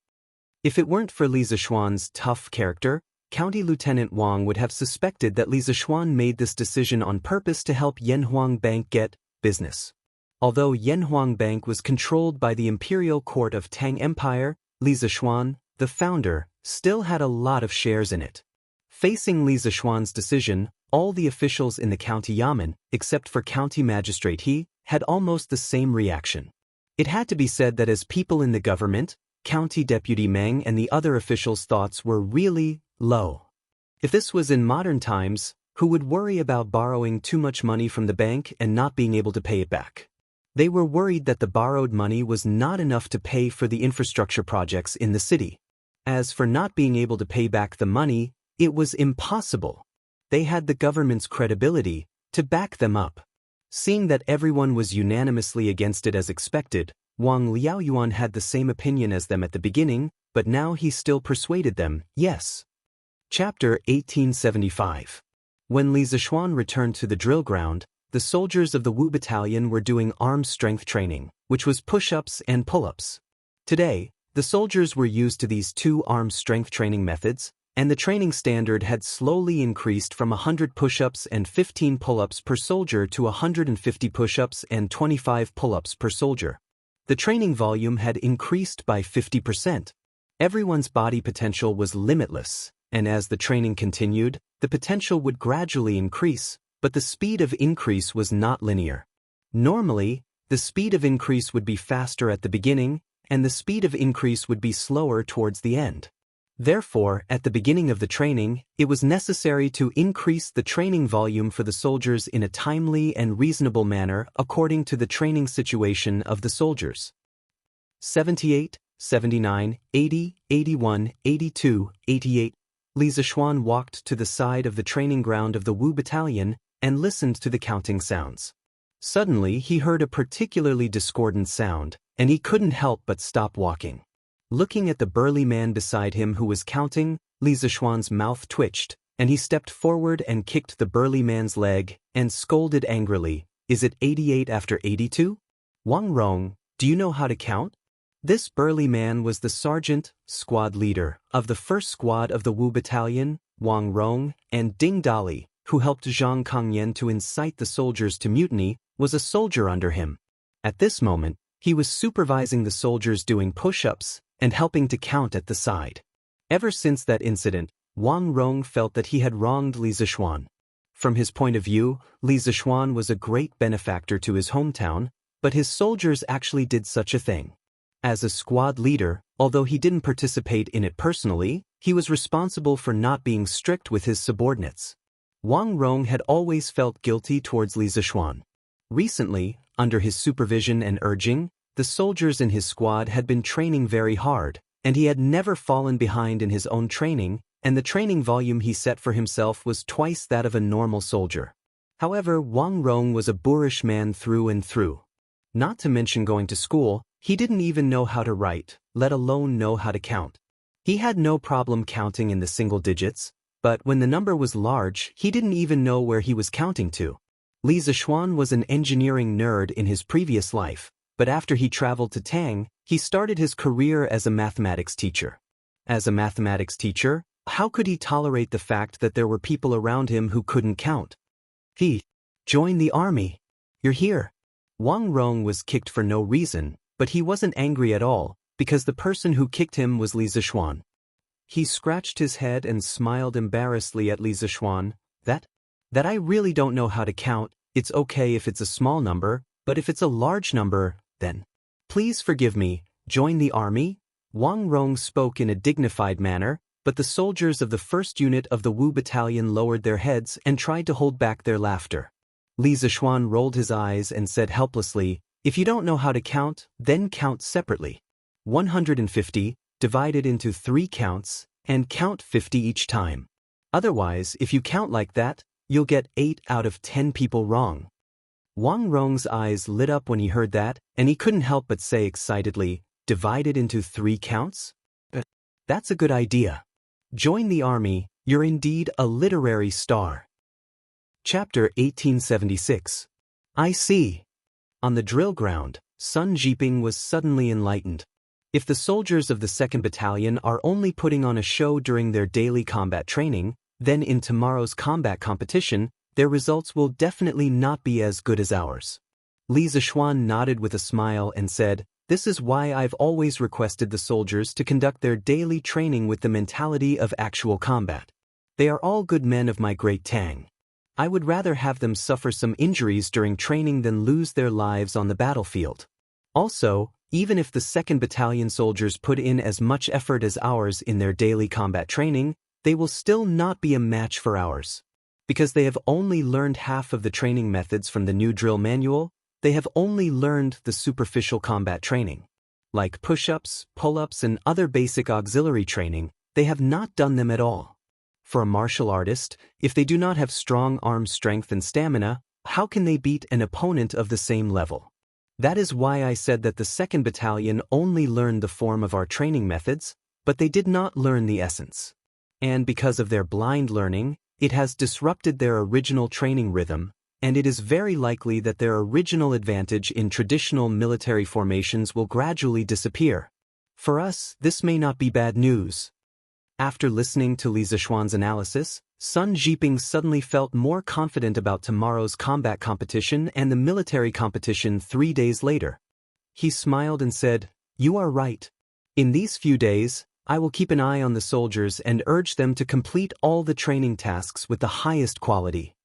If it weren't for Li Zishuan's tough character, County Lieutenant Wang would have suspected that Li Zishuan made this decision on purpose to help Yanhuang Bank get business. Although Yanhuang Bank was controlled by the imperial court of Tang Empire, Li Zishuan, the founder, still had a lot of shares in it. Facing Li Zishuan's decision, all the officials in the county yamen, except for county magistrate He, had almost the same reaction. It had to be said that as people in the government, County Deputy Meng and the other officials' thoughts were really low. If this was in modern times, who would worry about borrowing too much money from the bank and not being able to pay it back? They were worried that the borrowed money was not enough to pay for the infrastructure projects in the city. As for not being able to pay back the money, it was impossible. They had the government's credibility to back them up. Seeing that everyone was unanimously against it as expected, Wang Liaoyuan had the same opinion as them at the beginning, but now he still persuaded them, yes. Chapter 1875. When Li Zishuan returned to the drill ground, the soldiers of the Wu Battalion were doing arm strength training, which was push-ups and pull-ups. Today, the soldiers were used to these 2 arm strength training methods, and the training standard had slowly increased from 100 push-ups and 15 pull-ups per soldier to 150 push-ups and 25 pull-ups per soldier. The training volume had increased by 50%. Everyone's body potential was limitless, and as the training continued, the potential would gradually increase, but the speed of increase was not linear. Normally, the speed of increase would be faster at the beginning, and the speed of increase would be slower towards the end. Therefore, at the beginning of the training, it was necessary to increase the training volume for the soldiers in a timely and reasonable manner according to the training situation of the soldiers. 78, 79, 80, 81, 82, 88. Li Zishuan walked to the side of the training ground of the Wu Battalion and listened to the counting sounds. Suddenly, he heard a particularly discordant sound, and he couldn't help but stop walking. Looking at the burly man beside him who was counting, Li Zishuan's mouth twitched, and he stepped forward and kicked the burly man's leg and scolded angrily, Is it 88 after 82? Wang Rong, do you know how to count? This burly man was the sergeant, squad leader, of the first squad of the Wu Battalion. Wang Rong and Ding Dali, who helped Zhang Kangyan to incite the soldiers to mutiny, was a soldier under him. At this moment, he was supervising the soldiers doing push-ups and helping to count at the side. Ever since that incident, Wang Rong felt that he had wronged Li Zixuan. From his point of view, Li Zixuan was a great benefactor to his hometown, but his soldiers actually did such a thing. As a squad leader, although he didn't participate in it personally, he was responsible for not being strict with his subordinates. Wang Rong had always felt guilty towards Li Zixuan. Recently, under his supervision and urging, the soldiers in his squad had been training very hard, and he had never fallen behind in his own training, and the training volume he set for himself was twice that of a normal soldier. However, Wang Rong was a boorish man through and through. Not to mention going to school, he didn't even know how to write, let alone know how to count. He had no problem counting in the single digits, but when the number was large, he didn't even know where he was counting to. Li Zixuan was an engineering nerd in his previous life, but after he traveled to Tang, he started his career as a mathematics teacher. As a mathematics teacher, how could he tolerate the fact that there were people around him who couldn't count? He joined the army. You're here. Wang Rong was kicked for no reason, but he wasn't angry at all, because the person who kicked him was Li Zixuan. He scratched his head and smiled embarrassedly at Li Zixuan. That I really don't know how to count. It's okay if it's a small number, but if it's a large number, then please forgive me. Join the army? Wang Rong spoke in a dignified manner, but the soldiers of the first unit of the Wu Battalion lowered their heads and tried to hold back their laughter. Li Zixuan rolled his eyes and said helplessly, "If you don't know how to count, then count separately. 150, divided into 3 counts, and count 50 each time. Otherwise, if you count like that, you'll get 8 out of 10 people wrong." Wang Rong's eyes lit up when he heard that, and he couldn't help but say excitedly, "Divided into 3 counts? That's a good idea. Join the army, you're indeed a literary star." Chapter 1876. I see. On the drill ground, Sun Jiping was suddenly enlightened. If the soldiers of the 2nd Battalion are only putting on a show during their daily combat training, then in tomorrow's combat competition, their results will definitely not be as good as ours. Li Zixuan nodded with a smile and said, "This is why I've always requested the soldiers to conduct their daily training with the mentality of actual combat. They are all good men of my great Tang. I would rather have them suffer some injuries during training than lose their lives on the battlefield. Also, even if the 2nd Battalion soldiers put in as much effort as ours in their daily combat training, they will still not be a match for ours. Because they have only learned half of the training methods from the new drill manual, they have only learned the superficial combat training. Like push-ups, pull-ups, and other basic auxiliary training, they have not done them at all. For a martial artist, if they do not have strong arm strength and stamina, how can they beat an opponent of the same level? That is why I said that the 2nd Battalion only learned the form of our training methods, but they did not learn the essence. And because of their blind learning, it has disrupted their original training rhythm, and it is very likely that their original advantage in traditional military formations will gradually disappear. For us, this may not be bad news. After listening to Li Zixuan's analysis, Sun Jiping suddenly felt more confident about tomorrow's combat competition and the military competition 3 days later. He smiled and said, "You are right. In these few days, I will keep an eye on the soldiers and urge them to complete all the training tasks with the highest quality."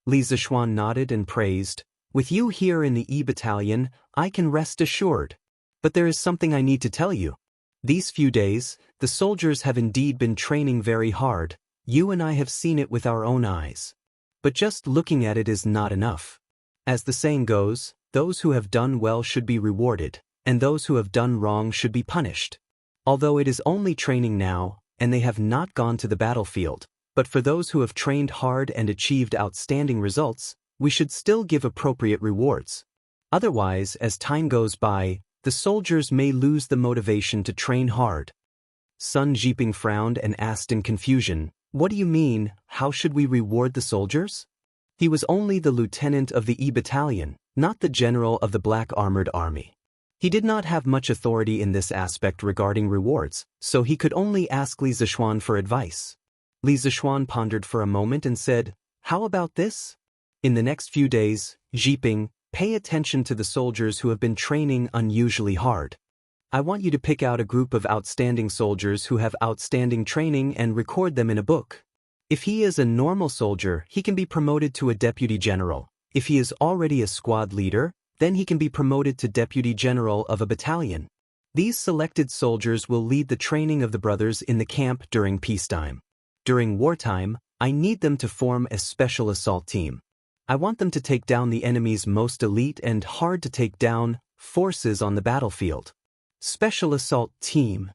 Li Zixuan nodded and praised, "With you here in the E Battalion, I can rest assured. But there is something I need to tell you. These few days, the soldiers have indeed been training very hard. You and I have seen it with our own eyes. But just looking at it is not enough. As the saying goes, those who have done well should be rewarded, and those who have done wrong should be punished. Although it is only training now, and they have not gone to the battlefield, but for those who have trained hard and achieved outstanding results, we should still give appropriate rewards. Otherwise, as time goes by, the soldiers may lose the motivation to train hard." Sun Jiping frowned and asked in confusion, "What do you mean, how should we reward the soldiers?" He was only the lieutenant of the E Battalion, not the general of the Black Armored Army. He did not have much authority in this aspect regarding rewards, so he could only ask Li Zixuan for advice. Li Zixuan pondered for a moment and said, "How about this? In the next few days, Jiping, pay attention to the soldiers who have been training unusually hard. I want you to pick out a group of outstanding soldiers who have outstanding training and record them in a book. If he is a normal soldier, he can be promoted to a deputy general. If he is already a squad leader, then he can be promoted to deputy general of a battalion. These selected soldiers will lead the training of the brothers in the camp during peacetime. During wartime, I need them to form a special assault team. I want them to take down the enemy's most elite and hard-to-take-down forces on the battlefield." Special Assault Team.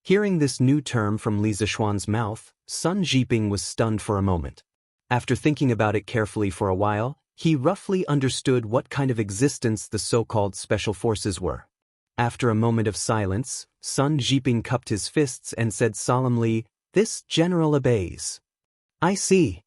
Hearing this new term from Li Zixuan's mouth, Sun Jiping was stunned for a moment. After thinking about it carefully for a while, he roughly understood what kind of existence the so-called special forces were. After a moment of silence, Sun Jiping cupped his fists and said solemnly, "This general obeys." "I see."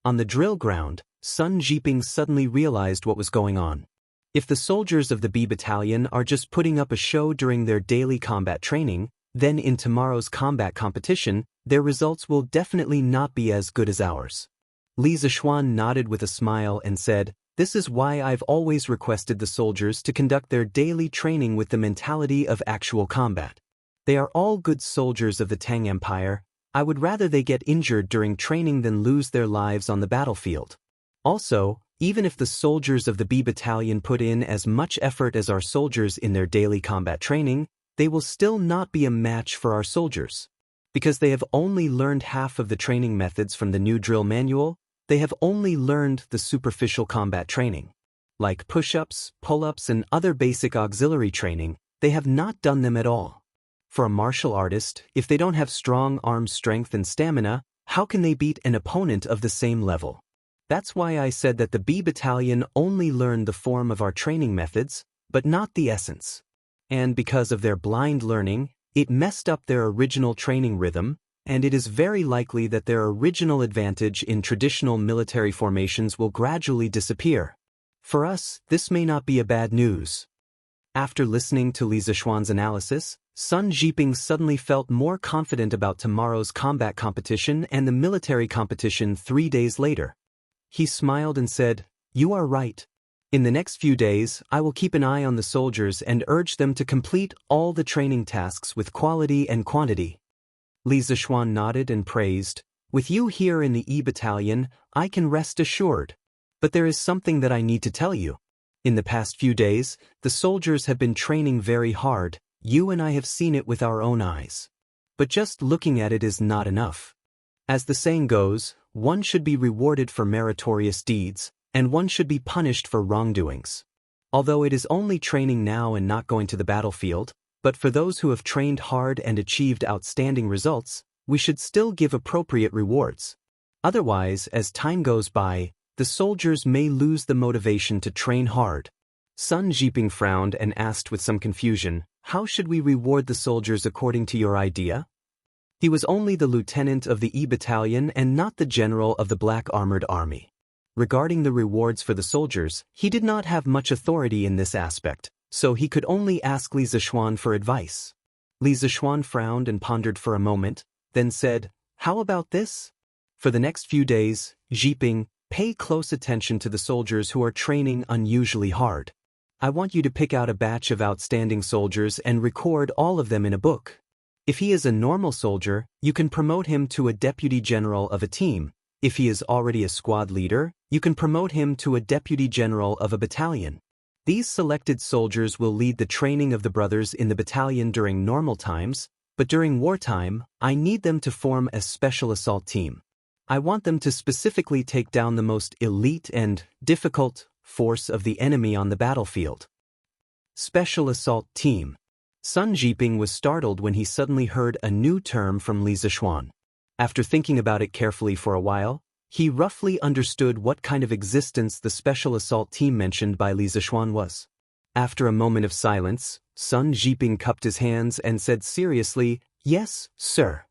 On the drill ground, Sun Jiping suddenly realized what was going on. If the soldiers of the B Battalion are just putting up a show during their daily combat training, then in tomorrow's combat competition, their results will definitely not be as good as ours. Li Zixuan nodded with a smile and said, "This is why I've always requested the soldiers to conduct their daily training with the mentality of actual combat. They are all good soldiers of the Tang Empire. I would rather they get injured during training than lose their lives on the battlefield. Also, even if the soldiers of the B Battalion put in as much effort as our soldiers in their daily combat training, they will still not be a match for our soldiers. Because they have only learned half of the training methods from the new drill manual, they have only learned the superficial combat training. Like push-ups, pull-ups, and other basic auxiliary training, they have not done them at all. For a martial artist, if they don't have strong arm strength and stamina, how can they beat an opponent of the same level? That's why I said that the B Battalion only learned the form of our training methods, but not the essence. And because of their blind learning, it messed up their original training rhythm, and it is very likely that their original advantage in traditional military formations will gradually disappear. For us, this may not be a bad news." After listening to Li Zixuan's analysis, Sun Jiping suddenly felt more confident about tomorrow's combat competition and the military competition 3 days later. He smiled and said, "You are right. In the next few days, I will keep an eye on the soldiers and urge them to complete all the training tasks with quality and quantity." Li Zixuan nodded and praised, "With you here in the E Battalion, I can rest assured. But there is something that I need to tell you. In the past few days, the soldiers have been training very hard. You and I have seen it with our own eyes. But just looking at it is not enough. As the saying goes, one should be rewarded for meritorious deeds, and one should be punished for wrongdoings. Although it is only training now and not going to the battlefield, but for those who have trained hard and achieved outstanding results, we should still give appropriate rewards. Otherwise, as time goes by, the soldiers may lose the motivation to train hard." Sun Jiping frowned and asked with some confusion, "How should we reward the soldiers according to your idea?" He was only the lieutenant of the E Battalion and not the general of the Black Armored Army. Regarding the rewards for the soldiers, he did not have much authority in this aspect, so he could only ask Li Zixuan for advice. Li Zixuan frowned and pondered for a moment, then said, "How about this? For the next few days, Jiping, pay close attention to the soldiers who are training unusually hard. I want you to pick out a batch of outstanding soldiers and record all of them in a book. If he is a normal soldier, you can promote him to a deputy general of a team. If he is already a squad leader, you can promote him to a deputy general of a battalion. These selected soldiers will lead the training of the brothers in the battalion during normal times, but during wartime, I need them to form a special assault team. I want them to specifically take down the most elite and difficult force of the enemy on the battlefield." Special Assault Team. Sun Jiping was startled when he suddenly heard a new term from Li Zixuan. After thinking about it carefully for a while, he roughly understood what kind of existence the Special Assault Team mentioned by Li Zixuan was. After a moment of silence, Sun Jiping cupped his hands and said seriously, "Yes, sir.